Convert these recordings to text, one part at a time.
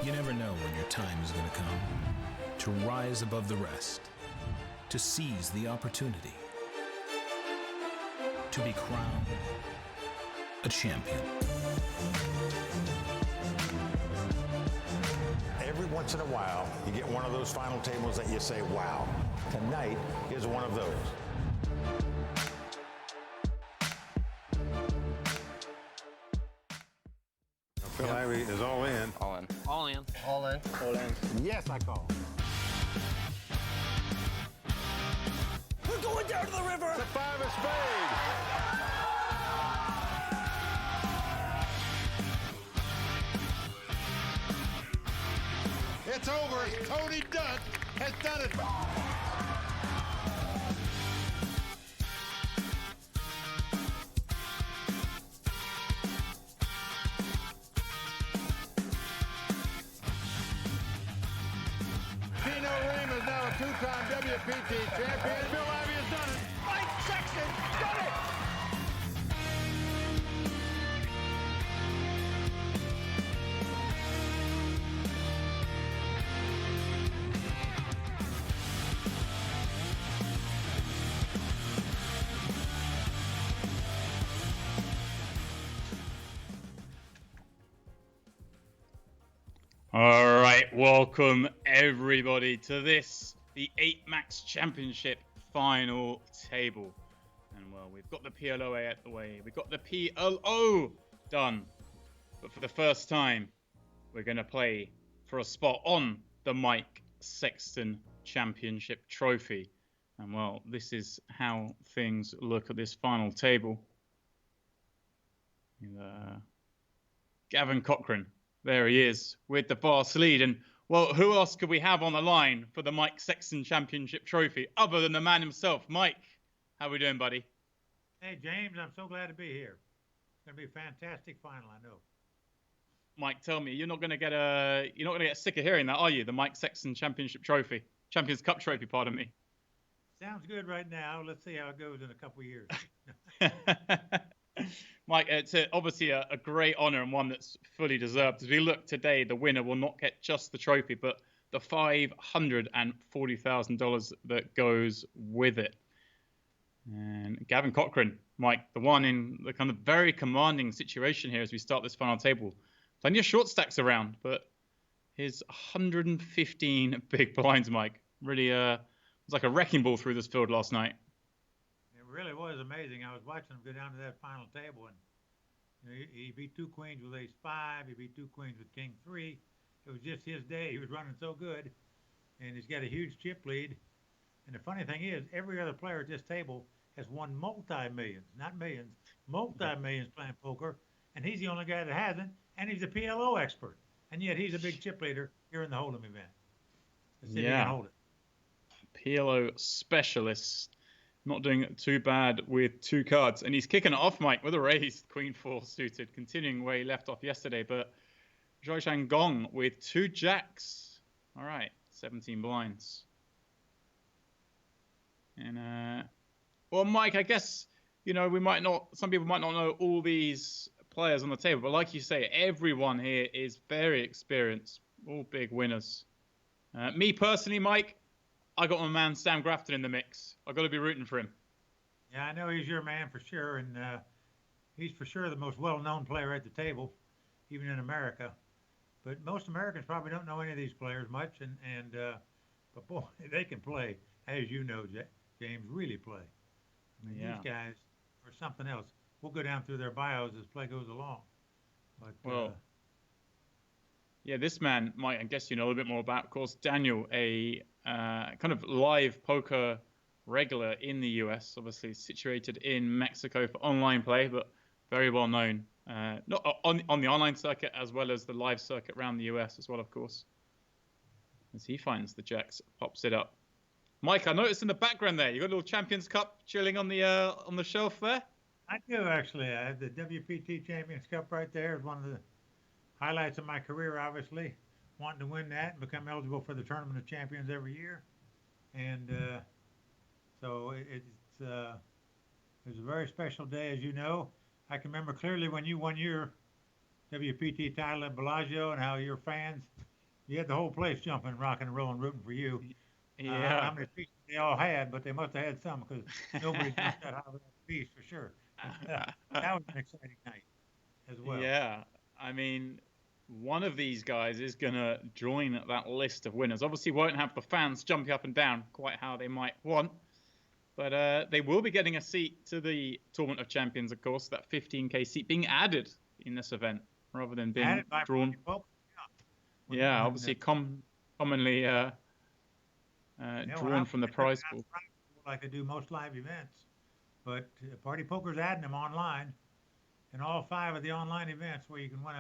You never know when your time is going to come. To rise above the rest. To seize the opportunity. To be crowned a champion. Every once in a while, you get one of those final tables that you say, wow. Tonight is one of those. Phil Ivey is all in. All in. All in. All in. All in. Yes, I call. We're going down to the river. The five of spades. It's over. Tony Dutt has done it. Pino Rehm is now a two-time WPT champion. Phil Ivey has done it. Mike Sexton done it. All right, welcome everybody to this, the 8 Max Championship final table. And well, we've got the PLOA out the way, we've got the PLO done. But for the first time, we're going to play for a spot on the Mike Sexton Championship trophy. And well, this is how things look at this final table. Gavin Cochran. There he is with the fast lead. And, well, who else could we have on the line for the Mike Sexton Championship trophy other than the man himself? Mike, how we doing, buddy? Hey, James, I'm so glad to be here. It's going to be a fantastic final, I know. Mike, tell me, you're not going to get sick of hearing that, are you? The Mike Sexton Championship trophy. Champions Cup trophy, pardon me. Sounds good right now. Let's see how it goes in a couple of years. Mike, it's obviously a great honor and one that's fully deserved. As we look today, the winner will not get just the trophy, but the $540,000 that goes with it. And Gavin Cochran, Mike, the one in the kind of very commanding situation here as we start this final table. Plenty of short stacks around, but his 115 big blinds, Mike, really was like a wrecking ball through this field last night. It really was amazing. I was watching him go down to that final table, and he beat 2 queens with ace-5. He beat 2 queens with king-3. It was just his day. He was running so good, and he's got a huge chip lead. And the funny thing is, every other player at this table has won multi-millions, not millions, multi-millions playing poker, and he's the only guy that hasn't, and he's a PLO expert. And yet he's a big chip leader here in the Hold'em event. Let's see if he can hold it. PLO specialist. Not doing too bad with 2 cards. And he's kicking it off, Mike, with a raised Queen-4 suited, continuing where he left off yesterday. But Zhou Gong with 2 jacks. All right, 17 blinds. And, well, Mike, I guess, some people might not know all these players on the table. But like you say, everyone here is very experienced, all big winners. Me personally, Mike, I got my man Sam Grafton in the mix. I've got to be rooting for him. Yeah, I know he's your man for sure, and he's for sure the most well-known player at the table, even in America. But most Americans probably don't know any of these players much, but boy, they can play, as you know, James, really play. I mean, these guys are something else. We'll go down through their bios as play goes along. But, this man, Mike, I guess you know a little bit more about, of course, Daniel, a kind of live poker regular in the US, obviously situated in Mexico for online play, but very well known, not on the online circuit as well as the live circuit around the US as well, of course. As he finds the jacks, pops it up. Mike, I noticed in the background there, you got a little Champions Cup chilling on the shelf there. I do actually. I have the WPT Champions Cup right there. It's one of the highlights of my career, obviously, wanting to win that and become eligible for the Tournament of Champions every year. And so it was a very special day, as you know. I can remember clearly when you won your WPT title at Bellagio and how your fans You had the whole place jumping, rocking and rolling, rooting for you. I don't know Yeah. how many pieces they all had, but they must have had some because nobody jumped that high with that piece for sure. That was an exciting night as well. Yeah. I mean, one of these guys is going to join that list of winners. Obviously, won't have the fans jumping up and down quite how they might want. But they will be getting a seat to the Tournament of Champions, of course, that 15K seat being added in this event rather than being Added by drawn. Pope, Yeah, obviously commonly drawn from the prize pool. like they do most live events. But Party Poker's adding them online, and all 5 of the online events where you can win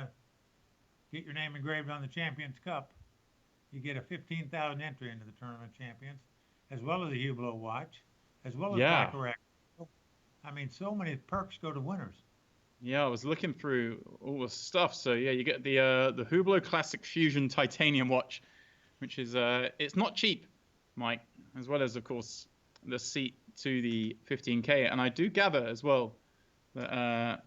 get your name engraved on the Champions Cup, you get a 15,000 entry into the Tournament of Champions, as well as a Hublot watch, as well as Baccarat. I mean, so many perks go to winners. Yeah, I was looking through all the stuff. So yeah, you get the Hublot Classic Fusion Titanium watch, which is it's not cheap, Mike, as well as of course the seat to the 15K. And I do gather as well that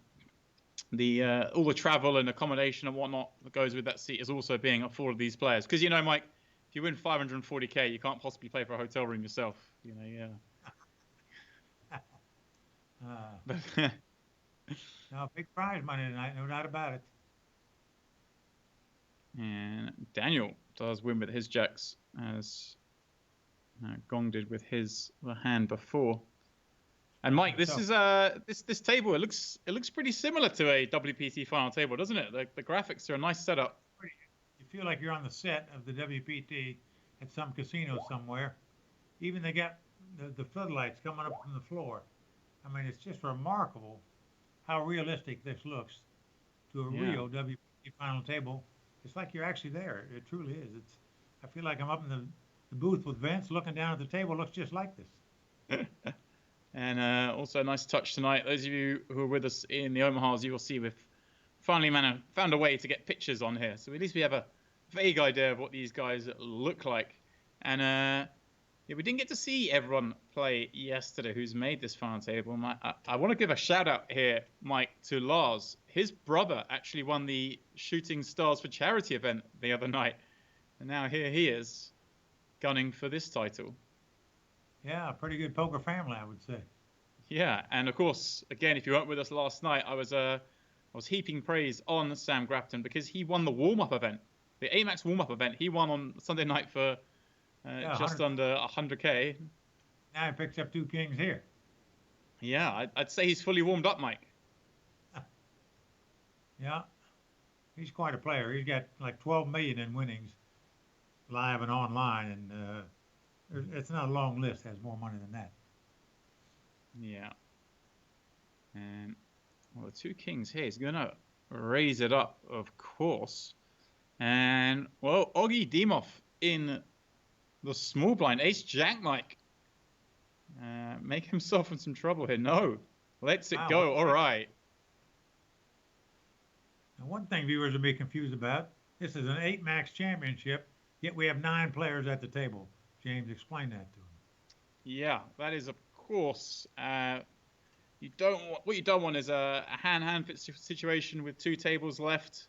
all the travel and accommodation and whatnot that goes with that seat is also being afforded these players. Because Mike, if you win 540K, you can't possibly pay for a hotel room yourself. Yeah. No, big prize money tonight, no doubt about it. And Daniel does win with his jacks, as Gong did with his hand before. And Mike, this is this table. It looks pretty similar to a WPT final table, doesn't it? The graphics are a nice setup. You feel like you're on the set of the WPT at some casino somewhere. Even they got the floodlights coming up from the floor. I mean, it's just remarkable how realistic this looks to a real WPT final table. It's like you're actually there. It truly is. I feel like I'm up in the booth with Vince looking down at the table. It looks just like this. And also a nice touch tonight. Those of you who are with us in the Omahas, you will see we've finally found a way to get pictures on here. So at least we have a vague idea of what these guys look like. And we didn't get to see everyone play yesterday who's made this final table. I want to give a shout out here, Mike, to Lars. His brother actually won the Shooting Stars for Charity event the other night. And now here he is gunning for this title. Yeah, a pretty good poker family, I would say. Yeah, and of course, again, if you weren't with us last night, I was heaping praise on Sam Grafton because he won the warm-up event. The Amax warm-up event, he won on Sunday night for just under 100K. Now he picks up 2 kings here. Yeah, I'd say he's fully warmed up, Mike. Yeah, he's quite a player. He's got like 12 million in winnings, live and online, and it's not a long list. Has more money than that. Yeah. And well, the 2 kings here. He's gonna raise it up, of course. And well, Oggy Dimov in the small blind, ace jack, Mike. Make himself in some trouble here. No, lets it go. All right. Now, one thing viewers will be confused about: this is an 8 max championship, yet we have 9 players at the table. James, explain that to him. Yeah, that is of course. What you don't want is a hand-hand situation with 2 tables left,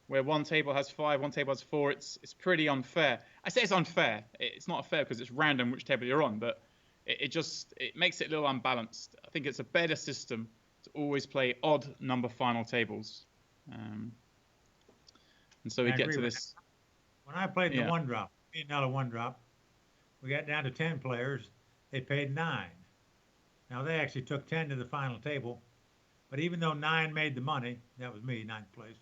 where one table has 5, one table has 4. It's pretty unfair. I say it's unfair. It's not fair because it's random which table you're on, but it makes it a little unbalanced. I think it's a better system to always play odd number final tables. And so we get to this. When I played the 1-drop, $1 1-drop, we got down to 10 players. They paid 9. Now they actually took 10 to the final table, but even though 9 made the money, that was me, 9th place.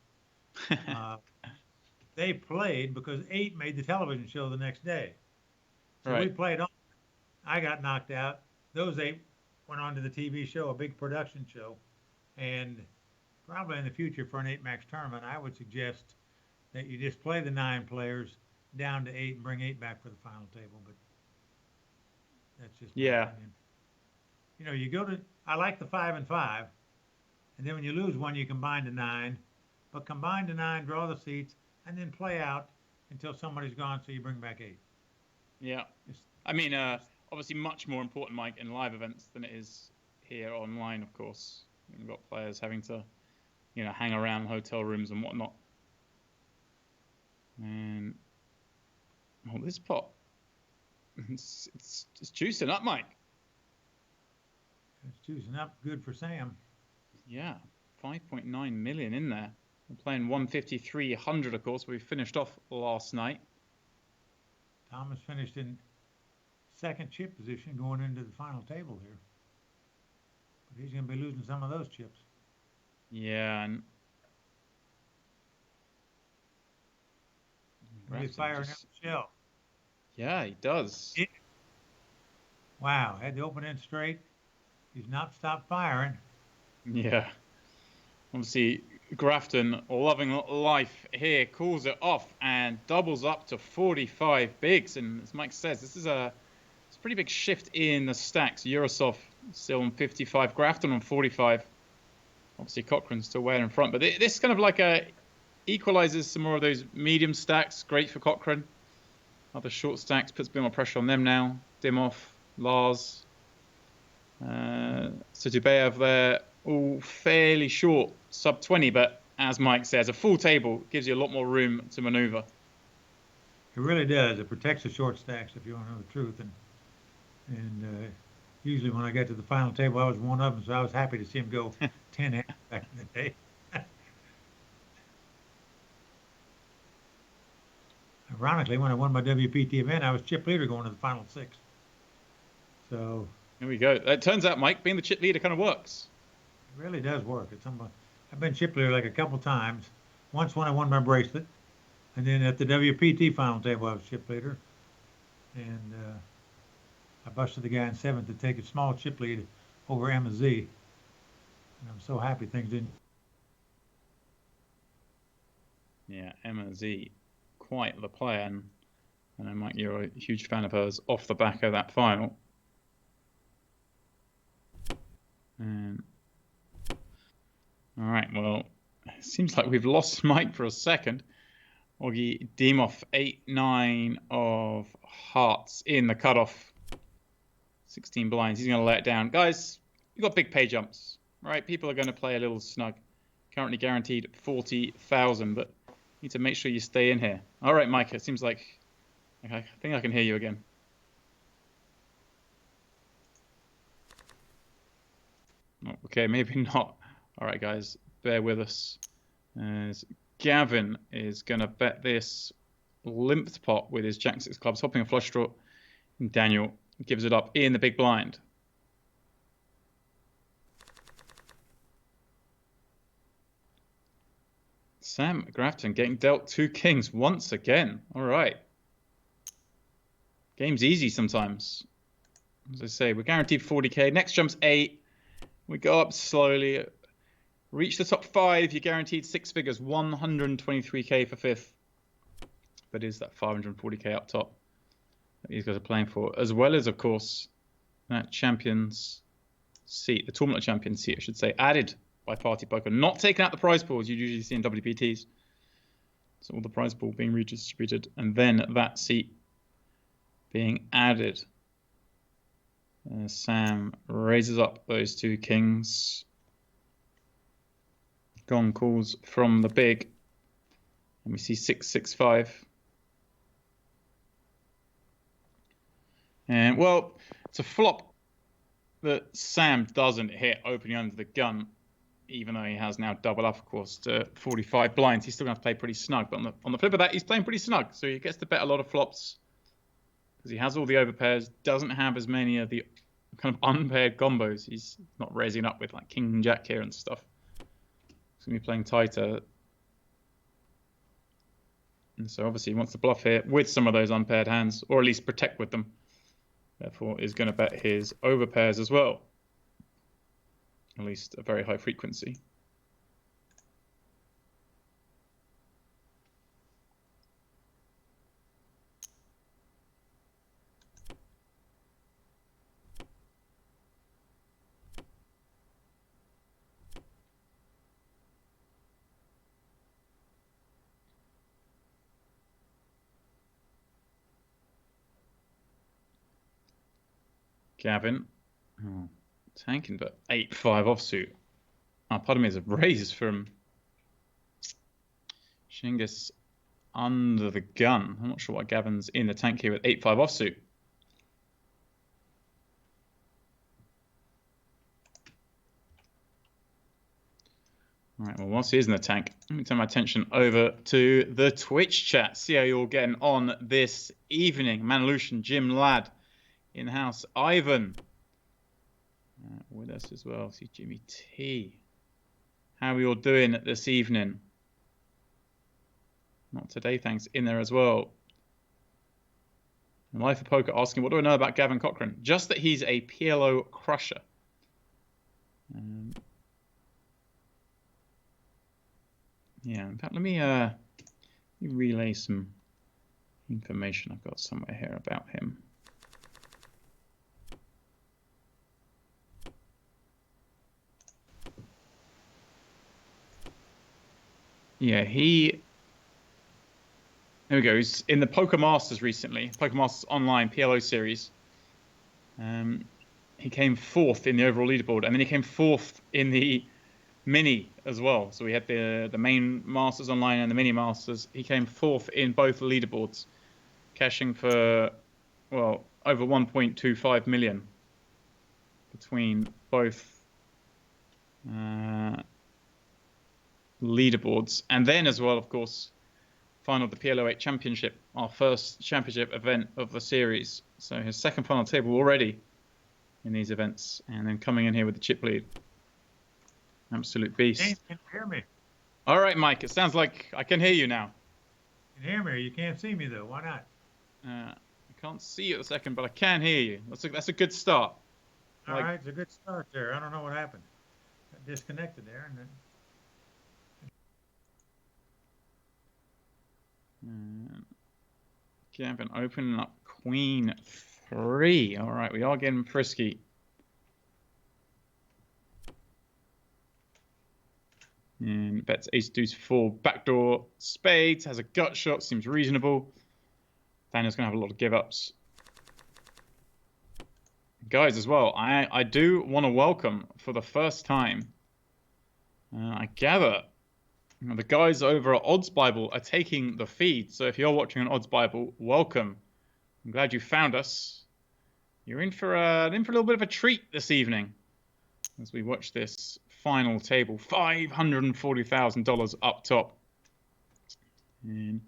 They played because 8 made the television show the next day. So we played on. I got knocked out. Those 8 went on to the TV show, a big production show. And probably in the future for an 8 max tournament, I would suggest that you just play the 9 players down to 8 and bring 8 back for the final table. But that's just my opinion. You go to, I like the 5 and 5. And then when you lose one, you combine to 9. But combine to 9, draw the seats, and then play out until somebody's gone, so you bring back 8. Yeah. I mean, obviously much more important, Mike, in live events than it is here online, of course. You've got players having to, hang around hotel rooms and whatnot. And Oh, this pot. It's juicing up, Mike. It's juicing up good for Sam. Yeah, 5.9 million in there. We're playing 153.100, of course. We finished off last night. Thomas finished in second chip position going into the final table here. But he's going to be losing some of those chips. Yeah, and He's firing up the shell. Yeah, he does. Wow, had the open end straight. He's not stopped firing. Yeah. Obviously, Grafton, loving life here, calls it off and doubles up to 45 bigs. And as Mike says, it's a pretty big shift in the stacks. Eurosov still on 55, Grafton on 45. Obviously, Cochrane's still way in front. But this kind of like equalizes some more of those medium stacks. Great for Cochrane. Other short stacks puts a bit more pressure on them now. Dimov, Lars, Sotubayev there, all fairly short, sub 20. But as Mike says, a full table gives you a lot more room to maneuver. It really does. It protects the short stacks, if you want to know the truth. And usually when I get to the final table, I was one of them, so I was happy to see him go 10 hands back in the day. Ironically, when I won my WPT event, I was chip leader going to the final 6. So here we go. It turns out, Mike, being the chip leader kind of works. It really does work. I've been chip leader like a couple times. Once when I won my bracelet, and then at the WPT final table, I was chip leader, and I busted the guy in 7th to take a small chip lead over Emma Z. And I'm so happy things didn't. Yeah, Emma Z, quite the player, and I know, Mike, you're a huge fan of hers off the back of that final. All right, well, it seems like we've lost Mike for a second. Augie Dimov, 8-9 of hearts in the cutoff. 16 blinds. He's going to let it down. Guys, you've got big pay jumps, right? People are going to play a little snug. Currently guaranteed 40,000, but you need to make sure you stay in here. All right, Mike, it seems like I think I can hear you again. Oh, okay, maybe not. All right, guys, bear with us. As Gavin is going to bet this limped pot with his Jack-6 clubs, hopping a flush draw. And Daniel gives it up in the big blind. Sam Grafton getting dealt 2 kings once again. All right. Game's easy sometimes. As I say, we're guaranteed 40k. Next jump's 8. We go up slowly. Reach the top 5. You're guaranteed 6 figures. 123k for 5th. That is that 540k up top that these guys are playing for. As well as, of course, that champions seat. The tournament champion seat, I should say. Added by Party Poker. Not taking out the prize pools you usually see in WPTs. So all the prize pool being redistributed. And then that seat being added. Sam raises up those 2 kings. Gong calls from the big. And we see 6-6-5. And, well, it's a flop that Sam doesn't hit opening under the gun, even though he has now doubled up, of course, to 45 blinds. He's still going to play pretty snug. But on the flip of that, he's playing pretty snug. So he gets to bet a lot of flops because he has all the overpairs, doesn't have as many of the kind of unpaired combos. He's not raising up with like King and Jack here and stuff. He's going to be playing tighter. And so obviously he wants to bluff here with some of those unpaired hands, or at least protect with them. Therefore is going to bet his overpairs as well. At least a very high frequency. Gavin, tanking, but 8-5 offsuit. Pardon me, is a raise from Shingus under the gun. I'm not sure why Gavin's in the tank here with 8-5 offsuit. All right, well, whilst he is in the tank, let me turn my attention over to the Twitch chat. See how you're all getting on this evening. Manolution, Jim Ladd in the house. Ivan with us as well. See Jimmy T. How are we all doing this evening? Not today, thanks. In there as well. Life of Poker asking, what do I know about Gavin Cochran? Just that he's a PLO crusher. Yeah, in fact, let me relay some information I've got somewhere here about him. Yeah, there we go. He's in the Poker Masters recently, Poker Masters Online PLO series. He came 4th in the overall leaderboard, and then he came 4th in the mini as well. So we had the main Masters Online and the mini Masters. He came 4th in both leaderboards, cashing for, well, over 1.25 million between both leaderboards. And then as well, of course, final of the PLO 8 Championship, our first championship event of the series. So his second final table already in these events, and then coming in here with the chip lead. Absolute beast. James, can you hear me? All right, Mike, it sounds like I can hear you now. You can hear me. You can't see me, though. Why not? I can't see you at the second, but I can hear you. That's a good start. All right, it's a good start there. I don't know what happened. Got disconnected there, and then. Gavin opening up Queen 3. All right, we are getting frisky. And bets ace deuce 4 backdoor spades, has a gut shot, seems reasonable. Daniel's gonna have a lot of give ups. Guys, as well, I do want to welcome for the first time. I gather the guys over at Odds Bible are taking the feed. So if you're watching on Odds Bible, welcome. I'm glad you found us. You're in for a little bit of a treat this evening as we watch this final table. $540,000 up top. And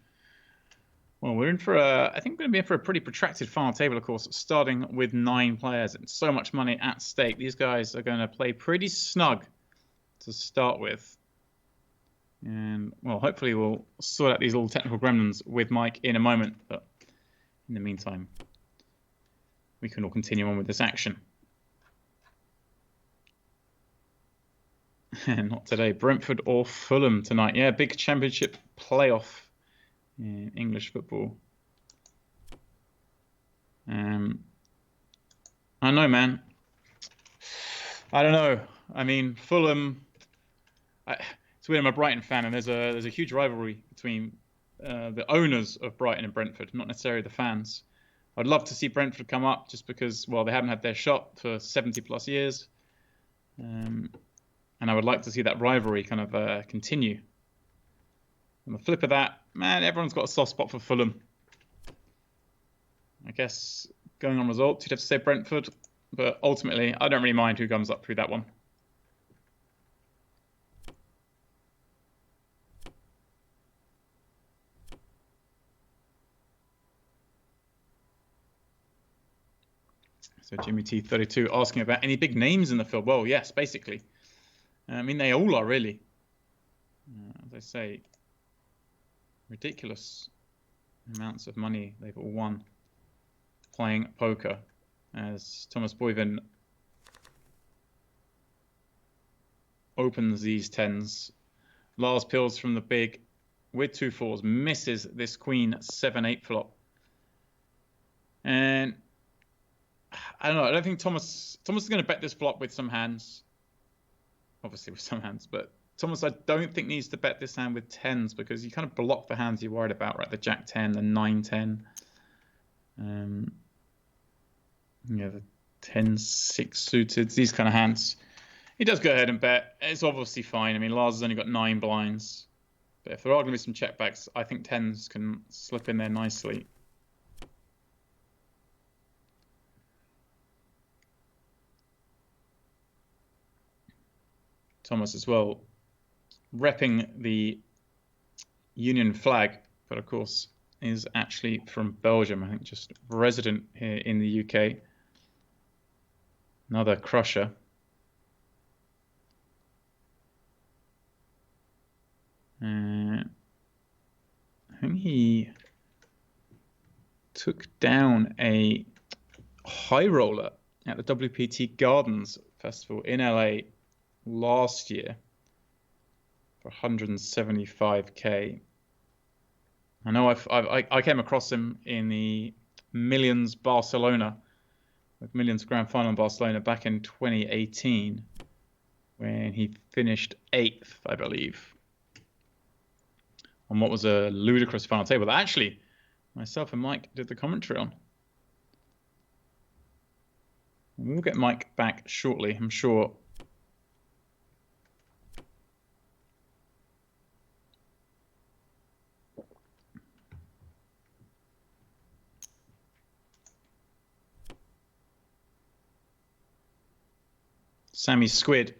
well, we're in for I think we're going to be in for a pretty protracted final table, of course, starting with 9 players and so much money at stake. These guys are going to play pretty snug to start with. And, well, hopefully we'll sort out these little technical gremlins with Mike in a moment. But in the meantime, we can all continue on with this action. Not today. Brentford or Fulham tonight. Yeah, big championship playoff in English football. I know, man. I don't know. I mean, Fulham. It's weird. I'm a Brighton fan, and there's a huge rivalry between the owners of Brighton and Brentford, not necessarily the fans. I'd love to see Brentford come up, just because, well, they haven't had their shot for 70+ years, and I would like to see that rivalry kind of continue. On the flip of that, man, everyone's got a soft spot for Fulham. I guess going on results, you'd have to say Brentford, but ultimately, I don't really mind who comes up through that one. So Jimmy T32 asking about any big names in the field. Well, yes, basically. I mean, they all are, really. As I say, ridiculous amounts of money they've all won playing poker. As Thomas Boyven opens these 10s. Lars Pills from the big with 2 4s. Misses this Queen 7-8 flop. And I don't know. I don't think Thomas is going to bet this flop with some hands. Obviously with some hands, but Thomas, I don't think, needs to bet this hand with 10s, because you kind of block the hands you're worried about, right? The Jack 10, the 9-10. Yeah, the 10-6 suited, these kind of hands. He does go ahead and bet. It's obviously fine. I mean, Lars has only got 9 blinds. But if there are going to be some checkbacks, I think 10s can slip in there nicely. Thomas as well, repping the Union flag, but of course is actually from Belgium. I think just resident here in the UK. Another crusher. I think he took down a high roller at the WPT Gardens Festival in LA last year for 175k. I know I came across him in the Millions Barcelona, with Millions Grand Final in Barcelona back in 2018, when he finished 8th, I believe, on what was a ludicrous final table that actually myself and Mike did the commentary on. We'll get Mike back shortly, I'm sure. Sammy Squid,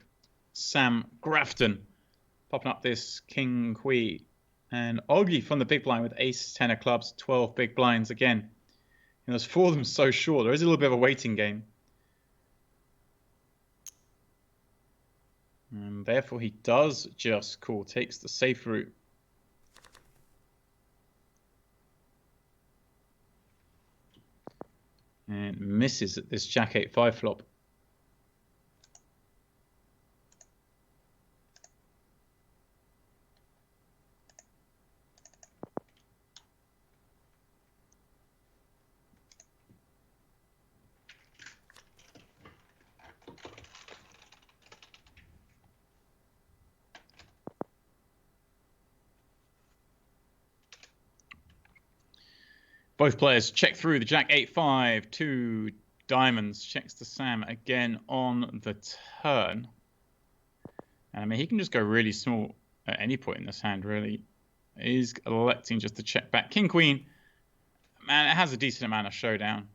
Sam Grafton, popping up this King Queen. And Oggy from the big blind with ace 10 of clubs, 12 big blinds again. And there's 4 of them so short. There is a little bit of a waiting game. And therefore he does just call, takes the safe route. And misses at this Jack 8-5 flop. Both players check through the Jack 8-5, 2 diamonds, checks to Sam again on the turn. And I mean, he can just go really small at any point in this hand, really. He's electing just to check back. King Queen, man, it has a decent amount of showdown.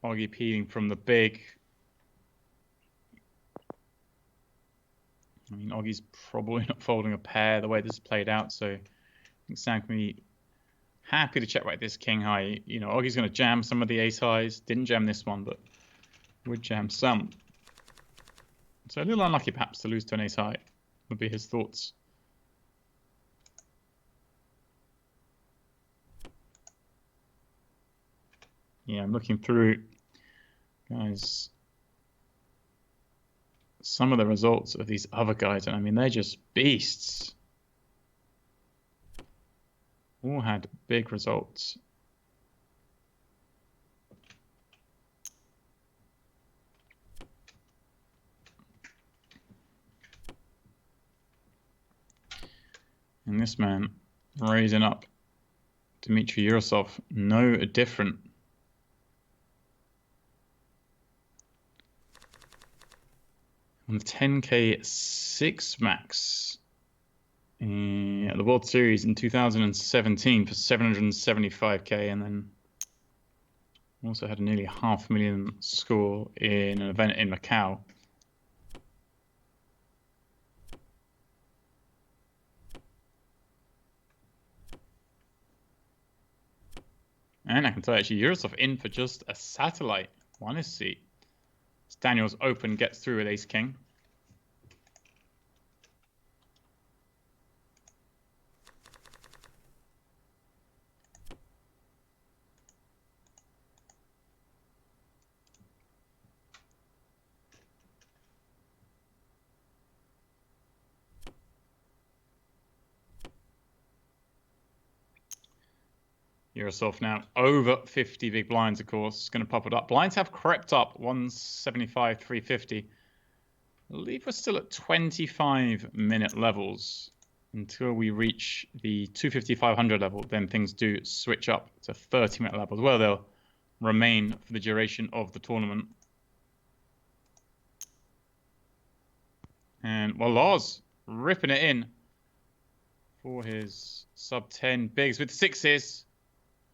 Oggy peeling from the big. I mean, Oggy's probably not folding a pair the way this is played out, so I think Sam can be happy to check back this king high. You know, Oggy's going to jam some of the ace highs. Didn't jam this one, but would jam some. So a little unlucky perhaps to lose to an ace high would be his thoughts. Yeah, I'm looking through, guys, some of the results of these other guys, and I mean, they're just beasts. All had big results. And this man raising up Dmitry Yurosov, no different. On the 10K 6 max at the World Series in 2017 for 775k, and then also had a nearly $500,000 score in an event in Macau. And I can tell you, actually, Yurosov in for just a satellite. Won his seat. As Daniel's open, gets through with ace king. Yurosov now over 50 big blinds, of course. Going to pop it up. Blinds have crept up 175, 350. I believe we're still at 25-minute levels until we reach the 250, 500 level. Then things do switch up to 30-minute levels, where they'll remain for the duration of the tournament. And well, Lars ripping it in for his sub-10 bigs with sixes.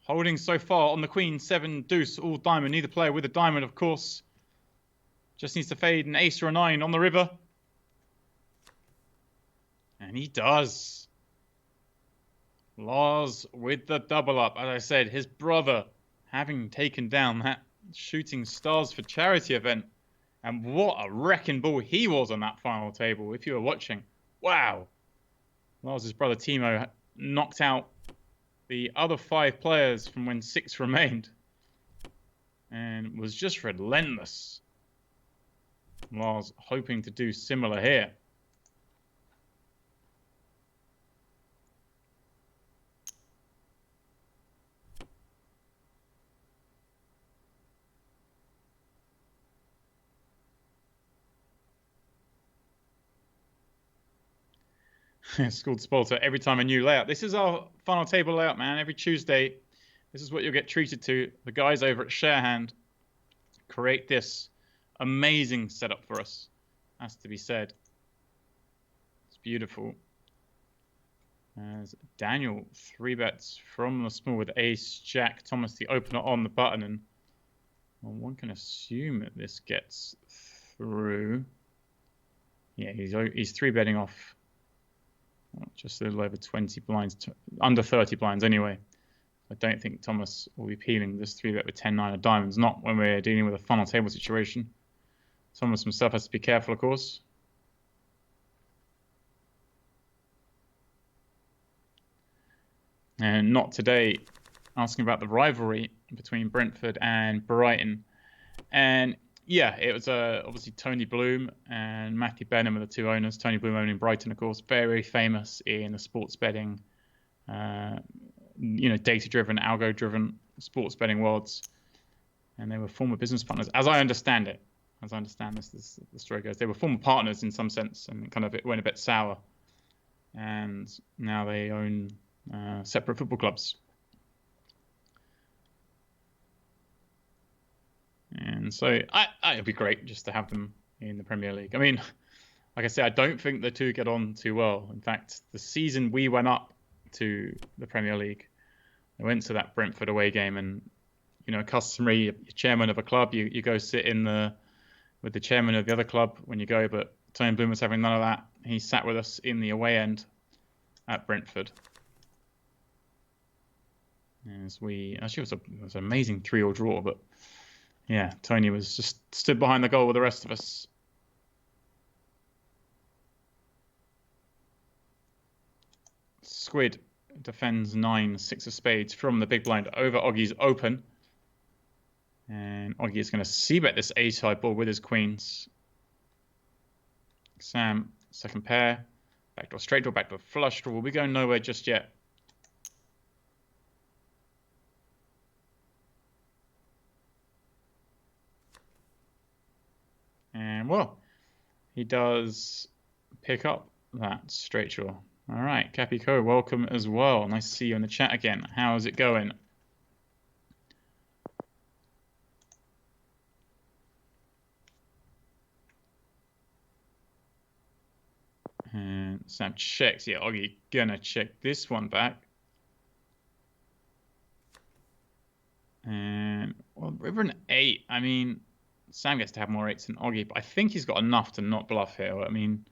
Holding so far on the queen, 7 deuce, all diamond. Neither player with a diamond, of course. Just needs to fade an ace or a 9 on the river. And he does. Lars with the double up. As I said, his brother having taken down that Shooting Stars for Charity event. And what a wrecking ball he was on that final table, if you were watching. Wow. Lars' brother Timo knocked out the other 5 players from when 6 remained. And was just relentless. Lars hoping to do similar here. School to Spolter, every time a new layout. This is our final table layout, man. Every Tuesday, this is what you'll get treated to. The guys over at Sharehand create this amazing setup for us, has to be said. It's beautiful. As Daniel 3 bets from the small with ace, jack, Thomas the opener on the button. And well, one can assume that this gets through. Yeah, he's 3 betting off. Just a little over 20 blinds, under 30 blinds anyway. I don't think Thomas will be peeling this 3-bet with 10-9 of diamonds, not when we're dealing with a final table situation. Thomas himself has to be careful, of course. And not today, asking about the rivalry between Brentford and Brighton. And yeah, it was obviously Tony Bloom and Matthew Benham are the 2 owners. Tony Bloom owning Brighton, of course, very famous in the sports betting, data-driven, algo-driven sports betting worlds. And they were former business partners, as I understand it. As I understand this the story goes. They were former partners in some sense, and kind of it went a bit sour. And now they own separate football clubs. And so it'd be great just to have them in the Premier League. I mean, like I said, I don't think the two get on too well. In fact, the season we went up to the Premier League, I went to that Brentford away game, and customary, you're chairman of a club, you go sit with the chairman of the other club when you go. But Tony Bloom was having none of that. He sat with us in the away end at Brentford. Actually it was an amazing 3-3 draw, but. Yeah, Tony was just stood behind the goal with the rest of us. Squid defends 9, 6 of spades from the big blind over Oggie's open. And Oggie is going to c-bet this ace-high ball with his queens. Sam, second pair. Backdoor straight draw, backdoor flush draw. We'll be going nowhere just yet. And well, he does pick up that straight draw. All right, Cappy Co, welcome as well. Nice to see you in the chat again. How is it going? And Sam checks. Yeah, Oggie gonna check this one back. And well, river an 8. I mean, Sam gets to have more 8s than Oggie, but I think he's got enough to not bluff here. I mean,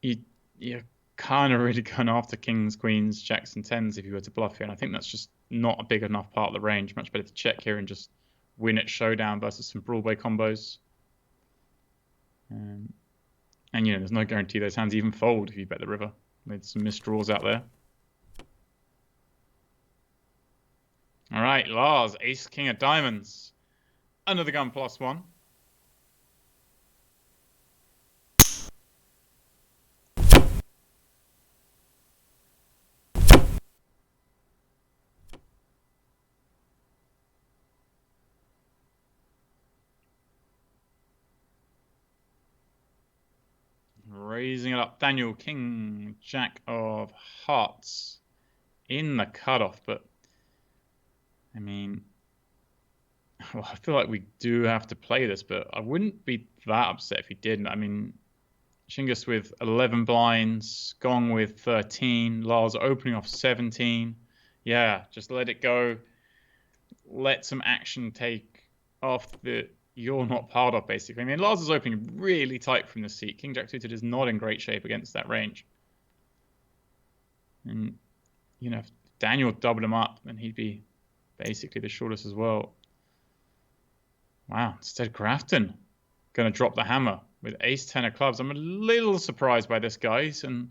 you're kind of really going after kings, queens, jacks, and 10s if you were to bluff here. And I think that's just not a big enough part of the range. Much better to check here and just win at showdown versus some Broadway combos. And there's no guarantee those hands even fold if you bet the river. With some missed draws out there. All right, Lars, ace, king of diamonds. Under the gun +1. Raising it up, Daniel, king, jack of hearts in the cutoff, but I mean, well, I feel like we do have to play this, but I wouldn't be that upset if he didn't. I mean, Shingus with 11 blinds, Gong with 13, Lars opening off 17. Yeah, just let it go. Let some action take off that you're not part of, basically. I mean, Lars is opening really tight from the seat. King Jack suited is not in great shape against that range. And, you know, if Daniel doubled him up, then he'd be basically the shortest as well. Wow, instead Grafton going to drop the hammer with ace-10 of clubs. I'm a little surprised by this, guys, and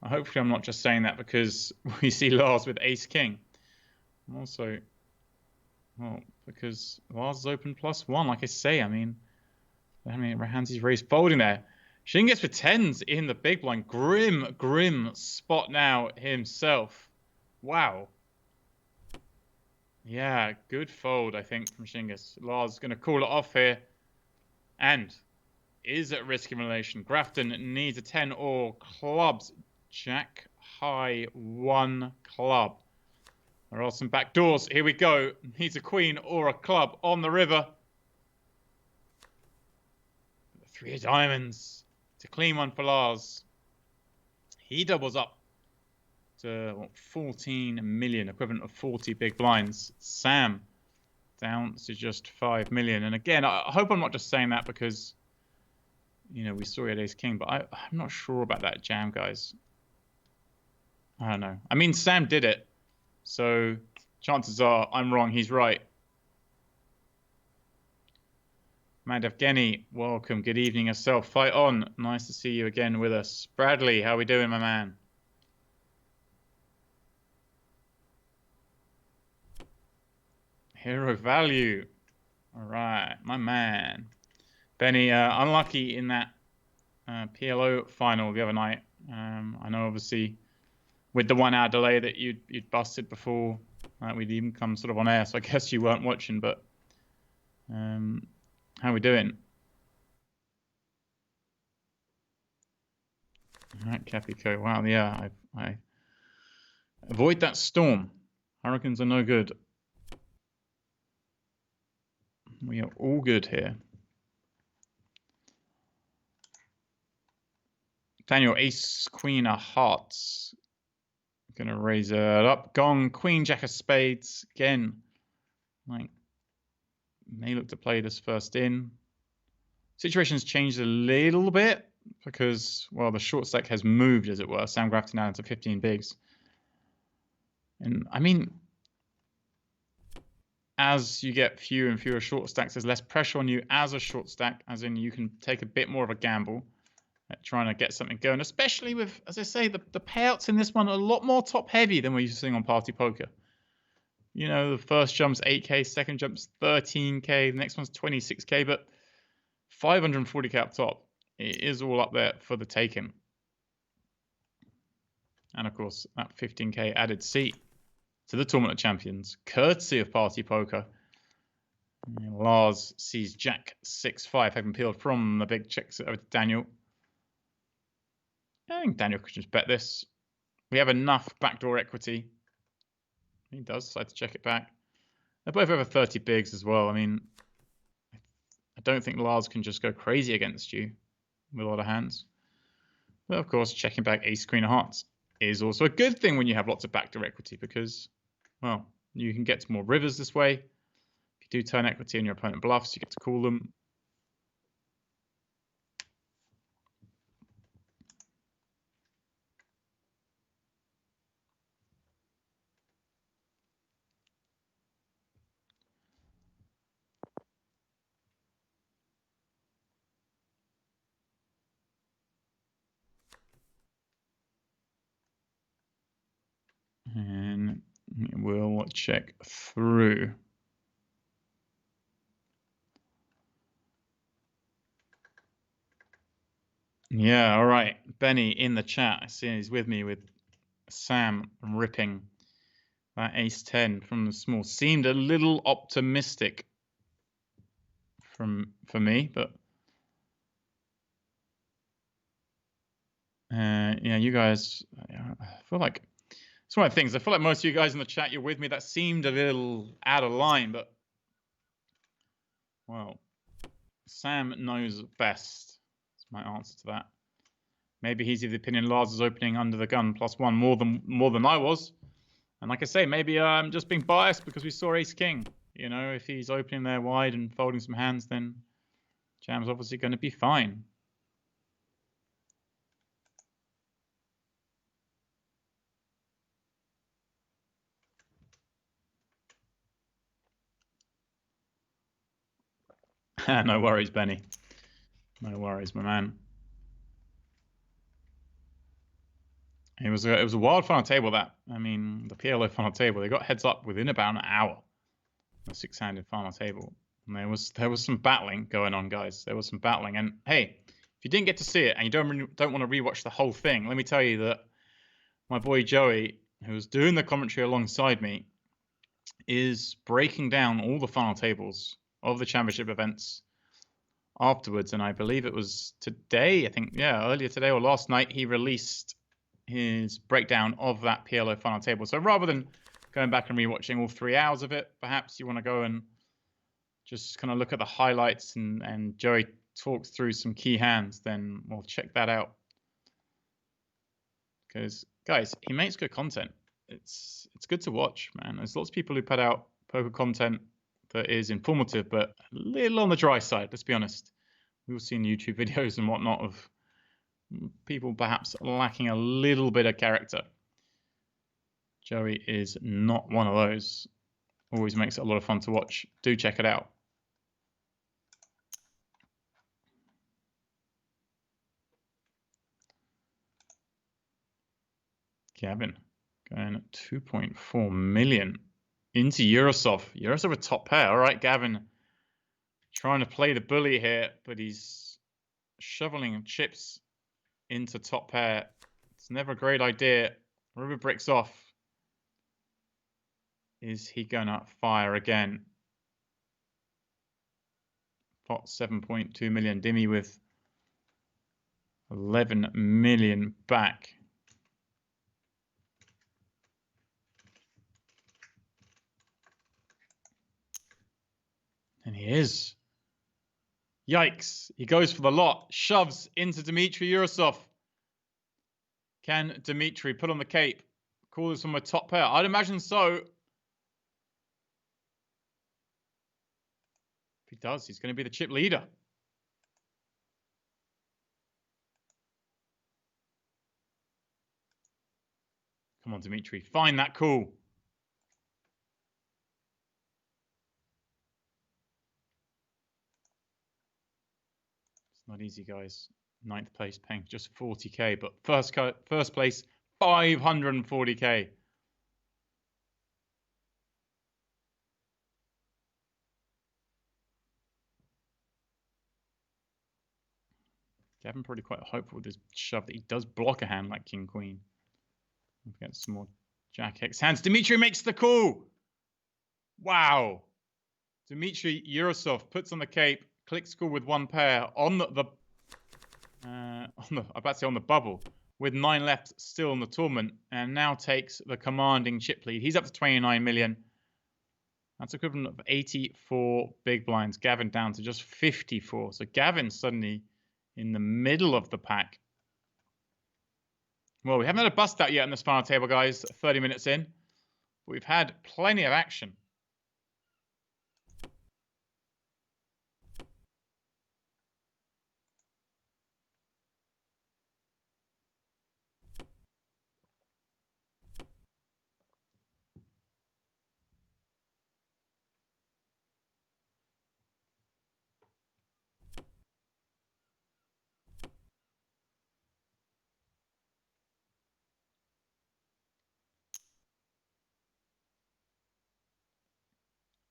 hopefully I'm not just saying that because we see Lars with ace-king. I'm also, well, because Lars is open +1, like I say. I mean, Rahansi's raised folding there. Shingus with 10s in the big blind. Grim spot now himself. Wow. Yeah, good fold, I think, from Shingus. Lars going to call it off here. And is at risk in relation. Grafton needs a 10 or clubs. Jack high 1 club. There are some back doors. Here we go. Needs a queen or a club on the river. 3 of diamonds. It's a clean one for Lars. He doubles up to what, 14 million, equivalent of 40 big blinds. Sam down to just 5 million. And again, I hope I'm not just saying that because, you know, we saw he had ace king, but I'm not sure about that jam, guys. I don't know. I mean, Sam did it, so chances are I'm wrong, he's right. Matt Evgeny, welcome. Good evening yourself. Fight on. Nice to see you again with us. Bradley, how we doing, my man? Hero value. All right, my man. Benny, unlucky in that PLO final the other night. I know, obviously, with the 1 hour delay that you'd busted before we'd even come sort of on air, so I guess you weren't watching, but how we doing? All right, Capico. Wow, yeah, I avoid that storm. Hurricanes are no good. We are all good here. Daniel, ace, queen of hearts. Gonna raise it up. Gong, queen, jack of spades. Again, like, may look to play this first in. Situation's changed a little bit because, well, the short stack has moved, as it were. Sam Grafton now into 15 bigs. And, I mean, as you get fewer and fewer short stacks, there's less pressure on you as a short stack, as in you can take a bit more of a gamble at trying to get something going, especially with, as I say, the payouts in this one are a lot more top heavy than we're used to seeing on Party Poker. You know, the first jump's 8K, second jump's 13K, the next one's 26K, but 540K up top. It is all up there for the taking. And of course, that 15K added seat to the Tournament of Champions, courtesy of Party Poker. And Lars sees Jack 6-5, having peeled from the big checks over to Daniel. I think Daniel could just bet this. We have enough backdoor equity. He does decide to check it back. They're both over 30 bigs as well. I mean, I don't think Lars can just go crazy against you with a lot of hands. But of course, checking back ace, queen of hearts is also a good thing when you have lots of backdoor equity because, well, you can get to more rivers this way. If you do turn equity and your opponent bluffs, you get to call them. And we'll check through. Yeah, all right. Benny in the chat. I see he's with me with Sam ripping that ace-10 from the small. Seemed a little optimistic for me, but yeah, you guys, I feel like it's one of the things. I feel like most of you guys in the chat, you're with me. That seemed a little out of line, but well, Sam knows best. That's my answer to that. Maybe he's of the opinion Lars is opening under the gun +1 more than I was. And like I say, maybe I'm just being biased because we saw Ace King. You know, if he's opening there wide and folding some hands, then Jam's obviously going to be fine. No worries, Benny. No worries, my man. It was a wild final table, that. I mean, the PLO final table, they got heads up within about an hour. The 6-handed final table. And there was some battling going on, guys. There was some battling. And hey, if you didn't get to see it and you don't want to rewatch the whole thing, let me tell you that my boy Joey, who was doing the commentary alongside me, is breaking down all the final tables of the championship events afterwards. And I believe it was today, I think, yeah, earlier today or last night, he released his breakdown of that PLO final table. So rather than going back and rewatching all 3 hours of it, perhaps you want to go and just kind of look at the highlights and Joey talks through some key hands, then we'll check that out. Because, guys, he makes good content. It's good to watch, man. There's lots of people who put out poker content that is informative, but a little on the dry side, let's be honest. We've all seen YouTube videos and whatnot of people perhaps lacking a little bit of character. Joey is not one of those. Always makes it a lot of fun to watch. Do check it out. Gavin going at 2.4 million into Eurosov. Eurosov a top pair. All right, Gavin trying to play the bully here, but he's shoveling chips into top pair. It's never a great idea. River bricks off. Is he gonna fire again? Pot 7.2 million. Dimmy with 11 million back. And he is. Yikes. He goes for the lot. Shoves into Dmitry Eurosov. Can Dmitry put on the cape? Call this from a top pair? I'd imagine so. If he does, he's going to be the chip leader. Come on, Dmitry. Find that call. Not easy, guys. 9th place paying just 40k, but first place 540k. Gavin probably quite hopeful with this shove that he does block a hand like King Queen. We'll get some more Jack X hands. Dmitry makes the call. Wow. Dmitry Eurosov puts on the cape. Clicks call with one pair on the bubble with 9 left still in the tournament, and now takes the commanding chip lead. He's up to 29 million. That's equivalent of 84 big blinds. Gavin down to just 54. So Gavin suddenly in the middle of the pack. Well, we haven't had a bust out yet in this final table, guys. 30 minutes in, but we've had plenty of action.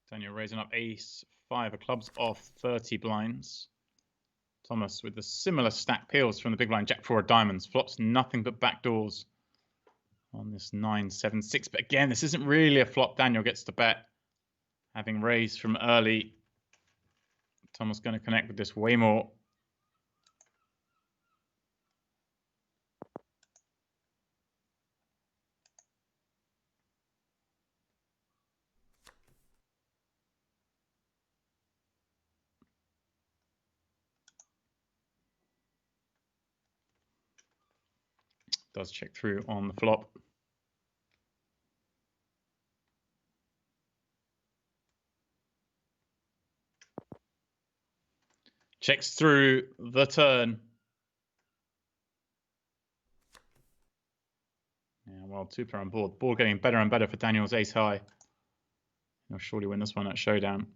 Daniel raising up ace 5 of clubs off 30 blinds. Thomas with the similar stack peels from the big blind. Jack 4 of diamonds. Flops nothing but backdoors on this 9-7-6. But again, this isn't really a flop. Daniel gets to bet. Having raised from early. Thomas going to connect with this way more. Does check through on the flop. Checks through the turn. Yeah, well, two-player on board. Board getting better and better for Daniel's ace high. He'll surely win this one at showdown.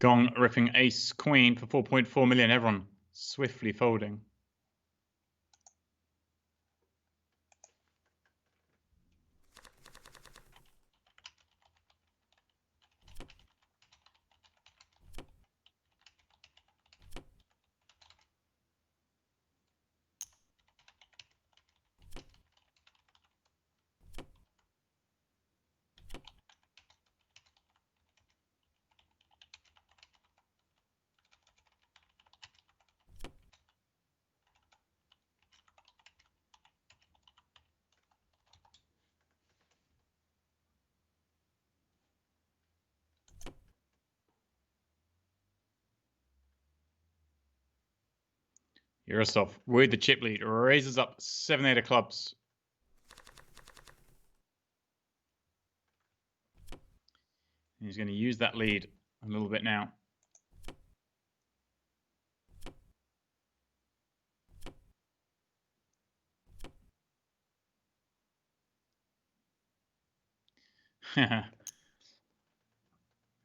Gong ripping ace queen for 4.4 million. Everyone swiftly folding. Yurosov with the chip lead raises up 7-8 of clubs. He's going to use that lead a little bit now.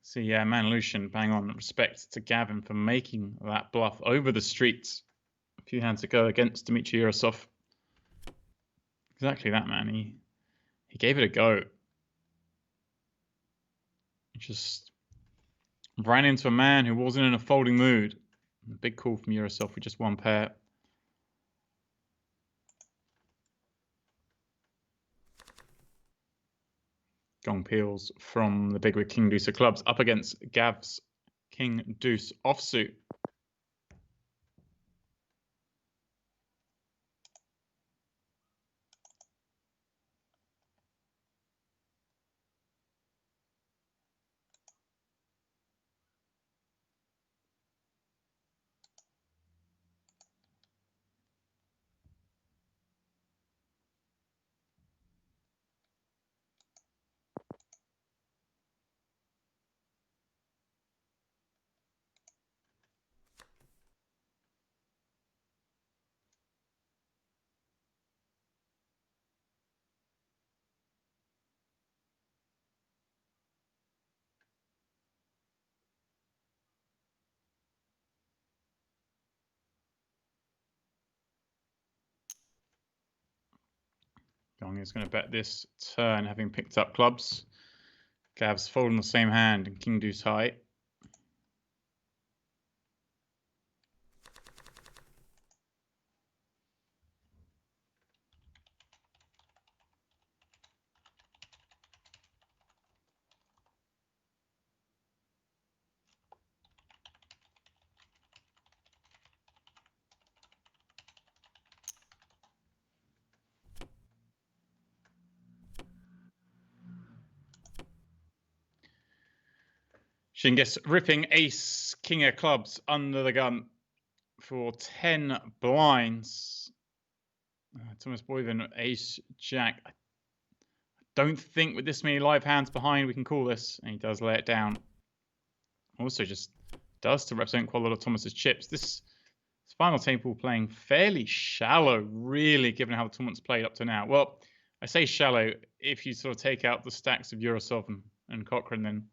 So yeah, man, Lucian, bang on. Respect to Gavin for making that bluff over the streets. A few hands to go against Dmitry Yurosov. Exactly that, man. He gave it a go. He just ran into a man who wasn't in a folding mood. A big call from Yurosov with just one pair. Gong peels from the big with King Deuce of clubs up against Gav's King Deuce offsuit. Gong is going to bet this turn, having picked up clubs. Gav's folding the same hand and King Deuce high. Shingus ripping ace, king of clubs under the gun for 10 blinds. Thomas Boyven, ace, jack. I don't think with this many live hands behind we can call this. And he does lay it down. Also just does to represent quite a lot of Thomas's chips. This final table playing fairly shallow, really, given how the tournament's played up to now. Well, I say shallow if you sort of take out the stacks of Yurosov and Cochrane, then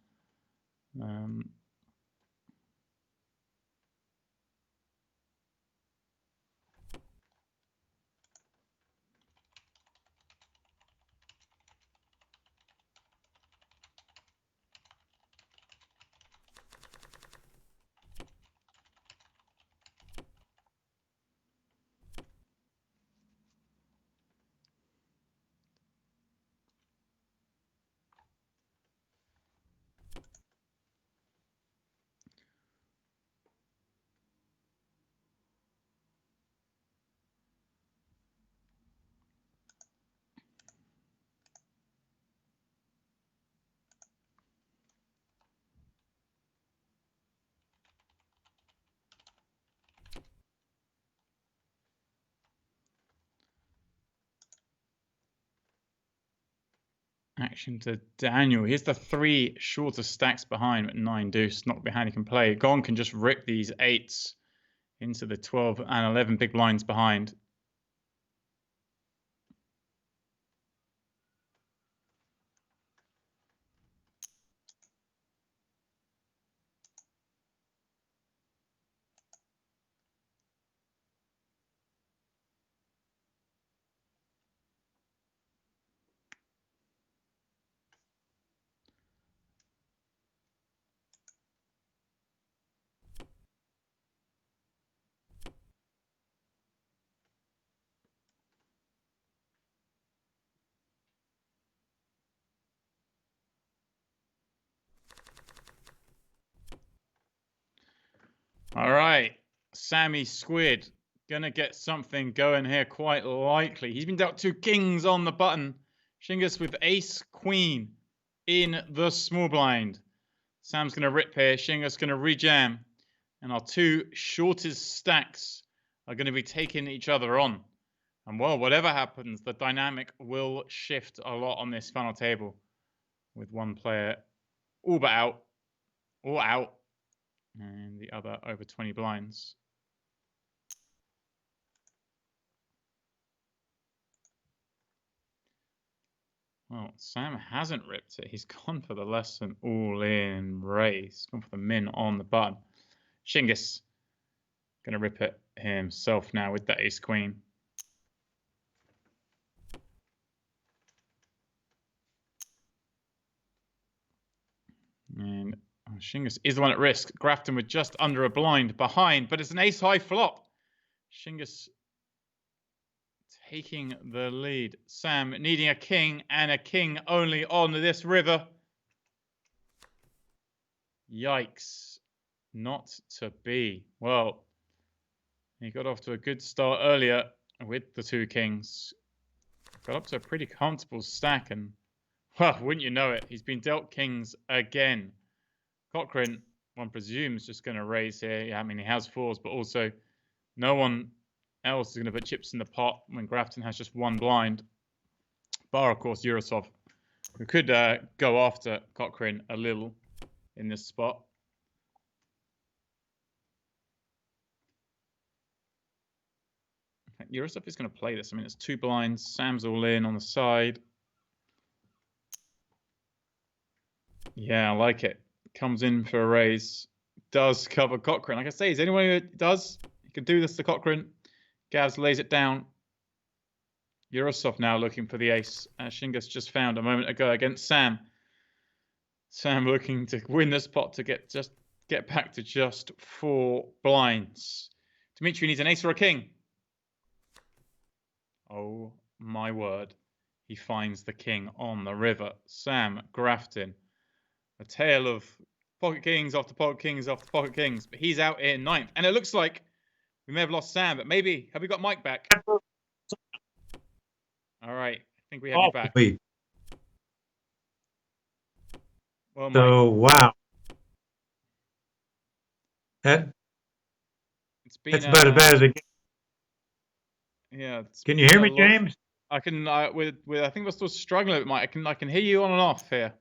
action to Daniel. Here's the 3 shorter stacks behind at 9 deuce. Not behind he can play. Gong can just rip these 8s into the 12 and 11 big blinds behind. All right, Sammy Squid gonna get something going here quite likely. He's been dealt 2 kings on the button. Shingus with ace queen in the small blind. Sam's gonna rip here. Shingus gonna rejam, and our 2 shortest stacks are gonna be taking each other on. And well, whatever happens, the dynamic will shift a lot on this final table, with one player all but out, all out, and the other over 20 blinds. Well, Sam hasn't ripped it. He's gone for the less than all-in raise. Gone for the min on the button. Shingus going to rip it himself now with the ace-queen. And Shingus is the one at risk. Grafton with just under a blind behind, but it's an ace-high flop. Shingus taking the lead. Sam needing a king and a king only on this river. Yikes. Not to be. Well, he got off to a good start earlier with the 2 kings. Got up to a pretty comfortable stack, and well, wouldn't you know it, he's been dealt kings again. Cochrane, one presumes, just going to raise here. Yeah, I mean, he has 4s, but also no one else is going to put chips in the pot when Grafton has just 1 blind. Bar, of course, Yurosov, who could go after Cochrane a little in this spot. Yurosov is going to play this. I mean, it's 2 blinds. Sam's all in on the side. Yeah, I like it. Comes in for a raise. Does cover Cochrane. Like I say, is anyone who does? You can do this to Cochrane. Gavs lays it down. Yurosov now looking for the ace. Shingus just found a moment ago against Sam. Sam looking to win this pot to get back to just 4 blinds. Dimitri needs an ace or a king. Oh my word. He finds the king on the river. Sam Grafton. A tale of pocket kings after pocket kings after pocket kings. But he's out in 9th. And it looks like we may have lost Sam, but maybe. Have we got Mike back? All right. I think we have you back. Wait. Well, Mike, So, wow. it's been, That's about as bad as it gets. Yeah. Can you hear me, James? I can. I think we're still struggling with Mike. I can hear you on and off here.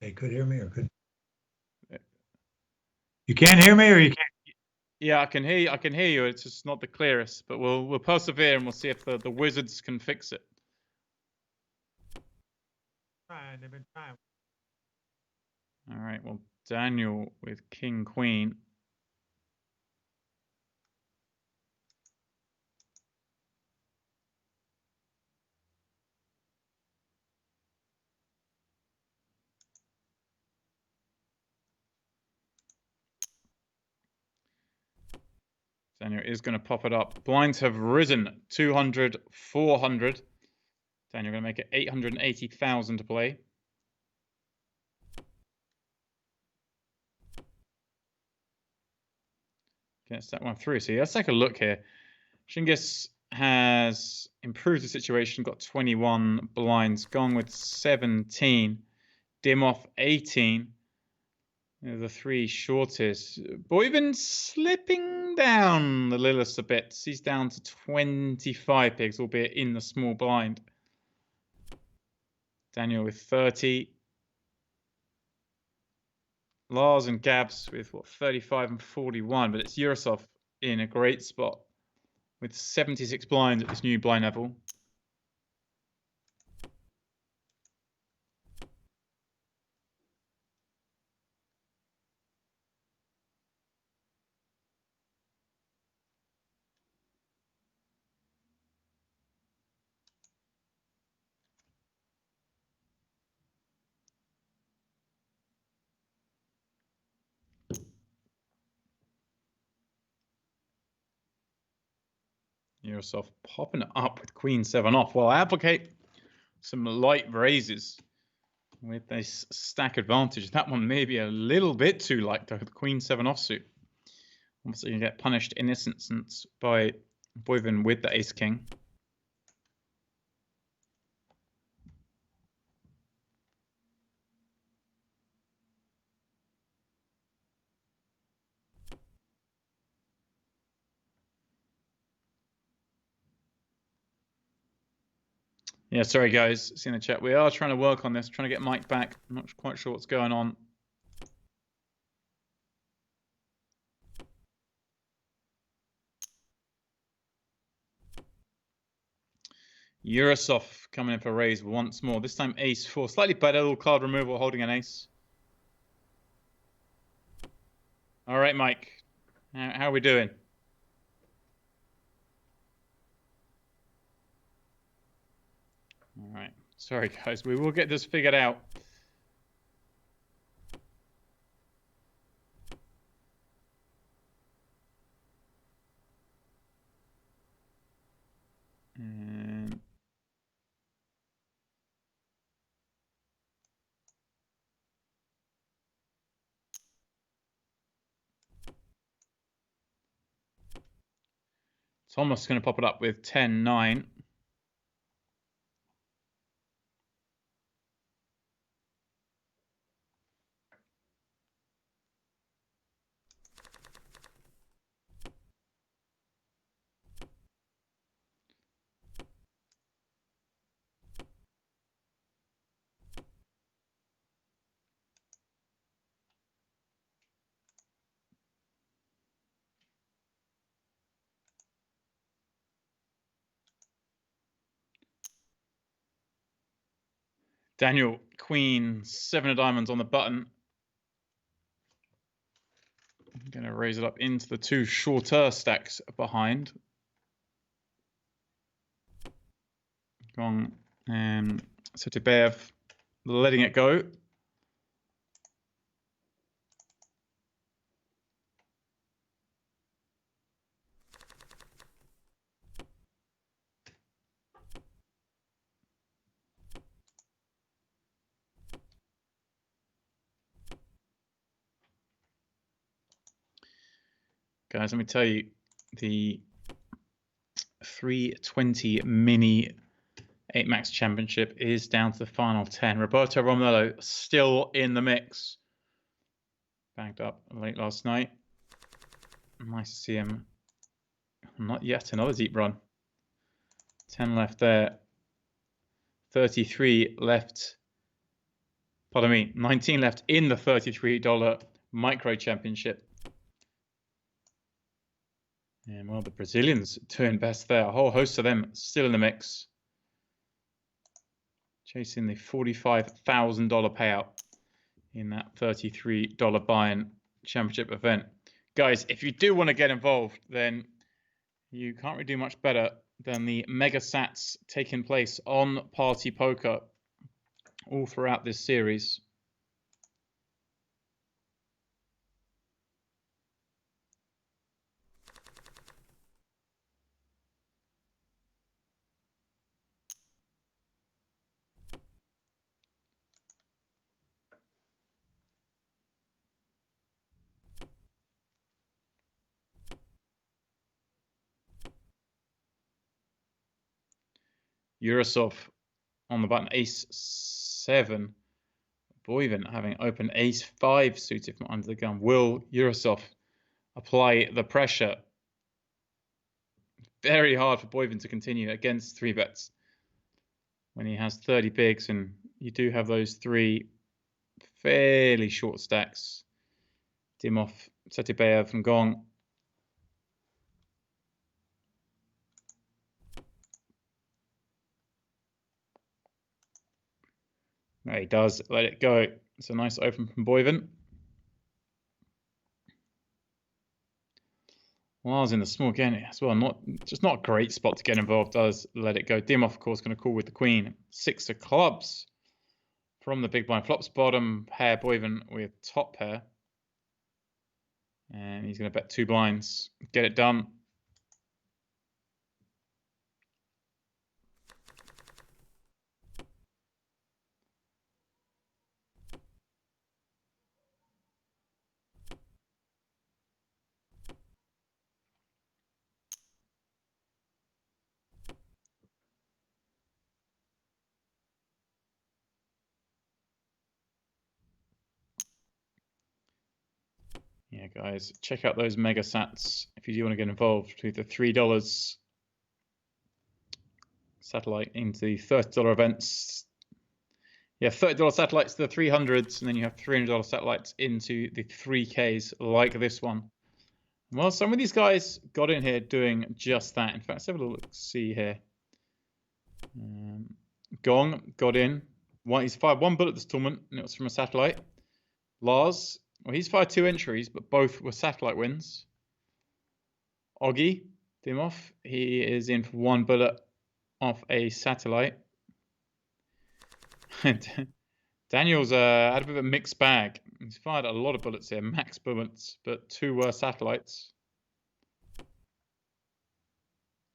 They could hear me or could. You can't hear me or you can't. Yeah, I can hear you. I can hear you. It's just not the clearest, but we'll persevere and we'll see if the wizards can fix it. They've been trying. All right. Well, Daniel with King Queen. Daniel is going to pop it up. Blinds have risen 200, 400. Daniel going to make it 880,000 to play. Gets that one through. So let's take a look here. Shingus has improved the situation, got 21 blinds, gone with 17, Dimov 18. The 3 shortest. Boyven slipping down the Lillis a bit. He's down to 25 pigs, albeit in the small blind. Daniel with 30. Lars and Gabs with, what, 35 and 41. But it's Yurosov in a great spot with 76 blinds at this new blind level. Yurosov popping it up with Queen 7 off. Well, I advocate some light raises with this stack advantage. That one may be a little bit too light, though, the Queen 7 offsuit. Obviously, you get punished in this instance by Boyven with the Ace King. Yeah, sorry guys, see in the chat. We are trying to work on this, trying to get Mike back. I'm not quite sure what's going on. Yurosov coming in for raise once more. This time ace 4. Slightly better, little card removal holding an ace. All right, Mike. How are we doing? All right. Sorry, guys. We will get this figured out. And Thomas is going to pop it up with 10-9. Daniel, Queen, 7 of diamonds on the button. I'm going to raise it up into the 2 shorter stacks behind. Gong and Setibev letting it go. Guys, let me tell you, the 320 mini 8 Max Championship is down to the final 10. Roberto Romello still in the mix. Bagged up late last night. Nice to see him. Not yet another deep run. 10 left there. 33 left. Pardon me, 19 left in the $33 Micro Championship. And well, the Brazilians doing best there. A whole host of them still in the mix. Chasing the $45,000 payout in that $33 buy-in championship event. Guys, if you do want to get involved, then you can't really do much better than the mega sats taking place on Party Poker all throughout this series. Yurosov on the button, ace 7. Boyven having open ace 5 suited from under the gun. Will Yurosov apply the pressure very hard for Boyven to continue against 3-bets when he has 30 bigs, and you do have those 3 fairly short stacks. Dimov, Setibeyev, and Gong. No, he does let it go. It's a nice open from Boyven. Lars in the small again as well. Not a great spot to get involved. Does let it go. Dimov, of course, going to call with the queen. 6 of clubs from the big blind. Flops bottom pair. Boyven with top pair, and he's going to bet 2 blinds. Get it done. Yeah, guys, check out those mega sats if you do want to get involved with the $3 satellite into the $30 events. You have $30 satellites to the 300s, and then you have $300 satellites into the 3Ks like this one. Well, some of these guys got in here doing just that. In fact, let's have a look. See here. Gong got in. He's fired 1 bullet this tournament, and it was from a satellite. Lars, well, he's fired 2 entries, but both were satellite wins. Oggy Dimov, he is in for 1 bullet off a satellite. Daniel's had a bit of a mixed bag. He's fired a lot of bullets here, max bullets, but 2 were satellites.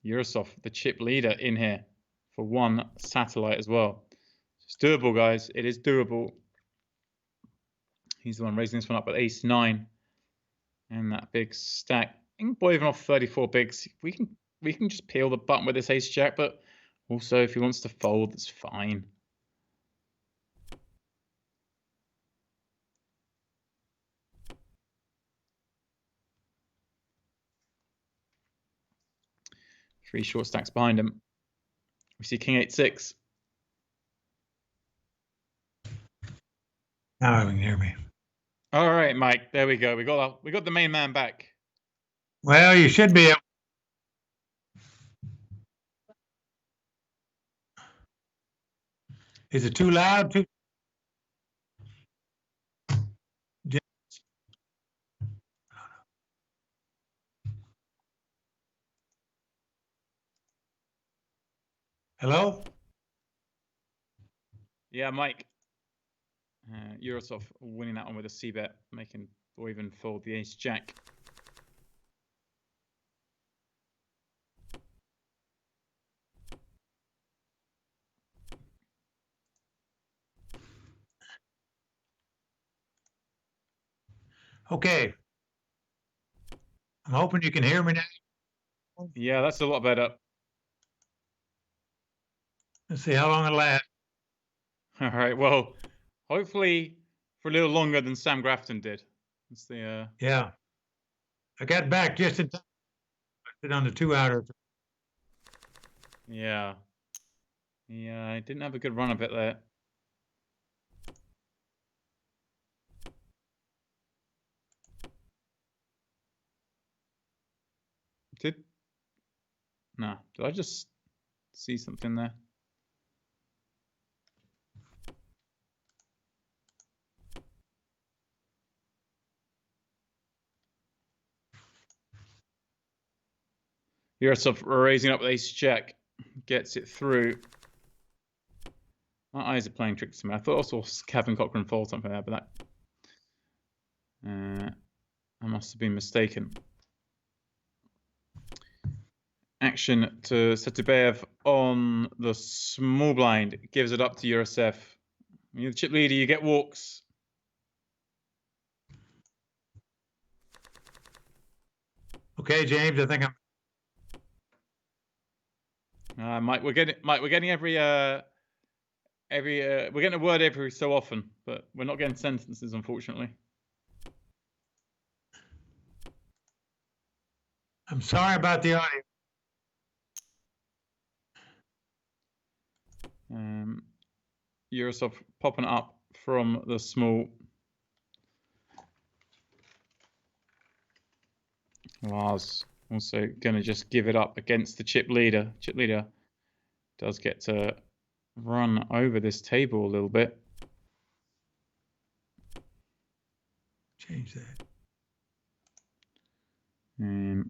Yurosov, the chip leader, in here for 1 satellite as well. It's doable, guys. It is doable. He's the one raising this one up at ace-9, and that big stack. I think Boyven off 34 bigs. We can just peel the button with this ace-jack, but also if he wants to fold, it's fine. Three short stacks behind him. We see King 8-6. Now you can hear me. All right, Mike. There we go. We got the main man back. Well, you should be able. Is it too loud? Hello? Yeah, Mike. Yurosov winning that one with a c-bet, making Boyven fold the ace-jack. Okay. I'm hoping you can hear me now. Yeah, that's a lot better. Let's see how long it lasts. All right. Well, hopefully for a little longer than Sam Grafton did. That's the Yeah. I got back just in time. I sit on the 2-outer. Yeah. Yeah, I didn't have a good run of it there. No, did I just see something there? Yurosov raising up with ace-jack, gets it through. My eyes are playing tricks to me. I thought I saw Kevin Cochran fold something there, but that I must have been mistaken. Action to Setibeyev on the small blind. Gives it up to Yurosov. You're the chip leader, you get walks. Okay, James, I think I'm. Mike, we're getting we're getting a word every so often, but we're not getting sentences, unfortunately. I'm sorry about the audio. Eurosov popping up from the small. Lars also going to just give it up against the chip leader. Chip leader does get to run over this table a little bit. Change that. I mean,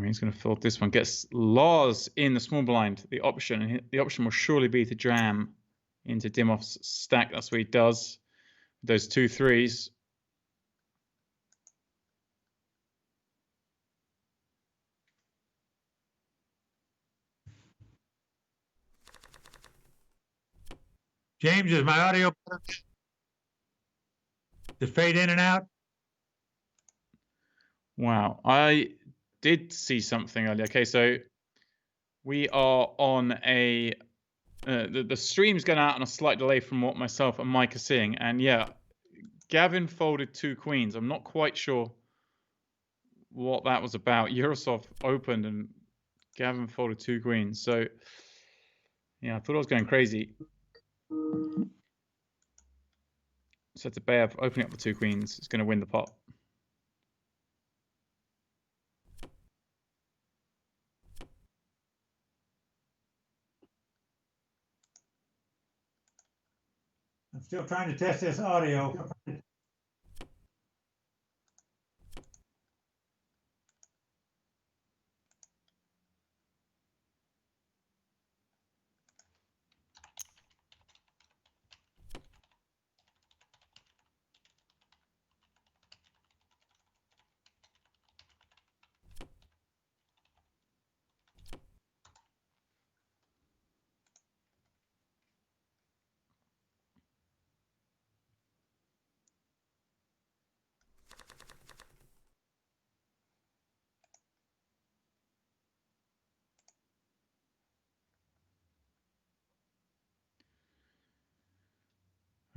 he's going to fill this one. Gets Lars in the small blind. The option will surely be to jam into Dimoff's stack. That's what he does. Those 2 3s. James, is my audio better? Does it fade in and out? Wow, I did see something earlier. Okay, so we are on a the stream's going out on a slight delay from what myself and Mike are seeing, and yeah, Gavin folded 2 queens. I'm not quite sure what that was about. Eurosov opened and Gavin folded 2 queens. So yeah, I thought I was going crazy. So to Bev opening up the 2 queens is going to win the pot. I'm still trying to test this audio.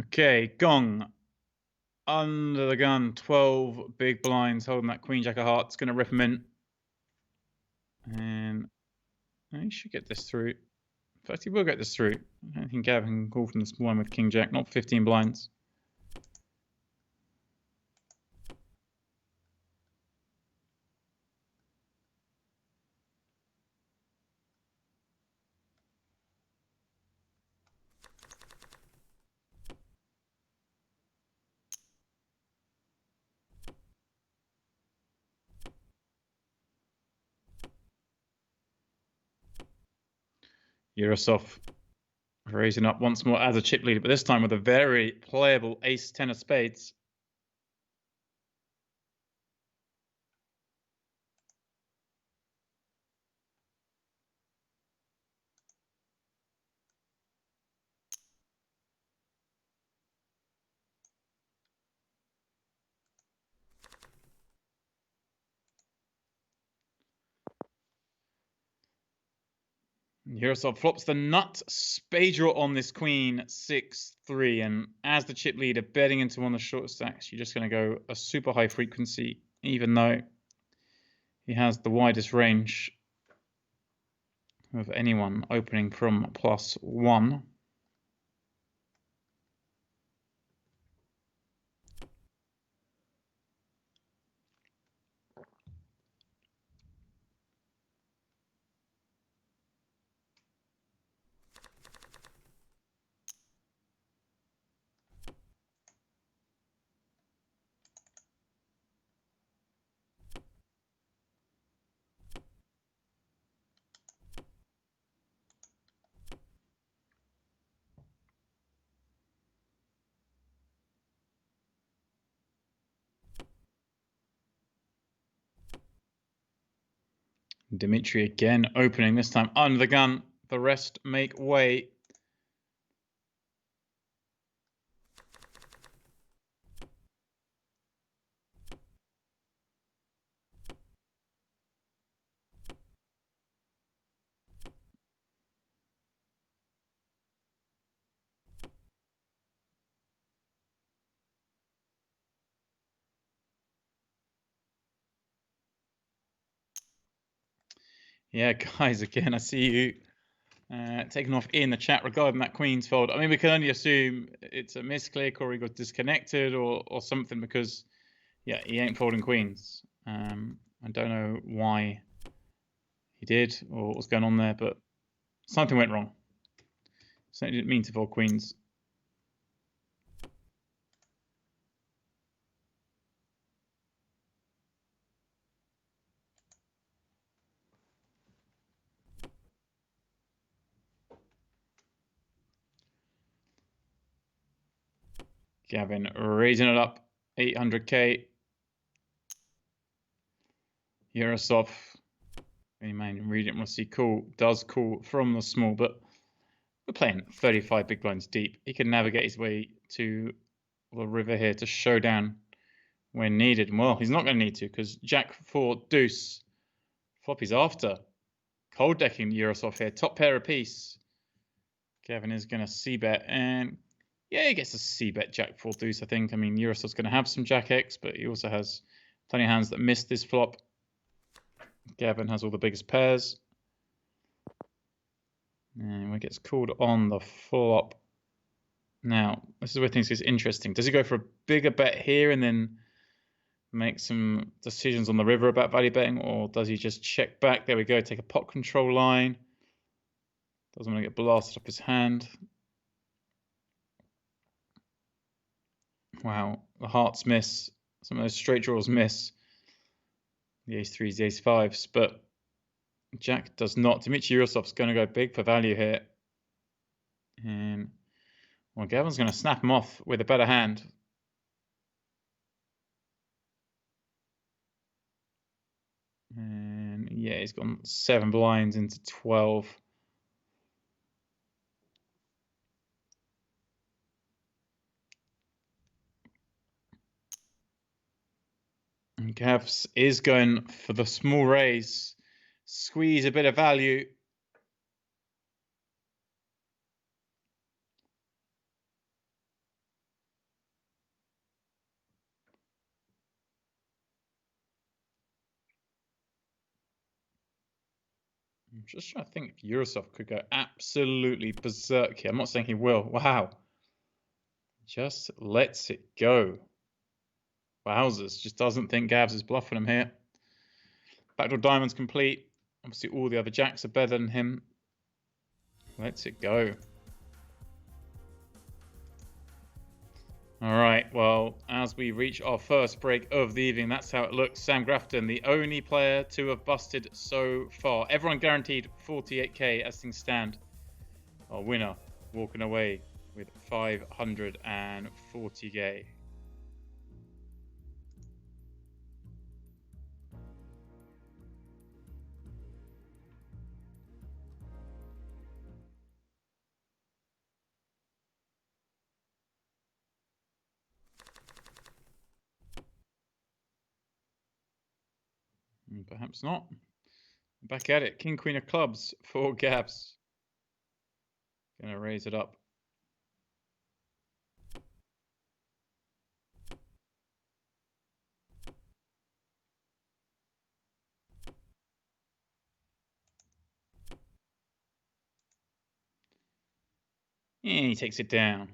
Okay, gong. Under the gun, 12 big blinds holding that Queen Jack of Hearts. Going to rip him in. And he should get this through. In fact, he will get this through. I don't think Gavin can call from the small one with King Jack, not 15 blinds. Eurosov raising up once more as a chip leader, but this time with a very playable ace-10 of spades. Eurosov flops the nut spade draw on this queen 6-3, and as the chip leader betting into one of the short stacks, you're just going to go a super high frequency, even though he has the widest range of anyone opening from +1. Dimitri again opening, this time under the gun. The rest make way. Yeah, guys, again, I see you taken off in the chat regarding that Queen's fold. I mean, we can only assume it's a misclick or he got disconnected or something because, yeah, he ain't folding Queens. I don't know why he did or what was going on there, but something went wrong. So he didn't mean to fold Queens. Gavin raising it up, 800k. Eurosov, any man reading will see does call from the small, but we're playing 35 big blinds deep. He can navigate his way to the river here to show down when needed. Well, he's not going to need to because Jack 4 deuce flop is after. Cold decking Eurosov here, top pair apiece. Gavin is going to c-bet and yeah, he gets a c-bet Jack 4 deuce, I think. I mean, Eurosov's going to have some Jack X, but he also has plenty of hands that missed this flop. Gavin has all the biggest pairs. And he gets called on the flop. Now, this is where things get interesting. Does he go for a bigger bet here and then make some decisions on the river about value betting, or does he just check back? There we go, take a pot control line. Doesn't want to get blasted up his hand. Wow, the hearts miss. Some of those straight draws miss. The ace threes, the ace fives, but Jack does not. Dmitry Eurosov's going to go big for value here. And well, Gavin's going to snap him off with a better hand. And yeah, he's gone 7 blinds into 12. And Gavs is going for the small raise. Squeeze a bit of value. I'm just trying to think if Eurosov could go absolutely berserk here. I'm not saying he will. Wow. Just lets it go. Wowzers. Just doesn't think Gavs is bluffing him here. Backdoor diamond's complete. Obviously, all the other jacks are better than him. Lets it go. All right, well, as we reach our first break of the evening, that's how it looks. Sam Grafton, the only player to have busted so far. Everyone guaranteed 48k as things stand. Our winner walking away with 540k. Perhaps not. Back at it. King, Queen of Clubs for Gabs. Gonna raise it up. And he takes it down.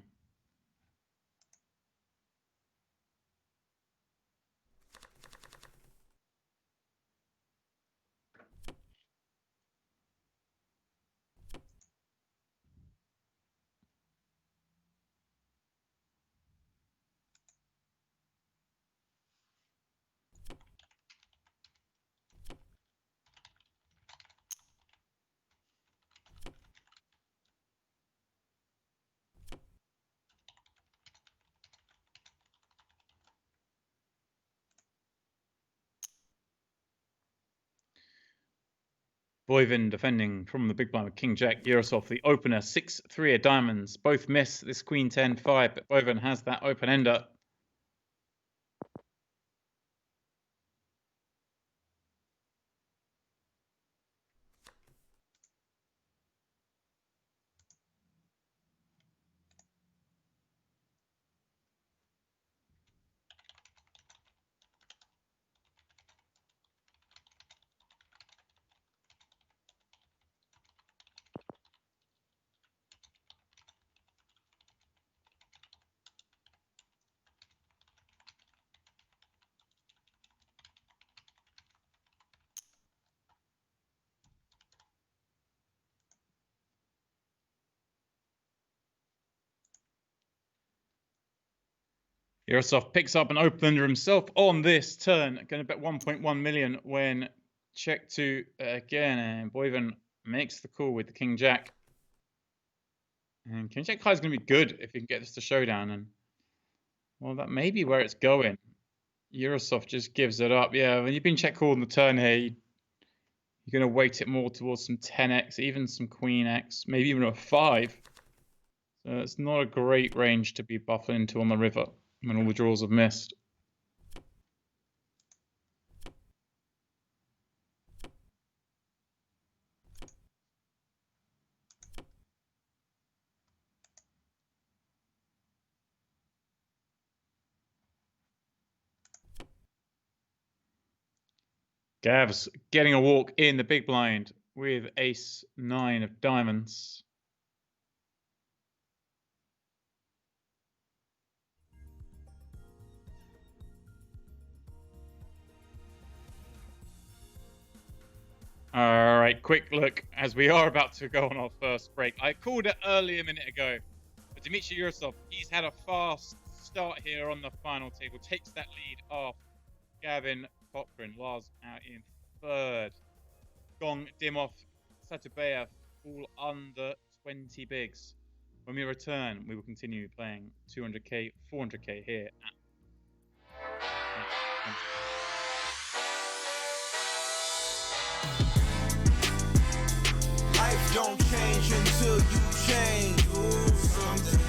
Boyvin defending from the big blind with King Jack. Eurosov, the opener, 6-3 of diamonds. Both miss this Queen 10-5, but Boyvin has that open ender. Yarosov picks up an open under himself on this turn. Going to bet 1.1 million when check to again, and Boyven makes the call with the King Jack. And King Jack High is going to be good if he can get this to showdown. And well, that may be where it's going. Yarosov just gives it up. Yeah, when you've been check called on the turn here, you're going to weight it more towards some 10x, even some Queen X, maybe even a 5. So it's not a great range to be buffing into on the river when all the draws have missed. Gav's getting a walk in the big blind with ace-9 of diamonds. All right, quick look as we are about to go on our first break. I called it early a minute ago, but Dmitry Yarosov, he's had a fast start here on the final table, takes that lead off Gavin Cochran. Lars out in third. Gong, Dimov, Satubayev, all under 20 bigs. When we return, we will continue playing 200k, 400k here at Life don't change until you change. Ooh, something.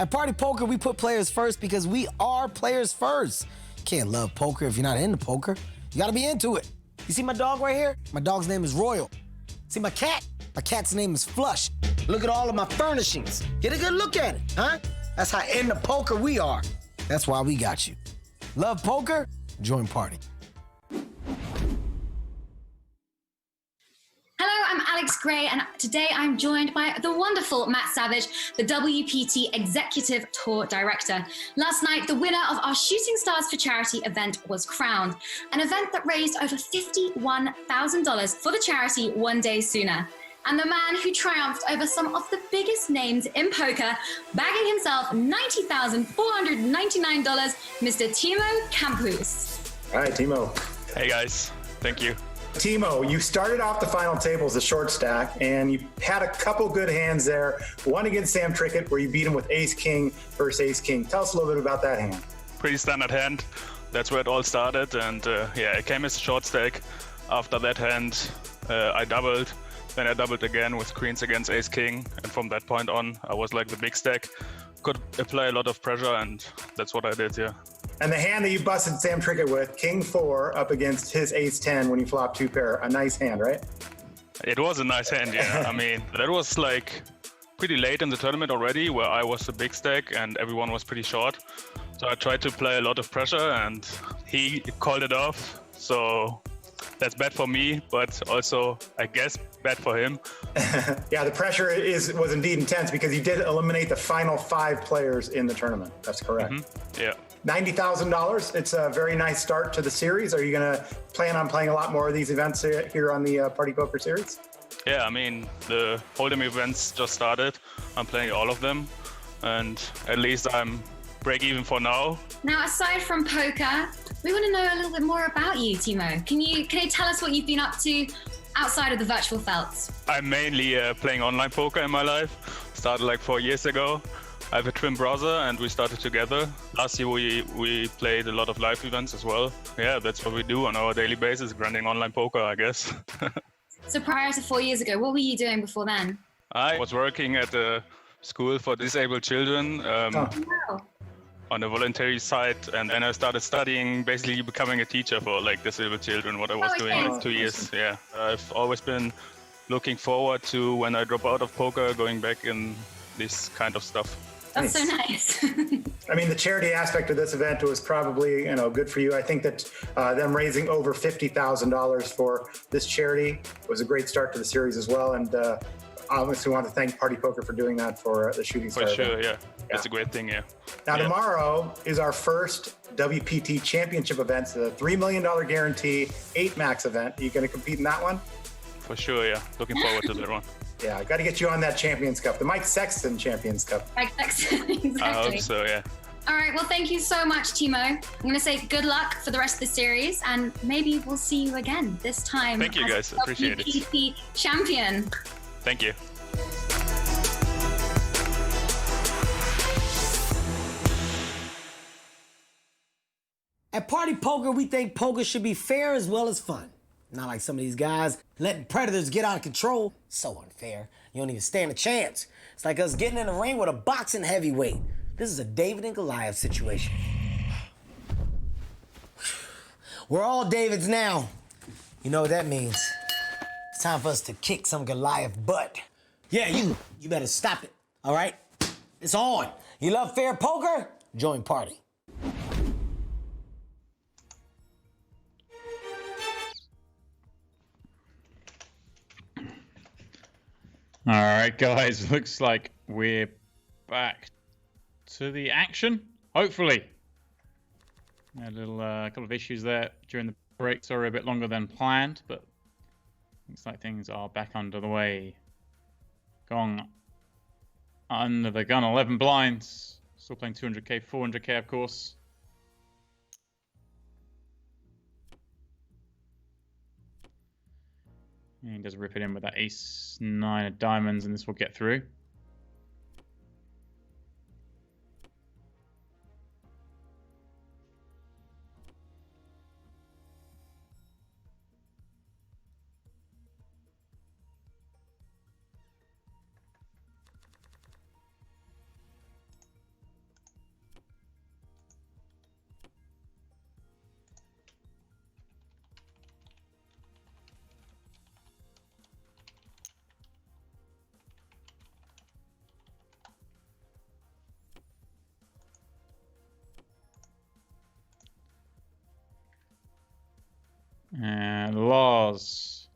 At Party Poker, we put players first because we are players first. You can't love poker if you're not into poker. You gotta be into it. You see my dog right here? My dog's name is Royal. See my cat? My cat's name is Flush. Look at all of my furnishings. Get a good look at it, huh? That's how into poker we are. That's why we got you. Love poker? Join Party. Hello, I'm Alex Gray, and today I'm joined by the wonderful Matt Savage, the WPT Executive Tour Director. Last night, the winner of our Shooting Stars for Charity event was crowned, an event that raised over $51,000 for the charity one day sooner. And the man who triumphed over some of the biggest names in poker, bagging himself $90,499, Mr. Timo Campus. All right, Timo. Hey guys, thank you. Timo, you started off the final table as a short stack, and you had a couple good hands there. One against Sam Trickett, where you beat him with Ace-King versus Ace-King. Tell us a little bit about that hand. Pretty standard hand. That's where it all started, and yeah, it came as a short stack. After that hand, I doubled. Then I doubled again with queens against Ace-King, and from that point on, I was like the big stack. Could apply a lot of pressure, and that's what I did, yeah. And the hand that you busted Sam Trickett with, King 4 up against his Ace-10 when you flopped 2 pair. A nice hand, right? It was a nice hand, yeah. I mean, that was like pretty late in the tournament already, where I was the big stack and everyone was pretty short. So I tried to play a lot of pressure, and he called it off. So that's bad for me, but also, I guess, bad for him. Yeah, the pressure was indeed intense because he did eliminate the final 5 players in the tournament. That's correct. Mm-hmm. Yeah. $90,000. It's a very nice start to the series. Are you going to plan on playing a lot more of these events here on the Party Poker series? Yeah, I mean, the Hold'em events just started. I'm playing all of them, and at least I'm break even for now. Now, aside from poker, we want to know a little bit more about you, Timo. Can you tell us what you've been up to outside of the virtual felts? I'm mainly playing online poker in my life. Started like 4 years ago. I have a twin brother, and we started together. Last year we played a lot of live events as well. Yeah, that's what we do on our daily basis, grinding online poker, I guess. So prior to 4 years ago, what were you doing before then? I was working at a school for disabled children on a voluntary side, and then I started studying, basically becoming a teacher for like disabled children, what I was doing in 2 years. Yeah, I've always been looking forward to, when I drop out of poker, going back in this kind of stuff. That's so nice. I mean, the charity aspect of this event was probably, good for you. I think that them raising over $50,000 for this charity was a great start to the series as well. And obviously want to thank Party Poker for doing that for the Shooting Star. For sure, yeah. That's a great thing, yeah. Now, tomorrow is our first WPT Championship event. It's a $3 million guarantee, 8 max event. Are you going to compete in that one? For sure, yeah. Looking forward to that one. Yeah, I got to get you on that Champions Cup, the Mike Sexton Champions Cup. Mike Sexton, exactly. I hope so, yeah. All right, well, thank you so much, Timo. I'm going to say good luck for the rest of the series, and maybe we'll see you again this time. Thank you, guys. Appreciate it. WPT champion. Thank you. At Party Poker, we think poker should be fair as well as fun. Not like some of these guys letting predators get out of control. So unfair. You don't even stand a chance. It's like us getting in the ring with a boxing heavyweight. This is a David and Goliath situation. We're all Davids now. You know what that means. It's time for us to kick some Goliath butt. Yeah, you better stop it, all right? It's on. You love fair poker? Join Party. All right, guys, looks like we're back to the action, hopefully. A little couple of issues there during the break. Sorry, a bit longer than planned, but looks like things are back under the way. Gong under the gun, 11 blinds. Still playing 200k, 400k, of course. And he does rip it in with that ace-9 of diamonds, and this will get through. And Lars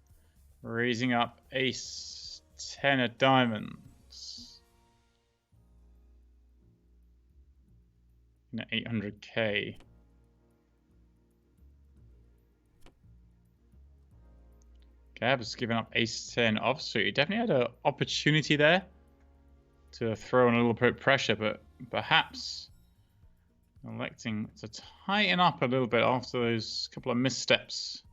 raising up ace 10 of diamonds. In 800k. Gab's giving up ace 10 offsuit. He definitely had an opportunity there to throw in a little bit of pressure, but perhaps electing to tighten up a little bit after those couple of missteps.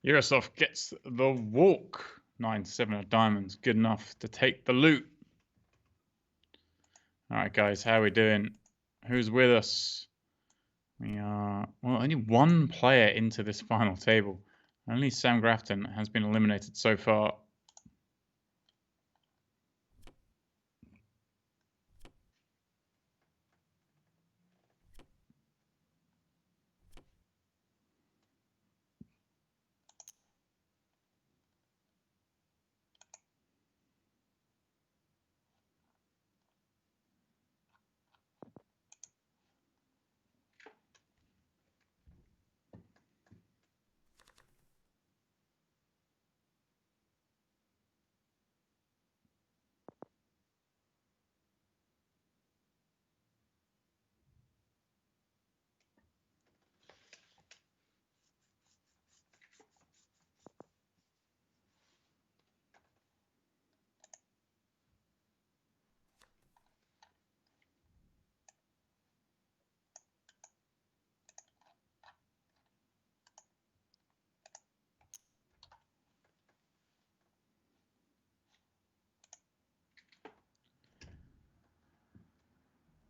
Yurosov gets the walk. 9-7 of diamonds, good enough to take the loot. All right, guys, how are we doing? Who's with us? We are, well, only one player into this final table. Only Sam Grafton has been eliminated so far.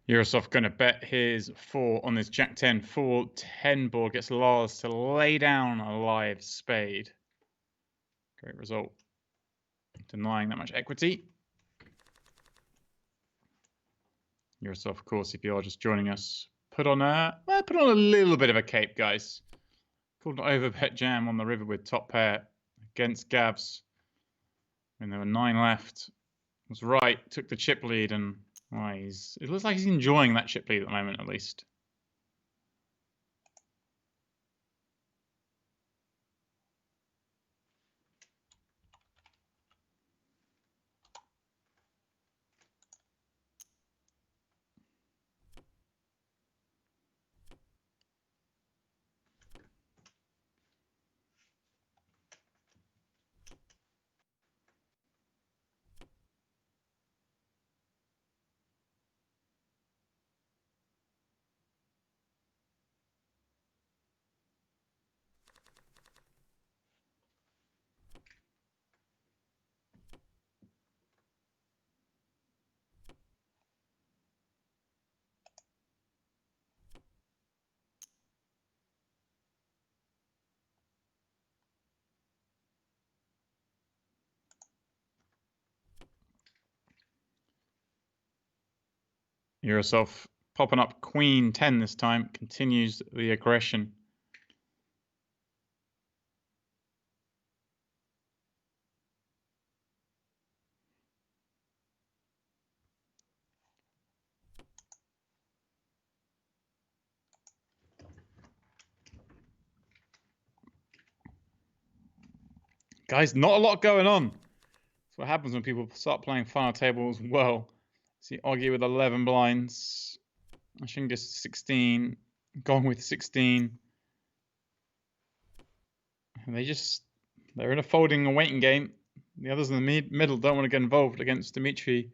Yurosov going to bet his 4 on this Jack 10, 4-10 board. Gets Lars to lay down a live spade. Great result. Denying that much equity. Yurosov, of course, if you are just joining us, put on a little bit of a cape, guys. Called an overbet jam on the river with top pair against Gabs. When there were 9 left. Was right, took the chip lead, and it looks like he's enjoying that chip lead at the moment, at least. Yurosov popping up Queen 10 this time, continues the aggression. Guys, not a lot going on. That's what happens when people start playing final tables well. See, Oggy with 11 blinds. Shingus 16. Gong with 16. they're in a folding and waiting game. The others in the middle don't want to get involved against Dmitry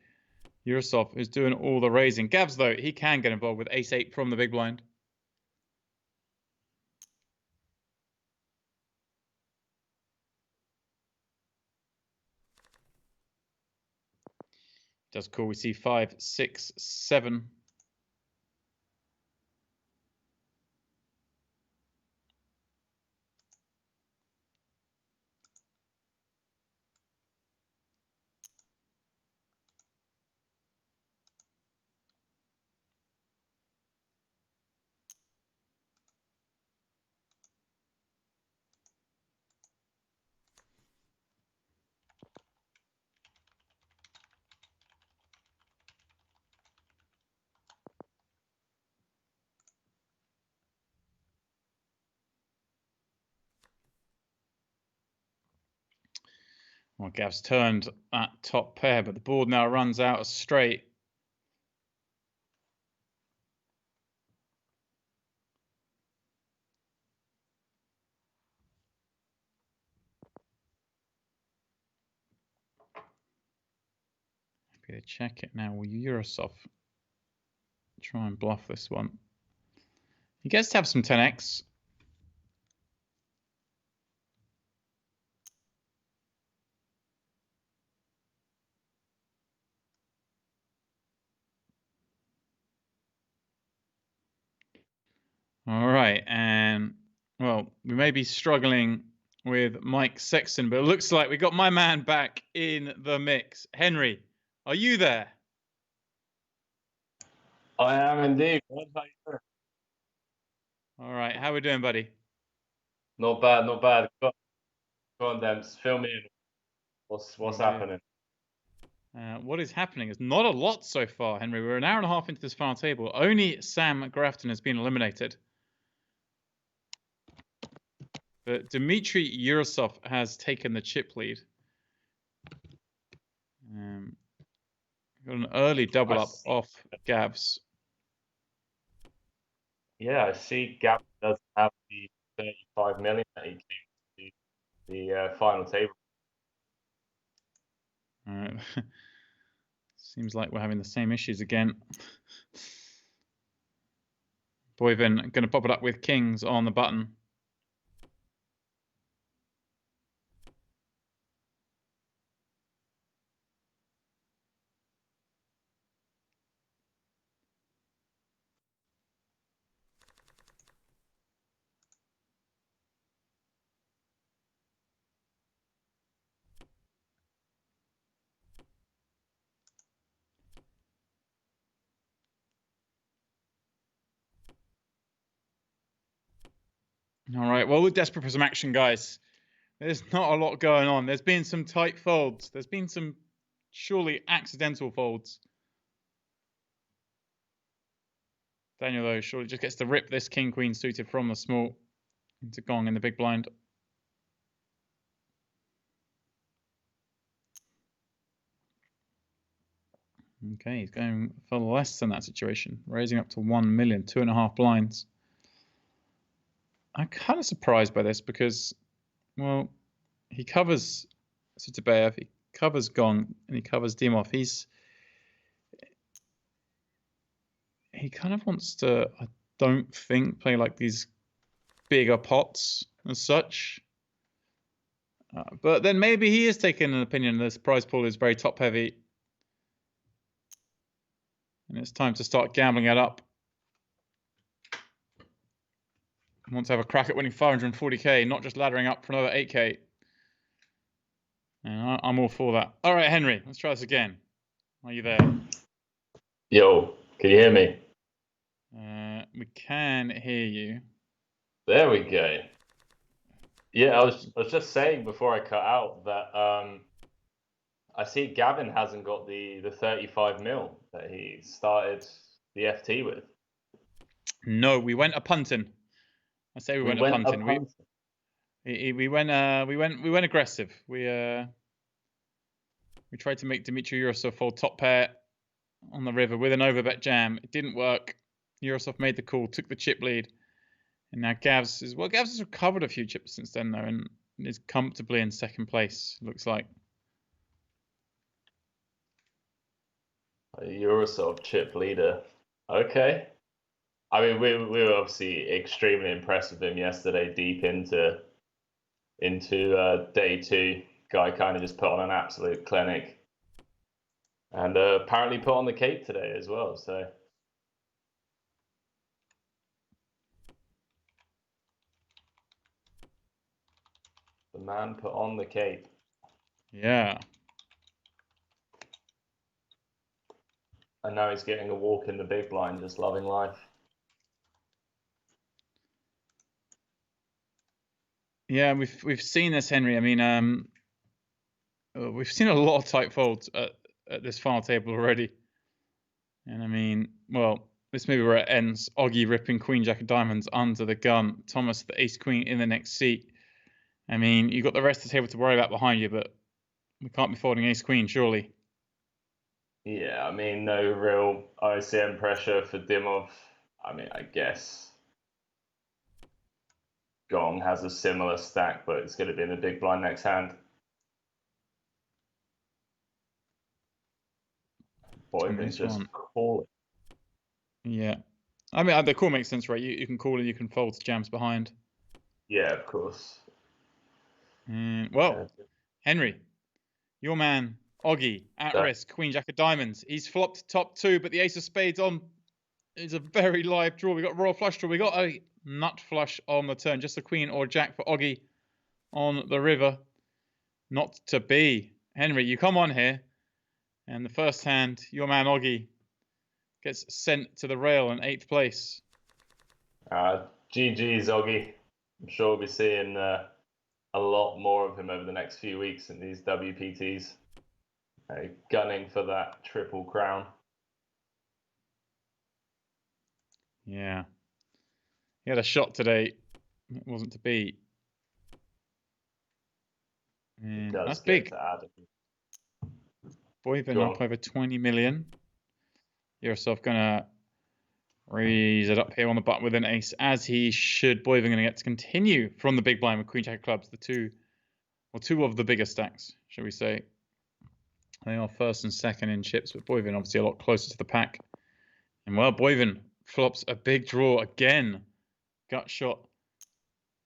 Yurosov, who's doing all the raising. Gavs, though, he can get involved with ace-8 from the big blind. Does cool. We see 5, 6, 7. Well, Gav's turned at top pair, but the board now runs out a straight. Happy to check it now. Will Yurosov try and bluff this one? He gets to have some 10x. All right, and well, we may be struggling with Mike Sexton, but it looks like we got my man back in the mix. Henry, are you there? I am indeed. How you doing? All right, how we doing, buddy? Not bad, not bad. Go on, Dems. Fill me in. What's happening? What is happening is not a lot so far, Henry. We're an hour and a half into this final table. Only Sam Grafton has been eliminated. But Dmitry Yurosov has taken the chip lead. Got an early double up off Gavs. Yeah, I see Gav doesn't have the 35 million that he came to the final table. All right. Seems like we're having the same issues again. Boyvin going to pop it up with kings on the button. All right, well, we're desperate for some action, guys. There's not a lot going on. There's been some tight folds. There's been some surely accidental folds. Daniel, though, surely just gets to rip this king-queen suited from the small into gong in the big blind. Okay, he's going for less than that situation, raising up to 1 million, 2.5 blinds. I'm kind of surprised by this because, well, he covers Sutabayev, he covers Gong, and he covers Dimov. He kind of wants to, I don't think, play like these bigger pots as such. But then maybe he is taking an opinion this prize pool is very top heavy. And it's time to start gambling it up. I want to have a crack at winning 540k, not just laddering up for another 8k. And I'm all for that. All right, Henry, let's try this again. Are you there? Yo, can you hear me? We can hear you. There we go. Yeah, I was just saying before I cut out that I see Gavin hasn't got the 35 mil that he started the FT with. No, we went a punting. I say we went a punting. We went aggressive. We tried to make Dmitry Yurosov fold top pair on the river with an overbet jam. It didn't work. Yurosov made the call, took the chip lead, and now Gavs has recovered a few chips since then though, and is comfortably in second place, looks like. Eurosov chip leader. Okay. I mean, we were obviously extremely impressed with him yesterday, deep into day 2. Guy kind of just put on an absolute clinic, and apparently put on the cape today as well. So the man put on the cape. Yeah. And now he's getting a walk in the big blind, just loving life. Yeah, we've seen this, Henry. I mean, we've seen a lot of tight folds at this final table already. And I mean, well, this may be where it ends. Oggy ripping Queen Jack of Diamonds under the gun. Thomas the Ace Queen in the next seat. I mean, you've got the rest of the table to worry about behind you, but we can't be folding Ace Queen, surely. Yeah, I mean, no real ICM pressure for Dimov. I mean, I guess Gong has a similar stack, but it's going to be in the big blind next hand. Boyman's just calling. Yeah. I mean, the call makes sense, right? You can call and you can fold jams behind. Yeah, of course. Well, Henry, your man, Oggy, at risk, Queen Jack of Diamonds. He's flopped top 2, but the Ace of Spades on is a very live draw. We got Royal Flush draw. We got a nut flush on the turn. Just a Queen or a Jack for Oggy on the river. Not to be. Henry, you come on here. And the first hand, your man Oggy gets sent to the rail in 8th place. GG's, Oggy. I'm sure we'll be seeing a lot more of him over the next few weeks in these WPTs. Gunning for that triple crown. Yeah. He had a shot today. It wasn't to be. That's big. Boyvin up over 20 million. Yourself gonna raise it up here on the button with an ace, as he should. Boyvin gonna get to continue from the big blind with Queen Jack of Clubs, two of the bigger stacks, shall we say. They are first and second in chips, but Boyvin obviously a lot closer to the pack. And well, Boyvin flops a big draw again. Gut shot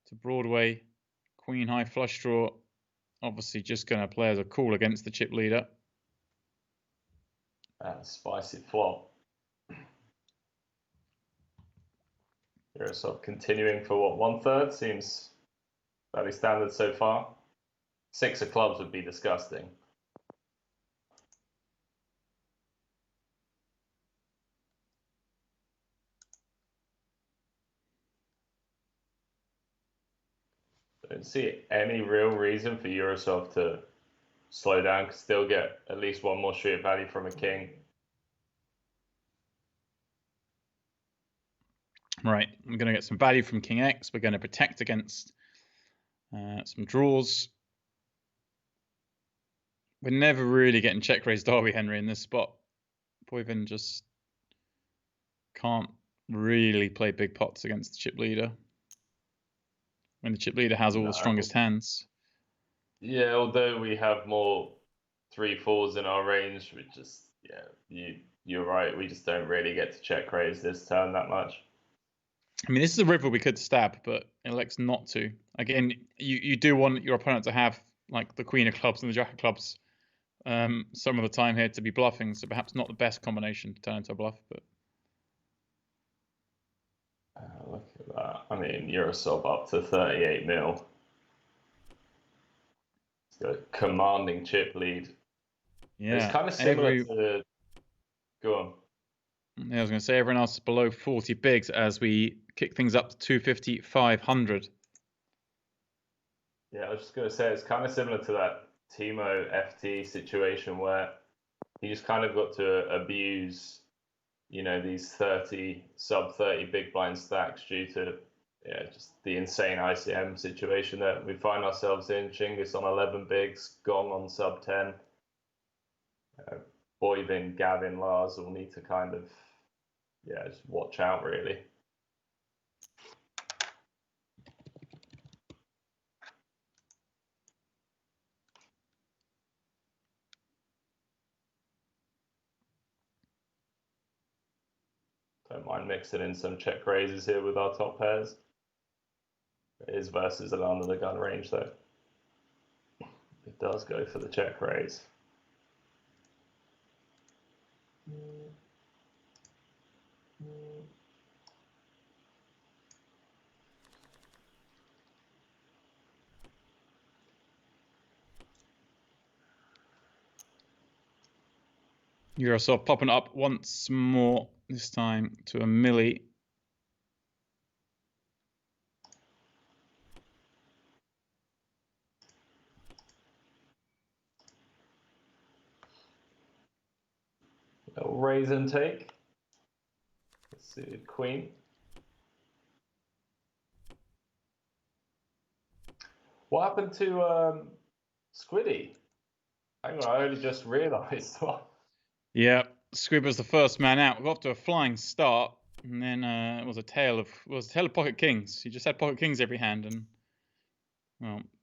to Broadway. Queen high flush draw. Obviously just going to play as a call against the chip leader. Spicy flop. Eurosov continuing for what, 1/3? Seems fairly standard so far. 6 of clubs would be disgusting. Don't see any real reason for Eurosov to slow down. Could still get at least one more street value from a king. Right, we're going to get some value from King X. We're going to protect against some draws. We're never really getting check raised, are we, Henry, in this spot? Boyvin just can't really play big pots against the chip leader when the chip leader has all the strongest hands. Yeah, although we have more 3/4s in our range, we just, you're right. We just don't really get to check raise this turn that much. I mean, this is a river we could stab, but it elects not to. Again, you do want your opponent to have like the Queen of Clubs and the Jack of Clubs some of the time here to be bluffing, so perhaps not the best combination to turn into a bluff. But look at that. I mean, Eurosov up to 38 mil. It's got a commanding chip lead. Yeah, it's kind of similar to. Go on. Yeah, I was going to say everyone else is below 40 bigs as we kick things up to 250, 500. Yeah, I was just going to say it's kind of similar to that Timo FT situation where he just kind of got to abuse, these sub 30 big blind stacks due to just the insane ICM situation that we find ourselves in. Chinggis on 11 bigs, Gong on sub 10. Boyvin, Gavin, Lars will need to kind of, just watch out, really. Don't mind mixing in some check raises here with our top pairs. It is versus an under the gun range though. It does go for the check raise. Eurosov popping up once more, this time to a milli. Little raise and take. Suited queen. What happened to Squiddy? Hang on, I only just realised. Yeah, Squib was the first man out. Got off to a flying start, and then it was a tale of pocket kings. He just had pocket kings every hand, and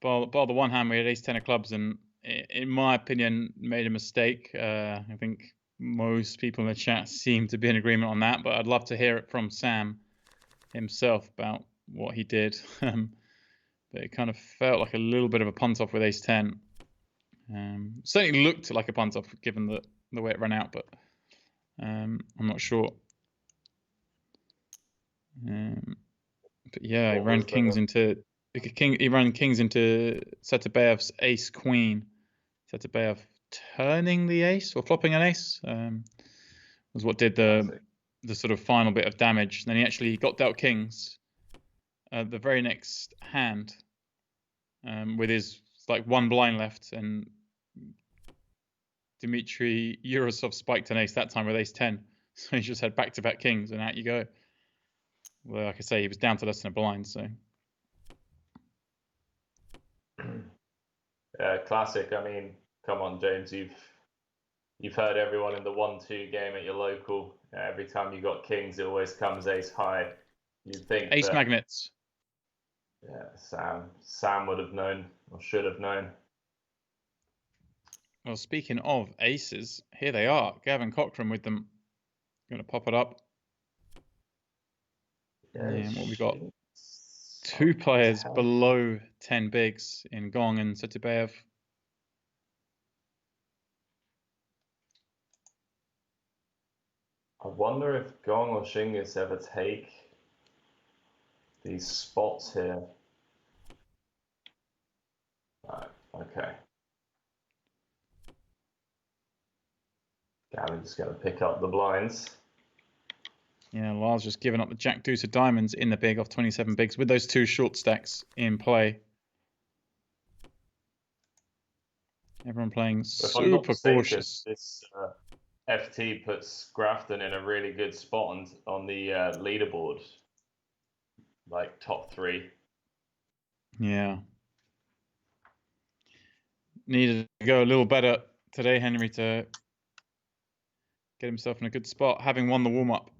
well, bar the one hand we had ace ten of clubs, and in my opinion, made a mistake. I think most people in the chat seem to be in agreement on that, but I'd love to hear it from Sam himself about what he did. But it kind of felt like a little bit of a punt off with ace ten. Certainly looked like a punt off given the way it ran out, but I'm not sure. But yeah, he ran kings into Setabayev's ace queen. Setabayev turning the ace or flopping an ace was what did the sort of final bit of damage. And then he actually got dealt kings the very next hand with his like one blind left, and Dmitry Eurosov spiked an ace that time with ace 10. So he just had back-to-back kings, and out you go. Well, like I say, he was down to less than a blind, so. Yeah, classic. I mean, come on, James. You've heard everyone in the 1-2 game at your local. Every time you got kings, it always comes ace high. You'd think ace magnets. Yeah, Sam would have known, or should have known. Well, speaking of aces, here they are. Gavin Cochran with them. Going to pop it up. Yeah, what we got? Two players below 10 bigs in Gong and Setabayev. I wonder if Gong or Shingus ever take these spots here. Right, okay. Gavin's going to pick up the blinds. Yeah, Lars just giving up the jack deuce of diamonds in the big off 27 bigs with those two short stacks in play. Everyone playing super cautious. This FT puts Grafton in a really good spot on the leaderboard, like top 3. Yeah. Needed to go a little better today, Henry, to get himself in a good spot, having won the warm-up.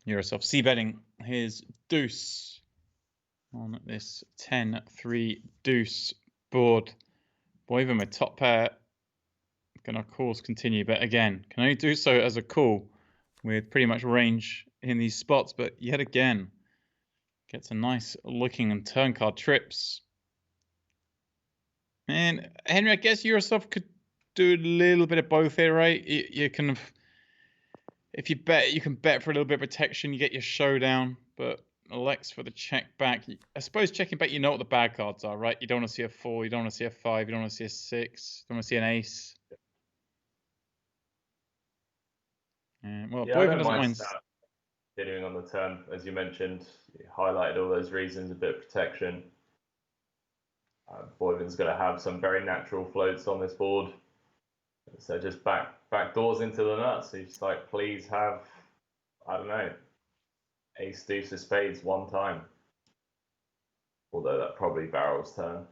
Eurosov c-betting his deuce on this 10-3 deuce board. Boy, even with top pair, gonna of course continue, but again, can only do so as a call with pretty much range in these spots, but yet again, gets a nice looking and turn card trips. And Henry, I guess Eurosov could do a little bit of both here, right? You kind of, if you bet, you can bet for a little bit of protection. You get your showdown, but elects for the check back. I suppose checking back, you know what the bad cards are, right? You don't want to see a 4, you don't want to see a 5, you don't want to see a 6, you don't want to see an ace. Well, yeah, Boyven doesn't mind. Continuing on the turn, as you mentioned, you highlighted all those reasons, a bit of protection. Boyven's going to have some very natural floats on this board. So just back doors into the nuts. He's like, please have, I don't know, ace deuce of spades one time. Although that probably barrels turn.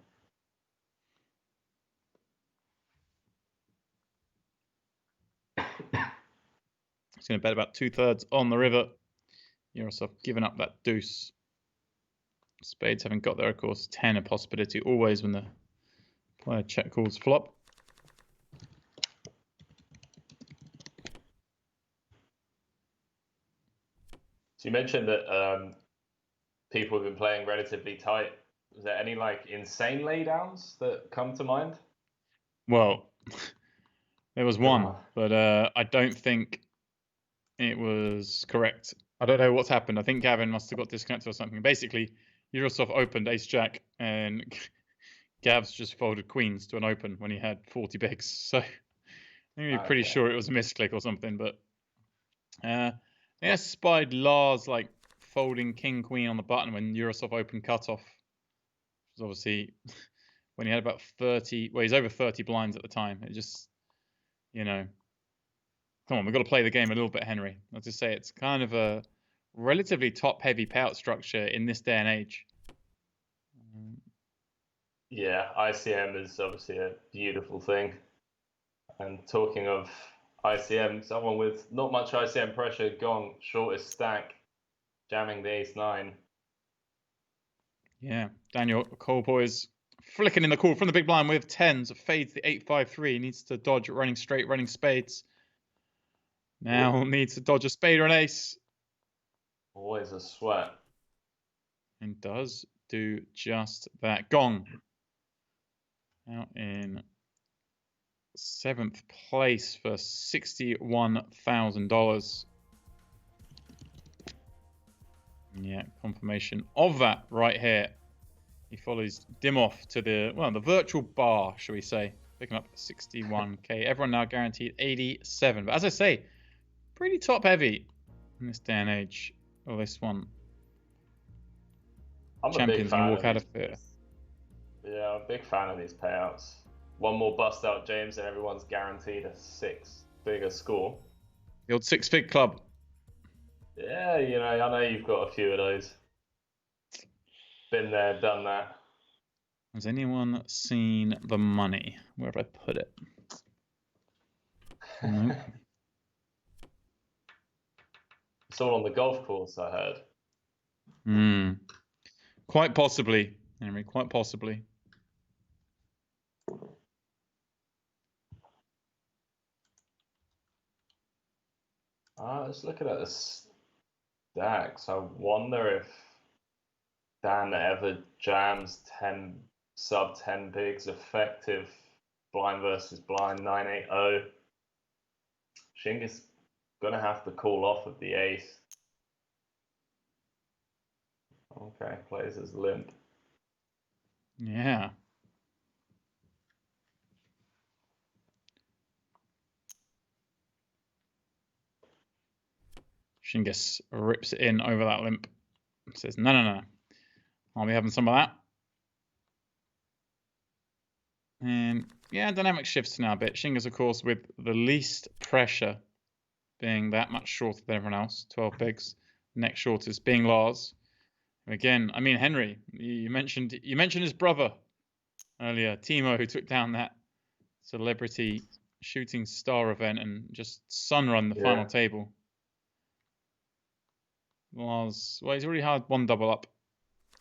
He's going to bet about 2/3 on the river. Eurosov giving up that deuce. Spades haven't got there, of course. 10 a possibility always when the player check calls flop. So you mentioned that people have been playing relatively tight. Is there any like insane laydowns that come to mind? Well, there was one, but I don't think it was correct. I don't know what's happened. I think Gavin must have got disconnected or something. Basically, Eurosov opened ace-jack, and Gav's just folded queens to an open when he had 40 bigs. So I think we're pretty sure it was a misclick or something. But I spied Lars like folding king-queen on the button when Eurosov opened cutoff. Which was obviously when he had about 30. Well, he's over 30 blinds at the time. It just, you know, come on, we've got to play the game a little bit, Henry. I'll just say it's kind of a relatively top-heavy payout structure in this day and age. Yeah, ICM is obviously a beautiful thing. And talking of ICM, someone with not much ICM pressure, gone shortest stack, jamming the ace-9. Yeah, Daniel Coleboys flicking in the call from the big blind with tens, fades the 8-5-3, needs to dodge running straight, running spades. Now needs to dodge a spade or an ace. Always a sweat. And does do just that. Gong. Now in 7th place for $61,000. Yeah, confirmation of that right here. He follows Dimov to the virtual bar, shall we say. Picking up 61k. Everyone now guaranteed 87. But as I say, pretty top heavy in this day and age. Oh, this one. Champions can walk out of it. Yeah, I'm a big fan of these payouts. One more bust out, James, and everyone's guaranteed a 6-figure score. The old 6-fig club. Yeah, you know, I know you've got a few of those. Been there, done that. Has anyone seen the money? Where have I put it? Nope. It's all on the golf course, I heard. Quite possibly, Henry, quite possibly. Just looking at the stacks, I wonder if Dan ever jams 10 sub 10 bigs effective blind versus blind 9-8-0. Shinga's gonna have to call off of the ace. Okay, plays as limp. Yeah. Shingus rips it in over that limp. Says, no. I'll be having some of that. And yeah, dynamic shifts now a bit. Shingus, of course, with the least pressure, being that much shorter than everyone else. 12 bigs. Next shortest being Lars. Again, I mean, Henry, you mentioned his brother earlier, Timo, who took down that celebrity shooting star event and just sunrun the final table. Lars, well, he's already had one double up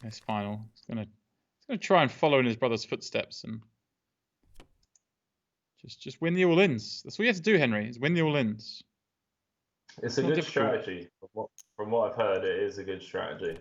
this final. He's gonna try and follow in his brother's footsteps and just win the all-ins. That's all you have to do, Henry, is win the all-ins. It's a good strategy. From what I've heard, it is a good strategy.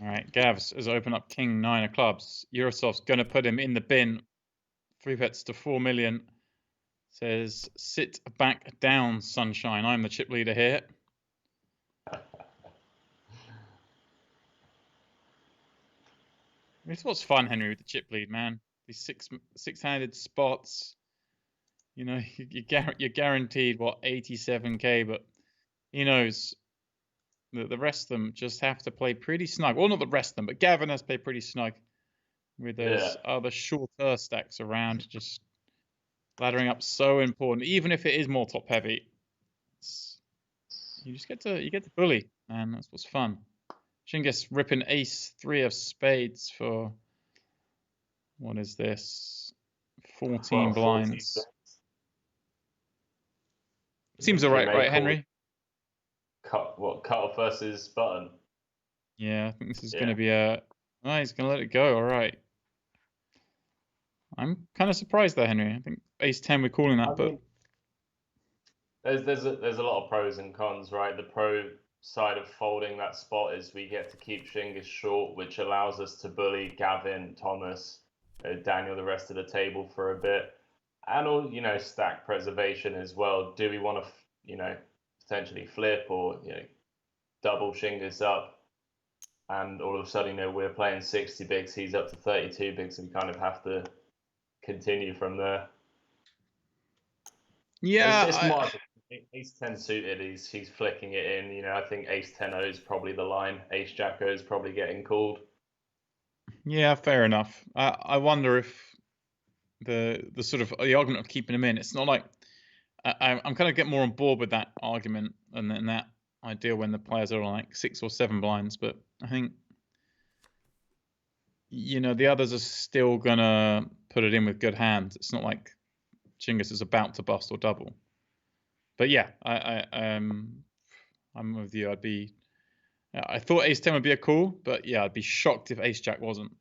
All right, Gavs has opened up King 9 of clubs. Eurosov's going to put him in the bin. 3 bets to 4 million. Says, sit back down, sunshine. I'm the chip leader here. It's what's fun, Henry, with the chip lead, man. These six-handed spots. You know, you're guaranteed, what, 87k, but he knows that the rest of them just have to play pretty snug. Well, not the rest of them, but Gavin has played pretty snug with those other shorter stacks around. Just laddering up so important, even if it is more top heavy. You get to bully. And that's what's fun. Chingis ripping ace-3 of spades for, what is this? 14 blinds. Seems all right, right, Henry? Cut off versus button? Yeah, I think this is going to be a... Oh, he's going to let it go. All right. I'm kind of surprised there, Henry. I think ace-10 we're calling that, but... There's a lot of pros and cons, right? The pro side of folding that spot is we get to keep Chingis short, which allows us to bully Gavin, Thomas, Daniel, the rest of the table for a bit. And all, stack preservation as well. Do we want to, potentially flip or, double Chingis up? And all of a sudden, we're playing 60 bigs, he's up to 32 bigs, and we kind of have to continue from there. Yeah. It's more ace-10 suited, he's flicking it in. I think ace-10-0 is probably the line. Ace-Jack-0 is probably getting called. Yeah, fair enough. I wonder if the sort of the argument of keeping him in, it's not like I'm kind of getting more on board with that argument and that idea when the players are on like 6 or 7 blinds, but I think the others are still gonna put it in with good hands. It's not like Chingis is about to bust or double. But yeah, I'm with you. I thought ace-10 would be a call, but yeah, I'd be shocked if ace-jack wasn't.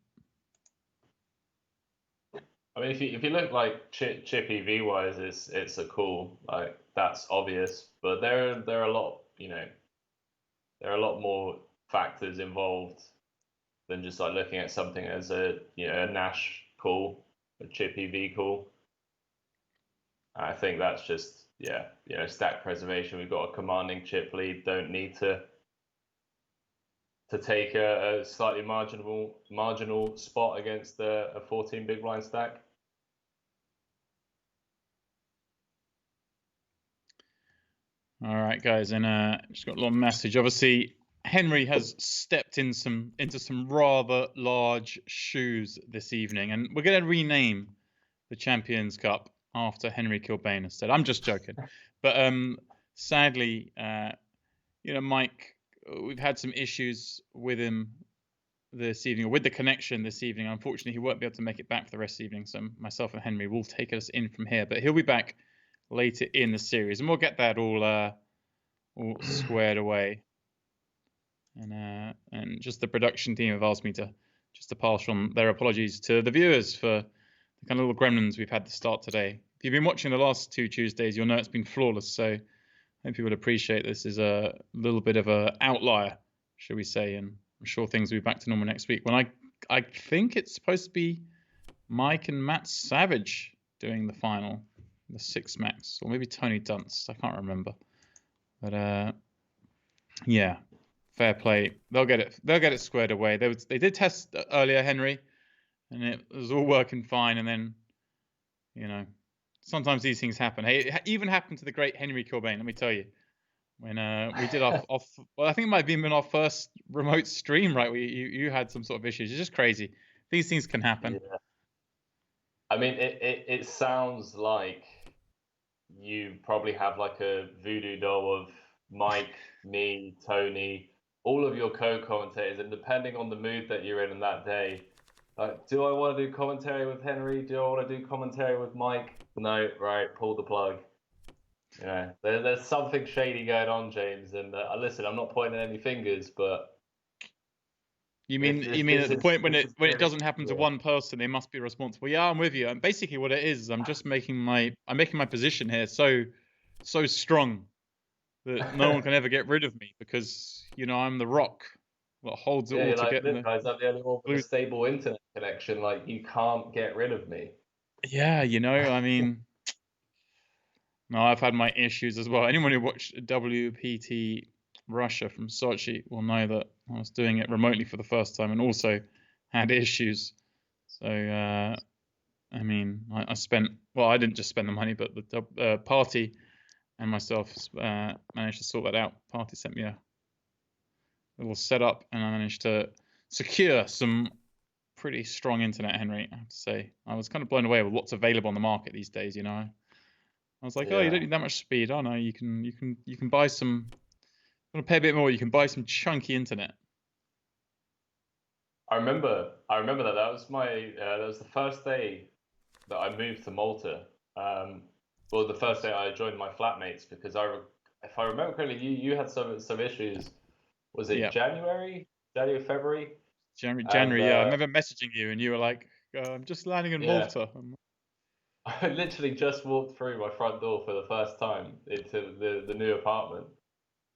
I mean, if you look like chip EV wise, it's a call, like that's obvious. But there are a lot, there are a lot more factors involved than just like looking at something as a a Nash call, a chip EV call. I think that's just stack preservation. We've got a commanding chip lead. Don't need to take a slightly marginal spot against a 14 big blind stack. All right, guys, and just got a little message. Obviously, Henry has stepped into some rather large shoes this evening, and we're going to rename the Champions Cup after Henry Kilbane instead. I'm just joking, but sadly, Mike, we've had some issues with him this evening, or with the connection this evening. Unfortunately, he won't be able to make it back for the rest of the evening, so myself and Henry will take us in from here. But he'll be back later in the series, and we'll get that all squared away. And just the production team have asked me to pass on their apologies to the viewers for the kind of little gremlins we've had to start today. If you've been watching the last 2 Tuesdays, you'll know it's been flawless. So I hope you would appreciate this is a little bit of an outlier, shall we say, and I'm sure things will be back to normal next week. When I think it's supposed to be Mike and Matt Savage doing the final, the 6 max, or maybe Tony Dunst. I can't remember, but yeah, fair play. They'll get it squared away. They did test earlier, Henry, and it was all working fine. And then, sometimes these things happen. Hey, it even happened to the great Henry Kilbane. Let me tell you, when we did our well, I think it might have been our first remote stream, right? You had some sort of issues. It's just crazy. These things can happen. Yeah. I mean, it sounds like you probably have like a voodoo doll of Mike, me, Tony, all of your co-commentators, and depending on the mood that you're in that day, like, do I want to do commentary with Henry? Do I want to do commentary with Mike? No, right, pull the plug. There's something shady going on, James. And listen, I'm not pointing any fingers, but you mean at the point when it doesn't happen to one person, they must be responsible. Yeah, I'm with you. And basically, what it is I'm just making my position here so strong that no one can ever get rid of me, because I'm the rock that holds it all together. Guys, I'm the only one with a stable internet connection. Like, you can't get rid of me. Yeah, I mean, no, I've had my issues as well. Anyone who watched WPT Russia from Sochi will know that I was doing it remotely for the first time and also had issues. So, I mean, I didn't just spend the money, but the party and myself managed to sort that out. Party sent me a little setup, and I managed to secure some pretty strong internet, Henry, I have to say. I was kind of blown away with what's available on the market these days, I was like, oh, you don't need that much speed. Oh no, you can buy some Want to pay a bit more? You can buy some chunky internet. I remember that. That was that was the first day that I moved to Malta. Well, the first day I joined my flatmates, because if I remember correctly, you had some issues. Was it January, February? January, yeah. I remember messaging you, and you were like, "I'm just landing in Malta." I literally just walked through my front door for the first time into the new apartment,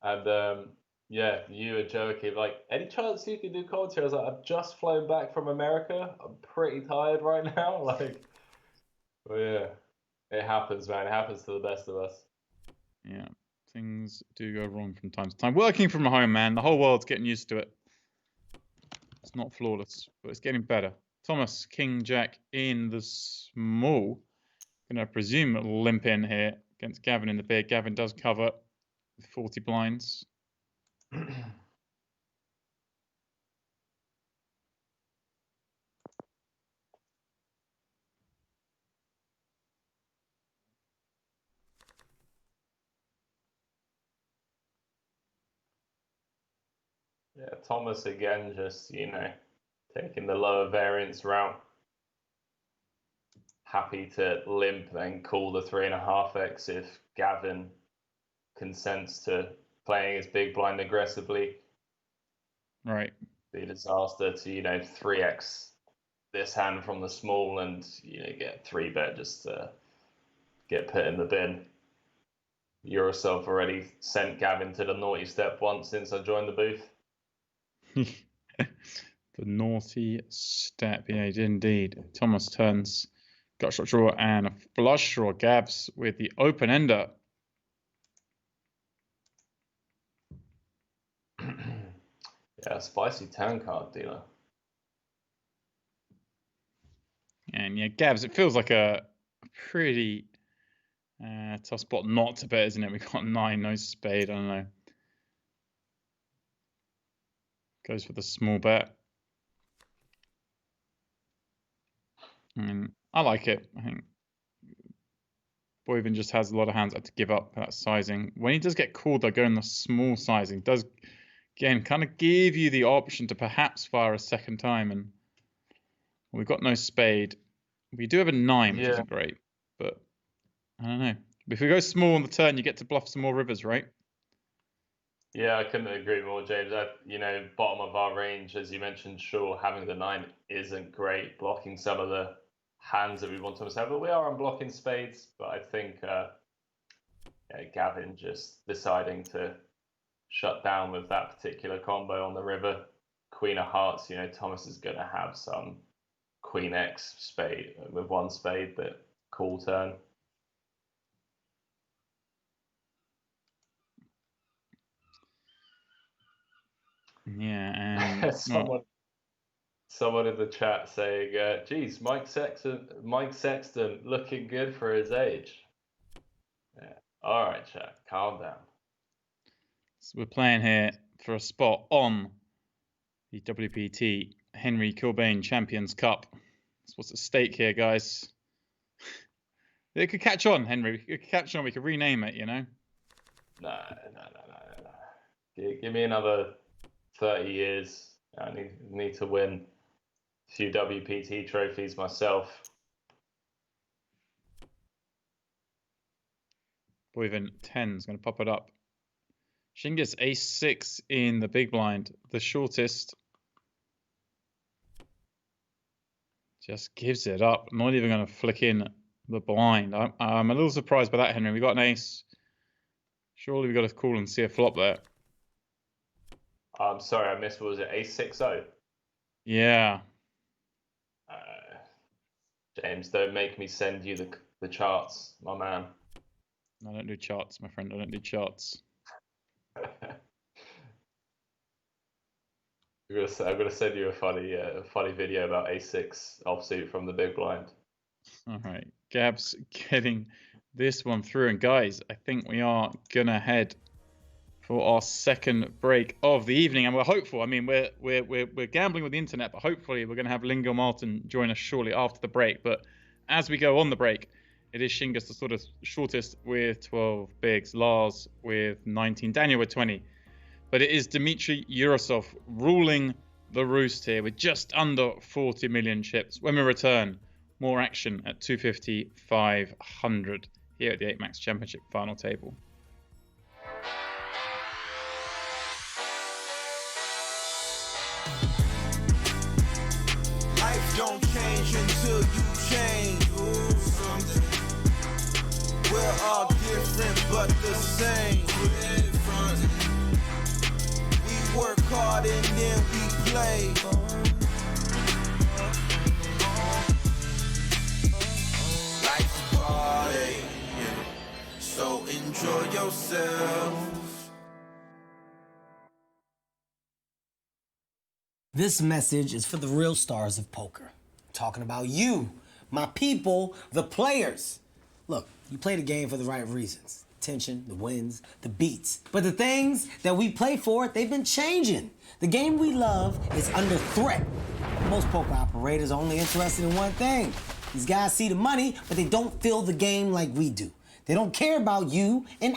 and you and Joe came like, "Any chance you can do commentary?" I was like, "I've just flown back from America. I'm pretty tired right now." Like, well, yeah, it happens, man. It happens to the best of us. Yeah, things do go wrong from time to time. Working from home, man. The whole world's getting used to it. It's not flawless, but it's getting better. Thomas, King Jack in the small. Gonna presume limp in here against Gavin in the big. Gavin does cover with 40 blinds. Yeah, Thomas again, just, taking the lower variance route. Happy to limp, then call the 3.5x if Gavin consents to playing his big blind aggressively. Right. Be a disaster to, 3x this hand from the small and, get 3-bet just to get put in the bin. Yourself already sent Gavin to the naughty step once since I joined the booth. The naughty step, yeah, indeed. Thomas turns gut shot draw and a flush draw. Gabs with the open ender. Yeah, spicy turn card dealer. And yeah, Gabs, it feels like a pretty tough spot not to bet, isn't it? We got 9, no spade, I don't know. Goes for the small bet. I like it. I think Boyven just has a lot of hands that to give up that sizing. When he does get called, though, going the small sizing does, again, kind of give you the option to perhaps fire a second time. And we've got no spade. We do have a 9, which isn't great. But I don't know. If we go small on the turn, you get to bluff some more rivers, right? Yeah, I couldn't agree more, James. Bottom of our range, as you mentioned, sure, having the 9 isn't great, blocking some of the hands that we want to have, but we are unblocking spades. But I think Gavin just deciding to shut down with that particular combo on the river. Queen of hearts, Thomas is going to have some Queen X spade with 1 spade, but cool turn. Yeah, and someone in the chat saying, "Geez, Mike Sexton looking good for his age." Yeah. All right, chat, calm down. So we're playing here for a spot on the WPT Henry Kilbane Champions Cup. That's what's at stake here, guys. It could catch on, Henry. It could catch on. We could rename it, No. Give me another 30 years. I need to win a few WPT trophies myself. Boyven 10 is going to pop it up. Shingus ace-6 in the big blind, the shortest. Just gives it up. Not even going to flick in the blind. I'm a little surprised by that, Henry. We got an ace. Surely we got to call and see a flop there. I'm sorry, I missed. What was it? Ace-6-0? Yeah. James, don't make me send you the charts, my man. I don't do charts, my friend. I don't do charts. I'm gonna send you a funny video about Ace-6 offsuit from the big blind. All right, Gab's getting this one through, and guys, I think we are gonna head for our second break of the evening, and we're hopeful. I mean, we're gambling with the internet, but hopefully we're gonna have Lingo Martin join us shortly after the break. But as we go on the break, it is Shingus, the sort of shortest with 12 bigs, Lars with 19, Daniel with 20. but it is Dmitry Yurosov ruling the roost here with just under 40 million chips. When we return, more action at 250, 500 here at the 8 Max Championship final table. Life don't change until you change. Ooh, something. We're all different but the same. We work hard and then we play. Life's a party, yeah. So enjoy yourself. This message is for the real stars of poker. I'm talking about you, my people, the players. Look, you play the game for the right reasons. Tension, the wins, the beats. But the things that we play for, they've been changing. The game we love is under threat. Most poker operators are only interested in one thing. These guys see the money, but they don't feel the game like we do. They don't care about you and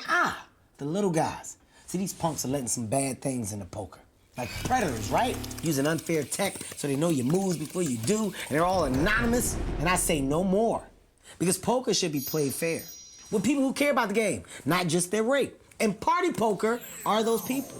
the little guys. See, these punks are letting some bad things into poker. Like predators, right? Using unfair tech so they know your moves before you do, and they're all anonymous, and I say no more. Because poker should be played fair, with people who care about the game, not just their rate. And party poker are those people.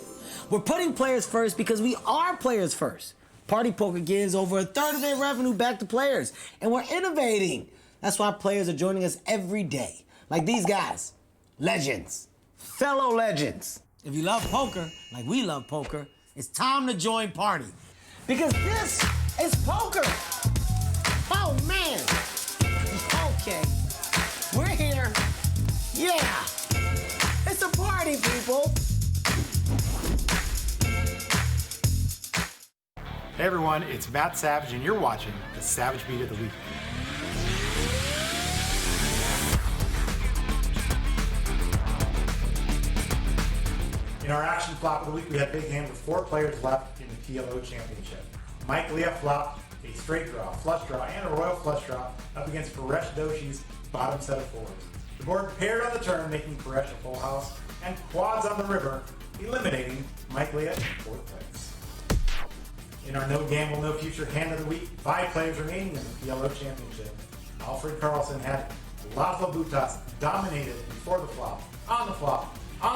We're putting players first because we are players first. Party poker gives over a third of their revenue back to players, and we're innovating. That's why players are joining us every day. Like these guys, legends, fellow legends. If you love poker, like we love poker, it's time to join Party. Because this is poker. Oh, man. Okay. We're here. Yeah. It's a party, people. Hey, everyone. It's Matt Savage, and you're watching the Savage Beat of the Week. In our action flop of the week, we had big hand with 4 players left in the PLO Championship. Mike Leah flopped a straight draw, flush draw, and a royal flush draw up against Paresh Doshi's bottom set of 4s. The board paired on the turn, making Paresh a full house, and quads on the river, eliminating Mike Leah in 4th place. In our no gamble, no future hand of the week, 5 players remaining in the PLO Championship. Alfred Carlson had Laszlo Butas dominated before the flop, on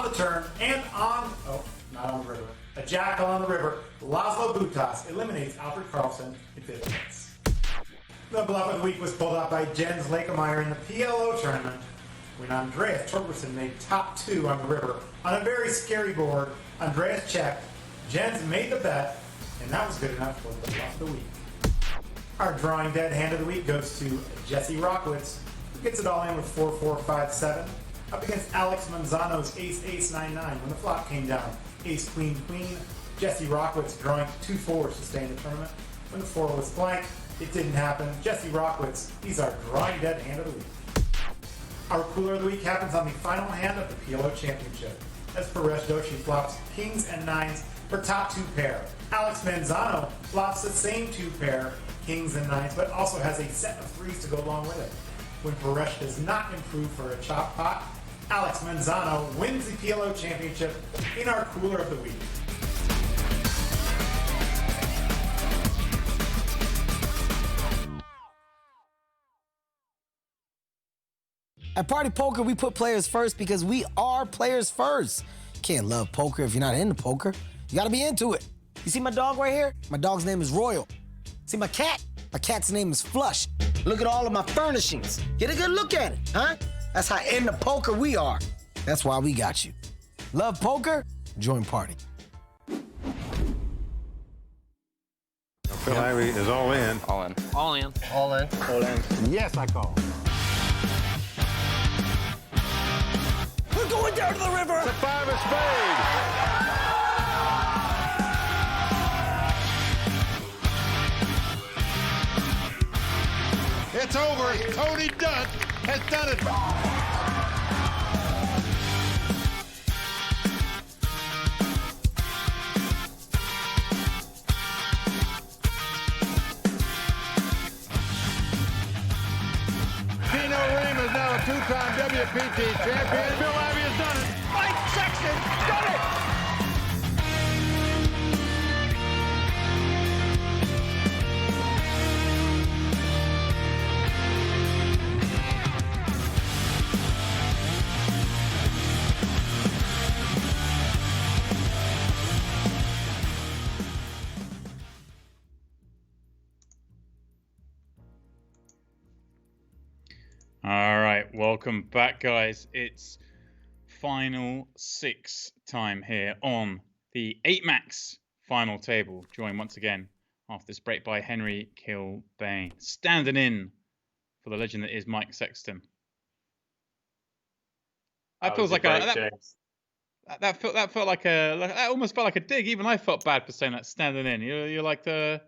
the turn, and not on the river. A jackal on the river, Laszlo Butas eliminates Alfred Carlson in 5th place. The bluff of the week was pulled out by Jens Lakemeyer in the PLO tournament when Andreas Torgerson made top 2 on the river. On a very scary board, Andreas checked, Jens made the bet, and that was good enough for the bluff of the week. Our drawing dead hand of the week goes to Jesse Rockwitz, who gets it all in with 4-4-5-7. Up against Alex Manzano's ace-ace-9-9 when the flop came down. Ace-queen-queen. Jesse Rockwitz drawing 2 4s to stay in the tournament. When the 4 was blank, it didn't happen. Jesse Rockwitz, he's our drawing dead hand of the week. Our cooler of the week happens on the final hand of the PLO Championship, as Paresh Doshi flops kings and 9s for top 2 pair. Alex Manzano flops the same 2 pair, kings and 9s, but also has a set of 3s to go along with it. When Paresh does not improve for a chop pot, Alex Manzano wins the PLO Championship in our cooler of the week. At Party Poker, we put players first because we are players first. You can't love poker if you're not into poker. You gotta be into it. You see my dog right here? My dog's name is Royal. See my cat? My cat's name is Flush. Look at all of my furnishings. Get a good look at it, huh? That's how into poker we are. That's why we got you. Love poker? Join Party. Phil Ivey is all in. All in. All in. All in. All in. Yes, I call. We're going down to the river. It's a 5 of spades. It's over. Tony Dutt has done it. Pino Ream is now a 2-time WPT champion. Bill Ivey has done it. Mike Sexton done it. Welcome back, guys. It's final 6 time here on the 8 max final table. Joined once again after this break by Henry Kilbane, standing in for the legend that is Mike Sexton. That feels like that felt like that almost felt like a dig. Even I felt bad for saying that, standing in. You're like the.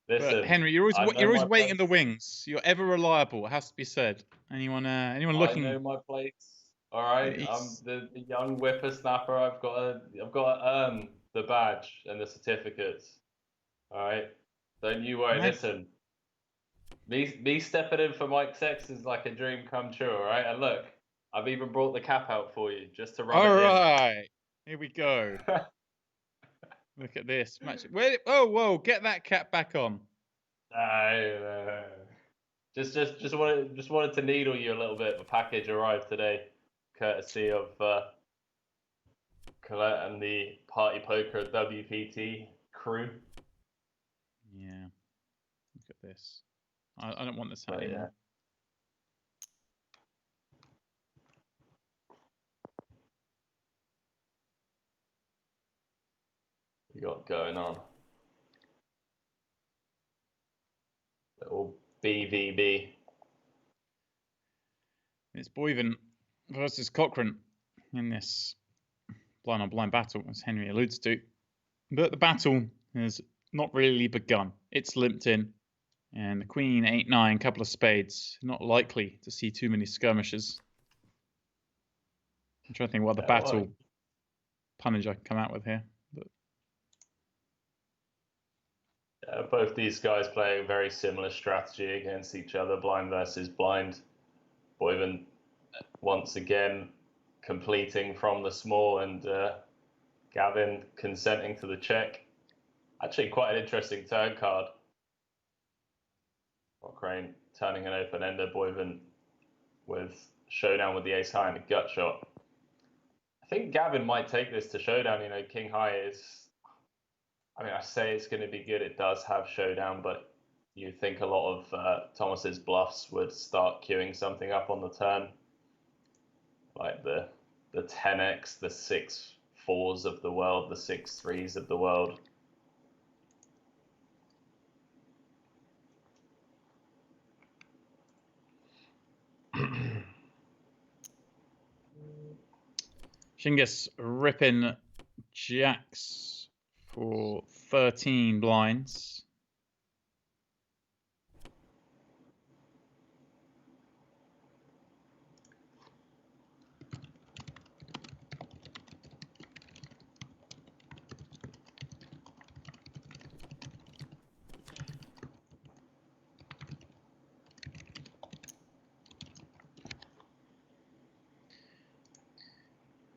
Listen, but Henry, you're always waiting in the wings. You're ever reliable. It has to be said. Anyone looking? I know my place. All right, I'm the young whippersnapper. I've got to earn the badge and the certificates. All right, don't you worry. Nice. Listen, me stepping in for Mike Sex is like a dream come true. All right, and look, I've even brought the cap out for you just to rub it in. All right, here we go. Look at this match. Wait, whoa! Get that cap back on. Just wanted to needle you a little bit. The package arrived today, courtesy of Colette and the Party Poker WPT crew. Yeah, look at this. I don't want this hat anymore. Yeah. You got going on. Little BVB. It's Boyven versus Cochrane in this blind on blind battle, as Henry alludes to. But the battle has not really begun. It's limped in, and the Queen 8-9, couple of spades. Not likely to see too many skirmishes. I'm trying to think what the battle punnage I can come out with here. Both these guys play a very similar strategy against each other, blind versus blind. Boyven once again completing from the small, and Gavin consenting to the check. Actually quite an interesting turn card. Cochrane turning an open ender, Boyven with showdown with the ace high and a gut shot. I think Gavin might take this to showdown. You know, king high is, I mean, I say it's going to be good. It does have showdown, but you think a lot of Thomas's bluffs would start queuing something up on the turn, like the 10x, the 6-4s of the world, the 6-3s of the world. Shingus ripping jacks for 13 blinds.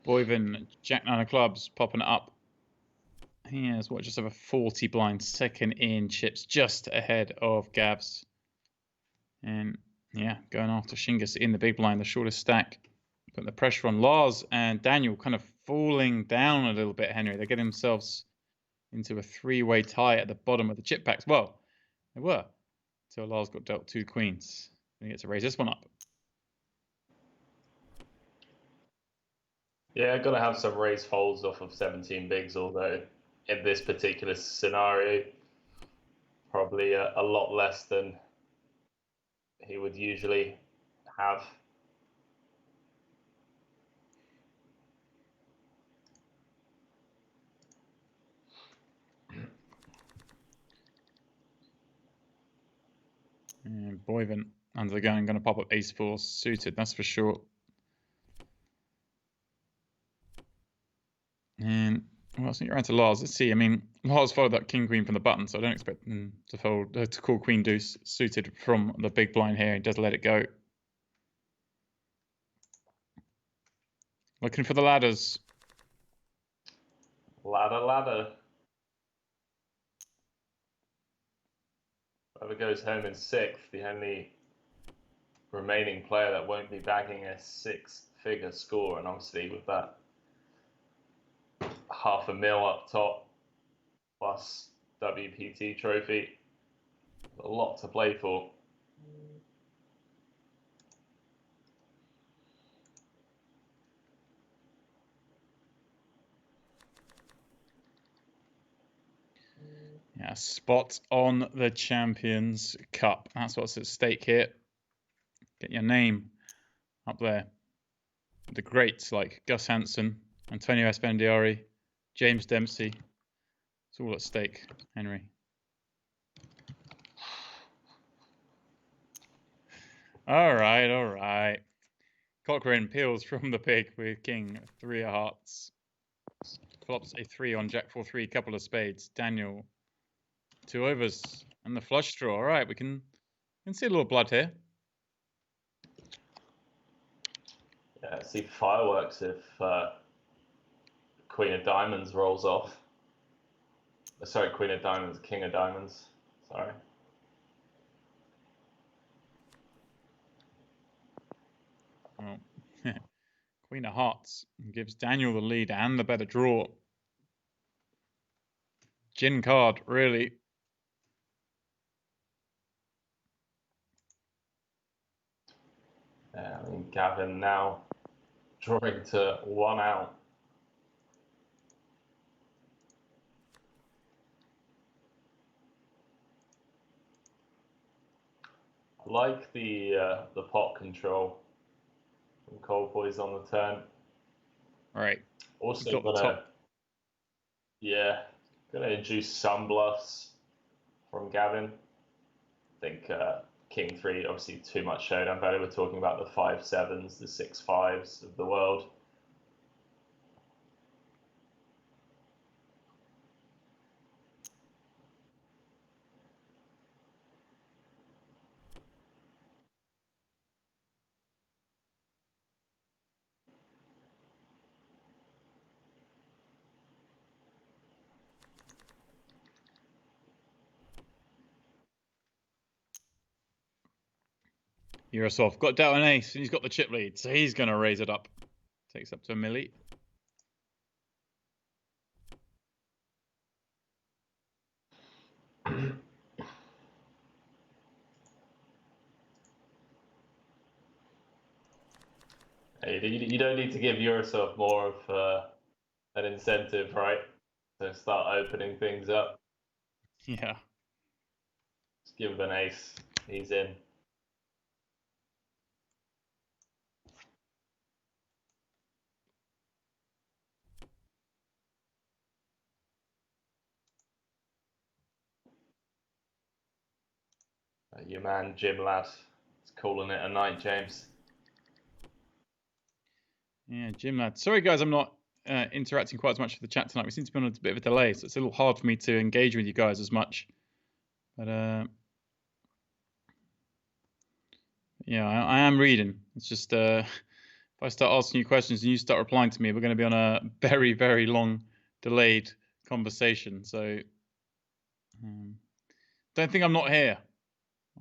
Boyven, Jack 9 of clubs, popping it up. He has just over 40 blinds, second in chips, just ahead of Gabs. And yeah, going after Shingus in the big blind, the shortest stack. Putting the pressure on Lars and Daniel, kind of falling down a little bit, Henry. They're getting themselves into a three-way tie at the bottom of the chip packs. Well, they were. So Lars got dealt 2 queens. And he gets to raise this one up. Yeah, going to have some raise folds off of 17 bigs, although in this particular scenario, probably a lot less than he would usually have. And Boyven under the gun, going to pop up ace-4 suited, that's for sure. And well, so you're around to Lars. Let's see. I mean, Lars followed that king queen from the button, so I don't expect him to fold to call queen deuce suited from the big blind here. He does let it go. Looking for the ladders. Ladder. Whoever goes home in 6th, the only remaining player that won't be bagging a 6-figure score, and obviously with that $500,000 up top plus WPT trophy, a lot to play for. A spot on the Champions Cup. That's what's at stake here. Get your name up there. The greats like Gus Hansen, Antonio Esfandiari, James Dempsey. It's all at stake, Henry. All right, all right. Cochrane peels from the pig with King 3 of hearts. Flops a 3 on Jack 4-3, couple of spades. Daniel, 2 overs and the flush draw. All right, we can see a little blood here. Yeah, see fireworks if Queen of Diamonds rolls off. Sorry, Queen of Diamonds, King of Diamonds. Sorry. Well, Queen of Hearts gives Daniel the lead and the better draw. Gin card, really. Yeah, I mean, Gavin now drawing to 1 out. I like the pot control from Cold Boys on the turn. All right. Also gonna induce some bluffs from Gavin. I think King 3, obviously too much showdown value. We're talking about the 5-7s, the 6-5s of the world. Yurosov got down an ace and he's got the chip lead, so he's going to raise it up. Takes up to a milli. Hey, you don't need to give Yurosov more of an incentive, right? To start opening things up. Yeah. Just give him an ace. He's in. Your man, Jim Ladd, is calling it a night, James. Yeah, Jim Ladd. Sorry, guys, I'm not interacting quite as much with the chat tonight. We seem to be on a bit of a delay, so it's a little hard for me to engage with you guys as much. But yeah, I am reading. It's just if I start asking you questions and you start replying to me, we're going to be on a very, very long, delayed conversation. So don't think I'm not here.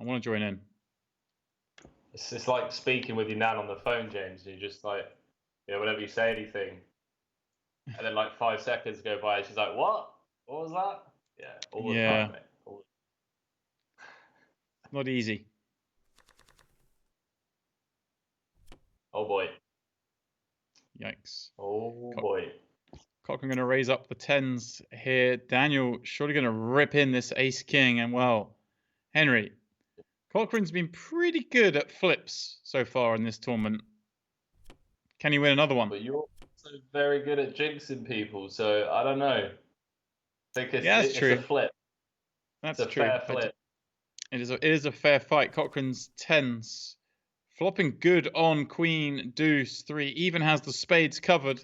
I want to join in. It's like speaking with your nan on the phone, James. You just like, whenever you say anything, and then like 5 seconds go by, and she's like, "What? What was that?" Yeah, all the time, mate. Not easy. Oh boy. Yikes. Oh boy. Cochrane going to raise up the 10s here. Daniel surely going to rip in this ace king. And well, Henry, Cochrane's been pretty good at flips so far in this tournament. Can he win another one? But you're also very good at jinxing people, so I don't know. I think it's true. a flip. That's it's a true. Fair flip. It is a fair fight. Cochrane's 10s. Flopping good on Queen, Deuce, 3. Even has the spades covered.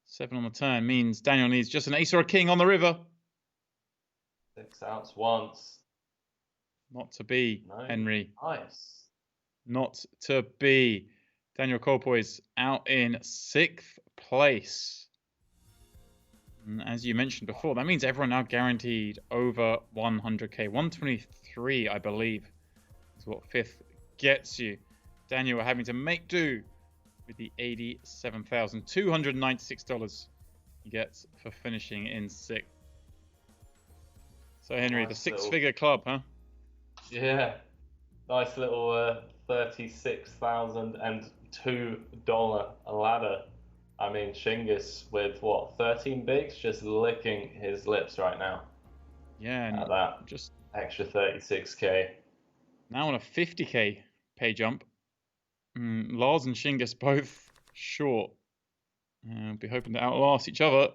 7 on the turn means Daniel needs just an ace or a king on the river. 6 outs once. Not to be, No. Henry. Nice. Not to be. Daniel Colpoys out in 6th place. And as you mentioned before, that means everyone now guaranteed over 100k. 123, I believe, is what 5th gets you. Daniel are having to make do with the $87,296 he gets for finishing in 6th. So Henry, Nice the 6-figure club, huh? Yeah. Nice little $36,002 ladder. I mean, Shingus with what, 13 bigs, just licking his lips right now. Yeah, and that just extra 36k. now on a 50k pay jump. Lars and Shingus both short. Be hoping to outlast each other.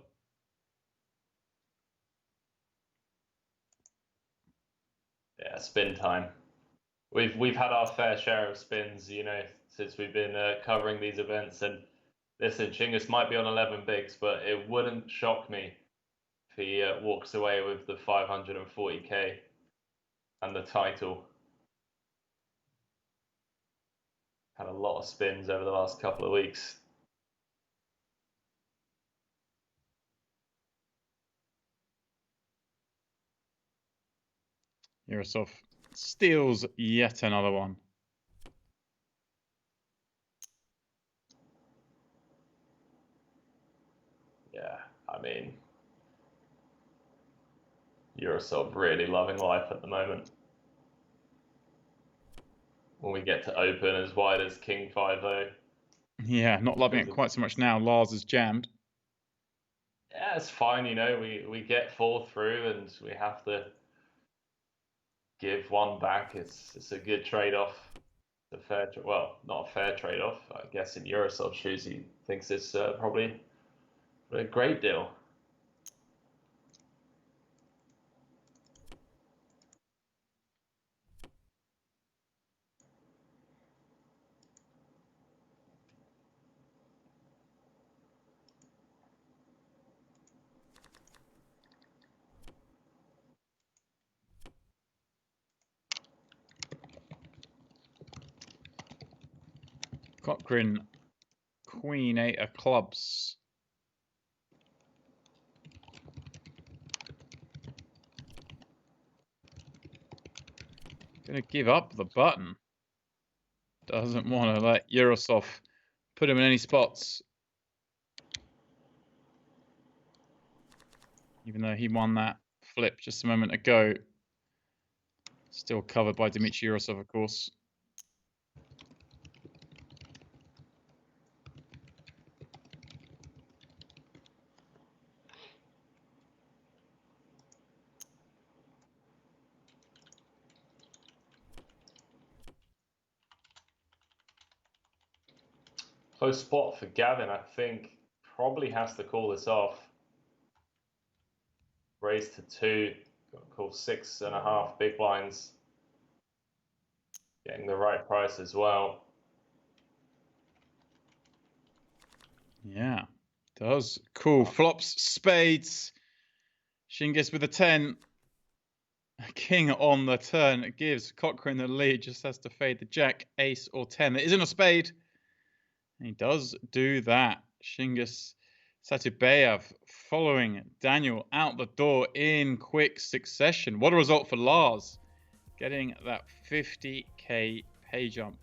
Yeah, spin time. We've had our fair share of spins, you know, since we've been covering these events. And listen, Shingus might be on 11 bigs, but it wouldn't shock me if he walks away with the 540k and the title. Had a lot of spins over the last couple of weeks. Yurosov steals yet another one. Yeah, I mean, Yurosov really loving life at the moment. When we get to open as wide as King 5-0. Yeah, not loving it quite so much now. Lars is jammed. Yeah, it's fine, you know, we get 4 through and we have to give 1 back. It's a good trade-off. It's a fair, well, not a fair trade-off. I guess in Yurosov's shoes, he thinks it's probably a great deal. Cochrane, Queen 8 of clubs. Gonna give up the button. Doesn't want to let Yurosov put him in any spots. Even though he won that flip just a moment ago. Still covered by Dmitry Yurosov, of course. Close spot for Gavin, I think. Probably has to call this off. Raise to 2. Got to call 6.5 big blinds. Getting the right price as well. Yeah, does. Cool. Flops, spades. Shingus with a 10. King on the turn. It gives Cochrane the lead. Just has to fade the jack, ace, or 10. There isn't a spade. And he does do that. Shingus Satubayev following Daniel out the door in quick succession. What a result for Lars. Getting that 50k pay jump.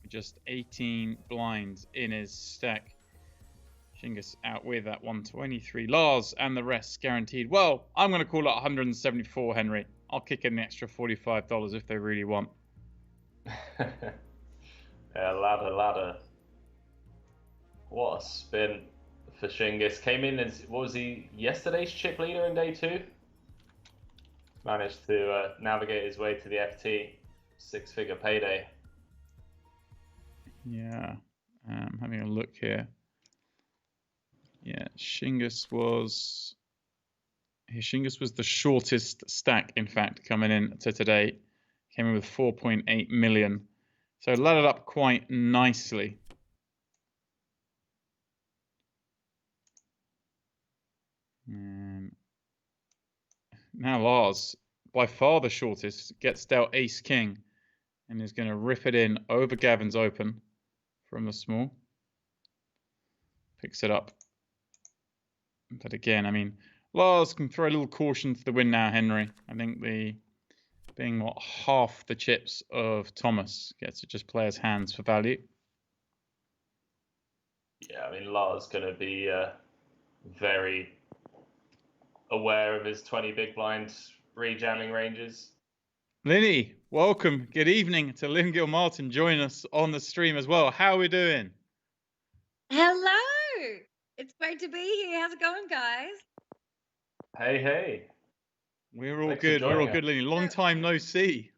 Just 18 blinds in his stack. Shingus out with that 123. Lars and the rest guaranteed. Well, I'm going to call it 174, Henry. I'll kick in the extra $45 if they really want. Yeah, ladder. What a spin for Shingus. Came in as, what was he, yesterday's chip leader in day 2? Managed to navigate his way to the FT. 6-figure payday. Yeah, having a look here. Yeah, Shingus was the shortest stack, in fact, coming in to today. Came in with 4.8 million. So laddered up quite nicely. And now Lars, by far the shortest, gets dealt ace king and is going to rip it in over Gavin's open from the small. Picks it up. But again, I mean, Lars can throw a little caution to the wind now, Henry. I think being what, half the chips of Thomas gets to just play his hands for value. Yeah, I mean, Lars going to be very aware of his 20 big blind rejamming ranges. Linny, welcome. Good evening to Lynn Gilmartin. Join us on the stream as well. How are we doing? Hello. It's great to be here. How's it going, guys? Hey. We're all Thanks for good. We're all joining us. good, Lenny. Long time no see.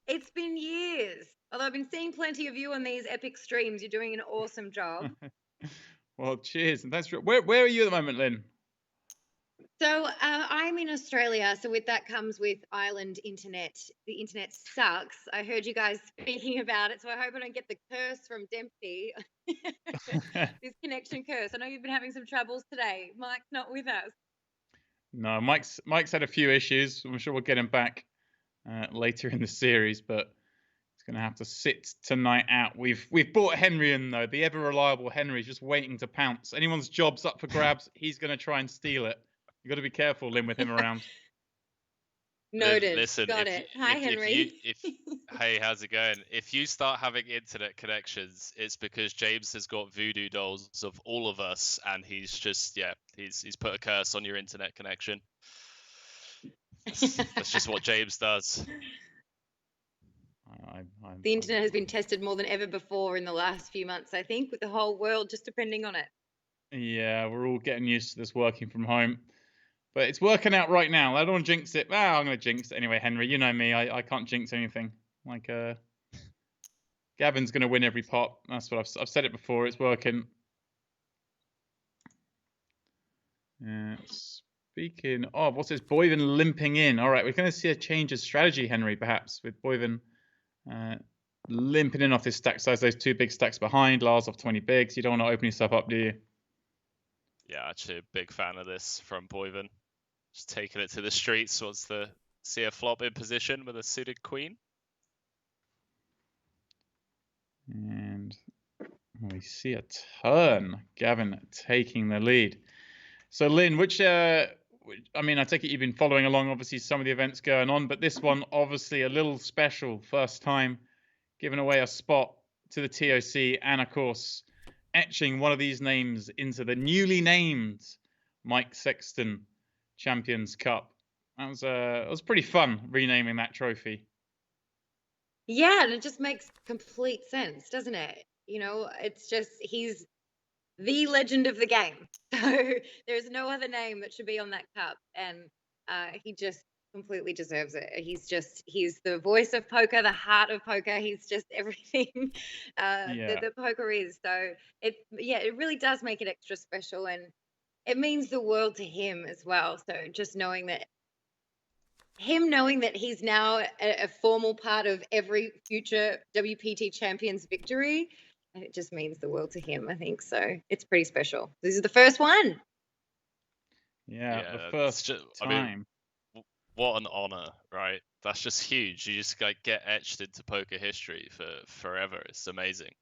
It's been years. Although I've been seeing plenty of you on these epic streams. You're doing an awesome job. Well, cheers and thanks for. Where are you at the moment, Lynn? So I'm in Australia. So with that comes with island internet. The internet sucks. I heard you guys speaking about it. So I hope I don't get the curse from Dempsey. This connection curse. I know you've been having some troubles today. Mike's not with us. No, Mike's had a few issues. I'm sure we'll get him back later in the series, but he's going to have to sit tonight out. We've brought Henry in though. The ever reliable Henry's just waiting to pounce. Anyone's job's up for grabs, he's going to try and steal it. You got to be careful, Lynn, with him around. Noted. Listen, Got it. Hi, Henry. Hey, how's it going? If you start having internet connections, it's because James has got voodoo dolls of all of us, and he's just he's put a curse on your internet connection. That's just what James does. The internet has been tested more than ever before in the last few months, I think, with the whole world just depending on it. Yeah, we're all getting used to this working from home. But it's working out right now. I don't want to jinx it. Ah, I'm going to jinx it anyway, Henry. You know me. I can't jinx anything. Like, Gavin's going to win every pot. That's what I've said it before. It's working. Speaking of, what's this? Boyven limping in. All right, we're going to see a change of strategy, Henry, perhaps, with Boyven limping in off his stack size. Those two big stacks behind. Lars off 20 bigs. You don't want to open yourself up, do you? Yeah, actually a big fan of this from Boyven. Just taking it to the streets. Wants to see a flop in position with a suited queen. And we see a turn. Gavin taking the lead. So, Lynn, I take it you've been following along, obviously, some of the events going on, but this one, obviously, a little special. First time giving away a spot to the TOC and, of course, etching one of these names into the newly named Mike Sexton Champions Cup. That was pretty fun renaming that trophy. Yeah, and it just makes complete sense, doesn't it? You know, it's just he's the legend of the game. So there's no other name that should be on that cup, and he just completely deserves it. He's the voice of poker, the heart of poker. He's just everything that poker is. So it really does make it extra special, and it means the world to him as well. So just knowing that he's now a formal part of every future WPT champions victory, it just means the world to him, I think. So it's pretty special. This is the first one. Yeah, the first time. I mean, what an honor, right? That's just huge. You just get etched into poker history for forever. It's amazing.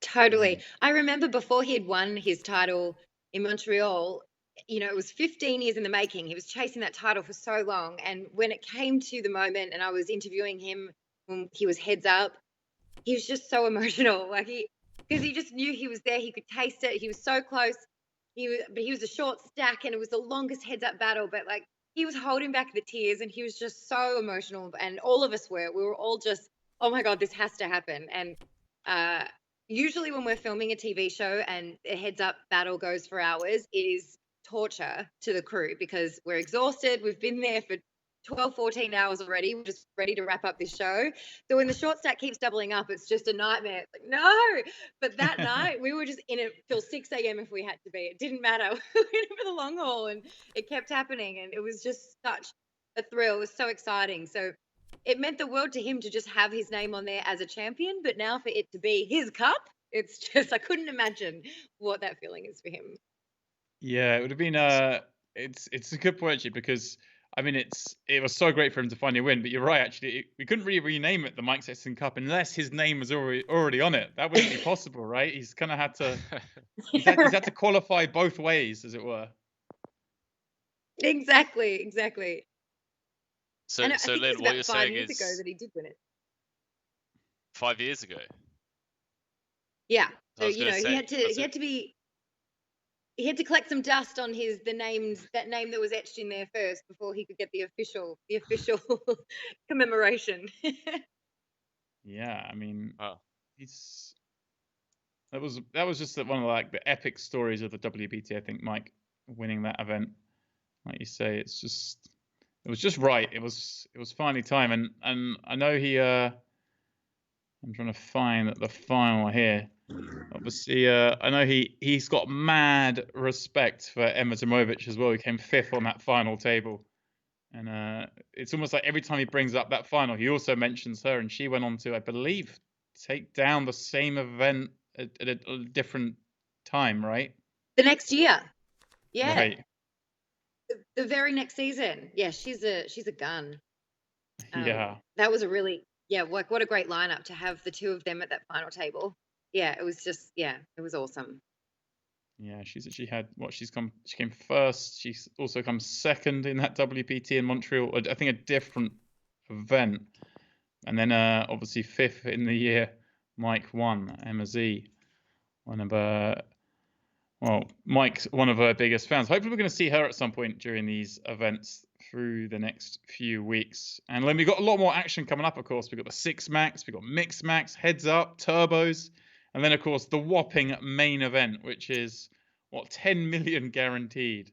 Totally. I remember before he had won his title in Montreal, you know, it was 15 years in the making. He was chasing that title for so long. And when it came to the moment and I was interviewing him when he was heads up, he was just so emotional. Because he just knew he was there. He could taste it. He was so close. But he was a short stack and it was the longest heads up battle. But he was holding back the tears and he was just so emotional. And all of us were. We were all just, oh my God, this has to happen. And usually when we're filming a TV show and a heads up battle goes for hours, it is torture to the crew because we're exhausted. We've been there for 12, 14 hours already. We're just ready to wrap up this show. So when the short stack keeps doubling up, it's just a nightmare. It's like, no. But that night, we were just in it till 6 a.m. if we had to be. It didn't matter. We were in it for the long haul and it kept happening. And it was just such a thrill. It was so exciting. So it meant the world to him to just have his name on there as a champion. But now for it to be his cup, it's just, I couldn't imagine what that feeling is for him. Yeah, it would have been it's a good point actually, because I mean it was so great for him to finally win, but you're right actually, we couldn't really rename it the Mike Sexton Cup unless his name was already on it. That wouldn't be possible, right? He's kind of had to he's had to qualify both ways, as it were. Exactly. So and I think Lynn, it was what about you're 5 saying years is ago that he did win it. 5 years ago. Yeah. I So was he had to collect some dust on that name that was etched in there first before he could get the official commemoration. Yeah, I mean, that was just one of the epic stories of the WPT. I think Mike winning that event like you say, it was just right. It was finally time, and I know he. I'm trying to find the final here. Obviously, I know he's got mad respect for Emma Tomovic as well. He came 5th on that final table, and it's almost like every time he brings up that final, he also mentions her, and she went on to, I believe, take down the same event at a different time, right? The next year, yeah. Right. The very next season, yeah. She's a gun. Yeah. That was a really like what a great lineup to have the two of them at that final table. Yeah, it was just it was awesome. Yeah, she came first. She's also come second in that WPT in Montreal. I think a different event, and then obviously 5th in the year. Mike won. Emma Z, Mike's one of her biggest fans. Hopefully, we're going to see her at some point during these events through the next few weeks. And then we've got a lot more action coming up, of course. We've got the 6 max, we've got mixed max, heads up, turbos, and then, of course, the whopping main event, which is, 10 million guaranteed.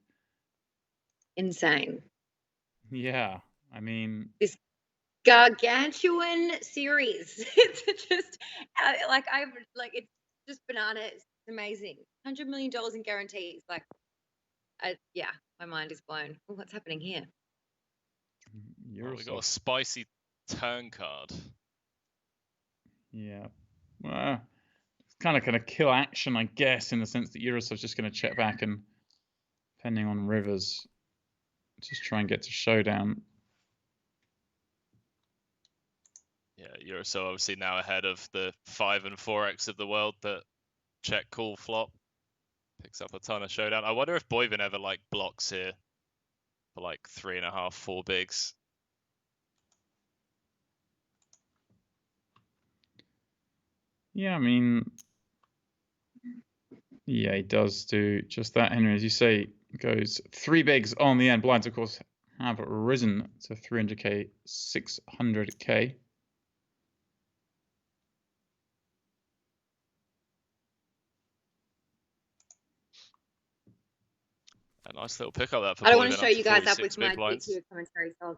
Insane. Yeah, I mean... This gargantuan series. It's just, it's just bananas. It's amazing. $100 million in guarantees. My mind is blown. Oh, what's happening here? We got a spicy turn card. Yeah. Well, it's kind of going to kill action, I guess, in the sense that Eurosov's just going to check back and, depending on rivers, just try and get to showdown. Yeah, Eurosov obviously now ahead of the 5 and 4x of the world that check, call, flop. Picks up a ton of showdown. I wonder if Boyvin ever blocks here for 3.5, 4 bigs. Yeah, I mean, yeah, he does do just that, Henry. As you say, goes 3 bigs on the end. Blinds, of course, have risen to 300k, 600k. A nice little pick up that for I don't want to Boyvin show up you guys up 46 with my big blinds. GTD commentary, so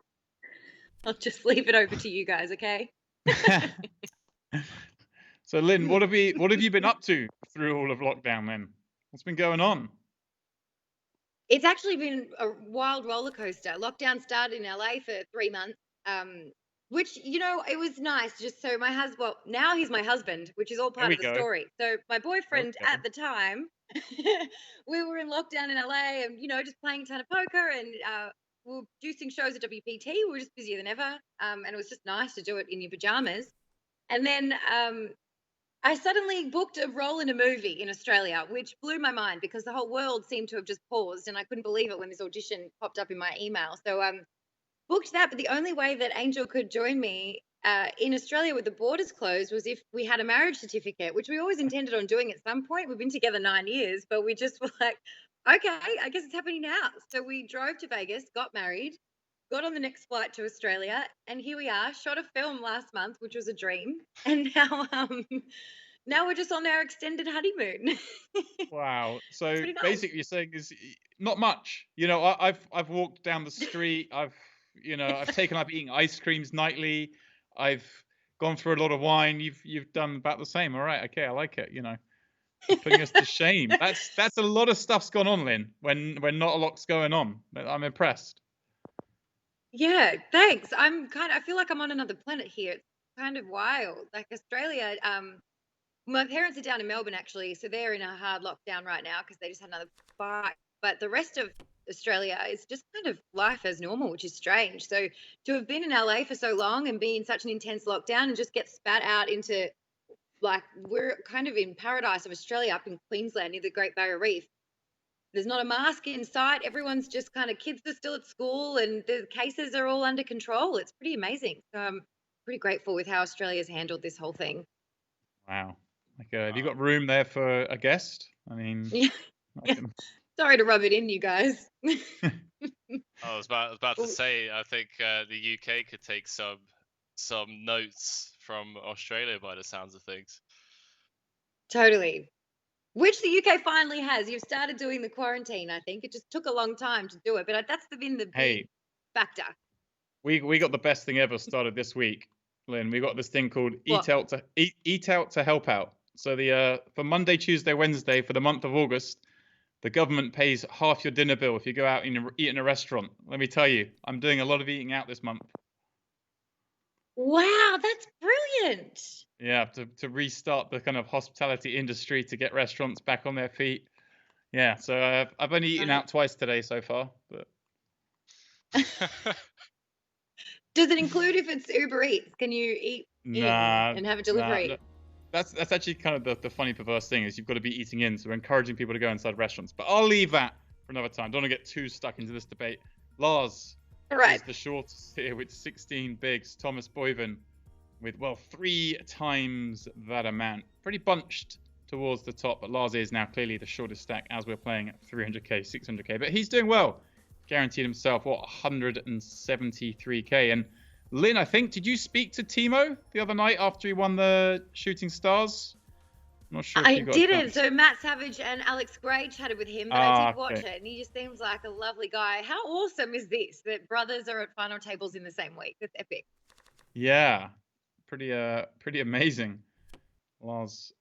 I'll just leave it over to you guys, okay? So, Lynn, what have you been up to through all of lockdown then? What's been going on? It's actually been a wild roller coaster. Lockdown started in LA for 3 months, which, it was nice. Just so my husband, well, now he's my husband, which is all part of the story. So my boyfriend at the time, we were in lockdown in LA and, just playing a ton of poker and we were producing shows at WPT. We were just busier than ever. And it was just nice to do it in your pajamas. And then I suddenly booked a role in a movie in Australia, which blew my mind because the whole world seemed to have just paused and I couldn't believe it when this audition popped up in my email. So booked that, but the only way that Angel could join me in Australia with the borders closed was if we had a marriage certificate, which we always intended on doing at some point. We've been together 9 years, but we just were like, okay, I guess it's happening now. So we drove to Vegas, got married, got on the next flight to Australia, and here we are, shot a film last month, which was a dream. And now we're just on our extended honeymoon. Wow. So nice. basically you're saying is not much. I've walked down the street, I've taken up eating ice creams nightly, I've gone through a lot of wine, you've done about the same. All right, okay, I like it, putting us to shame. That's a lot of stuff's gone on, Lynn, when not a lot's going on. I'm impressed. Yeah, thanks. I feel like I'm on another planet here. It's kind of wild. Like Australia, my parents are down in Melbourne actually, so they're in a hard lockdown right now because they just had another spike. But the rest of Australia is just kind of life as normal, which is strange. So to have been in LA for so long and be in such an intense lockdown and just get spat out into we're kind of in paradise of Australia up in Queensland near the Great Barrier Reef. There's not a mask in sight. Everyone's just kids are still at school and the cases are all under control. It's pretty amazing. So I'm pretty grateful with how Australia's handled this whole thing. Wow. Have you got room there for a guest? I mean, Sorry to rub it in, you guys. I was about to say, I think the UK could take some notes from Australia by the sounds of things. Totally. Which the UK finally has. You've started doing the quarantine, I think. It just took a long time to do it, but that's been the big factor. We got the best thing ever started this week, Lynn. We got this thing called What? Eat Out to Help Out. So for Monday, Tuesday, Wednesday for the month of August, the government pays half your dinner bill if you go out and eat in a restaurant. Let me tell you, I'm doing a lot of eating out this month. Wow, that's brilliant. Yeah, to restart the kind of hospitality industry, to get restaurants back on their feet. Yeah, so I've only eaten out twice today so far, but. Does it include if it's Uber Eats? Can you eat in and have a delivery? Nah. That's actually kind of the funny, perverse thing is you've got to be eating in, so we're encouraging people to go inside restaurants. But I'll leave that for another time. Don't want to get too stuck into this debate. Lars is the shortest here with 16 bigs. Thomas Boyven with, 3 times that amount. Pretty bunched towards the top, but Lars is now clearly the shortest stack as we're playing at 300k, 600k. But he's doing well. Guaranteed himself, 173k. And Lynn, I think, did you speak to Timo the other night after he won the Shooting Stars? I'm not sure if I you got didn't. So Matt Savage and Alex Gray chatted with him, but I did watch it, and he just seems like a lovely guy. How awesome is this, that brothers are at final tables in the same week? That's epic. Yeah, pretty amazing. Lars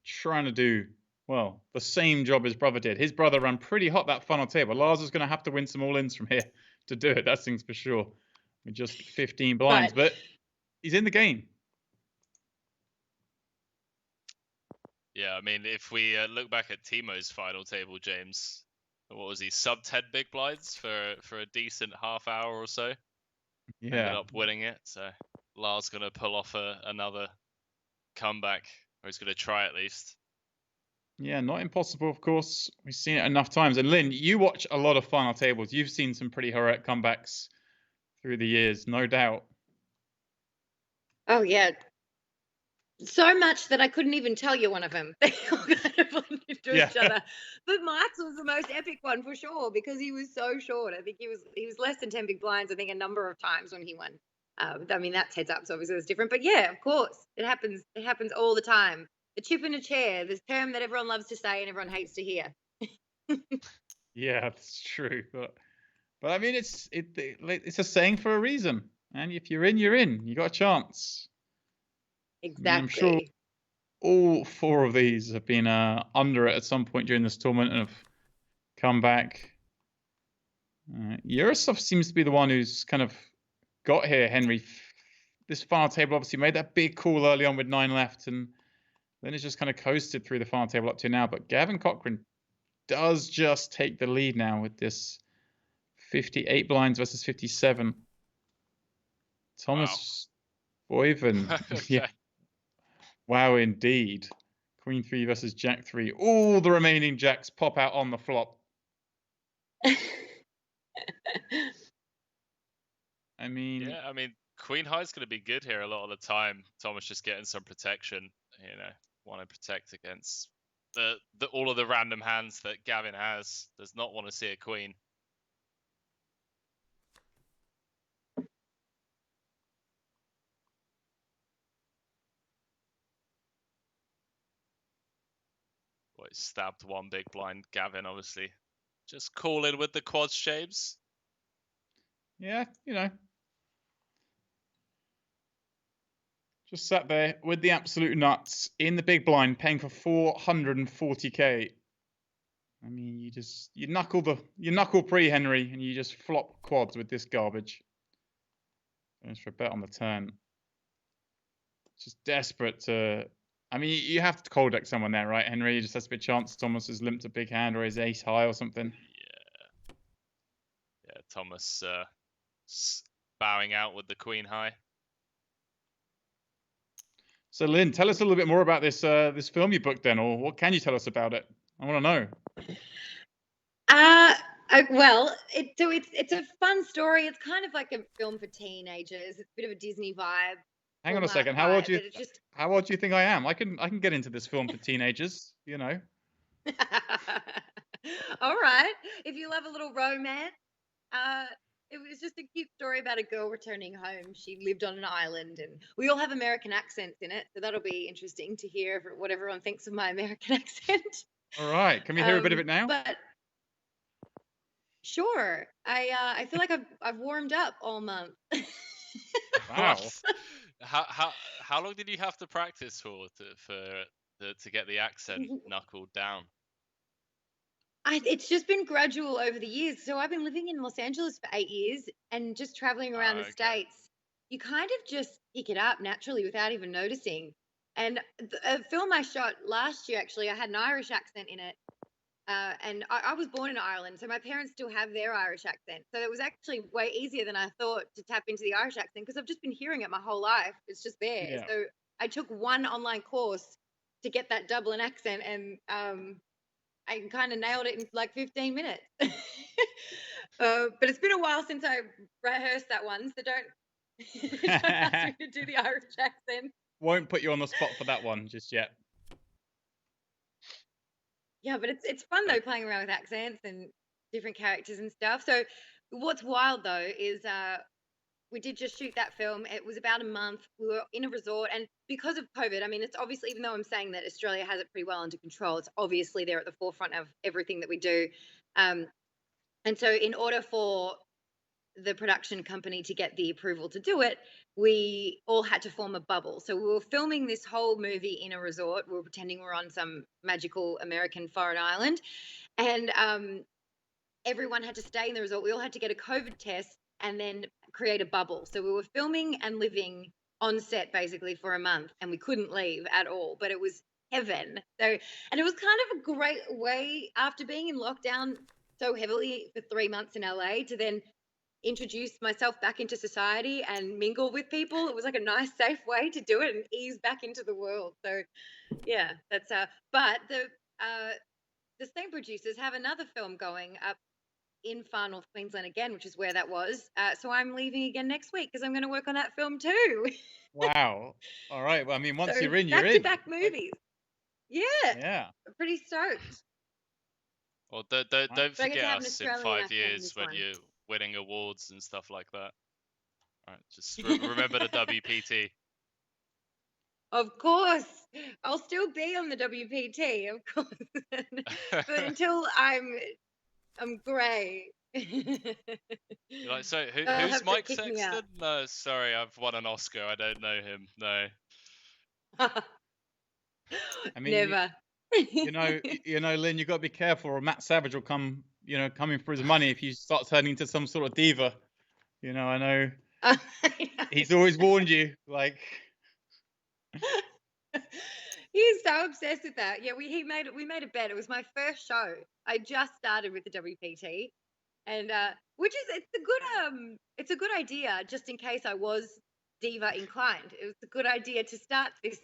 trying to do, the same job his brother did. His brother ran pretty hot that final table. Lars is going to have to win some all-ins from here to do it. That thing's for sure. With just 15 blinds, but he's in the game. Yeah, I mean, if we look back at Timo's final table, James, what was he, sub 10 big blinds for a decent half hour or so? Yeah. Ended up winning it, so Lars going to pull off another comeback, or he's going to try at least. Yeah, not impossible, of course. We've seen it enough times. And Lynn, you watch a lot of final tables. You've seen some pretty heroic comebacks through the years, no doubt. Oh, yeah. So much that I couldn't even tell you one of them. They all kind of blended into each other. But Mike's was the most epic one for sure, because he was so short. I think he was less than 10 big blinds, I think, a number of times when he won. I mean, that's heads up, so obviously it's different. But yeah, of course, it happens. It happens all the time. The chip in a chair, this term that everyone loves to say and everyone hates to hear. Yeah, that's true. But I mean, it's a saying for a reason. And if you're in, you're in. You got a chance. Exactly. I'm sure all 4 of these have been under it at some point during this tournament and have come back. Yarosov seems to be the one who's kind of got here, Henry. This final table obviously made that big call early on with 9 left, and then it's just kind of coasted through the final table up to now. But Gavin Cochran does just take the lead now with this 58 blinds versus 57. Thomas Boyven. Yeah. Wow, indeed. Queen 3 versus Jack 3. All the remaining jacks pop out on the flop. I mean... Yeah, I mean, Queen High's going to be good here a lot of the time. Thomas just getting some protection, want to protect against all of the random hands that Gavin has. Does not want to see a queen. Boy, stabbed 1 big blind. Gavin, obviously. Just call in with the quads, James. Yeah, Just sat there with the absolute nuts in the big blind, paying for 440k. I mean, you knuckle pre, Henry, and you just flop quads with this garbage. Going for a bet on the turn. Just desperate to. I mean, you have to cold deck someone there, right, Henry? You just has to be a chance Thomas has limped a big hand or his ace high or something. Yeah, Thomas bowing out with the queen high. So, Lynn, tell us a little bit more about this this film you booked then, or what can you tell us about it? I want to know. It's a fun story. It's kind of like a film for teenagers. It's a bit of a Disney vibe. Hang on a second. How old do you think I am? I can get into this film for teenagers, All right. If you love a little romance, it was just a cute story about a girl returning home. She lived on an island, and we all have American accents in it, so that'll be interesting to hear what everyone thinks of my American accent. All right. Can we hear a bit of it now? But sure. I feel like I've warmed up all month. Wow. How long did you have to practice for to get the accent knuckled down? It's just been gradual over the years. So I've been living in Los Angeles for 8 years and just traveling around the States. You kind of just pick it up naturally without even noticing. And a film I shot last year, actually, I had an Irish accent in it. And I was born in Ireland, so my parents still have their Irish accent. So it was actually way easier than I thought to tap into the Irish accent because I've just been hearing it my whole life. It's just there. Yeah. So I took one online course to get that Dublin accent, and I kind of nailed it in like 15 minutes. But it's been a while since I rehearsed that one, so don't ask me to do the Irish accent. Won't put you on the spot for that one just yet. Yeah, but it's fun though, playing around with accents and different characters and stuff. So what's wild though is we did just shoot that film. It was about a month. We were in a resort, and because of COVID, I mean, it's obviously, even though I'm saying that Australia has it pretty well under control, it's obviously they're at the forefront of everything that we do. And so in order for the production company to get the approval to do it, we all had to form a bubble. So we were filming this whole movie in a resort. We were pretending we were on some magical American foreign island, and everyone had to stay in the resort. We all had to get a COVID test and then create a bubble. So we were filming and living on set basically for a month, and we couldn't leave at all, but it was heaven. So, and it was kind of a great way, after being in lockdown so heavily for 3 months in LA, to then introduce myself back into society and mingle with people. It was like a nice, safe way to do it and ease back into the world. So yeah, that's but the same producers have another film going up in far north Queensland again, which is where that was. So I'm leaving again next week because I'm going to work on that film too. Wow. All right. Well, I mean, once you're in, you're in. Back-to-back movies. Yeah. Yeah. Pretty stoked. Well, don't forget us in 5 years when you're winning awards and stuff like that. All right, just remember the WPT. Of course, I'll still be on the WPT, of course. But until I'm grey. You're like, so who's Mike Sexton? No, sorry, I've won an Oscar. I don't know him. No. I mean, never. You know, Lynn, you've got to be careful, or Matt Savage will come, coming for his money if you start turning into some sort of diva. I know he's always warned you, like. He's so obsessed with that. Yeah, we made a bet. It was my first show. I just started with the WPT, and it's a good idea just in case I was diva inclined. It was a good idea to start this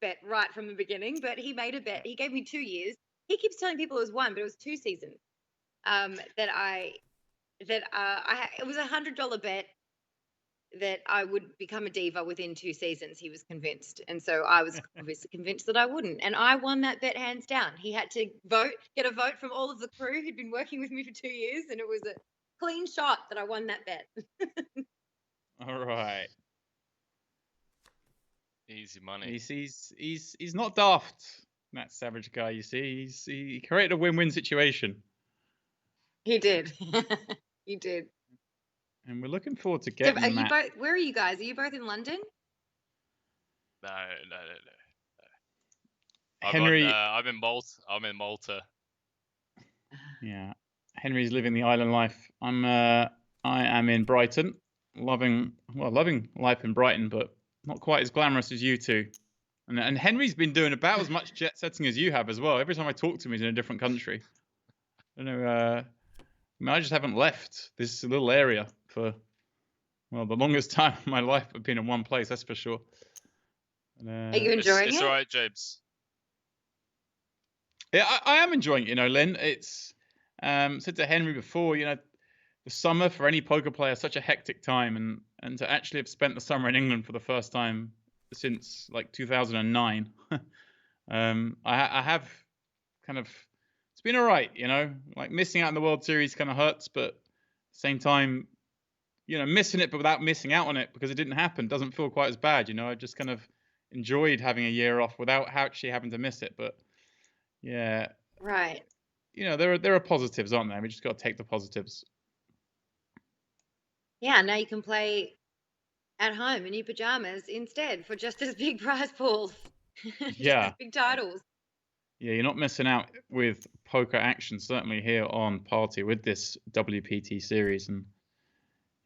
bet right from the beginning. But he made a bet. He gave me 2 years. He keeps telling people it was 1, but it was 2 seasons. It was $100 bet that I would become a diva within 2 seasons. He was convinced, and so I was obviously convinced that I wouldn't, and I won that bet hands down. He had to get a vote from all of the crew who'd been working with me for 2 years, and it was a clean shot that I won that bet. All right. Easy money. He's not daft, that Savage guy. You see, he created a win-win situation. He did. He did. And we're looking forward to getting so you both, where are you guys? Are you both in London? No. Henry, I'm in Malta. Malta. Yeah, Henry's living the island life. I am in Brighton, loving life in Brighton, but not quite as glamorous as you two. And Henry's been doing about as much jet setting as you have as well. Every time I talk to him, he's in a different country. I don't know. I just haven't left this little area for, the longest time of my life. I've been in one place, that's for sure. Are you enjoying it? It's all right, James. Yeah, I am enjoying it, Lynn. It's, said to Henry before, the summer for any poker player is such a hectic time. And to actually have spent the summer in England for the first time since like 2009, I have kind of, it's been all right, like missing out on the World Series kind of hurts, but at the same time, missing it, but without missing out on it because it didn't happen doesn't feel quite as bad. I just kind of enjoyed having a year off without actually having to miss it. But yeah, Right. you know, there are positives, aren't there? We just got to take the positives. Yeah, now you can play at home in your pajamas instead for just as big prize pools. Just Yeah. as big titles. Yeah, you're not missing out with poker action, certainly here on Party with this WPT series. And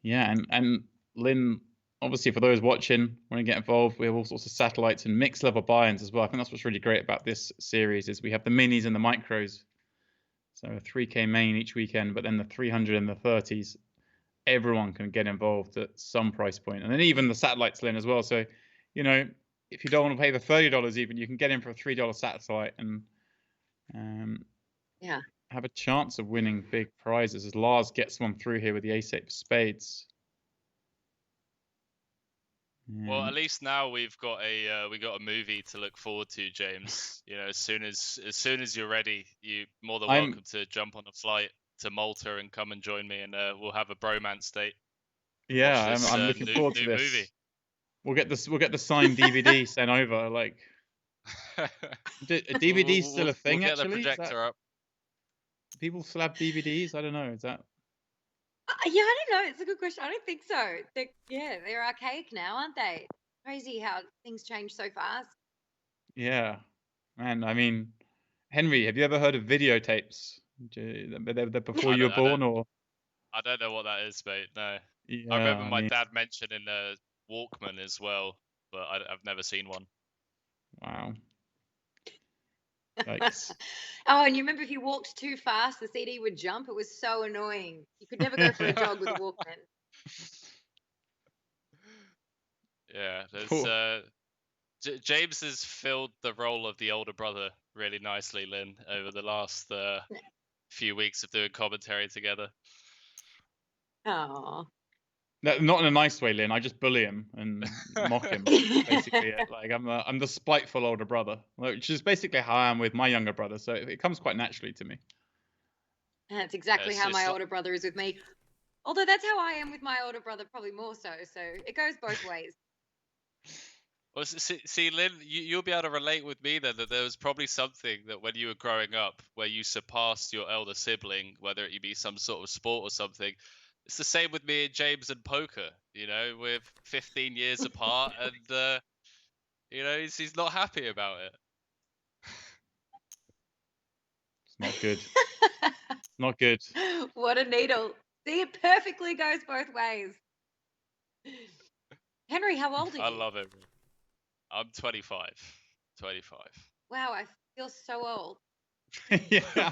yeah, and Lynn, obviously for those watching, want to get involved, we have all sorts of satellites and mixed level buy-ins as well. I think that's what's really great about this series is we have the minis and the micros. So a 3K main each weekend, but then the 300 and the 30s, everyone can get involved at some price point. And then even the satellites, Lynn, as well. So, you know, if you don't want to pay the $30 even, you can get in for a $3 satellite and Yeah. have a chance of winning big prizes as Lars gets one through here with the ace-8 of spades. Well, at least now we've got a movie to look forward to, James. You know, as soon as you're ready, you're more than welcome to jump on a flight to Malta and come and join me, and we'll have a bromance date. Yeah, I'm looking forward to this. Movie. We'll get the signed DVD sent over. Like, a DVD still a thing? We'll get actually, the projector up. Do people still have DVDs? I don't know. Is that? Yeah, I don't know. It's a good question. I don't think so. They're archaic now, aren't they? Crazy how things change so fast. Yeah, man. I mean, Henry, have you ever heard of videotapes? They're before you were born, or? I don't know what that is, mate. No. Yeah, I remember my dad mentioning a Walkman as well, but I've never seen one. Wow. Yikes. Oh, and you remember if you walked too fast, the CD would jump. It was so annoying. You could never go for a jog with a Walkman. Yeah, there's James has filled the role of the older brother really nicely, Lynn, over the last few weeks of doing commentary together. Oh. Not in a nice way, Lynn. I just bully him and mock him. Basically, like I'm the spiteful older brother, which is basically how I am with my younger brother. So it comes quite naturally to me. That's exactly how my older brother is with me. Although that's how I am with my older brother, probably more so. So it goes both ways. Well, see, Lynn, you'll be able to relate with me then that there was probably something that when you were growing up where you surpassed your elder sibling, whether it be some sort of sport or something. It's the same with me and James and poker. You know, we're 15 years apart, and you know he's not happy about it. It's not good. Not good. What a needle. See, it perfectly goes both ways. Henry, how old are you? I love it. I'm 25. 25. Wow, I feel so old. Yeah.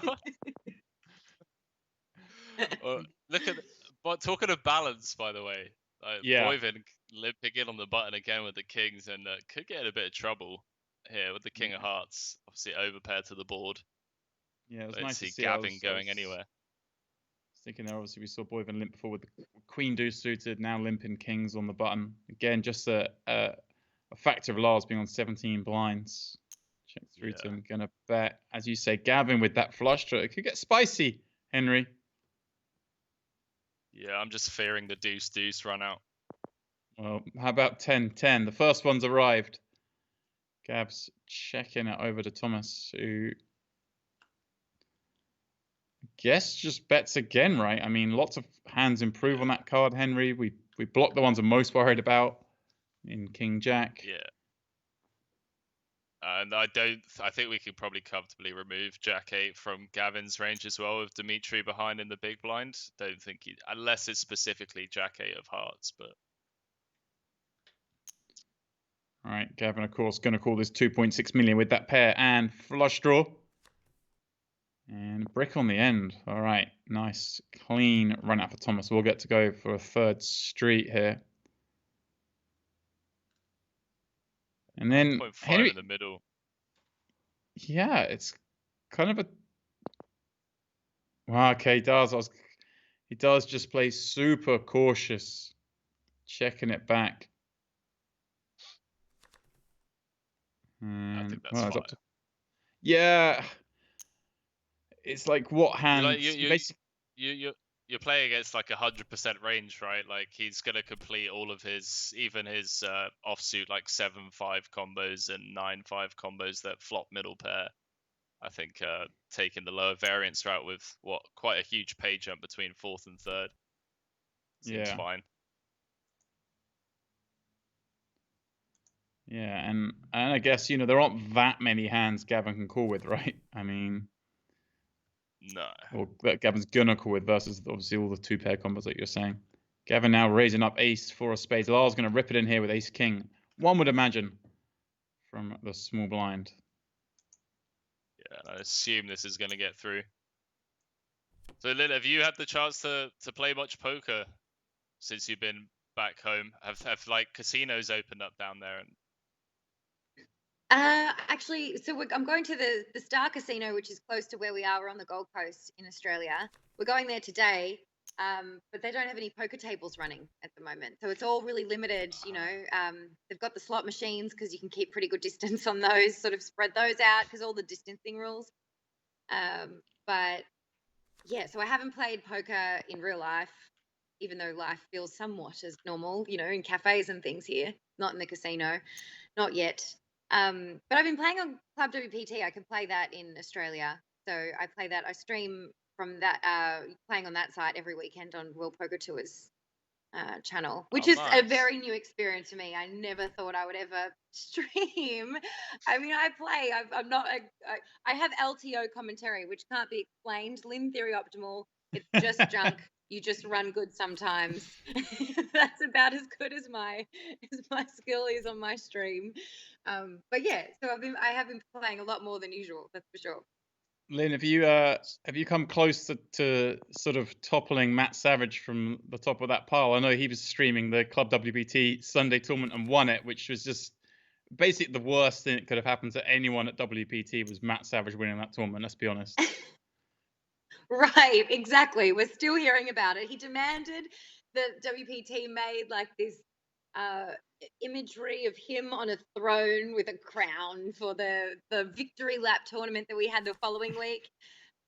Look at. But talking of balance, by the way, Boyvin limping in on the button again with the kings and could get in a bit of trouble here with the king of hearts. Obviously overpaired to the board. Yeah, it was Don't nice to see Gavin going anywhere. Thinking there, obviously, we saw Boyvin limp before with the queen deuce suited, now limping kings on the button. Again, just a factor of Lars being on 17 blinds. Check through to him. Gonna bet, as you say, Gavin with that flush draw. It could get spicy, Henry. Yeah, I'm just fearing the deuce run out. Well, how about 10-10? The first one's arrived. Gab's checking it over to Thomas, who I guess just bets again, right? I mean, lots of hands improve on that card, Henry. We block the ones I'm most worried about in King Jack. Yeah. And I think we could probably comfortably remove Jack 8 from Gavin's range as well with Dimitri behind in the big blind. Don't think unless it's specifically Jack 8 of hearts, but. All right, Gavin, of course, going to call this 2.6 million with that pair and flush draw. And brick on the end. All right, nice, clean run out for Thomas. We'll get to go for a third street here. And then 0.5 Henry, in the middle. Yeah, it's kind of a. Wow, okay, he does just play super cautious, checking it back. I think that's fine. Yeah, it's like what hand? You're playing against like 100% range, right? Like he's gonna complete all of his, even his offsuit like 7-5 combos and 9-5 combos that flop middle pair. I think taking the lower variance route with quite a huge pay jump between fourth and third seems fine. Yeah, and I guess, you know, there aren't that many hands Gavin can call with, right? I mean, no. Or that Gavin's gonna call with versus obviously all the 2-pair combos that you're saying. Gavin now raising up ace 4 of spades. Lars gonna rip it in here with ace king. One would imagine from the small blind. Yeah, I assume this is gonna get through. So Lynn, have you had the chance to play much poker since you've been back home? Have like casinos opened up down there? And Actually, so I'm going to the Star Casino, which is close to where we are. We're on the Gold Coast in Australia. We're going there today, but they don't have any poker tables running at the moment. So it's all really limited, you know. They've got the slot machines because you can keep pretty good distance on those, sort of spread those out because all the distancing rules. But yeah, so I haven't played poker in real life, even though life feels somewhat as normal, you know, in cafes and things here, not in the casino, not yet. But I've been playing on Club WPT. I can play that in Australia. So I play that. I stream from that, playing on that site every weekend on World Poker Tours channel, which is a very new experience for me. I never thought I would ever stream. I mean, I play. I'm not. I have LTO commentary, which can't be explained. Lynn Theory Optimal. It's just junk. You just run good sometimes. That's about as good as my skill is on my stream. But yeah, so I have been playing a lot more than usual. That's for sure. Lynn, have you come close to sort of toppling Matt Savage from the top of that pile? I know he was streaming the Club WPT Sunday tournament and won it, which was just basically the worst thing that could have happened to anyone at WPT was Matt Savage winning that tournament. Let's be honest. Right, exactly. We're still hearing about it. He demanded that WPT made like this imagery of him on a throne with a crown for the victory lap tournament that we had the following week.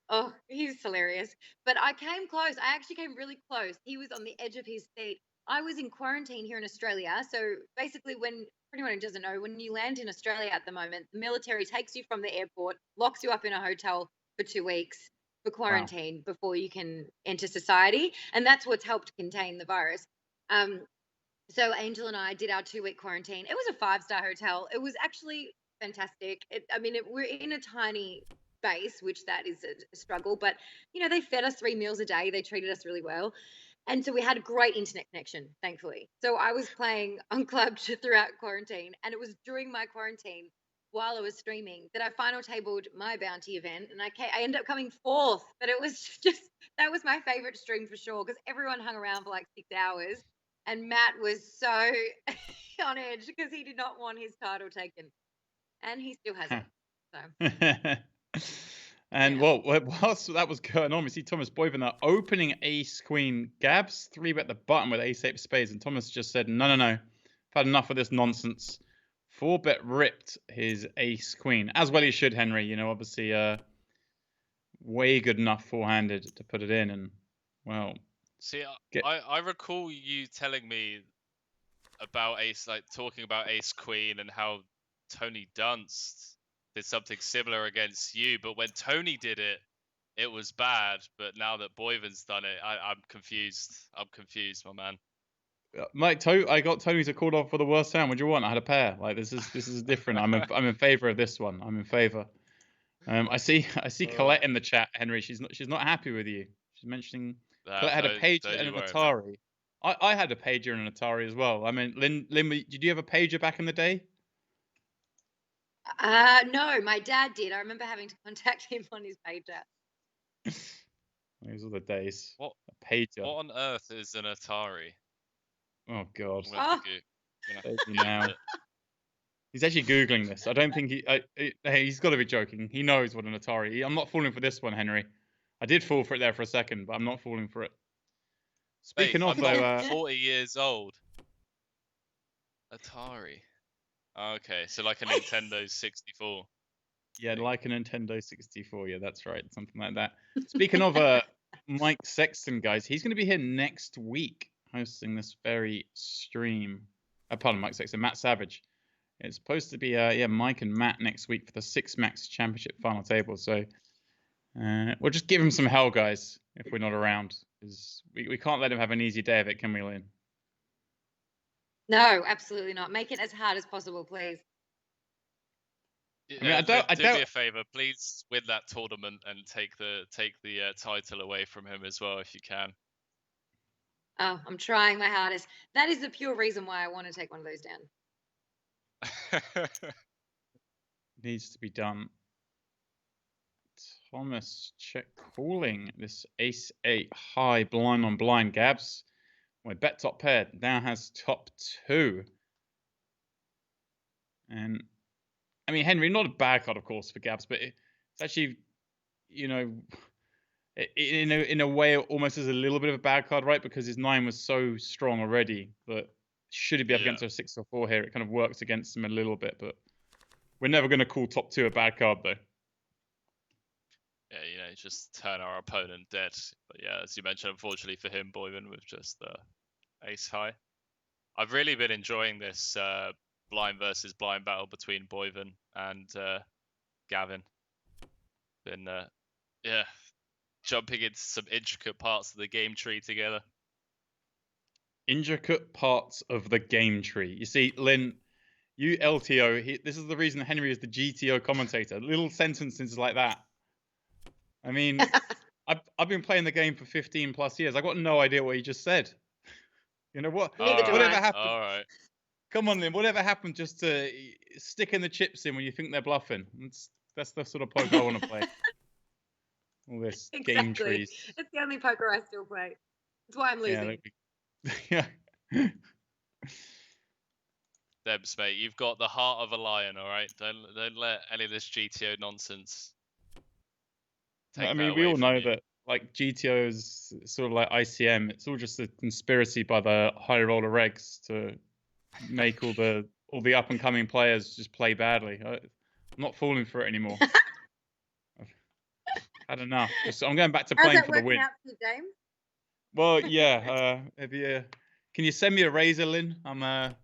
Oh, he's hilarious. But I came close. I actually came really close. He was on the edge of his seat. I was in quarantine here in Australia. So basically, for anyone who doesn't know, when you land in Australia at the moment, the military takes you from the airport, locks you up in a hotel for 2 weeks for quarantine before you can enter society. And that's what's helped contain the virus. So Angel and I did our 2-week quarantine. It was a 5-star hotel. It was actually fantastic. We're in a tiny base, which that is a struggle, but you know, they fed us 3 meals a day. They treated us really well. And so we had a great internet connection, thankfully. So I was playing on Club throughout quarantine, and it was during my quarantine while I was streaming that I final tabled my bounty event, and I ended up coming 4th. But it was that was my favorite stream for sure, because everyone hung around for like 6 hours, and Matt was so on edge because he did not want his title taken, and he still hasn't. So. And well, whilst that was going on, we see Thomas Boyven opening ace queen. Gabs 3-bet the button with ace 8 of spades, and Thomas just said, no, I've had enough of this nonsense. 4-bet ripped his ace queen, as well he should, Henry. You know, obviously, way good enough four-handed to put it in, and well. See, I recall you telling me about talking about ace queen and how Tony Dunst did something similar against you, but when Tony did it, it was bad. But now that Boyven's done it, I'm confused. I'm confused, my man. Mike, I got Tony to call off for the worst sound. What do you want? I had a pair. Like this is different. I'm in favor of this one. I'm in favor. I see Colette in the chat, Henry. She's not happy with you. She's mentioning Colette had a pager and an Atari. I had a pager and an Atari as well. I mean, Lynn, did you have a pager back in the day? No, my dad did. I remember having to contact him on his pager. Those are the days. What a pager? What on earth is an Atari? Oh God! Oh. He's actually googling this. I don't think he's got to be joking. He knows what an Atari. I'm not falling for this one, Henry. I did fall for it there for a second, but I'm not falling for it. Speaking of, I'm 40 years old. Atari. Okay, so like a Nintendo 64. Yeah, like a Nintendo 64. Yeah, that's right. Something like that. Speaking of Mike Sexton, guys, he's going to be here next week hosting this very stream. Pardon, Mike Sexton, Matt Savage. It's supposed to be Mike and Matt next week for the 6 Max Championship final table. So we'll just give him some hell, guys, if we're not around. Because we can't let him have an easy day of it, can we, Lynn? No, absolutely not. Make it as hard as possible, please. I mean, I don't. Do me a favor, please win that tournament and take the title away from him as well if you can. Oh, I'm trying my hardest. That is the pure reason why I want to take one of those down. Needs to be done. Thomas, check calling this ace-8 high blind on blind. Gabs, my bet top pair now has top 2. And I mean, Henry, not a bad card, of course, for Gabs, but it's actually, you know, in a way, almost as a little bit of a bad card, right? Because his 9 was so strong already that should he be up against a 6 or 4 here, it kind of works against him a little bit. But we're never going to call top 2 a bad card, though. Yeah, you know, just turn our opponent dead. But yeah, as you mentioned, unfortunately for him, Boyven with just ace high. I've really been enjoying this blind versus blind battle between Boyven and Gavin. Been jumping into some intricate parts of the game tree together. Intricate parts of the game tree. You see, Lynn, you LTO, this is the reason Henry is the GTO commentator. Little sentences like that. I mean, I've been playing the game for 15 plus years. I got no idea what he just said. You know what? Whatever happened. All right. Come on, Lynn. Whatever happened, just to sticking the chips in when you think they're bluffing. That's the sort of poker I want to play. All this game trees. It's the only poker I still play. That's why I'm losing. Yeah. Debs, mate, you've got the heart of a lion. All right. Don't let any of this GTO nonsense. I mean, we all know that like GTO is sort of like ICM. It's all just a conspiracy by the high roller regs to make all the up and coming players just play badly. I'm not falling for it anymore. I've had enough. I'm going back to playing for the win. Out for you, James? Well, yeah. Can you send me a razor, Lynn? I'm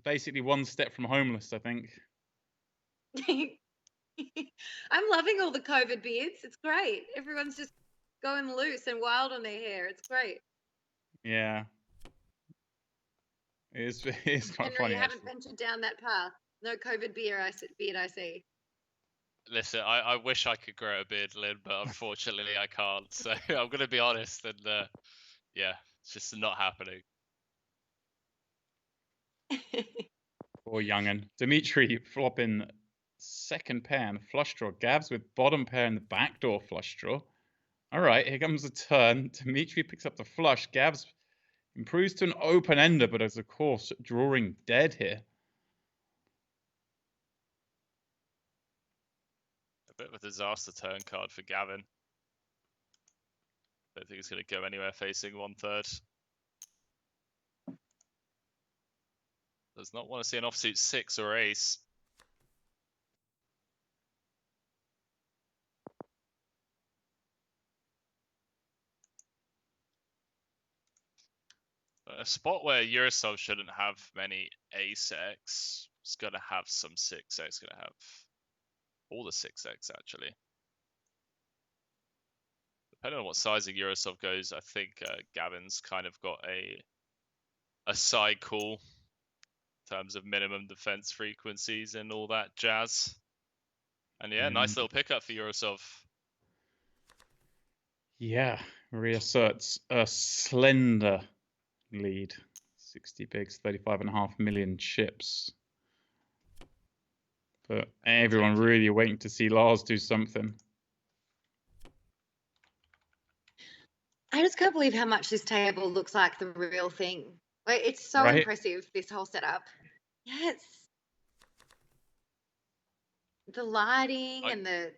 basically one step from homeless, I think. I'm loving all the COVID beards. It's great. Everyone's just going loose and wild on their hair. It's great. Yeah. It's quite Henry, funny. you haven't ventured down that path. No COVID beard, I see. Listen, I wish I could grow a beard, Lynn, but unfortunately I can't. So I'm going to be honest, and yeah, it's just not happening. Poor young'un. Dimitri flopping second pair and flush draw. Gabs with bottom pair in the backdoor flush draw. All right, here comes the turn. Dimitri picks up the flush. Gabs improves to an open ender, but is of course drawing dead here. A bit of a disaster turn card for Gavin. Don't think he's going to go anywhere facing 1/3. Does not want to see an offsuit 6 or ace. A spot where Urosov shouldn't have many ace-x. It's going to have some 6x. Going to have all the 6x, actually. Depending on what sizing Urosov goes, I think Gavin's kind of got a side call in terms of minimum defense frequencies and all that jazz. And yeah, nice little pickup for Urosov. Yeah, reasserts a slender lead. 60 bigs, 35.5 million chips. But everyone really waiting to see Lars do something. I just can't believe how much this table looks like the real thing. Like, it's so impressive, this whole setup. Yes. The lighting and the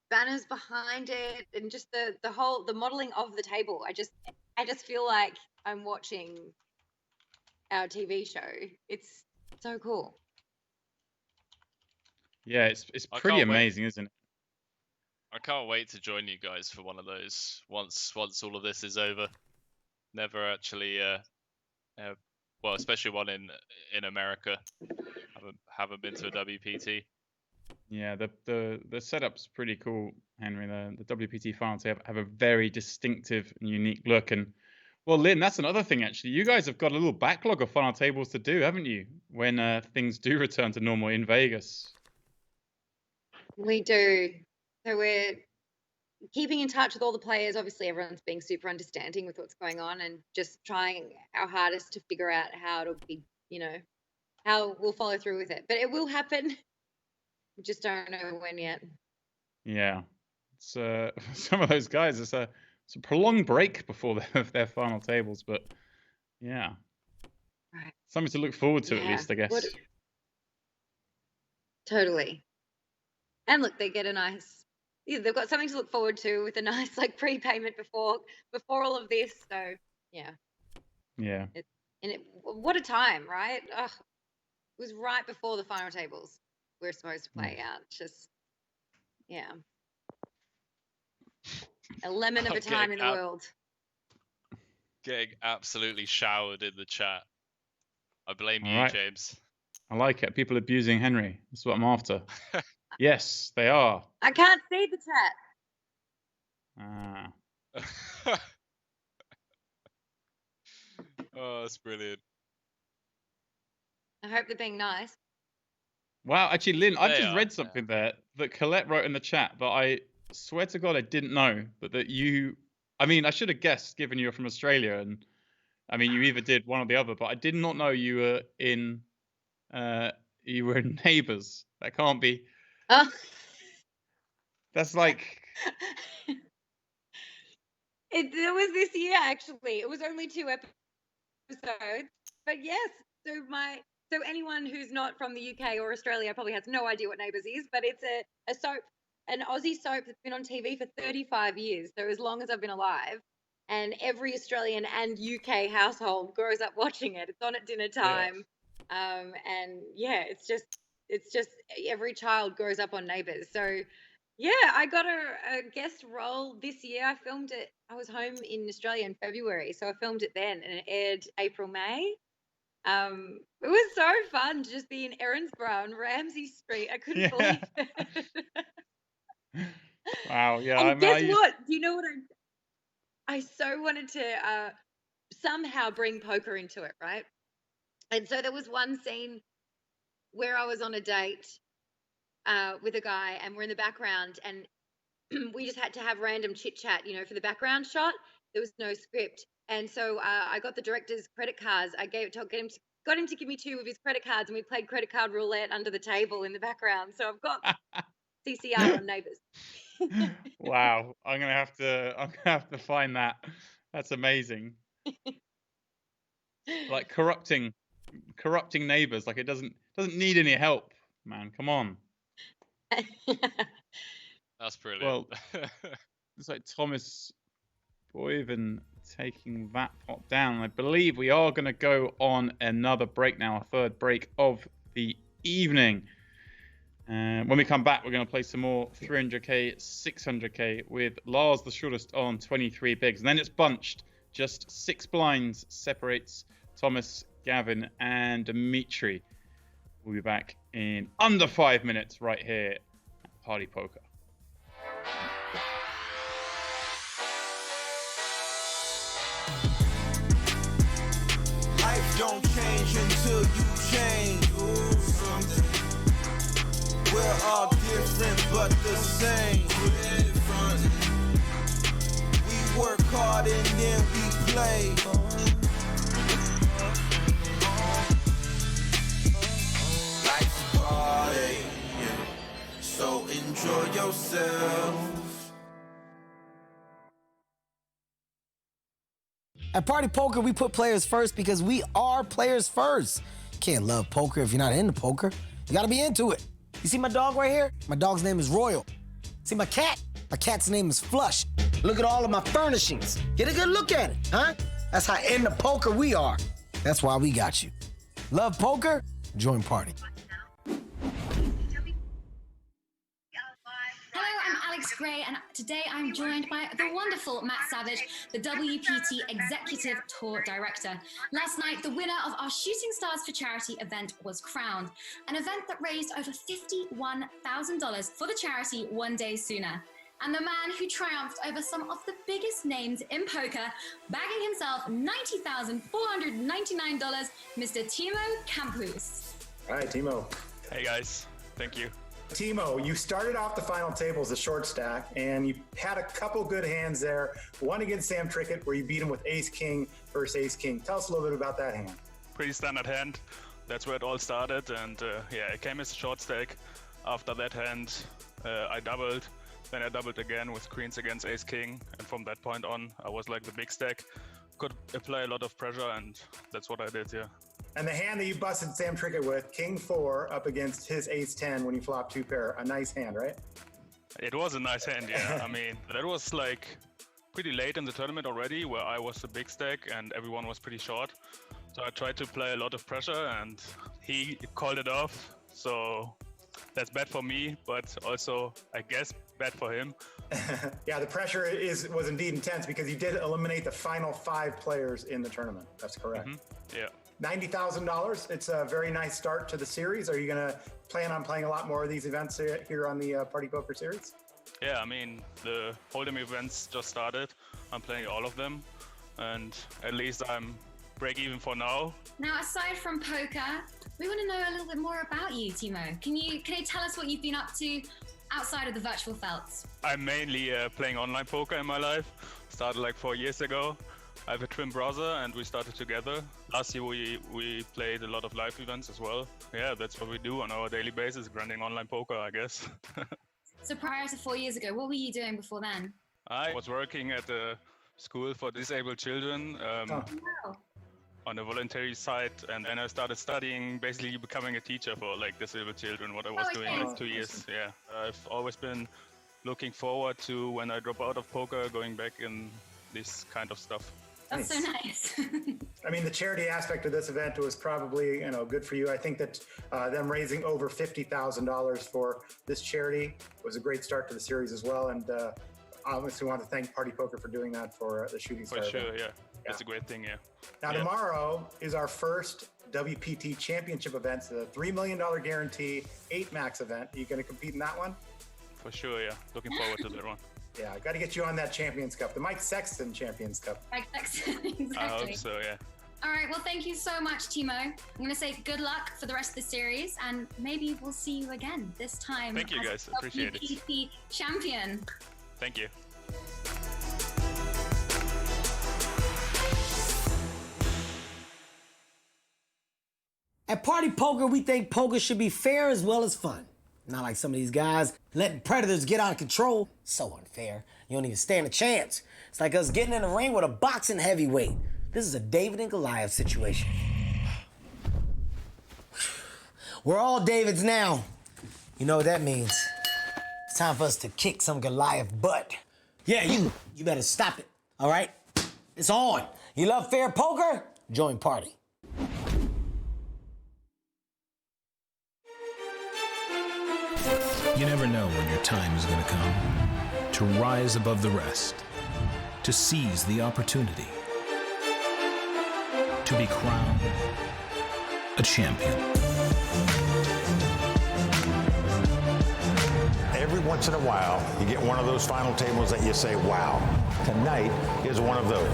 banners behind it, and just the modeling of the table. I just feel like I'm watching our TV show. It's so cool. Yeah, it's pretty amazing, isn't it? I can't wait to join you guys for one of those once all of this is over. Never actually well, especially one in America. Haven't been to a WPT. Yeah, the setup's pretty cool, Henry. The WPT finals have a very distinctive and unique look. And well, Lynn, that's another thing actually. You guys have got a little backlog of final tables to do, haven't you? When things do return to normal in Vegas. We do. So we're keeping in touch with all the players. Obviously, everyone's being super understanding with what's going on, and just trying our hardest to figure out how it'll be, how we'll follow through with it. But it will happen. We just don't know when yet. Yeah, it's some of those guys. It's a prolonged break before their final tables, but yeah, right. Something to look forward to at least, I guess. Totally. And look, they get they've got something to look forward to with a nice prepayment before all of this. So yeah. Yeah. What a time, right? Ugh, it was right before the final tables we're supposed to play out. Just yeah. A lemon of a time in the world. Getting absolutely showered in the chat. I blame you, right. James. I like it. People abusing Henry. That's what I'm after. Yes, they are. I can't see the chat. Oh, that's brilliant. I hope they're being nice. Wow, actually, Lynn, I've just read something there that Colette wrote in the chat, but I swear to God I didn't know. But that you, I mean, I should have guessed given you're from Australia, and I mean, you either did one or the other, but I did not know you were in Neighbours. That can't be. Oh. That's like. It was this year, actually. It was only 2 episodes, but yes. So anyone who's not from the UK or Australia probably has no idea what Neighbours is, but it's a soap, an Aussie soap that's been on TV for 35 years, so as long as I've been alive. And every Australian and UK household grows up watching it. It's on at dinner time, and yeah, it's just every child grows up on Neighbours. So yeah, I got a guest role this year. I filmed it. I was home in Australia in February, so I filmed it then, and it aired April, May. It was so fun to just be in Erinsborough on Ramsay Street. I couldn't believe it. Wow, yeah. And guess what? Do you know what I so wanted to somehow bring poker into it, right? And so there was one scene where I was on a date with a guy, and we're in the background, and we just had to have random chit chat, for the background shot. There was no script. And so I got the director's credit cards. I got him to give me 2 of his credit cards, and we played credit card roulette under the table in the background. So I've got CCR on Neighbours. Wow, I'm gonna have to find that. That's amazing. Like corrupting Neighbours. Like it doesn't need any help, man. Come on. That's brilliant. Well, it's like Thomas Boyven taking that pot down. I believe we are going to go on another break now, our third break of the evening. When we come back, we're going to play some more 300k, 600k with Lars, the shortest, on 23 bigs. And then it's bunched. Just 6 blinds separates Thomas, Gavin, and Dimitri. We'll be back in under 5 minutes right here at Party Poker. Life don't change until you change. We're all different but the same. We work hard and then we play. Life's a party, so enjoy yourself. At Party Poker, we put players first because we are players first. You can't love poker if you're not into poker. You gotta be into it. You see my dog right here? My dog's name is Royal. See my cat? My cat's name is Flush. Look at all of my furnishings. Get a good look at it, huh? That's how into poker we are. That's why we got you. Love poker? Join Party. Hello, I'm Alex Gray, and today I'm joined by the wonderful Matt Savage, the WPT Executive Tour Director. Last night, the winner of our Shooting Stars for Charity event was crowned, an event that raised over $51,000 for the charity one day sooner. And the man who triumphed over some of the biggest names in poker, bagging himself $90,499, Mr. Timo Campus. All right, Timo. Hey guys, thank you. Timo, you started off the final table as a short stack, and you had a couple good hands there. One against Sam Trickett, where you beat him with Ace-King versus Ace-King. Tell us a little bit about that hand. Pretty standard hand. That's where it all started, and yeah, it came as a short stack. After that hand, I doubled. Then I doubled again with queens against Ace-King, and from that point on, I was like the big stack. Could apply a lot of pressure, and that's what I did, yeah. And the hand that you busted Sam Trickett with, King 4 up against his Ace-10 when you flopped 2 pair. A nice hand, right? It was a nice hand, yeah. I mean, that was like pretty late in the tournament already, where I was the big stack and everyone was pretty short. So I tried to play a lot of pressure, and he called it off. So that's bad for me, but also, I guess, bad for him. Yeah, the pressure was indeed intense because you did eliminate the final 5 players in the tournament. That's correct. Yeah. $90,000. It's a very nice start to the series. Are you going to plan on playing a lot more of these events here on the Party Poker series? Yeah, I mean, the Hold'em events just started. I'm playing all of them, and at least I'm break even for now. Now, aside from poker, we want to know a little bit more about you, Timo. Can you tell us what you've been up to outside of the virtual felts? I'm mainly playing online poker in my life. Started like 4 years ago. I have a twin brother, and we started together. Last year we played a lot of live events as well. Yeah, that's what we do on our daily basis, grinding online poker, I guess. So prior to 4 years ago, what were you doing before then? I was working at a school for disabled children on a voluntary side, and then I started studying, basically becoming a teacher for like disabled children, what I was doing like 2 years. Yeah, I've always been looking forward to, when I drop out of poker, going back in this kind of stuff. That's so nice. I mean, the charity aspect of this event was probably, good for you. I think that them raising over $50,000 for this charity was a great start to the series as well. And I obviously want to thank Party Poker for doing that for the Shooting Star For sure, event. yeah. That's a great thing, yeah. Now, tomorrow is our first WPT Championship event. It's a $3 million guarantee, 8 max event. Are you going to compete in that one? For sure, yeah. Looking forward to that one. Yeah, I got to get you on that Champions Cup, the Mike Sexton Champions Cup. Mike Sexton, exactly. I hope so, yeah. All right, well, thank you so much, Timo. I'm going to say good luck for the rest of the series, and maybe we'll see you again this time. Thank you, guys. Appreciate it. WPT champion. Thank you. At Party Poker, we think poker should be fair as well as fun. Not like some of these guys letting predators get out of control. So unfair. You don't even stand a chance. It's like us getting in the ring with a boxing heavyweight. This is a David and Goliath situation. We're all Davids now. You know what that means. It's time for us to kick some Goliath butt. Yeah, you better stop it, all right? It's on. You love fair poker? Join Party. You never know when your time is going to come. To rise above the rest. To seize the opportunity. To be crowned a champion. Every once in a while, you get one of those final tables that you say, wow. Tonight is one of those.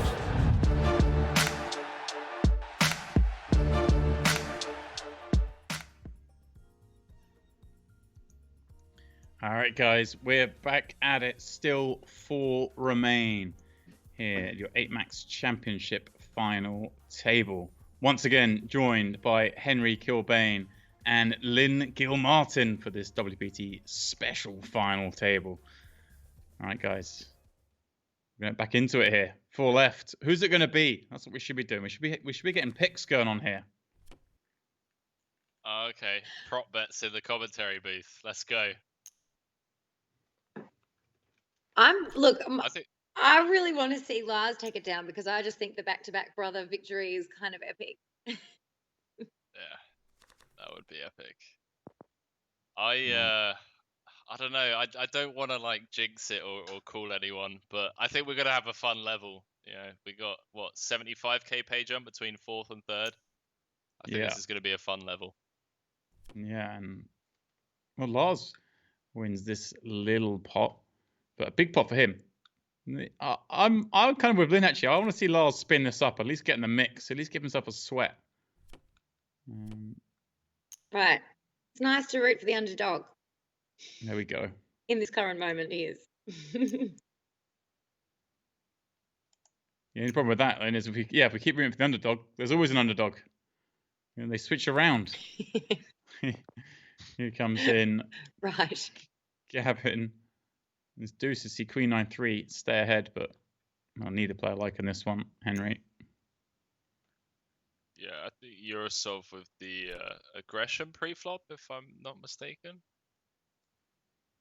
All right, guys, we're back at it. Still 4 remain here at your 8 Max Championship final table. Once again, joined by Henry Kilbane and Lynn Gilmartin for this WPT special final table. All right, guys, we're going back into it here. 4 left. Who's it going to be? That's what we should be doing. We should be getting picks going on here. Okay, prop bets in the commentary booth. Let's go. I really want to see Lars take it down because I just think the back-to-back brother victory is kind of epic. Yeah, that would be epic. I I don't know. I don't want to like jinx it or call anyone, but I think we're gonna have a fun level. You know, we got what 75k pay jump between 4th and 3rd. I think this is gonna be a fun level. Yeah, and well, Lars wins this little pot, but a big pot for him. I'm kind of with Lynn actually. I want to see Lars spin this up, at least get in the mix, at least give himself a sweat. Right. It's nice to root for the underdog. There we go. In this current moment, he is. The only problem with that, Lynn, is if we keep rooting for the underdog, there's always an underdog. And they switch around. Here comes in. Right. Gavin. This deuces see Queen 9-3 stay ahead, but neither player liking this one. Henry. Yeah, I think Eurosov with the aggression pre-flop, if I'm not mistaken.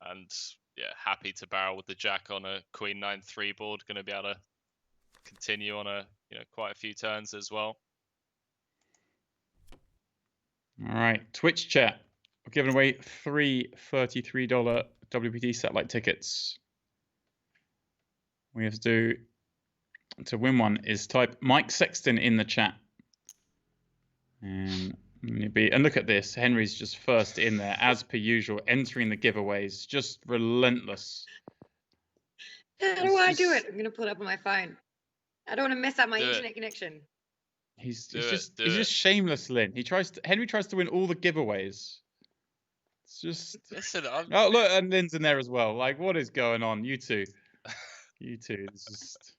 And yeah, happy to barrel with the jack on a Queen 9-3 board. Going to be able to continue on quite a few turns as well. All right, Twitch chat. We're giving away 3 $33 WPT satellite tickets. We have to do to win one is type Mike Sexton in the chat. And look at this. Henry's just first in there, as per usual, entering the giveaways, just relentless. How do I do it? I'm gonna pull it up on my phone. I don't want to mess up my internet connection. He's just shameless, Lynn. Henry tries to win all the giveaways. It's just listen. Oh look, and Lynn's in there as well. Like, what is going on? You two. It's just.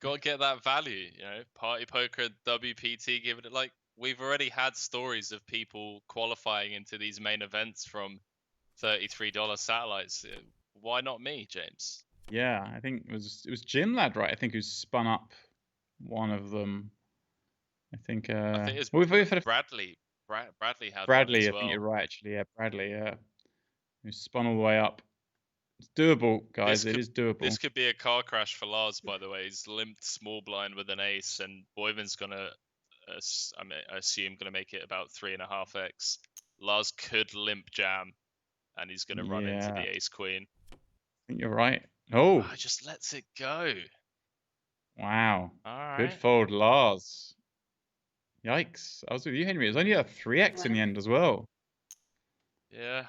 Got to get that value, Party poker, WPT, giving it like we've already had stories of people qualifying into these main events from $33 satellites. Why not me, James? Yeah, I think it was Jim Lad, right? I think who spun up one of them. I think it was Bradley. Bradley had Bradley. One as I well. think you're right, actually. Yeah, Bradley. Yeah, who spun all the way up. It's doable, guys. It is doable. This could be a car crash for Lars, by the way. He's limped small blind with an ace, and Boyman's gonna, I assume, gonna make it about 3.5x. Lars could limp jam, and he's gonna run into the ace queen. I think you're right. Oh, just lets it go. Wow. All right. Good fold, Lars. Yikes. I was with you, Henry. It was only a 3x in the end as well. Yeah,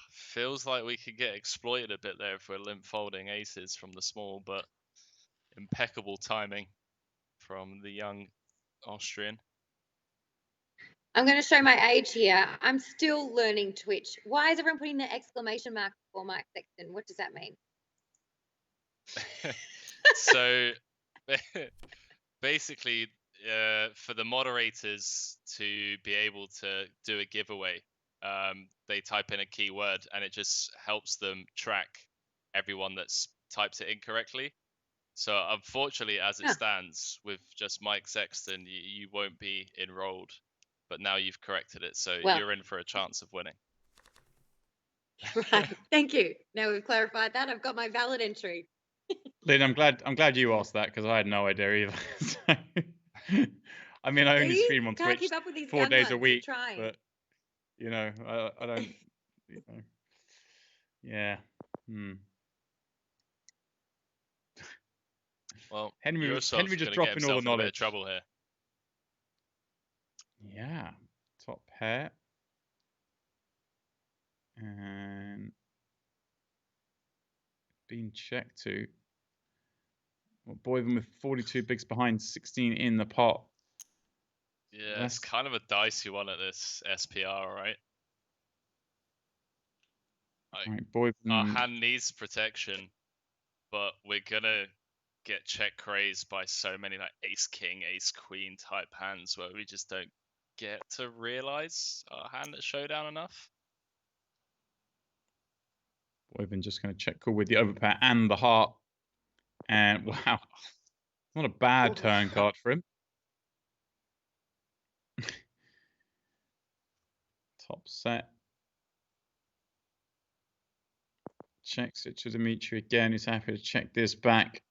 feels like we could get exploited a bit there if we're limp folding aces from the small, but impeccable timing from the young Austrian. I'm going to show my age here. I'm still learning Twitch. Why is everyone putting the exclamation mark before Mike Sexton? What does that mean? So basically, for the moderators to be able to do a giveaway, they type in a keyword and it just helps them track everyone that's typed it incorrectly. So unfortunately, as it stands, with just Mike Sexton, you won't be enrolled. But now you've corrected it, so you're in for a chance of winning. Right. Thank you. Now we've clarified that. I've got my valid entry. Lynn, I'm glad you asked that because I had no idea either. I mean, I only stream on Twitch 4 days a week, but I don't. Yeah. Well, Henry just dropping all the knowledge. Trouble here. Yeah, top pair. And being checked to. Well, Boyden with 42 bigs behind, 16 in the pot. Yeah, it's kind of a dicey one at this SPR, right? Right, Boyden. Our hand needs protection, but we're gonna get check raised by so many like ace king, ace queen type hands where we just don't get to realize our hand at showdown enough. Boyden just going to check call with the overpair and the heart. And wow, not a bad turn card for him. Top set. Checks it to Dimitri again. He's happy to check this back.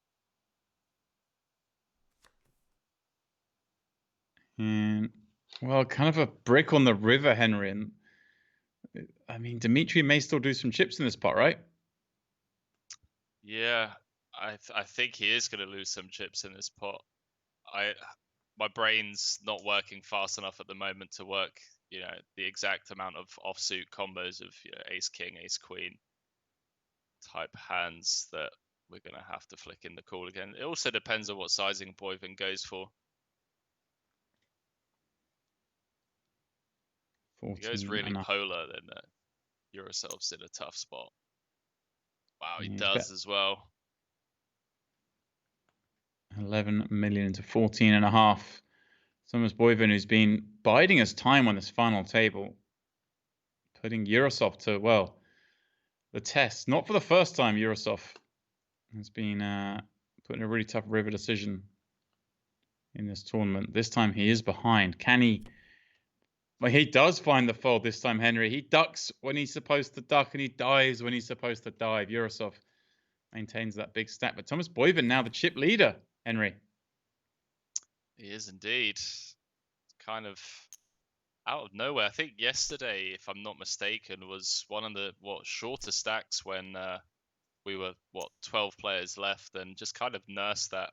And Well, kind of a brick on the river, Henry. And I mean, Dimitri may still do some chips in this pot, right? Yeah, I think he is going to lose some chips in this pot. My brain's not working fast enough at the moment to work, the exact amount of offsuit combos of ace king, ace queen type hands that we're going to have to flick in the call again. It also depends on what sizing Boivin goes for. If he goes really polar, then Eurosov's in a tough spot. Wow, he does as well. 11 million to 14.5. Thomas Boivin, who's been biding his time on this final table, putting Eurosov to, well, the test. Not for the first time, Eurosov has been put in a really tough river decision in this tournament. This time he is behind. Can he? Well, he does find the fold this time, Henry. He ducks when he's supposed to duck, and he dives when he's supposed to dive. Eurosov maintains that big stack. But Thomas Boivin now the chip leader, Henry. He is indeed. Kind of out of nowhere. I think yesterday, if I'm not mistaken, was one of the shorter stacks when we were 12 players left, and just kind of nursed that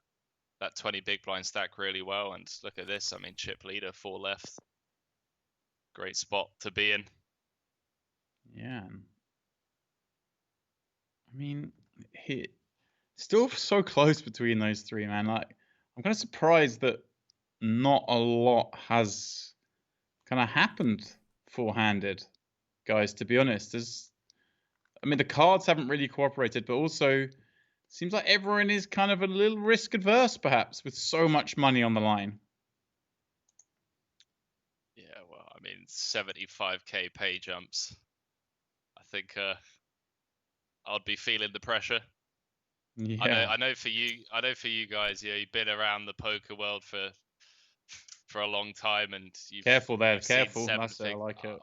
20 big blind stack really well. And look at this. I mean, chip leader, 4 left. Great spot to be in. Yeah. I mean, he still so close between those three, man. Like, I'm kind of surprised that not a lot has kind of happened four-handed, guys, to be honest. I mean, the cards haven't really cooperated, but also seems like everyone is kind of a little risk adverse, perhaps, with so much money on the line. Yeah, well, I mean, 75k pay jumps. I think I'd be feeling the pressure. Yeah. I know for you guys, you've been around the poker world for a long time, and you've careful there, you've careful. That's I like it.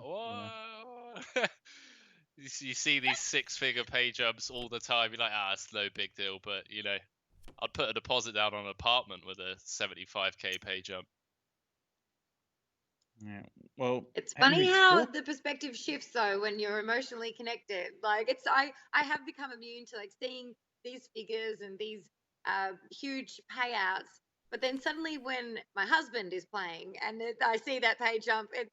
You see these 6-figure pay jumps all the time. You're like, it's no big deal, but I'd put a deposit down on an apartment with a 75k pay jump. Yeah. Well, it's funny how the perspective shifts though when you're emotionally connected. Like I have become immune to like seeing these figures and these huge payouts, but then suddenly when my husband is playing and I see that pay jump, it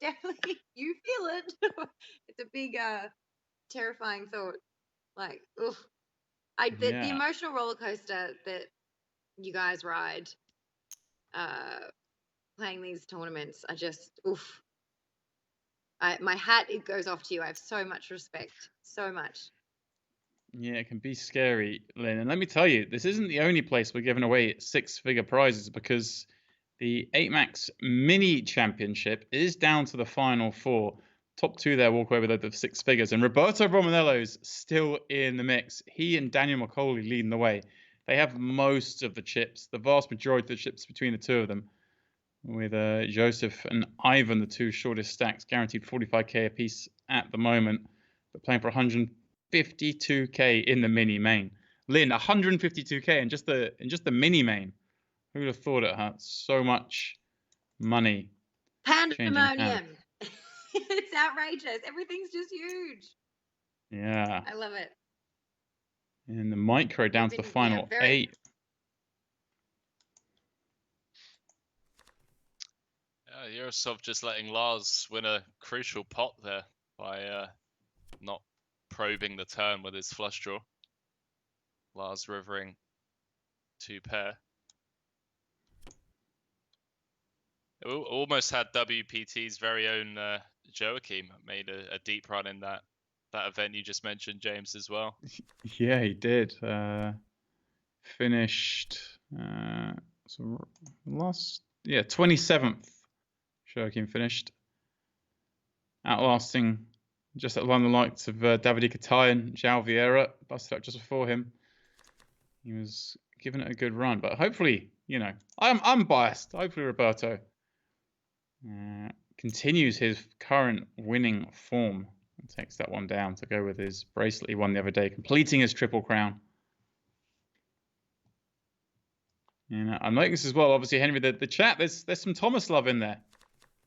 definitely, you feel it. It's a big terrifying thought. Like, oof. The emotional roller coaster that you guys ride playing these tournaments are just oof. My hat, it goes off to you. I have so much respect, so much. Yeah, it can be scary, Lynn. And let me tell you, this isn't the only place we're giving away 6-figure prizes, because the 8max Mini Championship is down to the final 4. Top 2 there walk away with the 6 figures. And Roberto Romanello's still in the mix. He and Daniel Macaulay leading the way. They have most of the chips, the vast majority of the chips between the two of them. With Joseph and Ivan, the 2 shortest stacks, guaranteed 45k apiece at the moment. But playing for 152k in the mini main. Lynn, 152k in just the mini main. Who would have thought it? So much money. Pandemonium. It's outrageous. Everything's just huge. Yeah. I love it. And the micro down to the final 8. Eurosov just letting Lars win a crucial pot there by not probing the turn with his flush draw. Lars rivering 2 pair. It almost had WPT's very own Joachim made a deep run in that event you just mentioned, James, as well. Yeah, he did. Finished 27th. Joachim finished, outlasting just along the likes of Davide Catai and João Vieira, busted up just before him. He was giving it a good run, but hopefully, I'm biased. Hopefully Roberto continues his current winning form and takes that one down to go with his bracelet he won the other day, completing his triple crown. And I like this as well. Obviously, Henry, the chat, there's some Thomas love in there.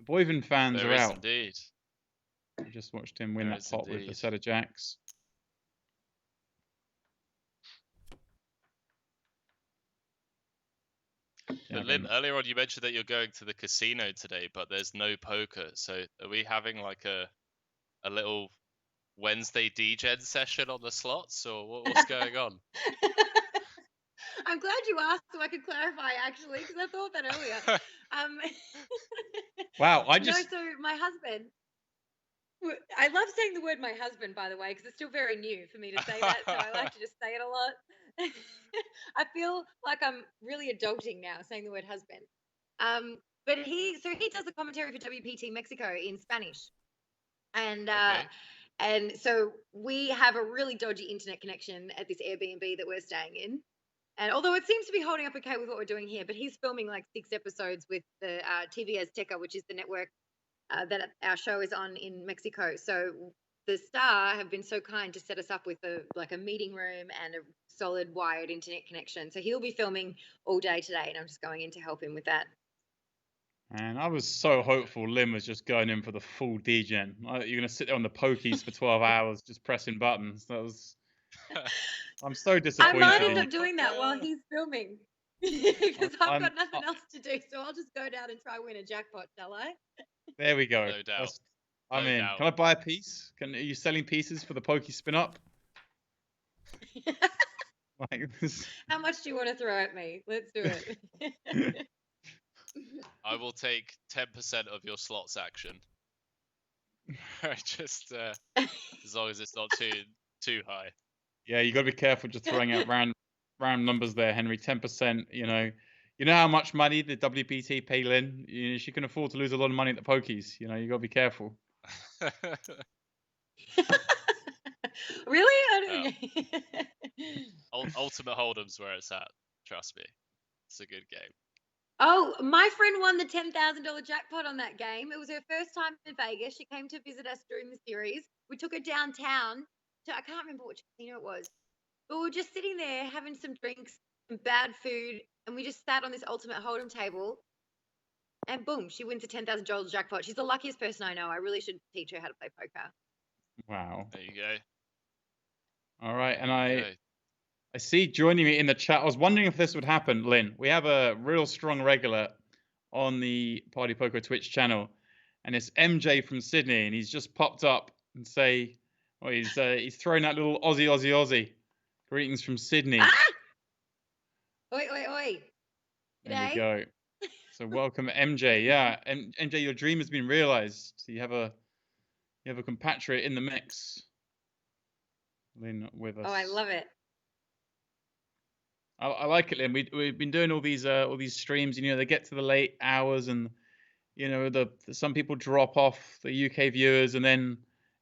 The Boyven fans There are is out. indeed. I just watched him win There that is pot with a indeed. set of jacks. But Lynn, earlier on you mentioned that you're going to the casino today, but there's no poker. So are we having like a little Wednesday DGen session on the slots, or what's going on? I'm glad you asked so I could clarify actually, because I thought that earlier. Wow, No, so my husband. I love saying the word "my husband," by the way, because it's still very new for me to say that. So I like to just say it a lot. I feel like I'm really adulting now, saying the word "husband." But he does the commentary for WPT Mexico in Spanish, and and so we have a really dodgy internet connection at this Airbnb that we're staying in. And although it seems to be holding up okay with what we're doing here, but he's filming like 6 episodes with the TV Azteca, which is the network that our show is on in Mexico. So the Star have been so kind to set us up with a meeting room and a solid wired internet connection. So he'll be filming all day today, and I'm just going in to help him with that. And I was so hopeful Lynn was just going in for the full DGen. You're going to sit there on the pokies for 12 hours just pressing buttons. I'm so disappointed. I might end up doing that while he's filming because I've got nothing else to do. So I'll just go down and try win a jackpot, shall I? There we go. No doubt. I'm in. Can I buy a piece? Are you selling pieces for the pokey spin up? Like this. How much do you want to throw at me? Let's do it. I will take 10% of your slots action. Just as long as it's not too high. Yeah, you got to be careful just throwing out round numbers there, Henry. 10%. You know how much money the WPT pay Lynn. She can afford to lose a lot of money at the pokies. You got to be careful. Really? Ultimate Hold'em's where it's at. Trust me, it's a good game. Oh, my friend won the $10,000 jackpot on that game. It was her first time in Vegas. She came to visit us during the series. We took her downtown to, I can't remember which casino it was, but we were just sitting there having some drinks, some bad food, and we just sat on this Ultimate Hold'em table, and boom, she wins a $10,000 jackpot. She's the luckiest person I know. I really should teach her how to play poker. Wow. There you go. All right, and I see joining me in the chat. I was wondering if this would happen, Lynn. We have a real strong regular on the Party Poker Twitch channel, and it's MJ from Sydney, and he's just popped up and he's throwing that little Aussie. Greetings from Sydney. Ah! Oi. There we go. So welcome, MJ. Yeah, MJ, your dream has been realized. You have a compatriot in the mix. Lynn with us. Oh, I love it. I like it, Lynn. We've been doing all these streams. They get to the late hours, and some people drop off, the UK viewers, and then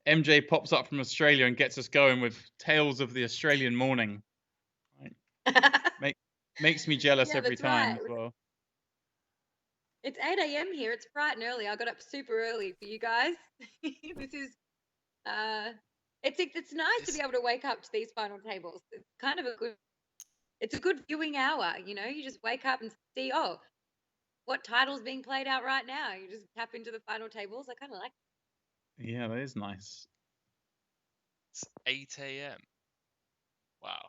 MJ pops up from Australia and gets us going with tales of the Australian morning. Right? Makes me jealous every time as well. It's 8 a.m. here. It's bright and early. I got up super early for you guys. This is it's nice to be able to wake up to these final tables. It's kind of a good viewing hour. You just wake up and see, what title's being played out right now. You just tap into the final tables. I kind of like it. Yeah, that is nice. It's 8 a.m. Wow.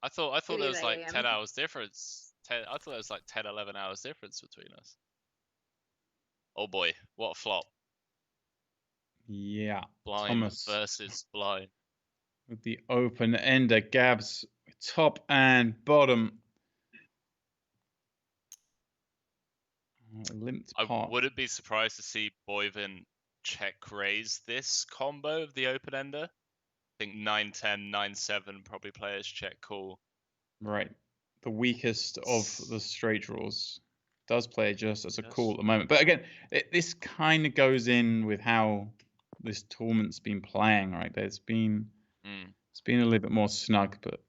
I thought there was like 10 hours difference. I thought there was like 10, 11 hours difference between us. Oh boy, what a flop. Yeah. Blind Thomas versus blind. With the open ender, Gabs top and bottom. Limped pot. I wouldn't be surprised to see Boyven check raise this combo of the open ender. I think 9-10, 9-7 probably players check call. Right. The weakest of the straight draws. Does play just as a call at the moment. But again, this kind of goes in with how this tournament's been playing, right? It's been a little bit more snug, but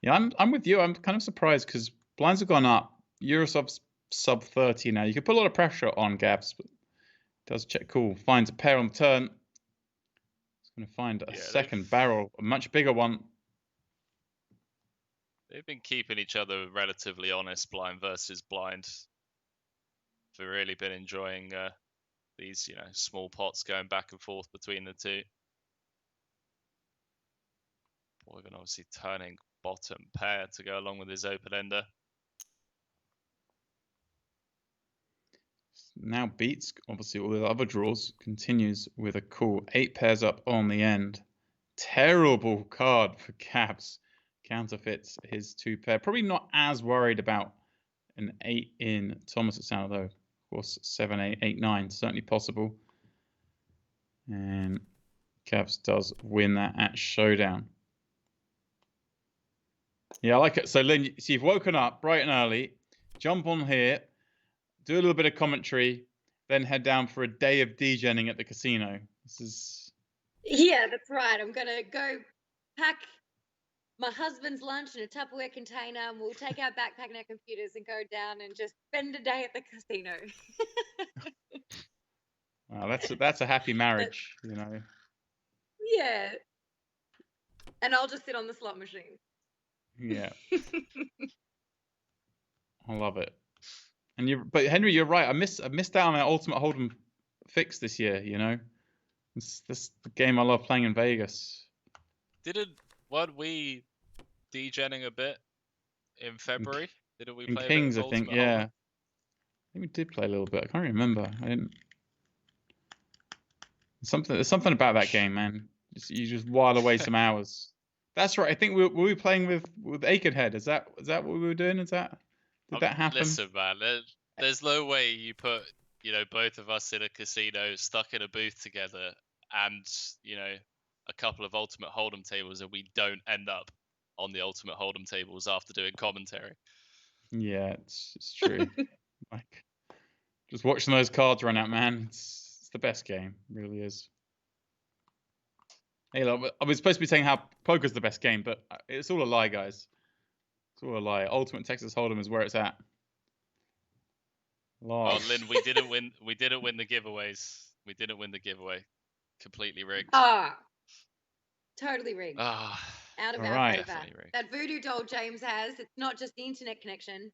yeah, I'm with you. I'm kind of surprised because blinds have gone up. Eurosub's sub 30 now. You could put a lot of pressure on Gabs, but does check call. Finds a pair on the turn. It's going to find a second barrel, a much bigger one. They've been keeping each other relatively honest, blind versus blind. They've really been enjoying these, small pots going back and forth between the two. Boyven obviously turning bottom pair to go along with his open ender. Now beats, obviously, all the other draws. Continues with a cool 8 pairs up on the end. Terrible card for Cabs. Counterfeits his 2 pair. Probably not as worried about an 8 in Thomas at sound, though. Of course, 7, 8, 8, 9. Certainly possible. And Cabs does win that at Showdown. Yeah, I like it. So, Lynn, so you've woken up bright and early. Jump on here. Do a little bit of commentary, then head down for a day of DJing at the casino. This is... Yeah, that's right. I'm going to go pack my husband's lunch in a Tupperware container, and we'll take our backpack and our computers and go down and just spend a day at the casino. Wow, that's a happy marriage, Yeah. And I'll just sit on the slot machine. Yeah. I love it. But Henry, you're right. I missed out on our Ultimate Hold'em fix this year. This the game I love playing in Vegas. Weren't we DJing a bit in February? Didn't we In play Kings, a bit I of think. Ultimate Yeah, Hold'em? I think we did play a little bit. I can't remember. I didn't. There's something about that game, man. You just while away some hours. That's right. I think were we playing with Akenhead? Is that what we were doing? Did that happen? Listen, man, there's no way you put, both of us in a casino, stuck in a booth together, and, a couple of Ultimate Hold'em tables, and we don't end up on the Ultimate Hold'em tables after doing commentary. Yeah, it's true. Like, just watching those cards run out, man. It's the best game. It really is. Hey, look, I was supposed to be saying how poker's the best game, but it's all a lie, guys. It's all a lie. Ultimate Texas Hold'em is where it's at. Oh, Lynn, we didn't win. We didn't win the giveaways. We didn't win the giveaway. Completely rigged. Totally rigged. Out of our favor. That voodoo doll James has, it's not just the internet connection.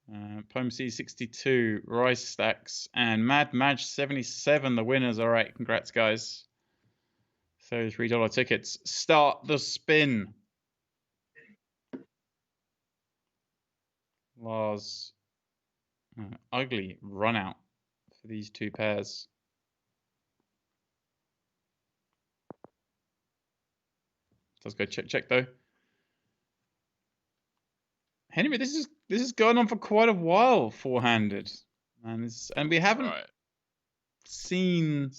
Diplomacy 62, Rice Stacks, and Mad Madge 77, the winners. All right, congrats, guys. $33 tickets. Start the spin. Lars, ugly run out for these 2 pairs. Let's go check though. Henry, this is going on for quite a while, 4-handed, and we haven't seen,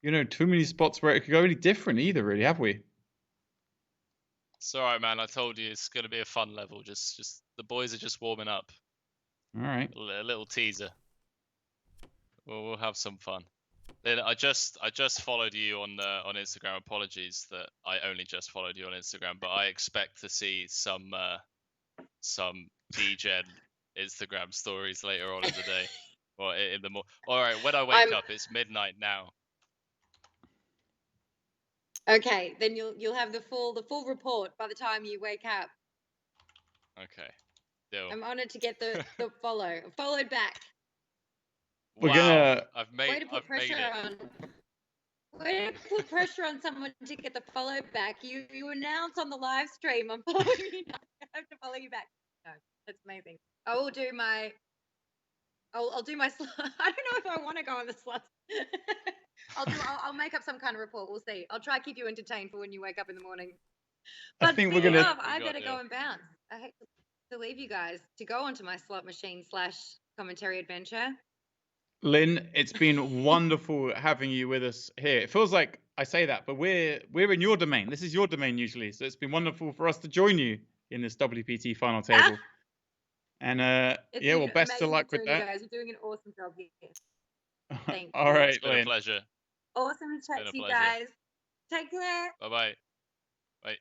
too many spots where it could go any different either, really, have we? It's all right, man. I told you it's going to be a fun level. Just the boys are just warming up. All right. A little teaser. We'll have some fun. Then I just followed you on Instagram. Apologies that I only just followed you on Instagram, but I expect to see some DGen Instagram stories later on in the day, or in the morning. All right, when I wake up, it's midnight now. Okay, then you'll have the full report by the time you wake up. Okay. Deal. I'm honored to get the follow. Followed back. We're gonna. Way to put pressure on someone to get the follow back. You announce on the live stream, I'm following you now. I have to follow you back. No, that's amazing. I'll do my slot. I don't know if I want to go on the slots. I'll make up some kind of report. We'll see. I'll try to keep you entertained for when you wake up in the morning. But I think we're gonna. I better go and bounce. I hate to leave you guys to go onto my slot machine / commentary adventure. Lynn, it's been wonderful having you with us here. It feels like I say that, but we're in your domain. This is your domain usually, so it's been wonderful for us to join you in this WPT final table. And yeah, well, best of luck with that. You guys are doing an awesome job here. Thank you. All right, it's been Lynn. a pleasure. Awesome to chat to you guys. Take care. Bye-bye. Bye.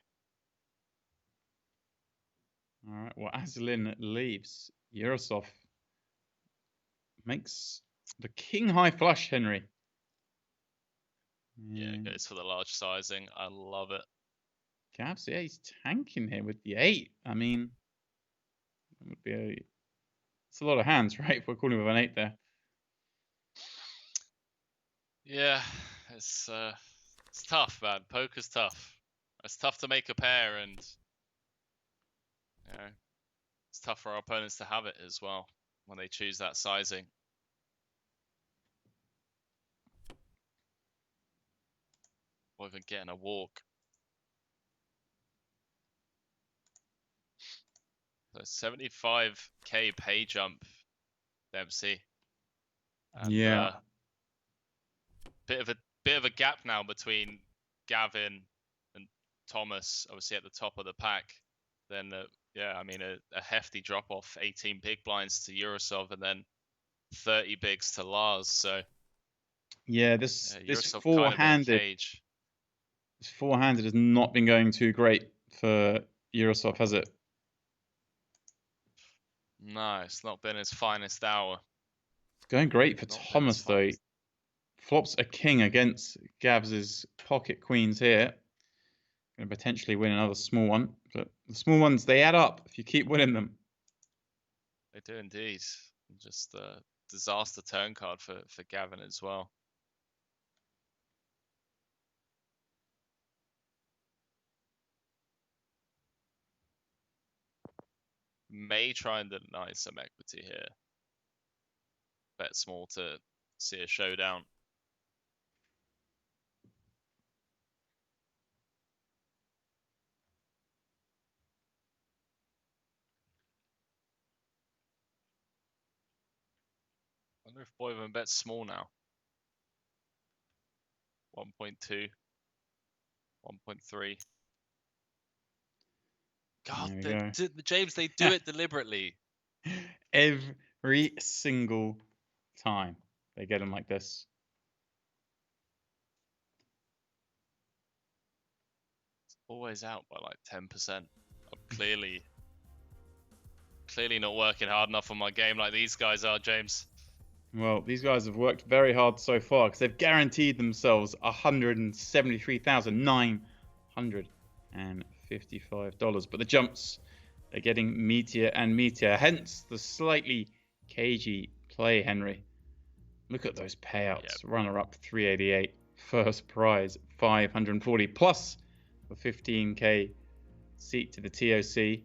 All right. Well, as Lynn leaves, Yarosov makes the king high flush, Henry. Yeah, it goes for the large sizing. I love it. Gavs, yeah, he's tanking here with the 8. I mean, it would be it's a lot of hands, right? If we're calling with an 8 there. Yeah, it's tough, man. Poker's tough. It's tough to make a pair, and you know, it's tough for our opponents to have it as well when they choose that sizing. Or even getting a walk. So 75k pay jump, Dempsey. And, yeah. Bit of a gap now between Gavin and Thomas, obviously at the top of the pack. Then yeah, I mean a hefty drop off, 18 big blinds to Eurosov and then 30 bigs to Lars. So yeah, this Eurosov four-handed kind of in a cage. This four-handed has not been going too great for Eurosov, has it? No, it's not been his finest hour. It's going great for Thomas though. Flops a king against Gavs's pocket queens here. Going to potentially win another small one, but the small ones, they add up if you keep winning them. They do indeed. Just a disaster turn card for Gavin as well. May try and deny some equity here. Bet small to see a showdown. I wonder if Boyvan bets small now. 1.2, 1.3. God, James, they do it deliberately. Every single time they get them like this. It's always out by like 10%. I'm clearly not working hard enough on my game like these guys are, James. Well, these guys have worked very hard so far because they've guaranteed themselves $173,955. But the jumps, they're getting meatier and meatier. Hence the slightly cagey play, Henry. Look at those payouts. Yep. Runner-up 388. First prize 540 plus the 15k seat to the TOC,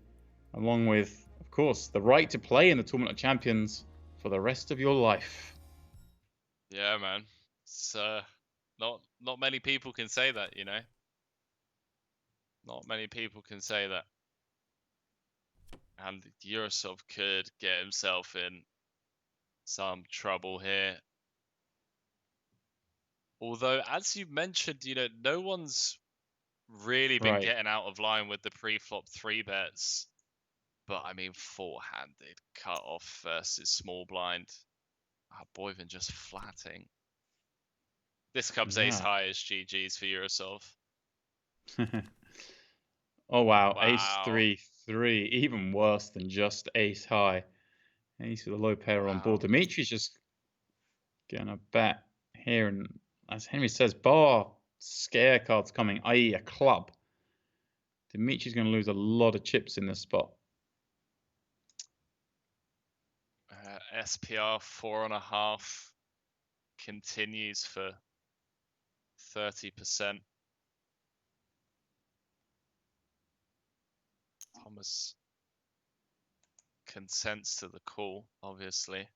along with, of course, the right to play in the Tournament of Champions for the rest of your life. Yeah, man. It's not many people can say that, you know. Not many people can say that. And Eurosov could get himself in some trouble here. Although, as you mentioned, you know, no one's really been getting out of line with the pre-flop 3-bets. But, I mean, four-handed cut-off versus small blind. Boyvan just flatting. This comes ace high as GG's for Eurosov. Oh, wow. Ace 3-3. Even worse than just ace high. Ace with a low pair on board. Dimitri's just going to bet here. And as Henry says, bar scare cards coming, i.e. a club. Dimitri's going to lose a lot of chips in this spot. SPR 4.5 continues for 30%. Thomas consents to the call, obviously.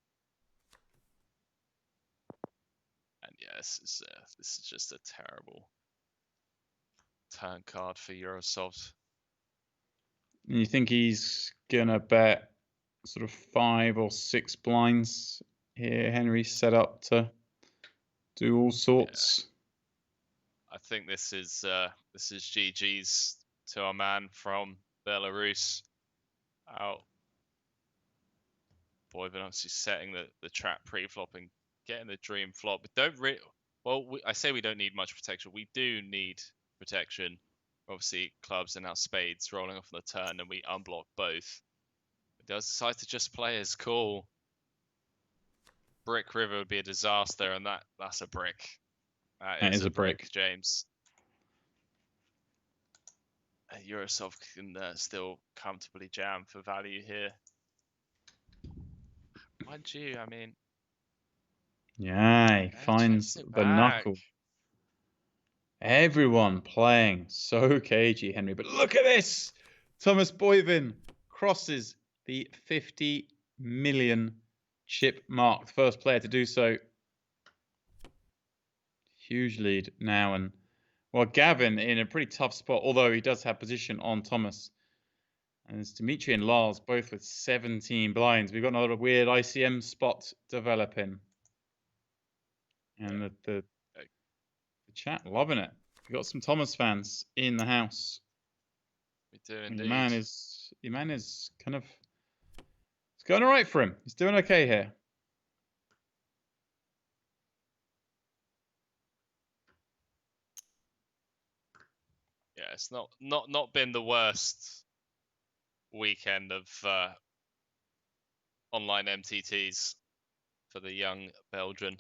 And yeah, this is just a terrible turn card for Eurosov. And you think he's gonna bet sort of 5 or 6 blinds here? Henry set up to do all sorts. Yeah. I think this is GG's to our man from Belarus out. Boyvan obviously setting the trap pre-flop and getting the dream flop. But don't really. Well, I say we don't need much protection. We do need protection. Obviously, clubs and now spades rolling off on the turn, and we unblock both. It does decide to just play his call. Brick River would be a disaster, and that's a brick. That is a brick, James. Eurosov can still comfortably jam for value here. Mind you, I mean... Yeah, he finds the knuckle. Everyone playing so cagey, Henry. But look at this! Thomas Boivin crosses the 50 million chip mark. The first player to do so. Huge lead now. And well, Gavin in a pretty tough spot, although he does have position on Thomas. And it's Dimitri and Lars both with 17 blinds. We've got another weird ICM spot developing. And the chat loving it. We've got some Thomas fans in the house. We do indeed. The man is kind of... It's going all right for him. He's doing okay here. Yeah, it's not been the worst weekend of online MTTs for the young Belgian.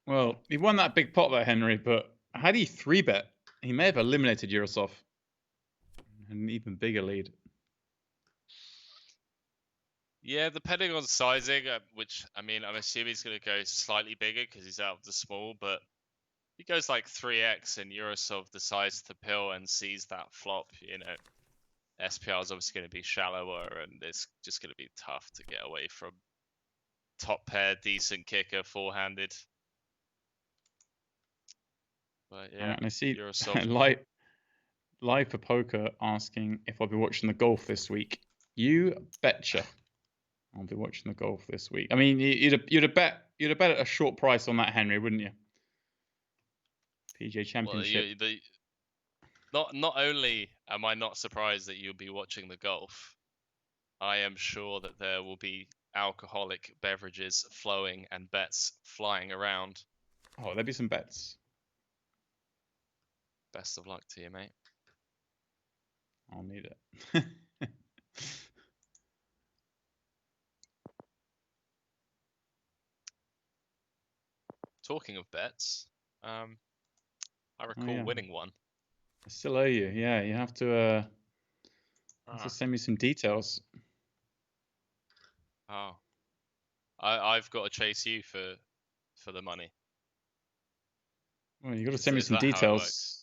Well, he won that big pot there, Henry, but had he 3-bet, he may have eliminated Eurosov. An even bigger lead. Yeah, depending on sizing, which, I mean, I'm assuming he's going to go slightly bigger because he's out of the small, but if he goes like 3x and Eurosov decides to pill and sees that flop, you know, SPR is obviously going to be shallower and it's just going to be tough to get away from top pair, decent kicker, four-handed. But yeah, and I see Eurosov. live for poker asking if I'll be watching the golf this week. You betcha, I'll be watching the golf this week. I mean, you'd have bet at a short price on that, Henry, wouldn't you? PGA Championship. Well, not only am I not surprised that you'll be watching the golf, I am sure that there will be alcoholic beverages flowing and bets flying around. Oh, there'll be some bets. Best of luck to you, mate. I'll need it. Talking of bets, I recall winning one. I still owe you. Yeah, you have to send me some details. Oh, I've got to chase you for the money. Well, you got to send me some details.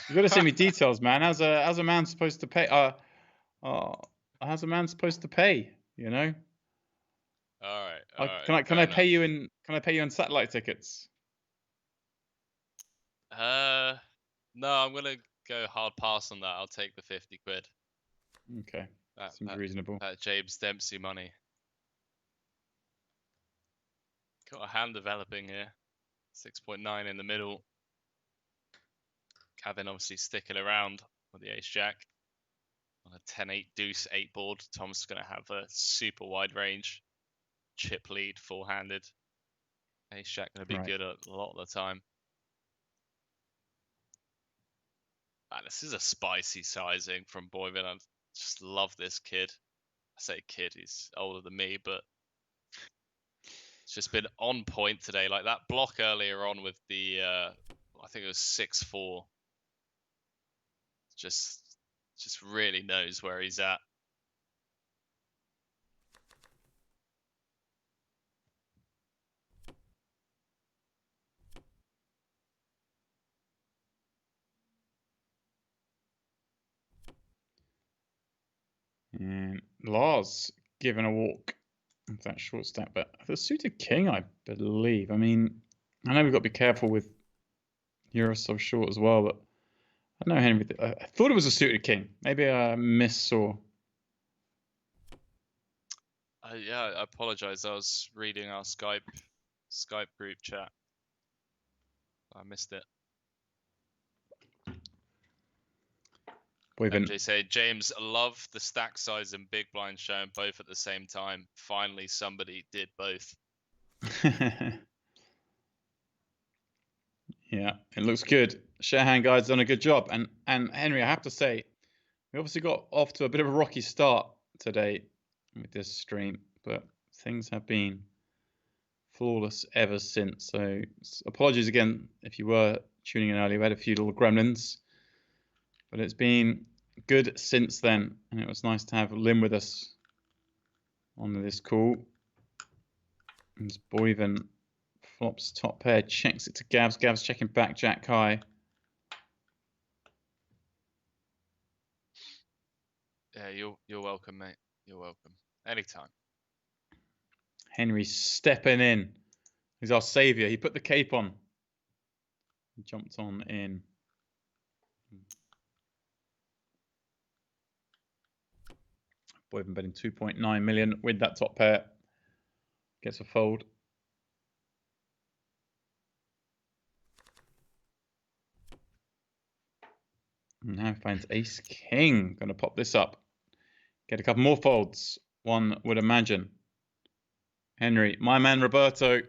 You got to send me details, man. How's a man supposed to pay? How's a man supposed to pay? You know. All right. Can I pay you in satellite tickets? No, I'm gonna go hard pass on that. I'll take the 50 quid. Okay, that seems reasonable. That James Dempsey money. Got a hand developing here. 6.9 in the middle. Gavin obviously sticking around with the ace-jack. On a 10-8 deuce 8 board, Tom's going to have a super wide range. Chip lead, full-handed. Ace-jack going to be good a lot of the time. Man, this is a spicy sizing from Boivin. I just love this kid. I say kid, he's older than me, but it's just been on point today. Like that block earlier on with the, I think it was 6-4. Just really knows where he's at. And Lars given a walk with that short stack, but the suited king, I believe. I mean, I know we've got to be careful with Eurosov short as well, but I don't know, Henry. I thought it was a suited king. Maybe I missaw. Yeah, I apologize. I was reading our Skype Skype group chat. I missed it. Boyven. MJ said, James, love the stack size and big blind showing both at the same time. Finally, somebody did both. Yeah, it looks good. Sharehan guy's done a good job. And Henry, I have to say, we obviously got off to a bit of a rocky start today with this stream, but things have been flawless ever since. So apologies again if you were tuning in earlier. We had a few little gremlins, but it's been good since then. And it was nice to have Lim with us on this call. It's Boyven. Flops top pair, checks it to Gavs. Gavs checking back, Jack high. Yeah, you're welcome, mate. You're welcome. Anytime. Henry stepping in. He's our saviour. He put the cape on. He jumped on in. Boyven betting 2.9 million with that top pair. Gets a fold. Now finds ace king. Gonna pop this up. Get a couple more folds, one would imagine. Henry, my man Roberto,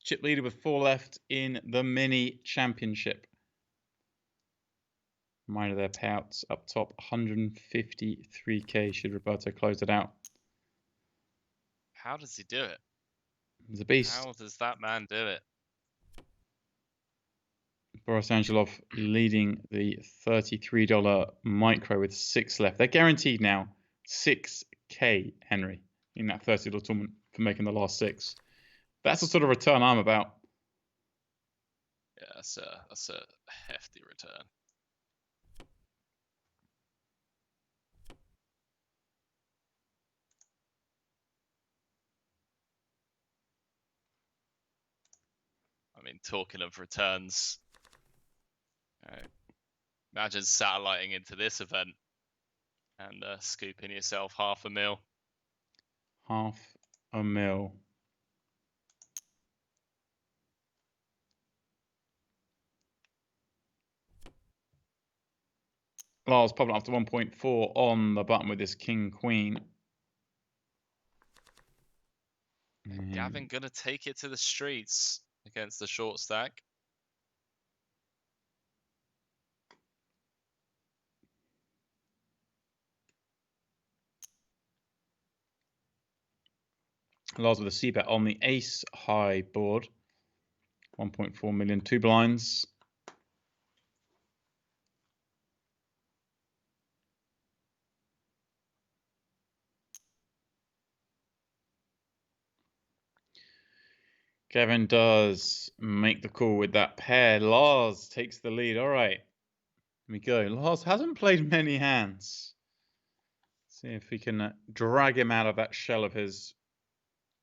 chip leader with 4 left in the mini championship. Reminder their payouts up top, 153k should Roberto close it out. How does he do it? He's a beast. How does that man do it? Boris Angelov leading the $33 micro with 6 left. They're guaranteed now 6k, Henry, in that $30 tournament for making the last 6. That's the sort of return I'm about. Yeah, that's a hefty return. I mean, talking of returns, imagine satelliting into this event and scooping yourself $500,000. $500,000. Lars popping up to 1.4 on the button with this king queen. Gavin gonna take it to the streets against the short stack. Lars with a C bet on the ace high board. 1.4 million, 2 blinds. Kevin does make the call with that pair. Lars takes the lead. All right. Here we go. Lars hasn't played many hands. See if we can drag him out of that shell of his.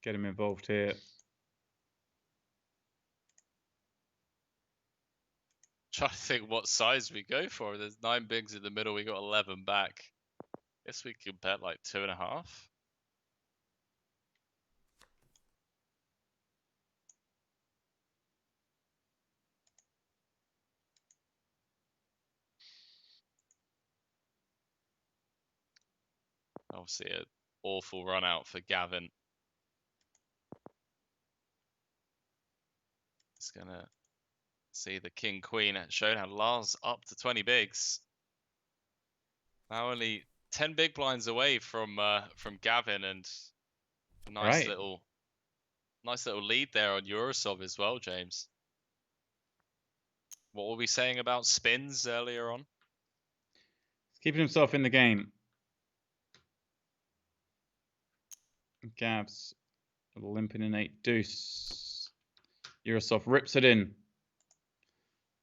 Get him involved here. Trying to think what size we go for. There's 9 bigs in the middle. We got 11 back. Guess we could bet like 2.5. Obviously, an awful run out for Gavin. He's gonna see the king queen at showdown. Lars up to 20 bigs. Now only 10 big blinds away from Gavin, and a nice little lead there on Eurosov as well, James. What were we saying about spins earlier on? He's keeping himself in the game. Gavs limping in 8 deuce. Eurosov rips it in.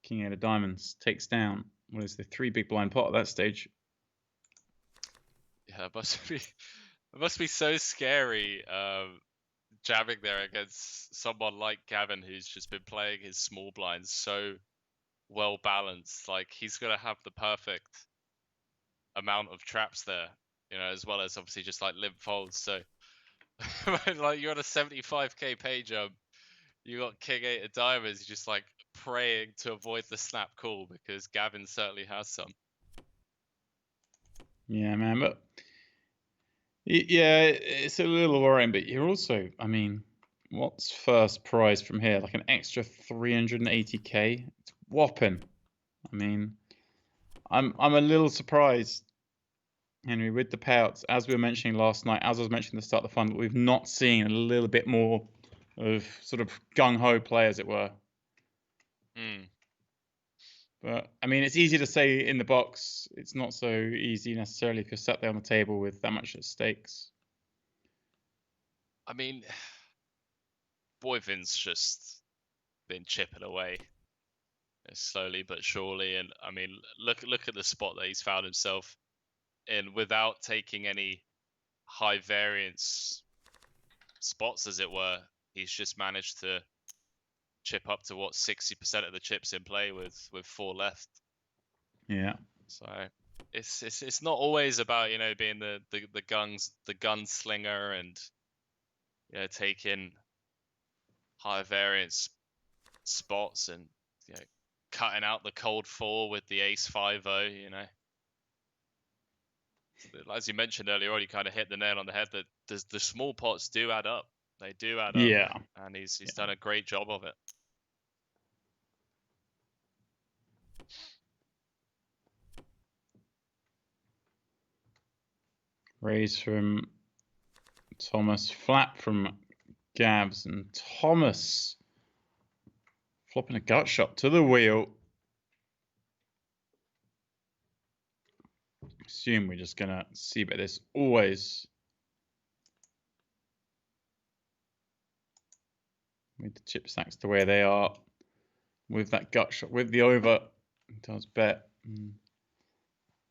King 8 of diamonds takes down. What is the 3 big blind pot at that stage? Yeah, it must be so scary jamming there against someone like Gavin, who's just been playing his small blinds so well balanced. Like, he's gonna have the perfect amount of traps there, you know, as well as obviously just like limp folds. So like, you're on a 75k pay jump, You got King 8 of diamonds. You're just like praying to avoid the snap call because Gavin certainly has some. Yeah, man, but yeah, it's a little worrying. But you're also, I mean, what's first prize from here? Like an extra 380k? It's whopping. I mean, I'm a little surprised, Henry, with the payouts. As we were mentioning last night, as I was mentioning at the start of the fund, we've not seen a little bit more of sort of gung-ho play, as it were. But I mean, it's easy to say in the box. It's not so easy necessarily if you're sat there on the table with that much at stakes. I mean, Boyvin's just been chipping away slowly but surely, and I mean, look at the spot that he's found himself in without taking any high variance spots, as it were. He's just managed to chip up to what 60% of the chips in play with 4 left. Yeah. So it's not always about being the gunslinger and taking high variance spots and cutting out the cold 4 with the ace 5-0. As you mentioned earlier on, you kind of hit the nail on the head that the small pots do add up. They do add up. Yeah. And he's done a great job of it. Raise from Thomas, flap from Gavs, and Thomas flopping a gut shot to the wheel. Assume we're just gonna see about this always. With the chip stacks the way they are, with that gut shot, with the over, he does bet.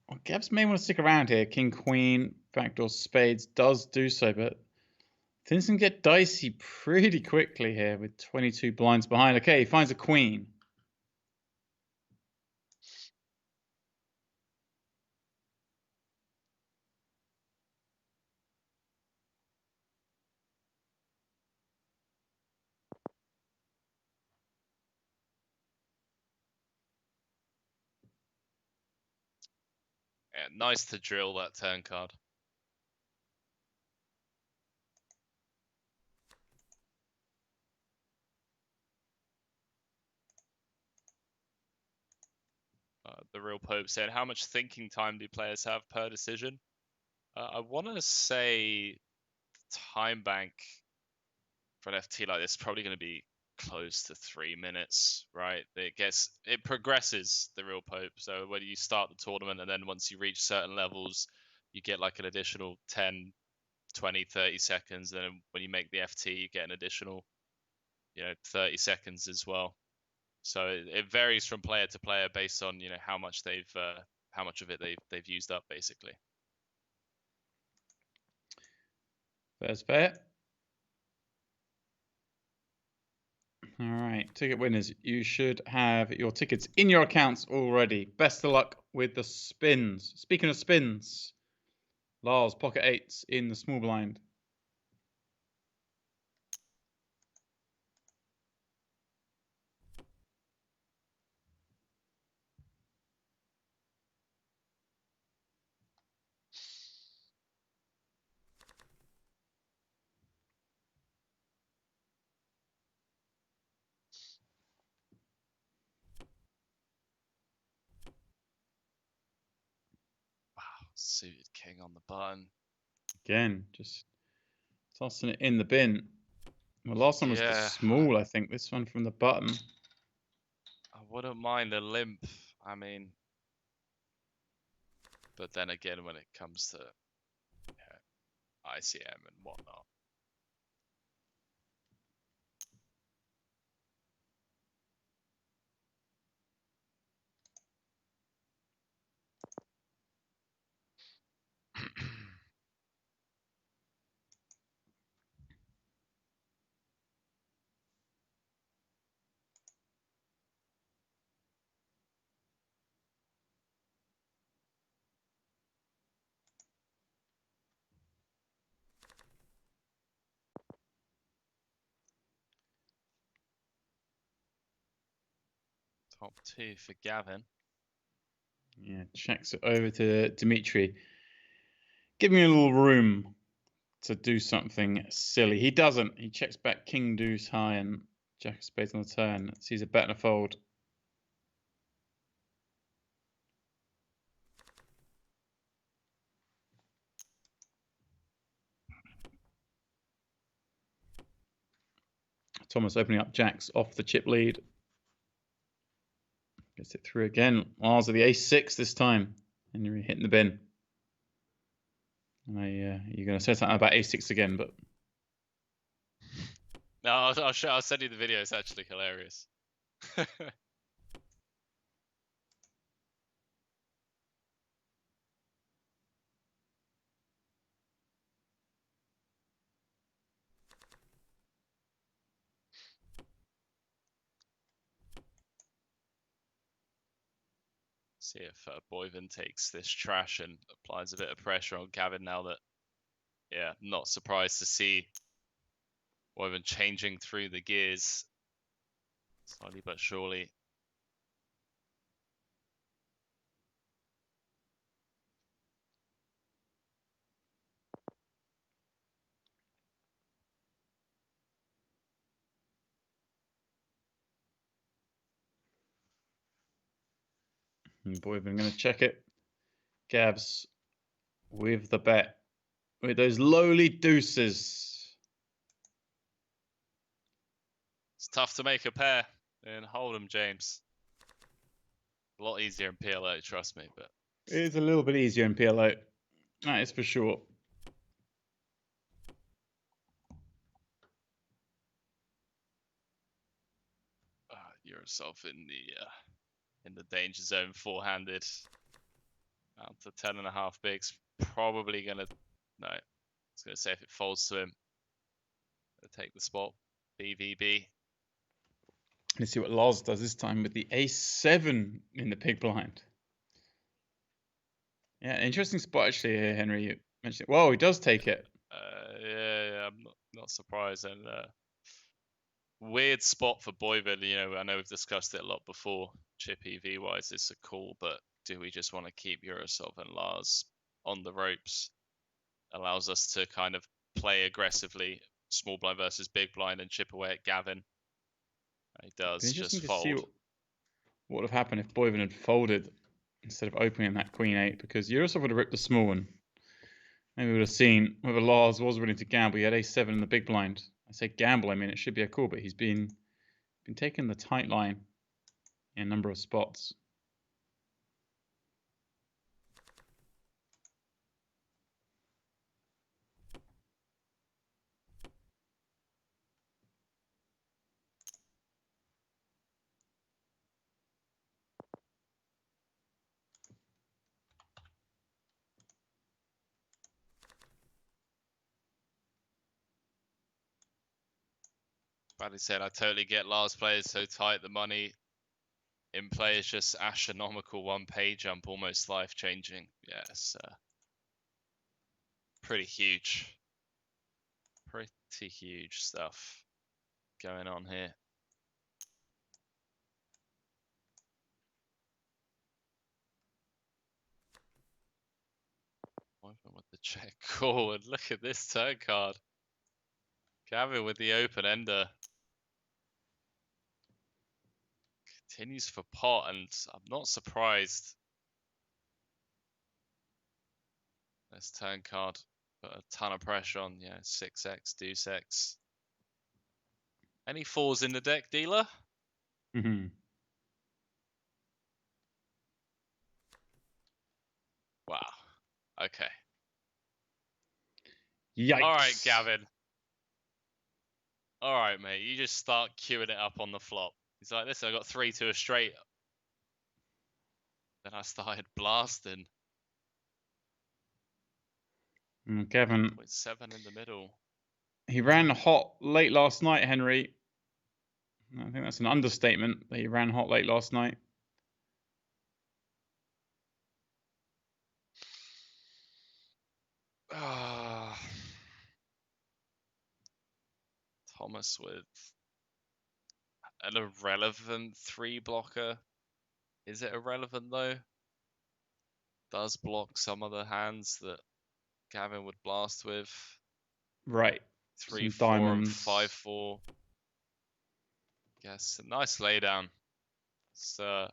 Well, Gavs may want to stick around here. King, Queen, backdoor spades does do so, but things can get dicey pretty quickly here with 22 blinds behind. Okay, he finds a queen. Yeah, nice to drill that turn card. The real Pope said, how much thinking time do players have per decision? I want to say time bank for an FT like this is probably going to be close to 3 minutes, right? It progresses, the real Pope. So when you start the tournament and then once you reach certain levels, you get like an additional 10, 20, 30 seconds. And then when you make the FT, you get an additional, 30 seconds as well. So it varies from player to player based on how much of it they've used up, basically. First bet. All right, ticket winners, you should have your tickets in your accounts already. Best of luck with the spins. Speaking of spins, Lars, pocket 8s in the small blind. Suited king on the button. Again, just tossing it in the bin. Well, last one was the small, I think. This one from the button. I wouldn't mind a limp. I mean, but then again, when it comes to ICM and whatnot. Top 2 for Gavin. Yeah, checks it over to Dimitri. Give me a little room to do something silly. He doesn't. He checks back king deuce high and jack of spades on the turn. Sees a bet and a fold. Thomas opening up jacks off the chip lead. Gets it through again. Lars of the ace-6 this time. Henry hitting the bin. And you're going to say something about ace-6 again, but... No, I'll send you the video. It's actually hilarious. See if Boyven takes this trash and applies a bit of pressure on Gavin now that, yeah, not surprised to see Boyven changing through the gears slowly but surely. Boyven going to check it. Gavs with the bet. With those lowly deuces. It's tough to make a pair in Hold'em, James. A lot easier in PLO, trust me. But It is a little bit easier in PLO. That is for sure. you're yourself in the danger zone, four-handed. Out to 10.5 bigs. Probably gonna no. I was gonna say if it folds to him, gonna take the spot. BVB. Let's see what Lars does this time with the ace-7 in the big blind. Yeah, interesting spot actually here, Henry. You mentioned it. Whoa, he does take it. Yeah, I'm not surprised. And weird spot for Boyven. You know, I know we've discussed it a lot before. Chip EV wise, it's a call, but do we just want to keep Eurosov and Lars on the ropes? Allows us to kind of play aggressively, small blind versus big blind, and chip away at Gavin. He does just fold. See what would have happened if Boyven had folded instead of opening that queen 8, because Eurosov would have ripped the small one. Maybe we would have seen whether Lars was willing to gamble. He had ace-7 in the big blind. I say gamble, I mean it should be a call, but he's been taking the tight line in a number of spots. Bradley said, I totally get Lars players so tight. The money in play is just astronomical. One pay jump, almost life changing. Yes, pretty huge. Pretty huge stuff going on here. With the check call, and look at this turn card. Gavin with the open ender. Continues for pot, and I'm not surprised. This turn card put a ton of pressure on, yeah, 6x, deuce x. Any fours in the deck, dealer? Mm-hmm. Wow. Okay. Yikes. All right, Gavin. All right, mate. You just start queuing it up on the flop. He's like, listen, I got 3 to a straight. Then I started blasting. Gavin. 7 in the middle. He ran hot late last night, Henry. I think that's an understatement that he ran hot late last night. Thomas with an irrelevant 3 blocker. Is it irrelevant though? Does block some of the hands that Gavin would blast with. Right. 3-4 diamonds. and 5-4. Yes, a nice laydown. It's that's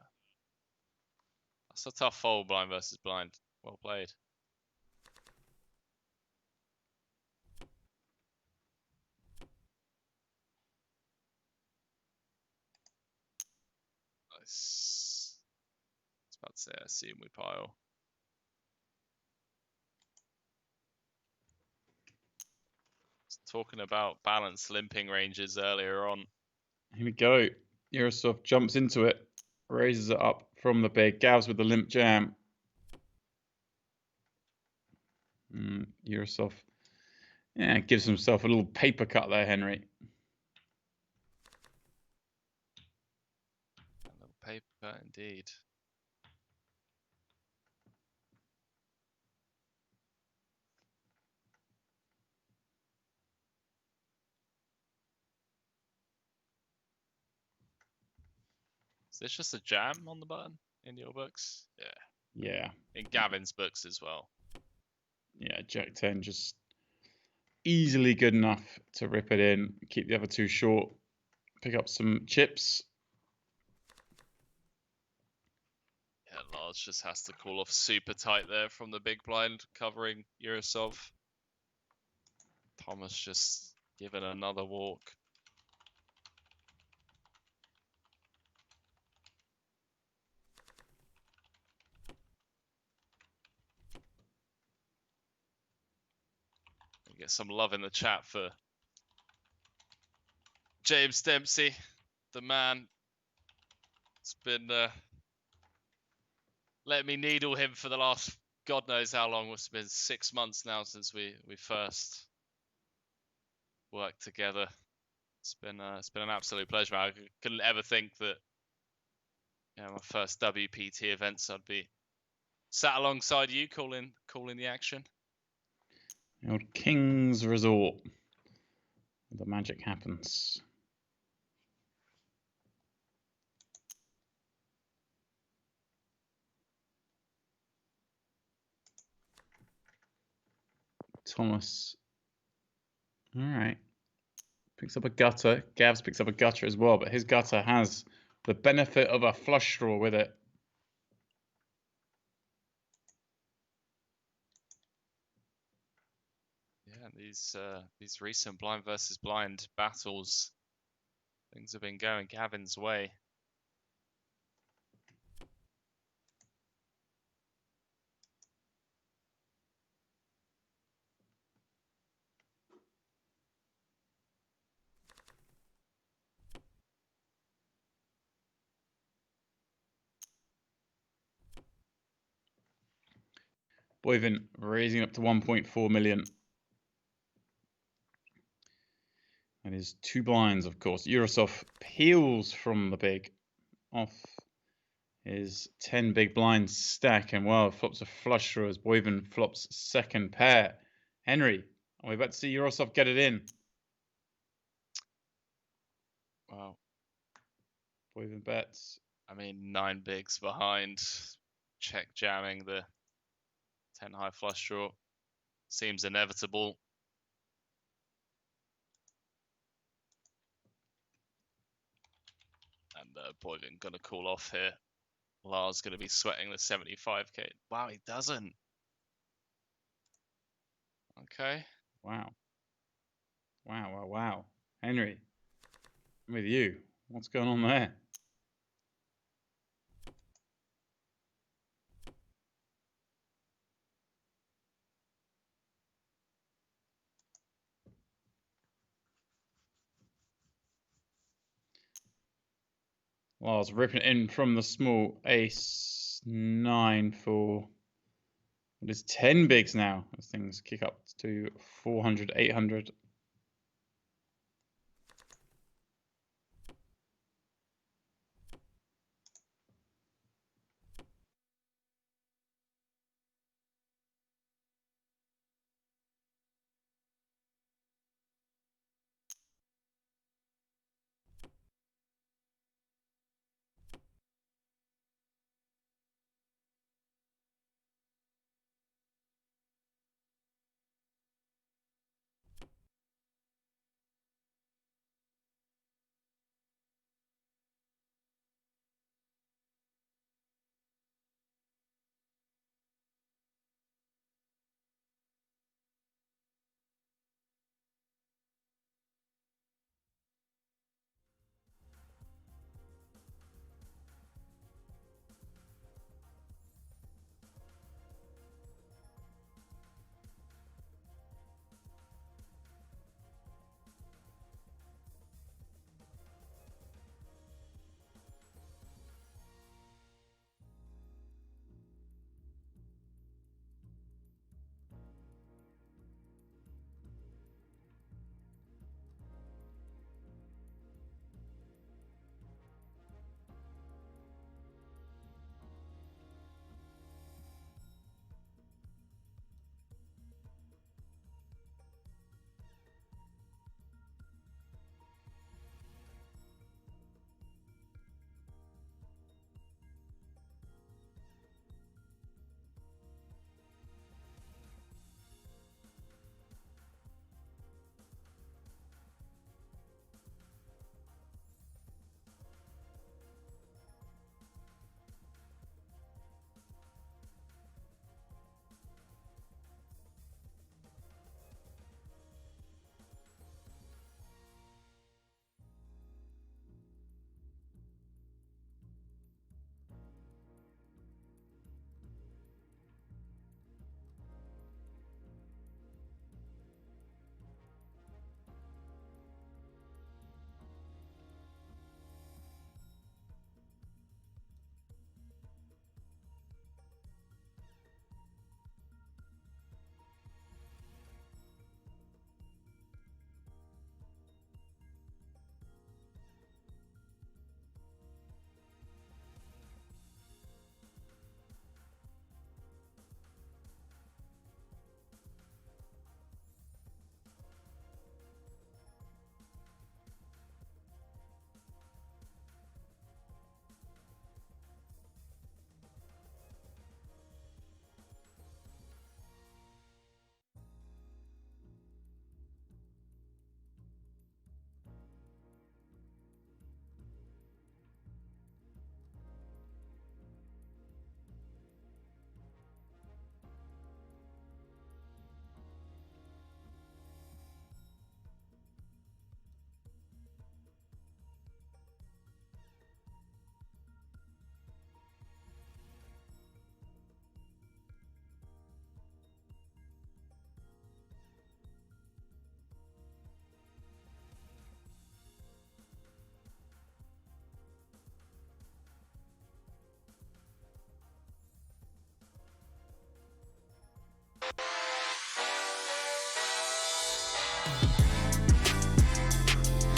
a tough fold, blind versus blind. Well played. Nice. I was about to say, I assume we pile. Talking about balanced limping ranges earlier on. Here we go. Yurosov jumps into it, raises it up from the big. Gavs with the limp jam. Yurosov, yeah, gives himself a little paper cut there, Henry. A little paper indeed. Is this just a jam on the button in your books? Yeah. Yeah. In Gavin's books as well. Yeah, Jack 10 just easily good enough to rip it in, keep the other two short, pick up some chips. Yeah, Lars just has to call off super tight there from the big blind covering Yurosov. Thomas just given another walk. Get some love in the chat for James Dempsey, the man. It's been let me needle him for the last God knows how long. It's been 6 months now since we first worked together. It's been an absolute pleasure. I couldn't ever think that my first WPT events I'd be sat alongside you calling the action. The old King's Resort. The magic happens. Thomas. All right. Picks up a gutter. Gavs picks up a gutter as well, but his gutter has the benefit of a flush draw with it. Yeah, these recent blind versus blind battles, things have been going Gavin's way. Boyvin raising up to 1.4 million. And his two blinds, of course. Yurosov peels from the big off his 10 big blind stack, and well, flops a flush draw as Boyvin flops second pair. Henry, are we about to see Yurosov get it in? Wow. Boyvin bets. I mean, 9 bigs behind, check jamming the 10 high flush draw. Seems inevitable. And Boyvin gonna call off here. Lars gonna be sweating the 75k. Wow, he doesn't. Okay. Wow. Wow. Henry, I'm with you. What's going on there? Lars ripping it in from the small ace 9 for it is 10 bigs now as things kick up to 400, 800.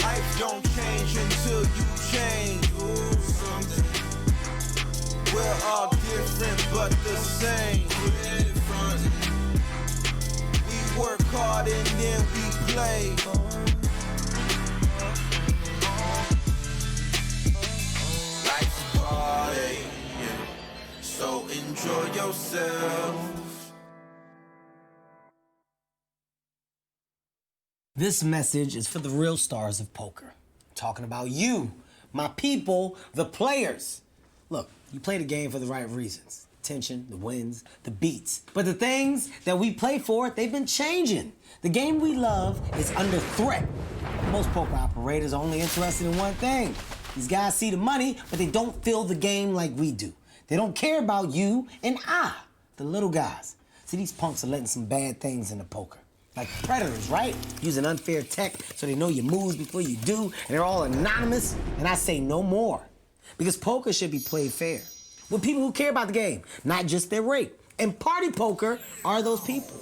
Life don't change until you change. We're all different but the same. We work hard and then we play. Life's a party, so enjoy yourself. This message is for the real stars of poker. I'm talking about you, my people, the players. Look, you play the game for the right reasons. Tension, the wins, the beats. But the things that we play for, they've been changing. The game we love is under threat. Most poker operators are only interested in one thing. These guys see the money, but they don't feel the game like we do. They don't care about you and the little guys. See, these punks are letting some bad things into poker. Like predators, right? Using unfair tech so they know your moves before you do, and they're all anonymous. And I say no more. Because poker should be played fair. With people who care about the game, not just their rate. And party poker are those people.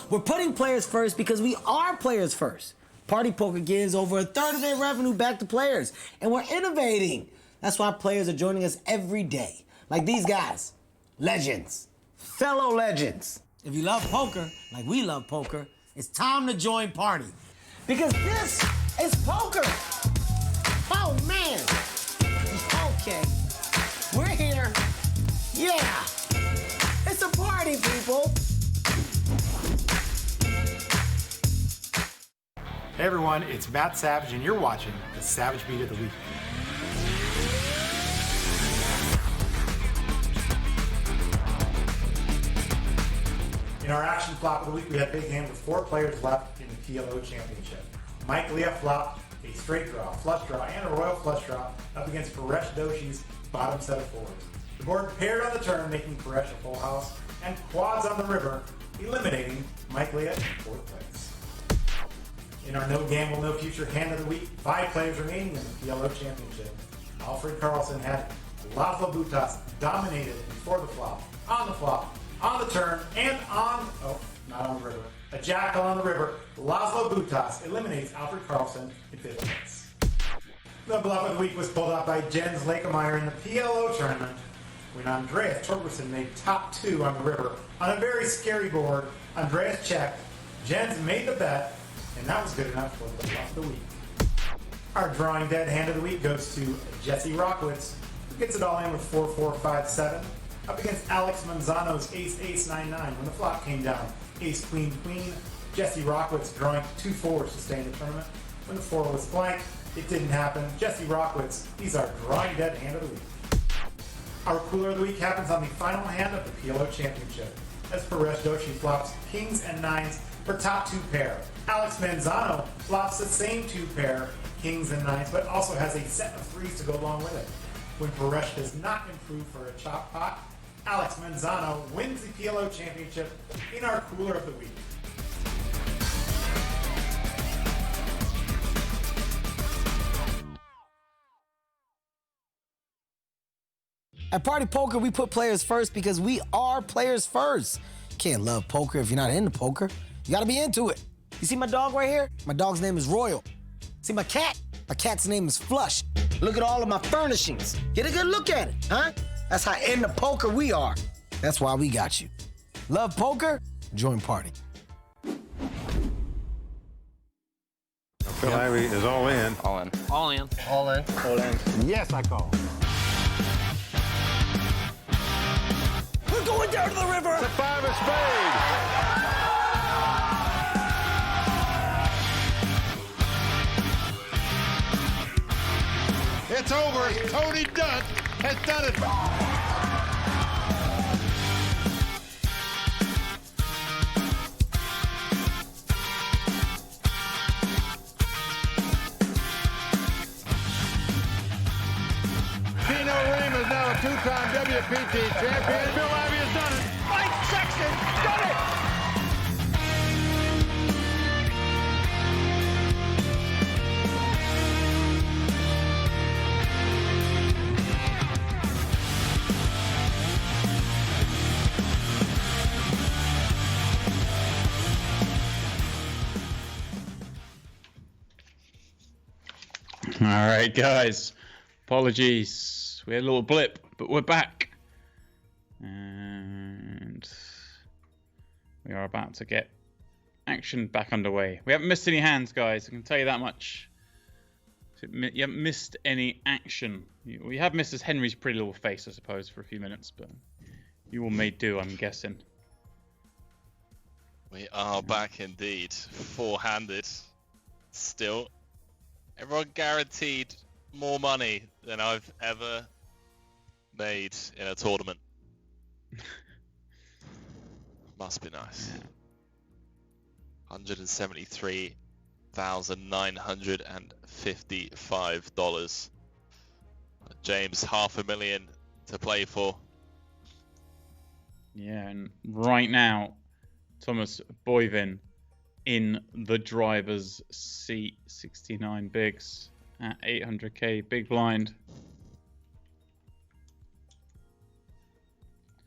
We're putting players first because we are players first. Party poker gives over a third of their revenue back to players. And we're innovating. That's why players are joining us every day. Like these guys. Legends. Fellow legends. If you love poker, like we love poker, it's time to join Party. Because this is poker. Oh, man. Okay. We're here. Yeah. It's a party, people. Hey everyone, it's Matt Savage and you're watching the Savage Beat of the Week. In our action flop of the week, we had a big hand with 4 players left in the PLO Championship. Mike Leah flopped a straight draw, flush draw, and a royal flush draw up against Paresh Doshi's bottom set of fours. The board paired on the turn, making Paresh a full house, and quads on the river, eliminating Mike Leah in 4th place. In our no gamble, no future hand of the week, 5 players remaining in the PLO Championship. Alfred Carlson had Laszlo Butas dominated before the flop, on the turn, and not on the river. A jackal on the river, Laszlo Butas eliminates Alfred Carlson in 5th place. The bluff of the week was pulled out by Jens Lakemeyer in the PLO tournament when Andreas Torgerson made top 2 on the river. On a very scary board, Andreas checked, Jens made the bet, and that was good enough for the bluff of the week. Our drawing dead hand of the week goes to Jesse Rockwitz, who gets it all in with 4-4-5-7, up against Alex Manzano's Ace-Ace-9-9 when the flop came down. Ace-Queen-Queen, Jesse Rockwitz drawing 2 4s to stay in the tournament. When the 4 was blank, it didn't happen. Jesse Rockwitz, he's our drawing dead hand of the week. Our cooler of the week happens on the final hand of the PLO Championship, as Paresh Doshi flops kings and 9s for top 2 pair. Alex Manzano flops the same 2 pair, kings and 9s, but also has a set of 3s to go along with it. When Paresh does not improve for a chop pot, Alex Manzano wins the PLO Championship in our cooler of the week. At Party Poker, we put players first because we are players first. You can't love poker if you're not into poker. You gotta be into it. You see my dog right here? My dog's name is Royal. See my cat? My cat's name is Flush. Look at all of my furnishings. Get a good look at it, huh? That's how into poker we are. That's why we got you. Love poker? Join Party. Phil Ivey is all in. All in. All in. All in. All in. Yes, I call. We're going down to the river. It's a 5 of spades. It's over. Tony Dutt has done it. Pino Ream is now a 2-time WPT champion. Bill Ivey has done it. Mike Sexton done it. All right, guys. Apologies. We had a little blip, but we're back. And we are about to get action back underway. We haven't missed any hands, guys. I can tell you that much. You haven't missed any action. We have missed Henry's pretty little face, I suppose, for a few minutes, but you all may do, I'm guessing. We are back indeed. Four-handed. Still. Everyone guaranteed more money than I've ever made in a tournament. Must be nice. $173,955. James, $500,000 to play for. Yeah, and right now, Thomas Boivin in the driver's seat, 69 bigs at 800k big blind.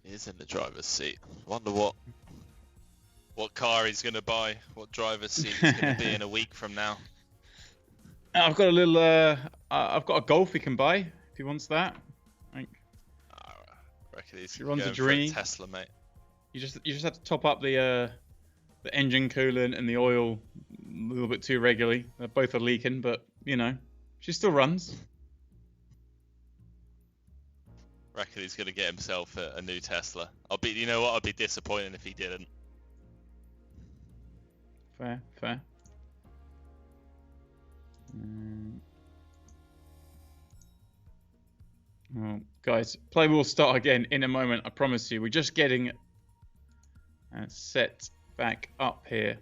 He is in the driver's seat. Wonder what car he's going to buy, what driver's seat he's going to be in a week from now. I've got a little, I've got a Golf he can buy if he wants that. I think. I reckon he's He runs a going for Dream. Tesla, mate. You just have to top up the engine coolant and the oil a little bit too regularly. Both are leaking, but you know, she still runs. Reckon he's going to get himself a new Tesla. You know what? I'd be disappointed if he didn't. Fair. Well, guys, play will start again in a moment. I promise you. We're just getting set back up here,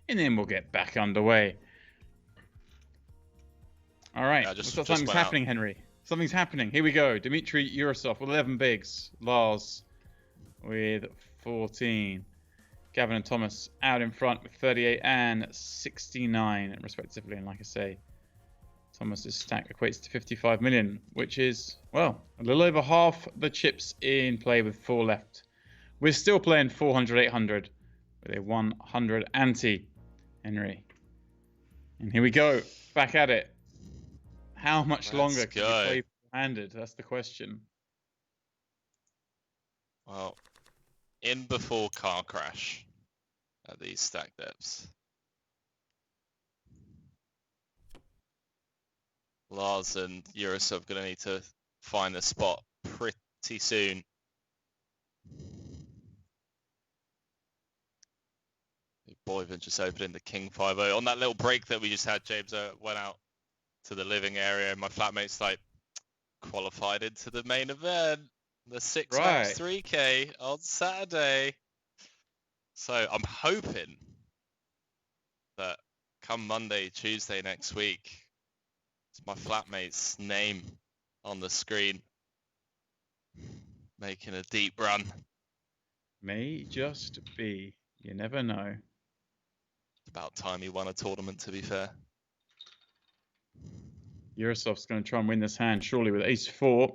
and then we'll get back underway. All right. Something's happening, Henry. Something's happening. Here we go. Dmitry Yurosov with 11 bigs. Lars with 14. Gavin and Thomas out in front with 38 and 69 respectively. And like I say, Thomas's stack equates to 55 million, which is, well, a little over half the chips in play with 4 left. We're still playing 400-800 with a 100 ante, Henry. And here we go. Back at it. How much longer can you play four-handed? That's the question. Well, in before car crash at these stack depths. Lars and Yurosov going to need to find a spot pretty soon. Boivin just opening the King 5-0. On that little break that we just had, James went out to the living area, and my flatmate's like qualified into the main event, the 6 max 3K on Saturday. So I'm hoping that come Monday, Tuesday next week, it's my flatmate's name on the screen, making a deep run. May just be. You never know. It's about time he won a tournament, to be fair. Yurosov's going to try and win this hand, surely, with ace-4.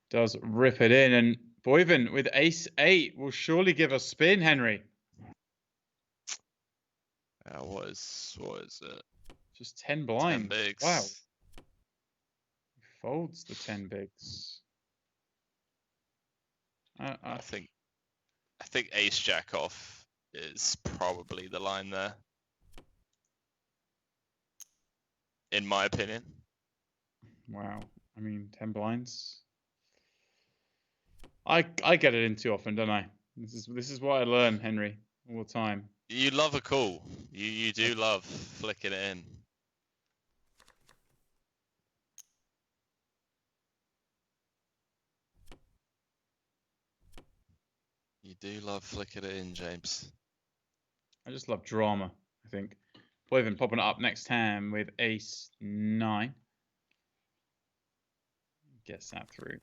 Does rip it in, and Boivin with ace-8 will surely give a spin, Henry. What is it? Just 10 blind. 10 bigs. Wow. He folds the 10 bigs. I think ace jack off is probably the line there, in my opinion. Wow. I mean, 10 blinds. I get it in too often, don't I? This is what I learn, Henry, all the time. You love a call. You do love flicking it in. You do love flicking it in, James. I just love drama, I think. Boivin popping it up next hand with ace-9. Gets that through.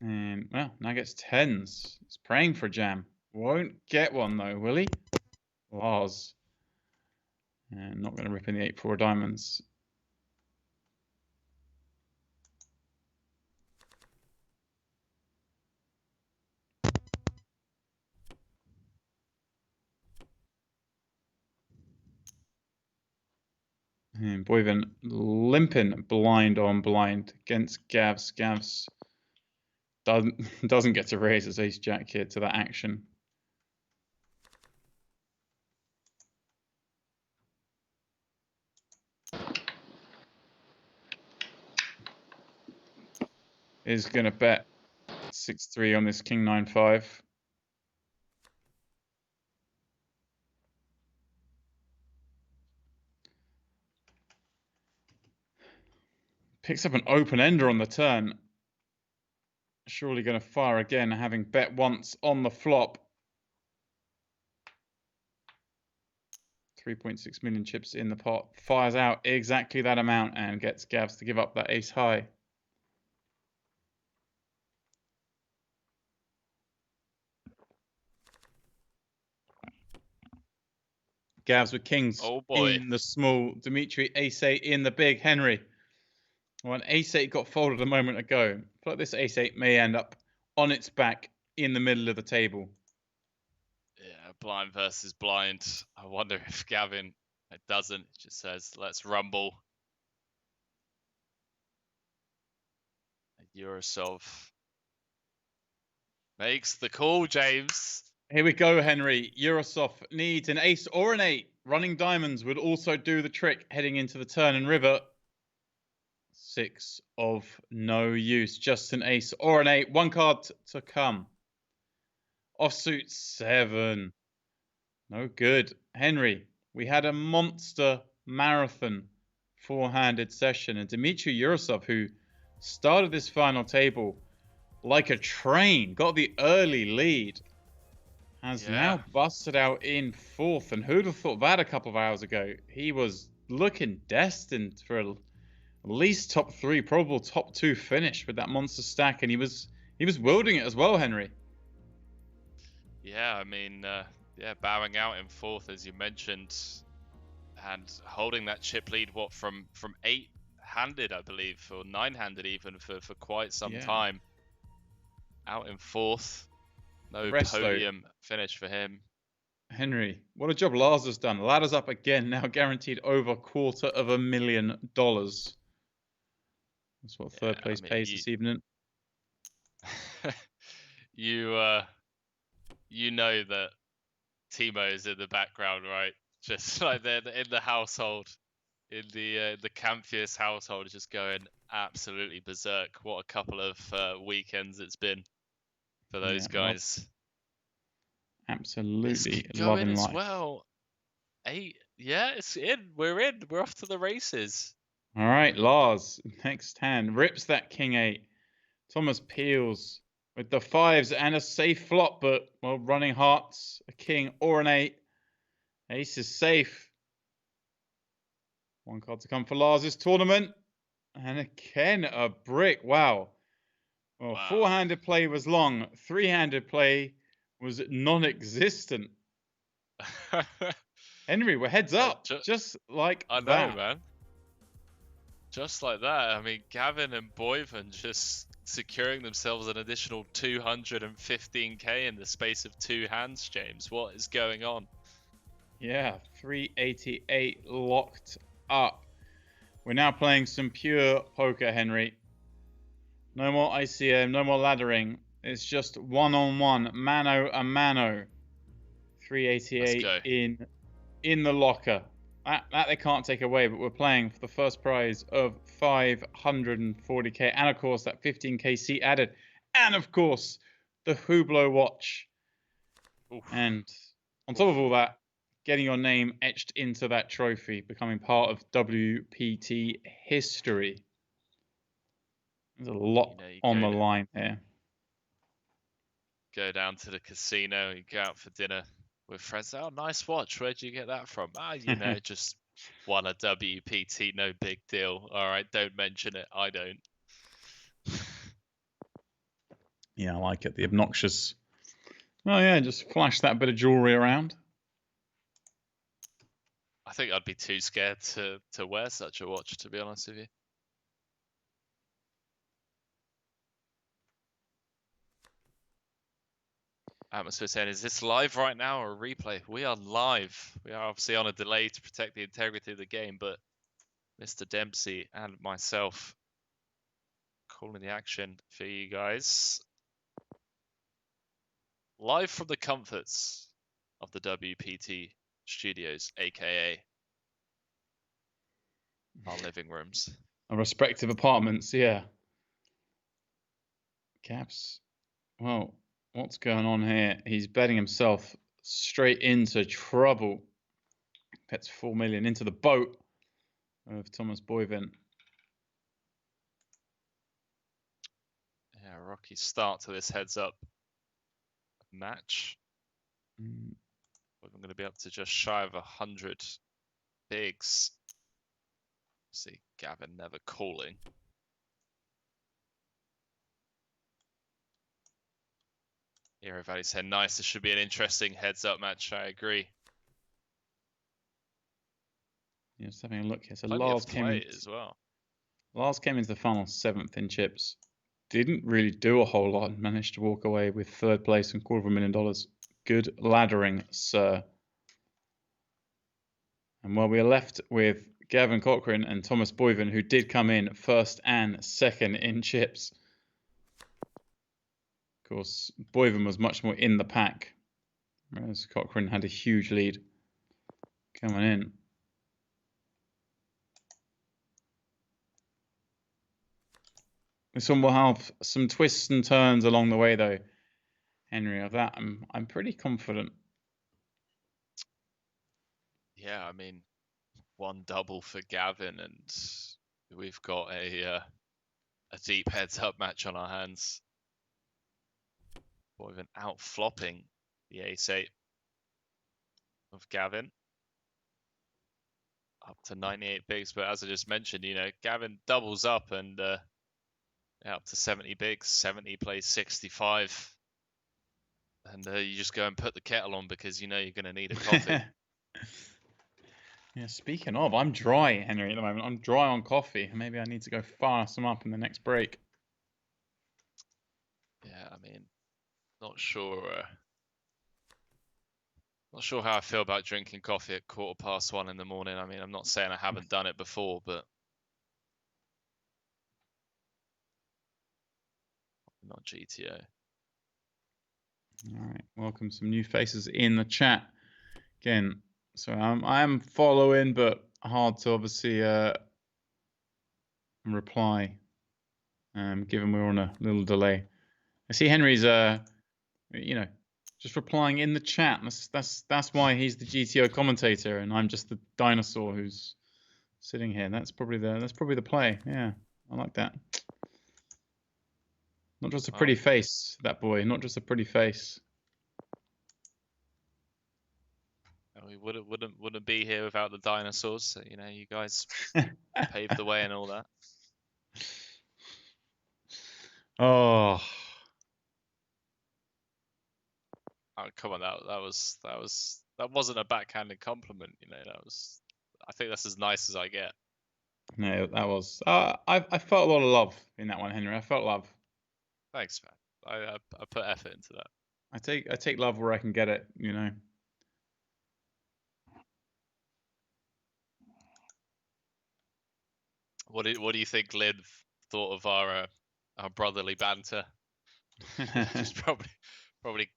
And, well, now gets 10s. He's praying for a jam. Won't get one, though, will he? Lars. And not going to rip in the 8-4 diamonds. And Boyven limping blind on blind against Gavs. Gavs doesn't get to raise his ace jack here to that action. Is going to bet 6-3 on this king 9-5. Picks up an open ender on the turn. Surely going to fire again, having bet once on the flop. 3.6 million chips in the pot. Fires out exactly that amount and gets Gavs to give up that ace high. Gavs with kings in the small. Dimitri ace-8 in the big. Henry. Well, an ace-8 got folded a moment ago. I feel like this ace-8 may end up on its back in the middle of the table. Yeah, blind versus blind. I wonder if Gavin, it doesn't. It just says, let's rumble. Eurosov makes the call, James. Here we go, Henry. Eurosov needs an ace or an 8. Running diamonds would also do the trick heading into the turn and river. 6 of no use. Just an ace or an 8. One card to come. Offsuit 7. No good. Henry, we had a monster marathon 4-handed session. And Dmitry Eurosov, who started this final table like a train, got the early lead, has now busted out in 4th. And who'd have thought that a couple of hours ago? He was looking destined for at least top 3, probable top 2 finish with that monster stack. And he was wielding it as well, Henry. Yeah, I mean, bowing out in 4th, as you mentioned, and holding that chip lead, from 8-handed, I believe, or 9-handed even, for quite some time. Out in 4th. No podium finish for him. Henry, what a job Lars has done. Ladders up again, now guaranteed over $250,000. That's what third place pays this evening. You know that Timo is in the background, right? Just like they're in the household, in the Camphius household, just going absolutely berserk. What a couple of weekends it's been for those guys. Absolutely it's loving as life. Well, 8. Yeah, it's in. We're in. We're off to the races. All right, Lars, next hand rips that king 8. Thomas peels with the 5s and a safe flop, but well, running hearts, a king or an 8. Ace is safe. One card to come for Lars's tournament, and again a brick. Wow. Well, 4-handed play was long. 3-handed play was non-existent. Henry, we're heads up, just like I know, that. man. Just like that. I mean, Gavin and Boyven just securing themselves an additional 215k in the space of 2 hands, James. What is going on? Yeah, 388 locked up. We're now playing some pure poker, Henry. No more ICM, no more laddering. It's just one-on-one, mano a mano. 388 in the locker. That they can't take away, but we're playing for the first prize of 540k, and of course that 15k seat added, and of course the Hublot watch. Oof. And on top of all that, getting your name etched into that trophy, becoming part of WPT history. There's a lot on the line here. Go down to the casino, you go out for dinner with friends. Oh, nice watch. Where'd you get that from? Ah, just won a WPT. No big deal. All right, don't mention it. I don't. Yeah, I like it. The obnoxious. Oh yeah, just flash that bit of jewelry around. I think I'd be too scared to wear such a watch, to be honest with you. Atmosphere saying, is this live right now or a replay? We are live. We are obviously on a delay to protect the integrity of the game, but Mr. Dempsey and myself calling the action for you guys. Live from the comforts of the WPT studios, aka our living rooms. Our respective apartments, yeah. Caps. Well, what's going on here? He's betting himself straight into trouble. Bets 4 million into the boat of Thomas Boivin. Yeah, rocky start to this heads-up match. I'm going to be up to just shy of 100 bigs. See, Gavin never calling. Hero Valley said, nice, this should be an interesting heads-up match. I agree. Yeah, just having a look here. So Plenty Lars of came play in, as well. Lars came into the final 7th in chips. Didn't really do a whole lot and managed to walk away with 3rd place and $250,000. Good laddering, sir. And while we are left with Gavin Cochran and Thomas Boivin, who did come in 1st and 2nd in chips. Of course, Boivin was much more in the pack, whereas Cochran had a huge lead coming in. This one will have some twists and turns along the way, though, Henry. Of that, I'm pretty confident. Yeah, I mean, one double for Gavin, and we've got a deep heads-up match on our hands. Boivin out flopping the ace-8 of Gavin. Up to 98 bigs, but as I just mentioned, you know, Gavin doubles up and up to 70 bigs. 70 plays 65. And you just go and put the kettle on because you know you're going to need a coffee. Yeah, speaking of, I'm dry, Henry, at the moment. I'm dry on coffee. Maybe I need to go fire some up in the next break. Yeah, I mean, not sure how I feel about drinking coffee at 1:15 in the morning. I mean, I'm not saying I haven't done it before, but not GTO. All right, welcome some new faces in the chat. Again, so I am following, but hard to obviously reply, given we're on a little delay. I see Henry's, you know, just replying in the chat. That's why he's the GTO commentator, and I'm just the dinosaur who's sitting here. That's probably the play. Yeah, I like that. Not just a pretty face, that boy. Not just a pretty face. We wouldn't be here without the dinosaurs. So, you know, you guys paved the way and all that. Oh, come on, that wasn't a backhanded compliment. You know, I think that's as nice as I get. No, that was. I felt a lot of love in that one, Henry. I felt love. Thanks, man. I put effort into that. I take love where I can get it. You know. What do you think Lynn thought of our brotherly banter? She's probably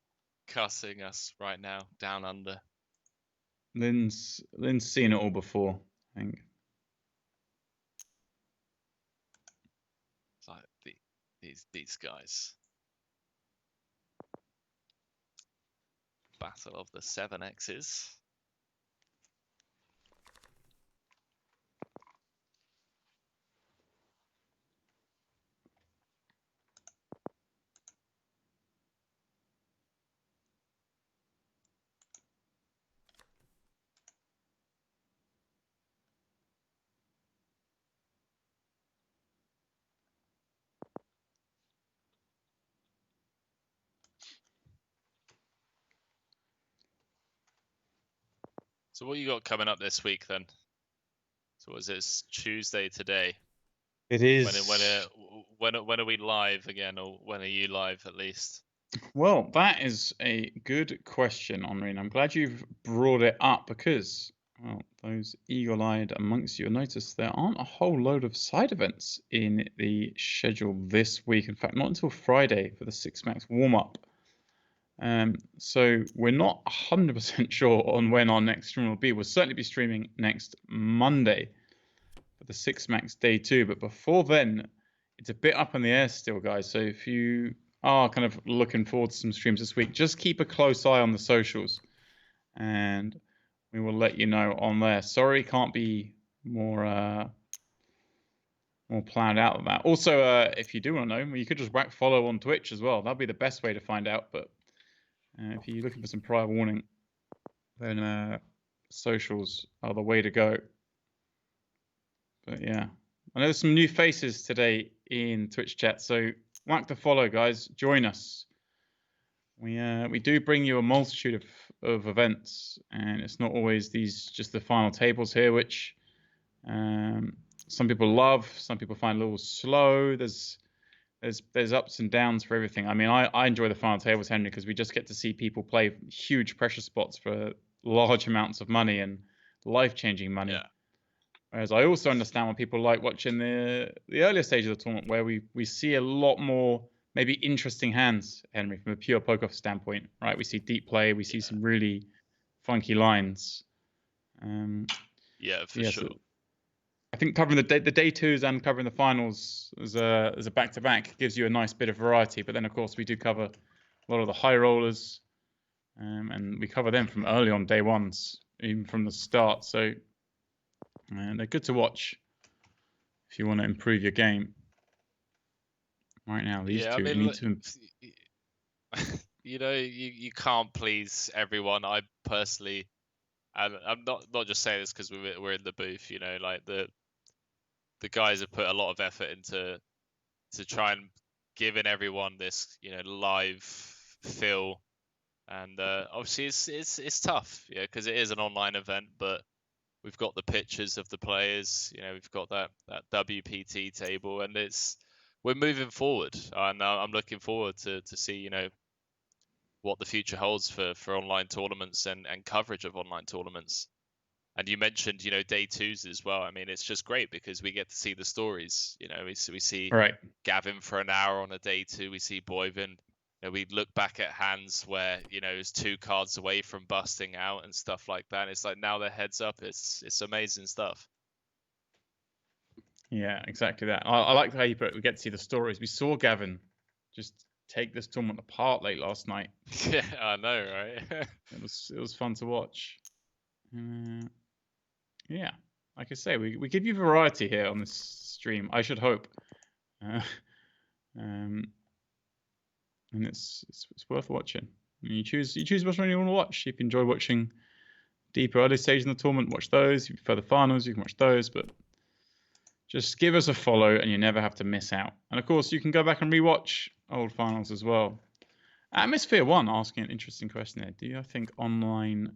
cussing us right now down under. Lynn's seen it all before, I think. It's like these guys. Battle of the 7Xs. So what you got coming up this week then? So was it Tuesday today? It is. When are we live again, or when are you live at least? Well, that is a good question, Henri, and I'm glad you've brought it up because Well, those eagle-eyed amongst you notice there aren't a whole load of side events in the schedule this week. In fact, not until Friday for the 6max warm-up. So we're not 100% sure on when our next stream will be. We'll certainly be streaming next Monday for the 6max day 2. But before then, it's a bit up in the air still, guys. So if you are kind of looking forward to some streams this week, just keep a close eye on the socials. And we will let you know on there. Sorry, can't be more planned out than that. Also, if you do want to know, you could just whack follow on Twitch as well. That'd be the best way to find out. But if you're looking for some prior warning, then socials are the way to go. But yeah, I know there's some new faces today in Twitch chat, so whack the follow, guys. Join us. We do bring you a multitude of events, and it's not always just the final tables here, which some people love, some people find a little slow. There's ups and downs for everything. I mean, I enjoy the final tables, Henry, because we just get to see people play huge pressure spots for large amounts of money and life-changing money. Yeah. Whereas I also understand when people like watching the earlier stage of the tournament, where we see a lot more maybe interesting hands, Henry, from a pure poker standpoint, right? We see deep play, we see some really funky lines. Yeah, for sure. So I think covering the day 2s and covering the finals as a back-to-back gives you a nice bit of variety. But then, of course, we do cover a lot of the high rollers, and we cover them from early on day 1s, even from the start. So they're good to watch if you want to improve your game. Right now, these two, I mean, you need to. You know, you can't please everyone. I personally, and I'm not just saying this because we're in the booth. You know, like the guys have put a lot of effort into try and giving everyone this, you know, live feel, and obviously it's tough, yeah, because it is an online event, but we've got the pictures of the players. You know, we've got that WPT table, and we're moving forward, and I'm looking forward to see, you know, what the future holds for online tournaments and coverage of online tournaments. And you mentioned, you know, day 2s as well. I mean, it's just great because we get to see the stories. You know, we see right. Gavin for an hour on a day 2. We see Boyvin. You know, we look back at hands where, you know, it's 2 cards away from busting out and stuff like that. And it's like now they're heads up. It's amazing stuff. Yeah, exactly that. I like how you put it. We get to see the stories. We saw Gavin just take this tournament apart late last night. Yeah, I know, right? It was fun to watch. Yeah, like I say, we give you variety here on this stream. I should hope, and it's worth watching. You choose which one you want to watch. If you enjoy watching deeper early stages in the tournament, watch those. If you prefer the finals, you can watch those. But just give us a follow, and you never have to miss out. And of course, you can go back and rewatch old finals as well. Atmosphere 1 asking an interesting question there. Do you think online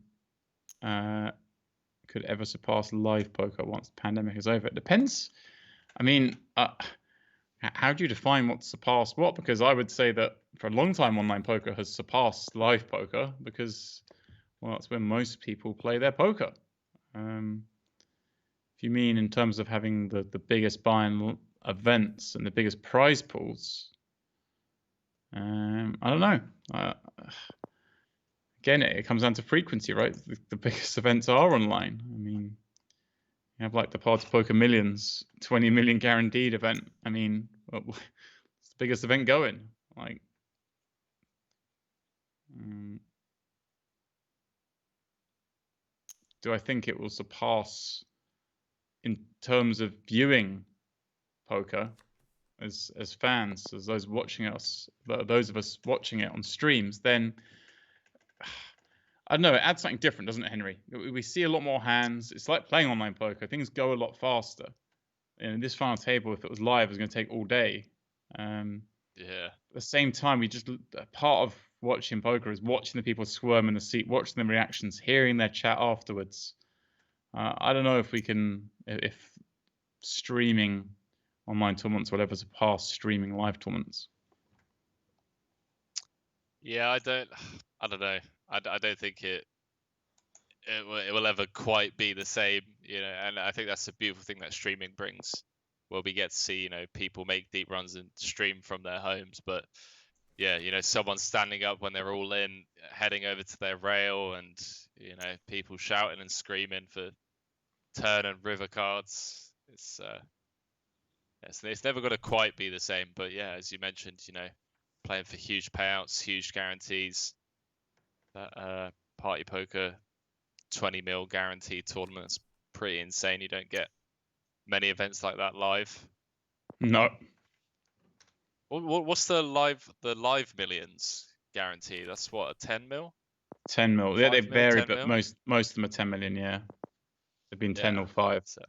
could ever surpass live poker once the pandemic is over? It depends. I mean, how do you define what surpassed what? Because I would say that for a long time, online poker has surpassed live poker because, well, that's where most people play their poker. If you mean in terms of having the biggest buy-in events and the biggest prize pools, I don't know. Again, it comes down to frequency, right? The biggest events are online. I mean, you have like the partypoker Millions, 20 million guaranteed event. I mean, it's the biggest event going. Like, do I think it will surpass in terms of viewing poker as fans, as those watching us, those of us watching it on streams? Then I don't know, it adds something different, doesn't it, Henry? We see a lot more hands. It's like playing online poker. Things go a lot faster. And this final table, if it was live, is going to take all day. Yeah. At the same time, part of watching poker is watching the people squirm in the seat, watching their reactions, hearing their chat afterwards. I don't know if streaming online tournaments will ever surpass streaming live tournaments. Yeah, I don't know. I don't think it will ever quite be the same, you know. And I think that's the beautiful thing that streaming brings, where we get to see, you know, people make deep runs and stream from their homes. But yeah, you know, someone standing up when they're all in, heading over to their rail, and you know, people shouting and screaming for turn and river cards. It's never going to quite be the same. But yeah, as you mentioned, you know, playing for huge payouts, huge guarantees. That party poker 20 mil guaranteed tournament's pretty insane. You don't get many events like that live. No. What's the live millions guarantee? That's what, a 10 mil? 10 mil. Yeah, they 5 mil, vary, 10 but mil? most of them are 10 million. Yeah, they've been 10 Yeah, or 5. so-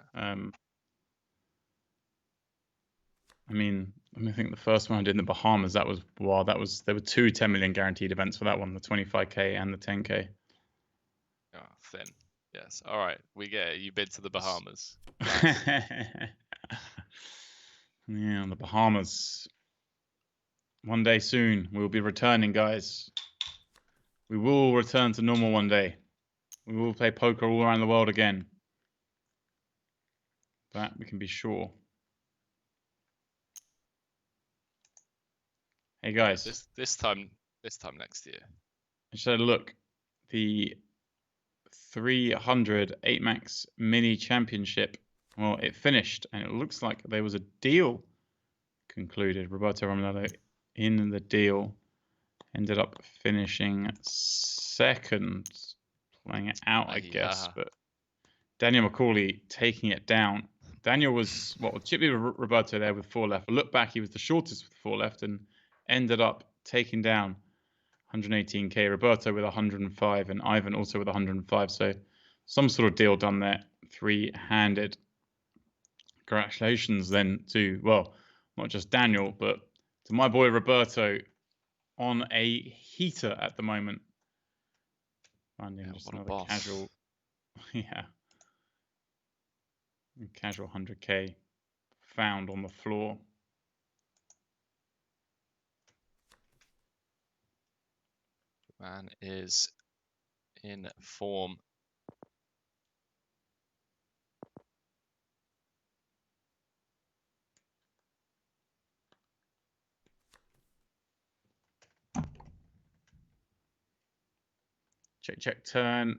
I mean, I think the first one I did in the Bahamas, there were 2 10 million guaranteed events for that one, the 25k and the 10k. Oh, thin. Yes. All right, we get it. You've been to the Bahamas. Yeah, the Bahamas. One day soon, we'll be returning, guys. We will return to normal one day. We will play poker all around the world again. That we can be sure. Hey guys. This time next year. I just had a look. The 300 8max mini championship. Well, it finished, and it looks like there was a deal concluded. Roberto Romanello in the deal ended up finishing second, playing it out, I guess. But Daniel Macaulay taking it down. Daniel was chippy Roberto there with 4 left. Look back, he was the shortest with 4 left, and ended up taking down 118k. Roberto with 105, and Ivan also with 105. So some sort of deal done there, 3-handed. Congratulations then to, well, not just Daniel, but to my boy Roberto on a heater at the moment. Finding just another casual, casual 100k found on the floor. Man is in form. Check, turn.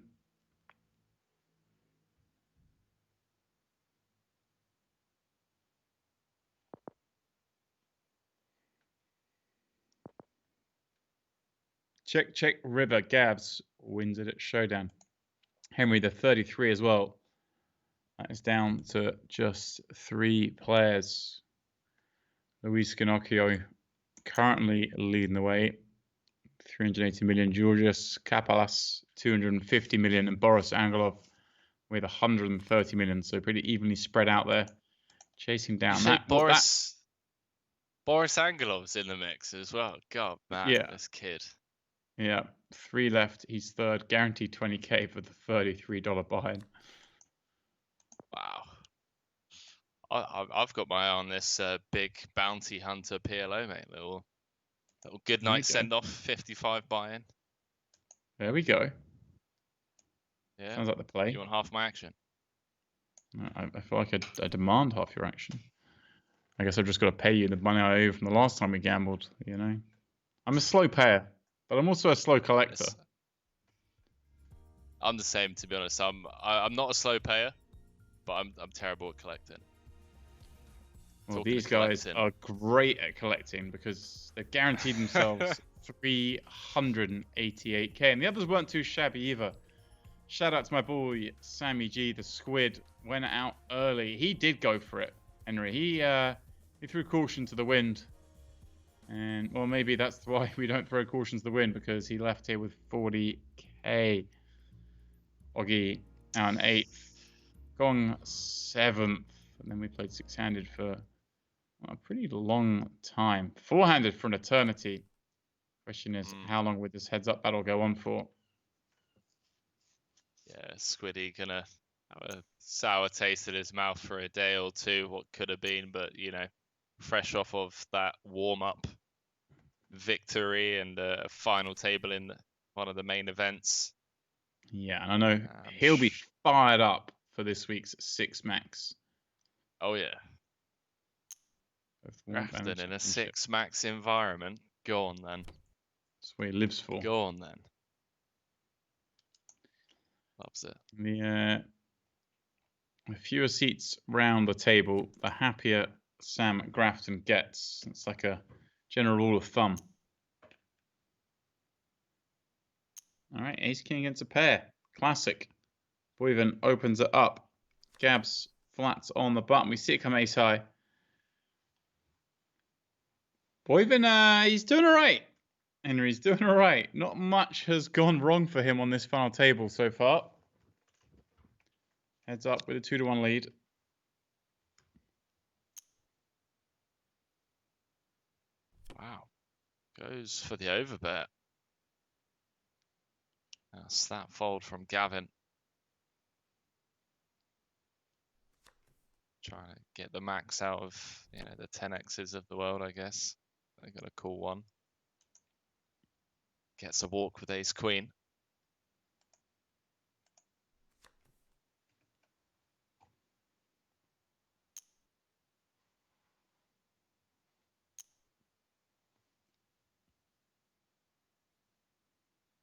Check, river. Gabs wins it at Showdown. Henry, the 33 as well. That is down to just 3 players. Luis Ginocchio currently leading the way. 380 million. Georgios Kapalas, 250 million. And Boris Angelov with 130 million. So pretty evenly spread out there. Chasing down that. Boris Angelov's in the mix as well. God, man, this kid. Yeah, 3 left. He's third. Guaranteed 20k for the $33 buy-in. Wow. I've got my eye on this big bounty hunter PLO, mate. Little good night send off, 55 buy-in. There we go. Yeah. Sounds like the play. You want half my action? I feel like I demand half your action. I guess I've just got to pay you the money I owe from the last time we gambled, you know. I'm a slow payer, but I'm also a slow collector. I'm the same, to be honest. I'm not a slow payer, but I'm terrible at collecting. Well, these guys are great at collecting because they've guaranteed themselves 388k, and the others weren't too shabby either. Shout out to my boy Sammy G, the Squid, went out early. He did go for it, Henry. He threw caution to the wind, and well, maybe that's why we don't throw caution to the wind, because he left here with 40k. Oggy out on 8th, Gong 7th, and then we played 6-handed for a pretty long time. 4-handed for an eternity. Question is, how long would this heads-up battle go on for? Yeah, Squiddy gonna have a sour taste in his mouth for a day or two, what could have been, but, you know, fresh off of that warm-up victory and a final table in one of the main events. Yeah, and I know he'll be fired up for this week's 6 max. Oh yeah. Grafton in a 6 max environment. Go on then. That's what he lives for. Go on then. Loves it. The fewer seats round the table, the happier Sam Grafton gets. It's like a general rule of thumb. All right, ace king against a pair. Classic. Boyven opens it up. Gabs flats on the button. We see it come ace high. Boyven, he's doing all right. Henry's doing all right. Not much has gone wrong for him on this final table so far. Heads up with a 2-1 lead. Wow. Goes for the overbet. That's that fold from Gavin. Trying to get the max out of, you know, the 10x's of the world, I guess. They got a cool one. Gets a walk with ace queen.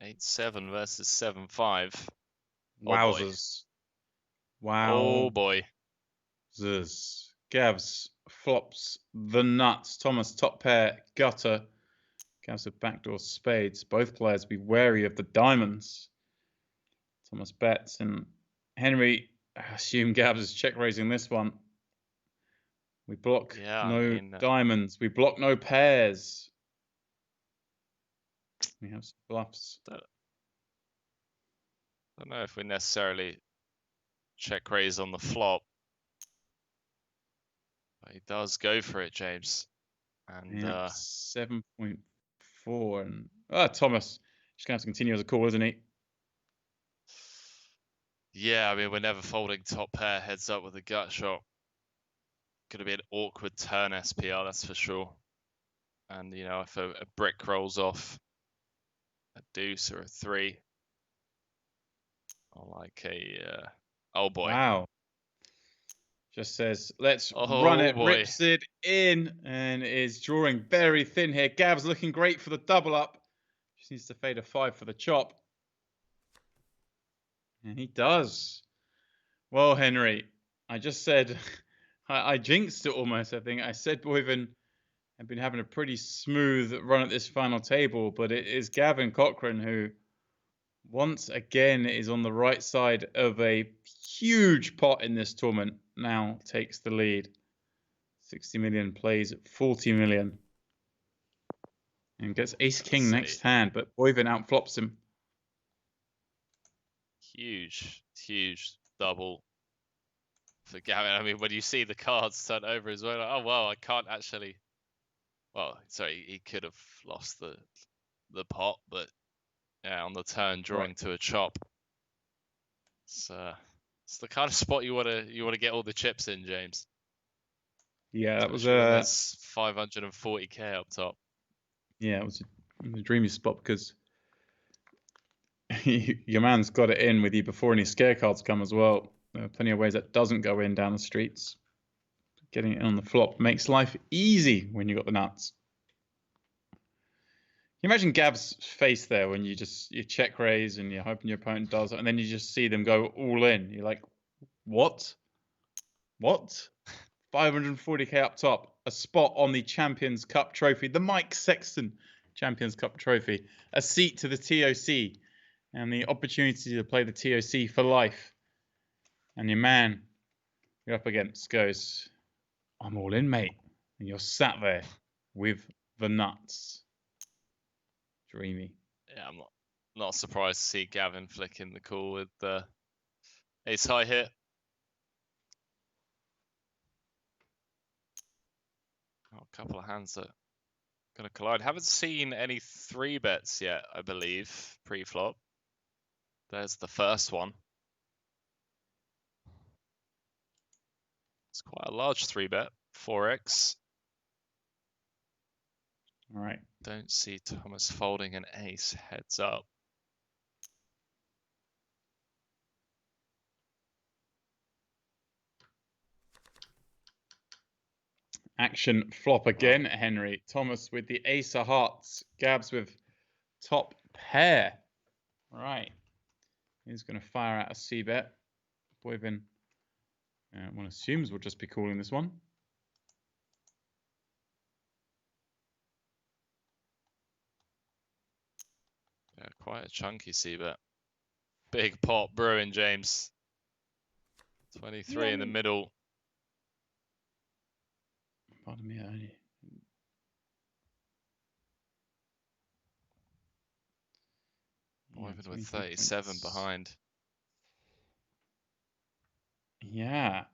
Eight 7 versus 7-5. Wowzers. Wow. Oh boy. Gavs flops the nuts. Thomas top pair gutter. Gavs with backdoor spades. Both players be wary of the diamonds. Thomas bets and Henry. I assume Gavs is check raising this one. We block diamonds. We block no pairs. We have some bluffs. Don't know if we necessarily check raise on the flop. But he does go for it, James. And 7.4. And Thomas just going to have to continue as a call, isn't he? Yeah, I mean, we're never folding top pair heads up with a gut shot. Going to be an awkward turn SPR, that's for sure. And, you know, if a brick rolls off, a deuce or a 3, or like a, oh boy. Wow. Just says, let's run it, boy. rips it in, and is drawing very thin here. Gav's looking great for the double up. Just needs to fade a 5 for the chop. And he does. Well, Henry, I just said, I jinxed it almost, I think. I said Boyven had been having a pretty smooth run at this final table, but it is Gavin Cochran who, once again, is on the right side of a huge pot in this tournament. Now takes the lead. 60 million plays 40 million. And gets ace-king next hand, but Boyven outflops him. Huge double for Gavin. I mean, when you see the cards turn over as well, like, oh, well, I can't actually... Well, sorry, he could have lost the pot, but yeah, on the turn, drawing to a chop. It's the kind of spot you want to get all the chips in, James. Yeah, that was that's 540k up top. Yeah, it was a dreamy spot because your man's got it in with you before any scare cards come as well. There are plenty of ways that doesn't go in down the streets. Getting it on the flop makes life easy when you got the nuts. Can you imagine Gav's face there when you check raise and you're hoping your opponent does it, and then you just see them go all in. You're like, what? 540k up top, a spot on the Champions Cup trophy, the Mike Sexton Champions Cup trophy, a seat to the TOC, and the opportunity to play the TOC for life. And your man you're up against goes, I'm all in, mate. And you're sat there with the nuts. Dreamy. Yeah, I'm not surprised to see Gavin flicking the call with the ace high hit. Oh, a couple of hands that are going to collide. Haven't seen any 3-bets yet, I believe, pre-flop. There's the first one. It's quite a large 3-bet, 4x. All right. Don't see Thomas folding an ace heads up. Action flop again, Henry. Thomas with the ace of hearts. Gabs with top pair. All right. He's going to fire out a c-bet. Boyvin, one assumes we'll just be calling this one. Yeah, quite a chunky c-bet. Big pot brewing, James. 23 in the middle. Pardon me, only. Boyvin with 37 behind. Yeah.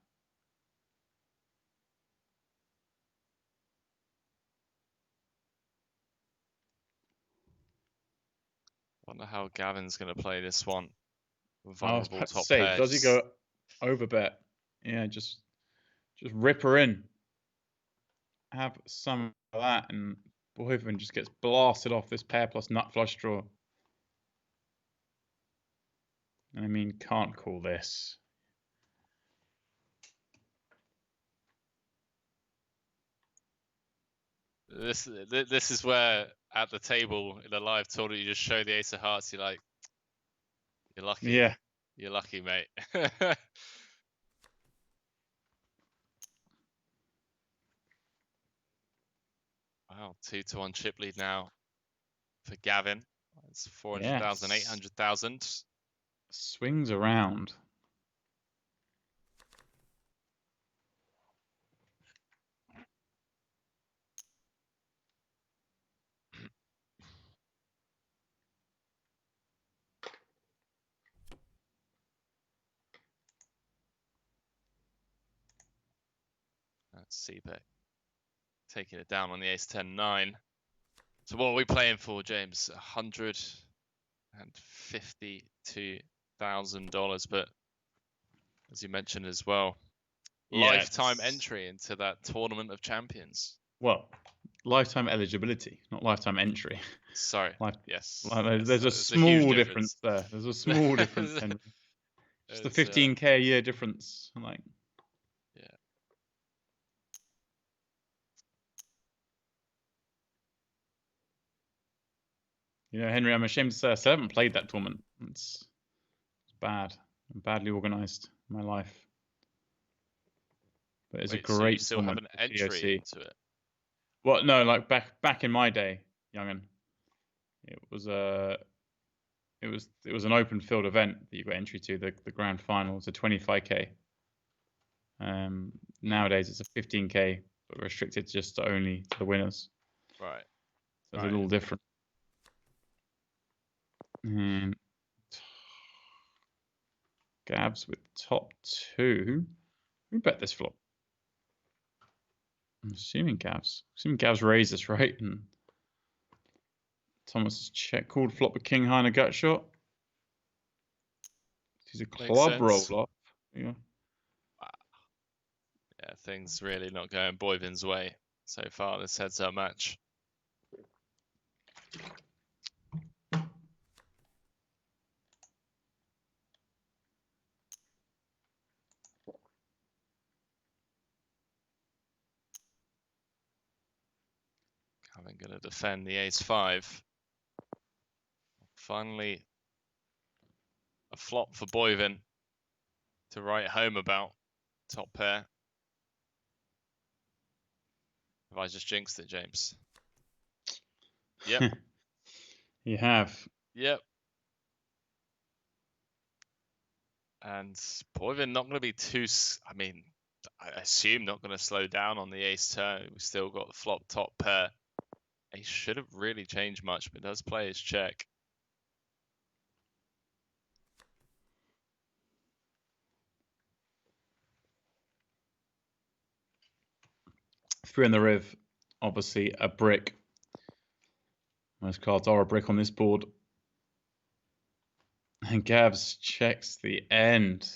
Wonder how Gavin's going to play this one. I was Vulnerable about to top say, pairs. does he go over bet? Yeah, just rip her in. Have some of that, and Boyvin just gets blasted off this pair plus nut flush draw. I mean, can't call this. This is where at the table in a live tournament you just show the ace of hearts. You're like, you're lucky. Yeah, you're lucky, mate. Wow, 2-1 chip lead now for Gavin. It's 400,000, Yes. 800,000. Swings around. Let's see, but taking it down on the ace 10-9. So what are we playing for, James? $152,000, but as you mentioned as well, lifetime entry into that tournament of champions. Well, lifetime eligibility, not lifetime entry. Sorry. Yes. There's a small difference there. There's a small difference, Henry. Just the 15K a year difference. Like. Yeah. You know, Henry, I'm ashamed to say I still haven't played that tournament. It's bad. I'm badly organized in my life. But it's a great so you still have tournament an for entry POC. into it? Well, no, like back in my day, young'un, it was an open field event that you got entry to. The grand final was a 25K. Nowadays it's a 15K, but restricted just to only the winners. Right. So it's a little different. And Gabs with top two. Who bet this flop? I'm assuming Gabs. Raised this, right? And Thomas has called flop with king high and a gut shot. He's a club roll off. Yeah. Yeah, things really not going Boyvin's way so far this heads-up match. Gavin going to defend the ace-5. Finally, a flop for Boyvin to write home about. Top pair. Have I just jinxed it, James? Yep. You have. Yep. And Boyvin not going to be too... I mean, I assume not going to slow down on the ace turn. We've still got the flop top pair. He shouldn't really change much, but does play his check. Three in the riv, obviously a brick. Most cards are a brick on this board. And Gabs checks the end.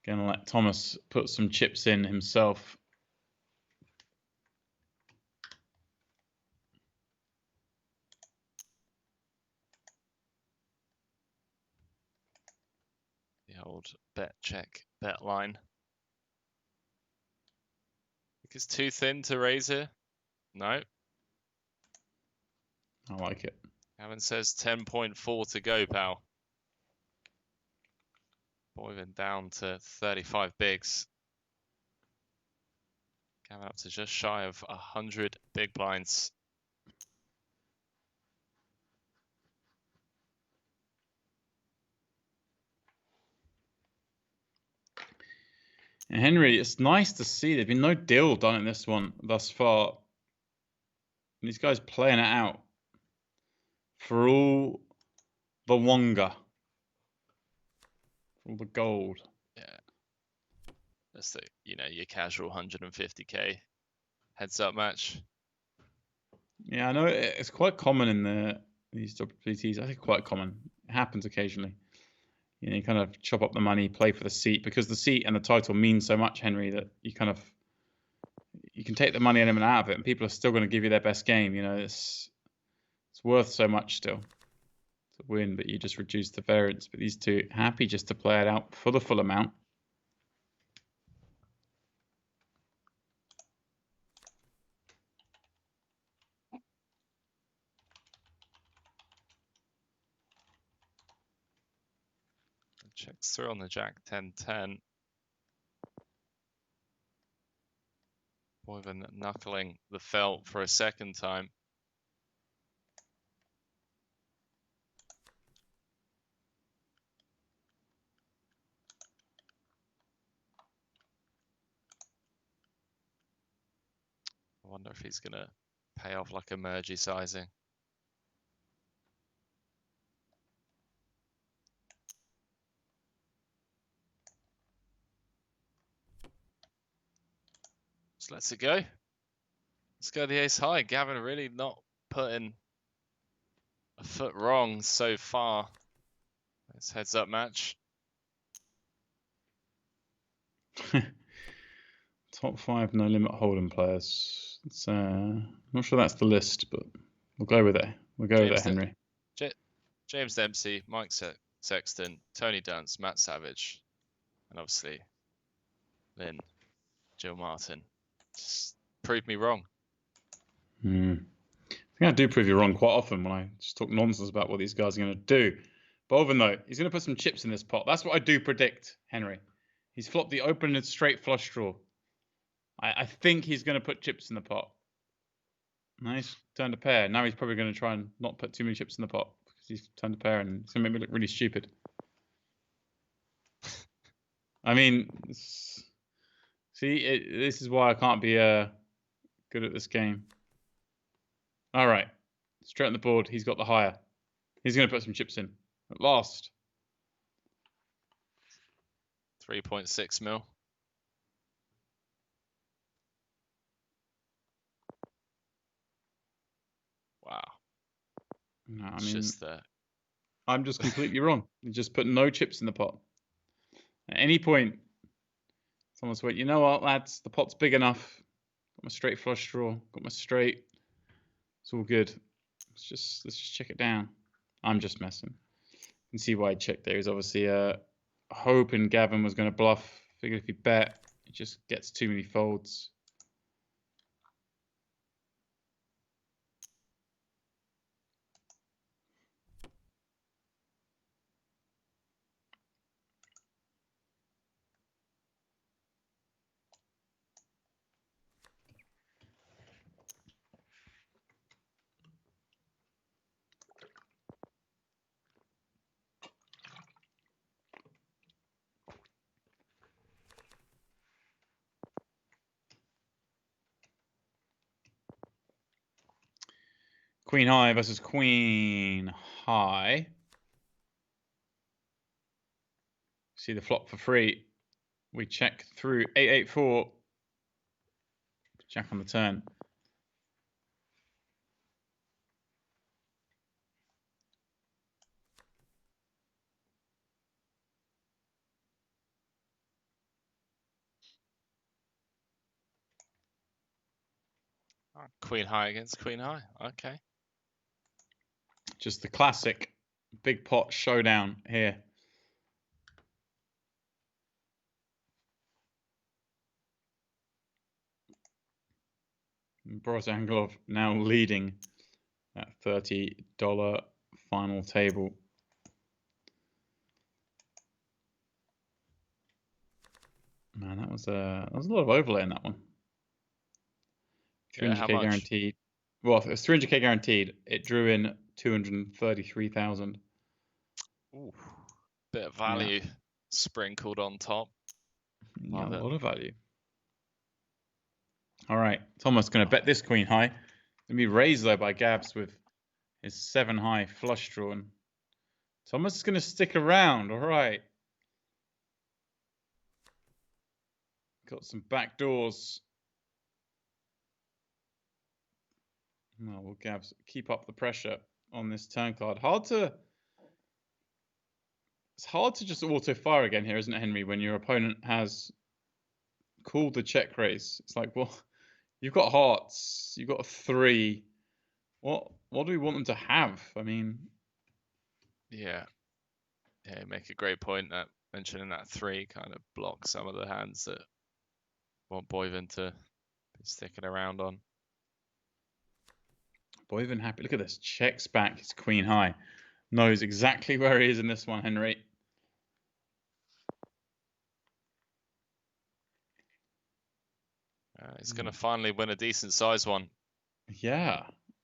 Gonna let Thomas put some chips in himself. The old bet check, bet line. Think it's too thin to raise here? No. I like it. Gavin says 10.4 to go, pal. Boyven down to 35 bigs. Gavin up to just shy of 100 big blinds. And Henry, it's nice to see there's been no deal done in this one thus far. These guys playing it out for all the wonga, for all the gold. Yeah. That's the, you know, your casual 150k heads up match. Yeah, I know it's quite common in these WPTs. I think quite common. It happens occasionally. You know, you kind of chop up the money, play for the seat, because the seat and the title mean so much, Henry, that you kind of you can take the money element out of it, and people are still going to give you their best game. You know, it's worth so much still to win, but you just reduce the variance. But these two happy just to play it out for the full amount. Checks through on the Jack 10-10. Boyven knuckling the felt for a second time. I wonder if he's going to pay off like a mergy sizing. So let's it go. Let's go the ace high. Gavin really not putting a foot wrong so far. It's heads up match. Top 5 no limit hold'em players. It's not sure that's the list, but we'll go with it. We'll go with it, Henry. James Dempsey, Mike Sexton, Tony Dunst, Matt Savage, and obviously Lynn, Jill Martin. Just prove me wrong. I think I do prove you wrong quite often when I just talk nonsense about what these guys are going to do. Boven, though, he's going to put some chips in this pot. That's what I do predict, Henry. He's flopped the open and straight flush draw. I think he's going to put chips in the pot. Nice, turned a pair. Now he's probably going to try and not put too many chips in the pot because he's turned a pair and it's going to make me look really stupid. I mean, see, this is why I can't be good at this game. All right, straight on the board. He's got the higher. He's going to put some chips in at last. 3.6 mil. Wow. No, I It's mean, just that. I'm just completely wrong. You just put no chips in the pot. At any point, someone's went, you know what, lads, the pot's big enough. Got my straight flush draw. Got my straight. It's all good. Let's just check it down. I'm just messing. You can see why I checked there. He's obviously hoping Gavin was going to bluff. Figured if he bet, it just gets too many folds. Queen high versus queen high. See the flop for free. We check through 884. Jack on the turn. Queen high against queen high. Okay. Just the classic big pot showdown here. Brosanglov now leading that $30 final table. Man, that was a lot of overlay in that one. 300k guaranteed. Well, if it was 300k guaranteed, it drew in 233,000. Ooh, bit of value sprinkled on top. Yeah, a lot of value. All right, Thomas going to bet this queen high. Going to be raised though by Gabs with his 7 high flush drawn. Thomas is going to stick around. All right. Got some back doors. Oh, well, Gabs, keep up the pressure on this turn card. It's hard to just auto fire again here, isn't it, Henry? When your opponent has called the check raise, it's like, well, you've got hearts, you've got a 3. What do we want them to have? I mean, yeah, you make a great point that mentioning that 3 kind of blocks some of the hands that want Boyven to be sticking around on. Boyven happy. Look at this. Checks back his queen high. Knows exactly where he is in this one, Henry. He's going to finally win a decent size one. Yeah,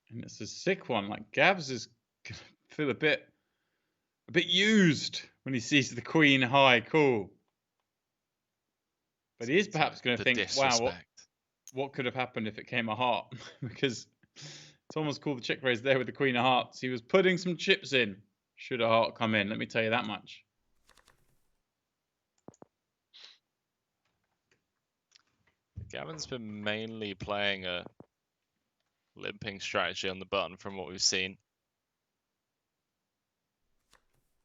and it's a sick one. Like Gabs is going to feel a bit used when he sees the queen high. Cool. But he is perhaps going to think, wow, what could have happened if it came a heart? Because Thomas called the check raise there with the queen of hearts. He was putting some chips in. Should a heart come in? Let me tell you that much. Gavin's been mainly playing a limping strategy on the button from what we've seen,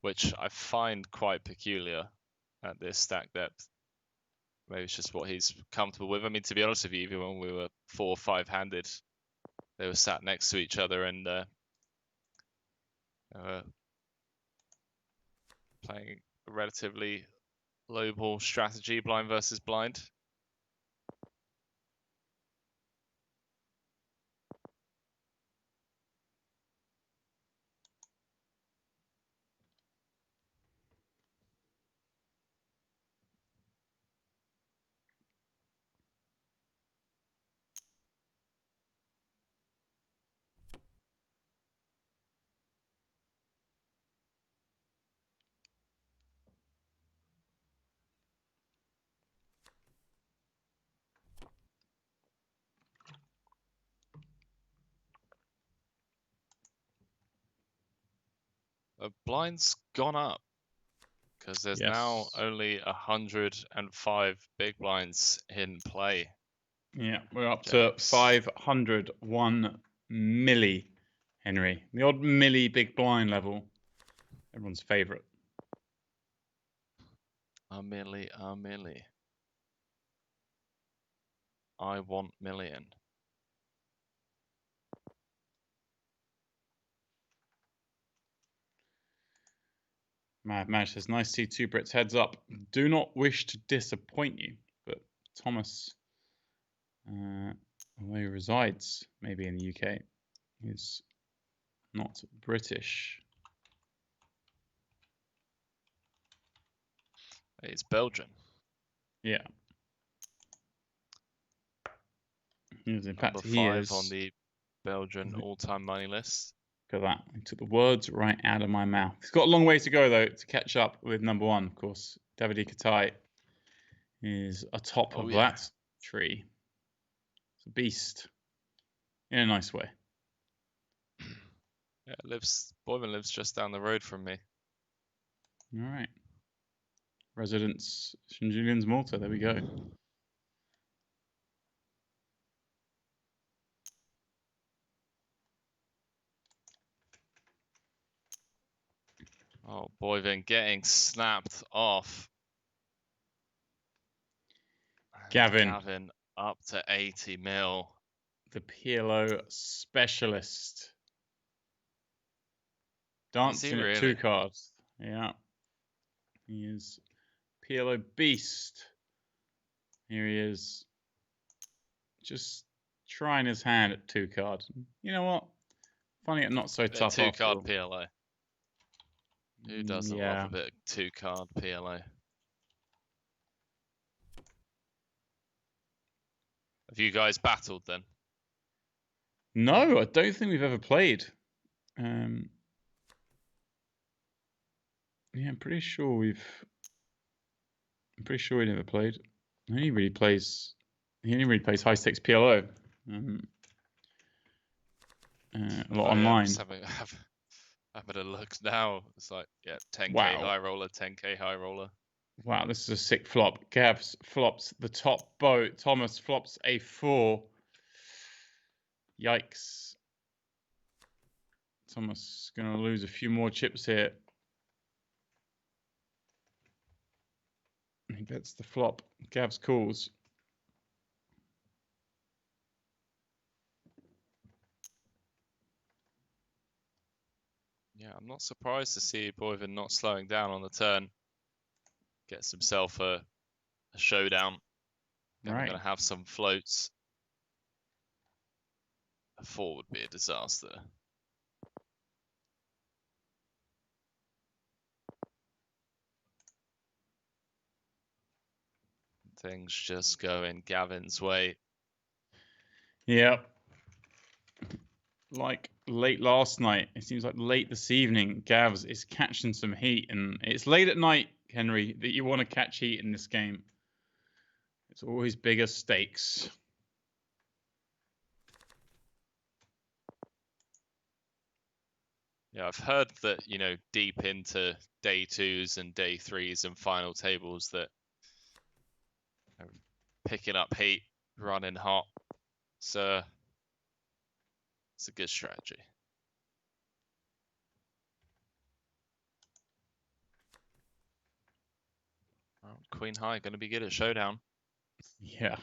which I find quite peculiar at this stack depth. Maybe it's just what he's comfortable with. I mean, to be honest with you, even when we were 4 or 5 handed, they were sat next to each other and playing a relatively low ball strategy, blind versus blind. Blind's gone up because there's now only 105 big blinds in play. Yeah, we're up to 501 milli, Henry. The odd milli big blind level. Everyone's favorite. A milli, a milli. I want million. Mad Mash says, nice to see 2 Brits heads up. Do not wish to disappoint you, but Thomas, although he resides maybe in the UK, is not British. It's Belgian. Yeah. In fact, Number he 5 is on the Belgian all-time money list. Look at that. He took the words right out of my mouth. He's got a long way to go, though, to catch up with number 1. Of course, Davide Katai is atop of that tree. It's a beast in a nice way. Yeah, Boyven lives just down the road from me. All right. Residence St. Julian's, Malta. There we go. Oh, Boyven getting snapped off. Gavin up to 80 mil. The PLO specialist. Dancing at 2 cards. Yeah. He is PLO beast. Here he is. Just trying his hand at 2 cards. You know what? Finding it not so Bit of tough after all. 2-card PLA. Who doesn't love a bit of 2-card PLA? Have you guys battled then? No, I don't think we've ever played. Yeah, I'm pretty sure we never played. He only really plays high stakes PLO. A lot online. Just having a look now. It's like 10k Wow. high roller, 10k high roller. Wow, this is a sick flop. Gavs flops the top boat. Thomas flops a 4. Yikes. Thomas is going to lose a few more chips here. He bets the flop. Gavs calls. Yeah, I'm not surprised to see Boyven not slowing down on the turn. Gets himself a showdown. Then we're going to have some floats. A 4 would be a disaster. Things just go in Gavin's way. Yeah. Like late last night, it seems like late this evening, Gavs is catching some heat. And it's late at night, Henry, that you want to catch heat in this game. It's always bigger stakes. Yeah, I've heard that, deep into day 2s and day 3s and final tables that picking up heat, running hot. So it's a good strategy. Well, Queen High going to be good at showdown. Yeah.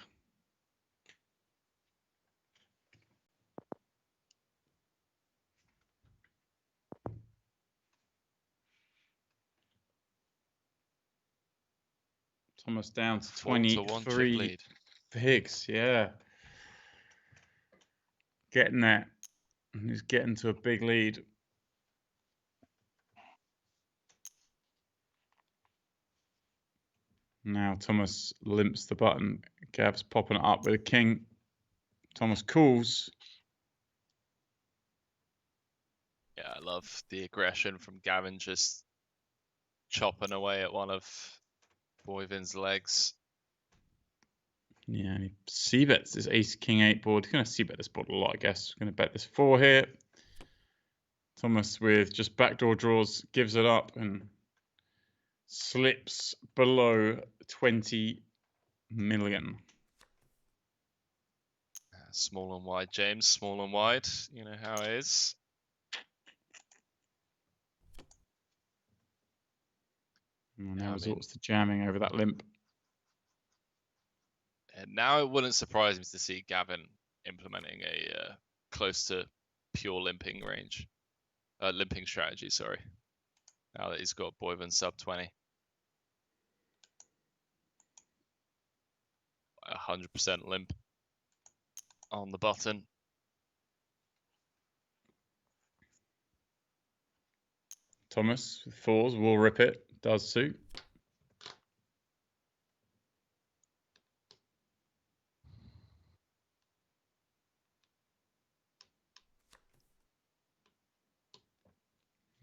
Thomas down to 23 pigs. Yeah. Getting there. He's getting to a big lead. Now Thomas limps the button. Gav's popping it up with a king. Thomas calls. Yeah, I love the aggression from Gavin just chopping away at one of Boyven's legs. Yeah, and he c-bets this ace king 8 board. He's going to c-bet this board a lot, I guess. Going to bet this 4 here. Thomas with just backdoor draws gives it up and slips below 20 million. Small and wide, James. Small and wide. You know how it is. Well, now resorts to jamming over that limp. And now it wouldn't surprise me to see Gavin implementing a close to pure limping range. Limping strategy, sorry. Now that he's got Boyven sub 20. 100% limp on the button. Thomas with 4s will rip it. Does suit.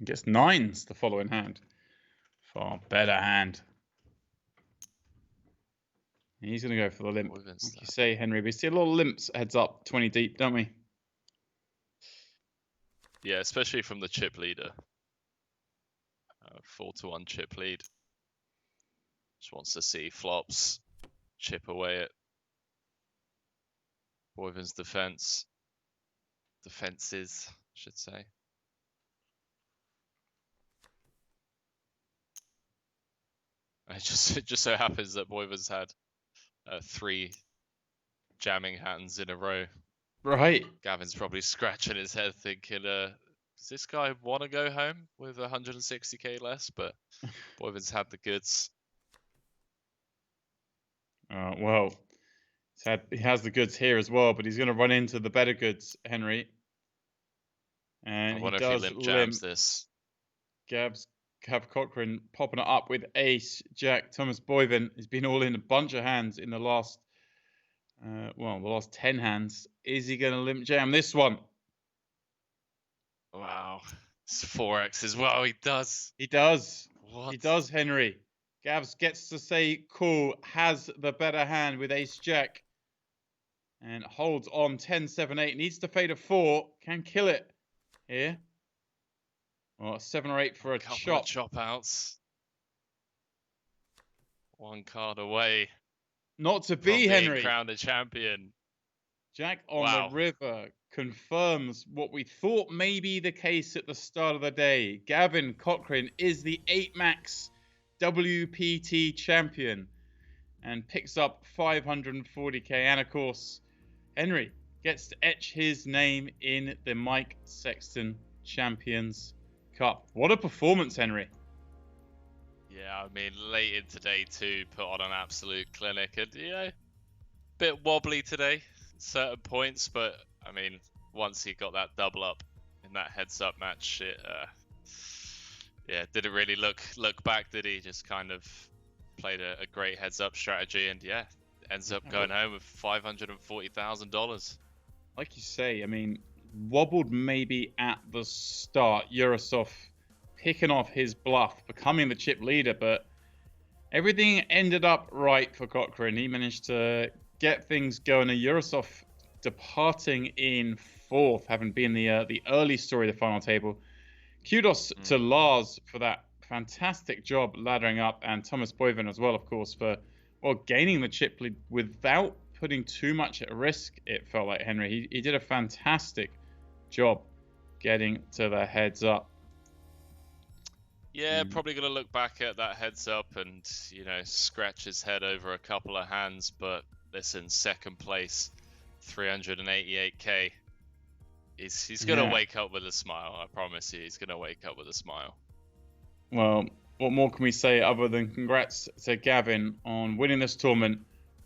Gets 9s the following hand. Far better hand. He's going to go for the limp. Like you say, Henry, we see a lot of limps heads up 20 deep, don't we? Yeah, especially from the chip leader. 4-1 chip lead. Just wants to see flops chip away at Boyven's defenses, I should say. It just so happens that Boyven's had 3 jamming hands in a row. Right. Gavin's probably scratching his head thinking, does this guy want to go home with 160k less? But Boyven's had the goods. Well, He has the goods here as well, but he's going to run into the better goods, Henry. And I wonder he if he does limp jams this. Gav Cochran popping it up with ace, jack. Thomas Boyven has been all in a bunch of hands in the last, the last 10 hands. Is he going to limp jam this one? Wow. It's 4x as well. He does. He does. What? He does, Henry. Gavs gets to say cool, has the better hand with ace, jack. And holds on 10-7-8. Needs to fade a 4. Can kill it here. Well, 7 or 8 for a chop. Chop outs. One card away. Not to be, Henry. Crowned a champion. Jack on the river confirms what we thought may be the case at the start of the day. Gavin Cochran is the 8-max WPT champion and picks up 540k. And of course, Henry gets to etch his name in the Mike Sexton Champions Cup. What a performance, Henry. Yeah, I mean, late into day 2, put on an absolute clinic. And, bit wobbly today, certain points. But, I mean, once he got that double up in that heads-up match, it didn't really look back, did he? Just kind of played a great heads-up strategy. And, ends up going home with $540,000. Like you say, I mean, wobbled maybe at the start. Yurosov picking off his bluff, becoming the chip leader, but everything ended up right for Cochran. He managed to get things going. Yurosov departing in 4th, having been the early story of the final table. Kudos to Lars for that fantastic job laddering up, and Thomas Boyven as well, of course, for gaining the chip lead without putting too much at risk, it felt like, Henry. He did a fantastic job getting to the heads up. Yeah, probably going to look back at that heads up and, scratch his head over a couple of hands. But listen, second place, 388k. He's going to wake up with a smile. I promise you, he's going to wake up with a smile. Well, what more can we say other than congrats to Gavin on winning this tournament,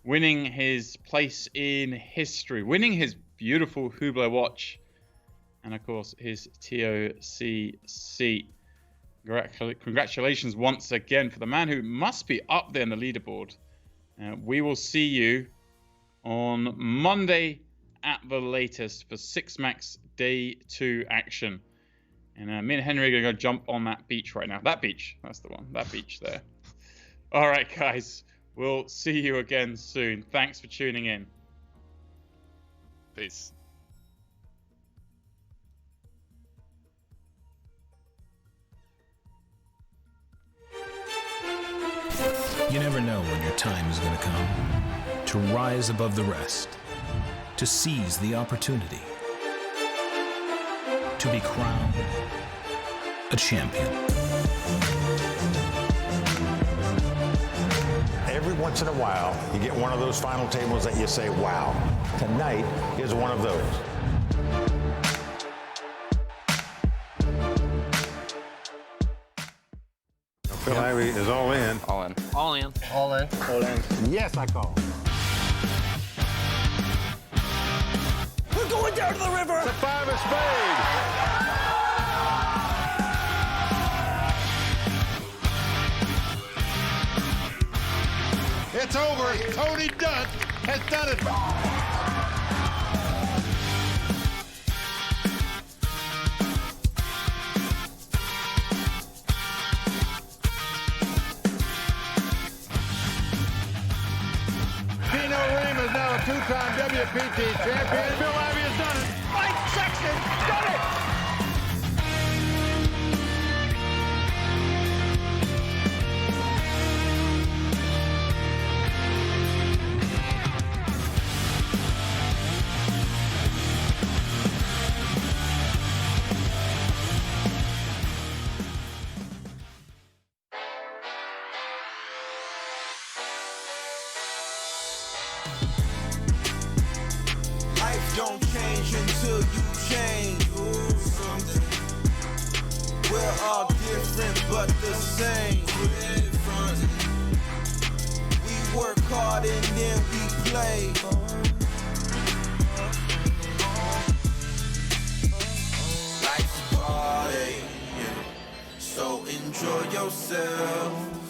winning his place in history, winning his beautiful Hublot watch, and of course his TOC seat. Congratulations once again for the man who must be up there in the leaderboard. We will see you on Monday at the latest for 6-max day 2 action. And me and Henry are going to go jump on that beach right now. That beach, that's the one. That beach there. All right, guys. We'll see you again soon. Thanks for tuning in. Peace. You never know when your time is going to come. To rise above the rest. To seize the opportunity. To be crowned a champion. Every once in a while, you get one of those final tables that you say, wow. Tonight is one of those. Phil Ivey is all in. All in. All in. All in. All in. Yes, I call. We're going down to the river. The 5 of spades. It's over. Tony Dutt has done it. Pino Ream is now a 2-time WPT champion. Phil Ivey has done it. Mike Sexton done it. Life don't change until you change. We're all different but the same. We work hard. start and then we play. Life's a party, yeah. So enjoy yourself.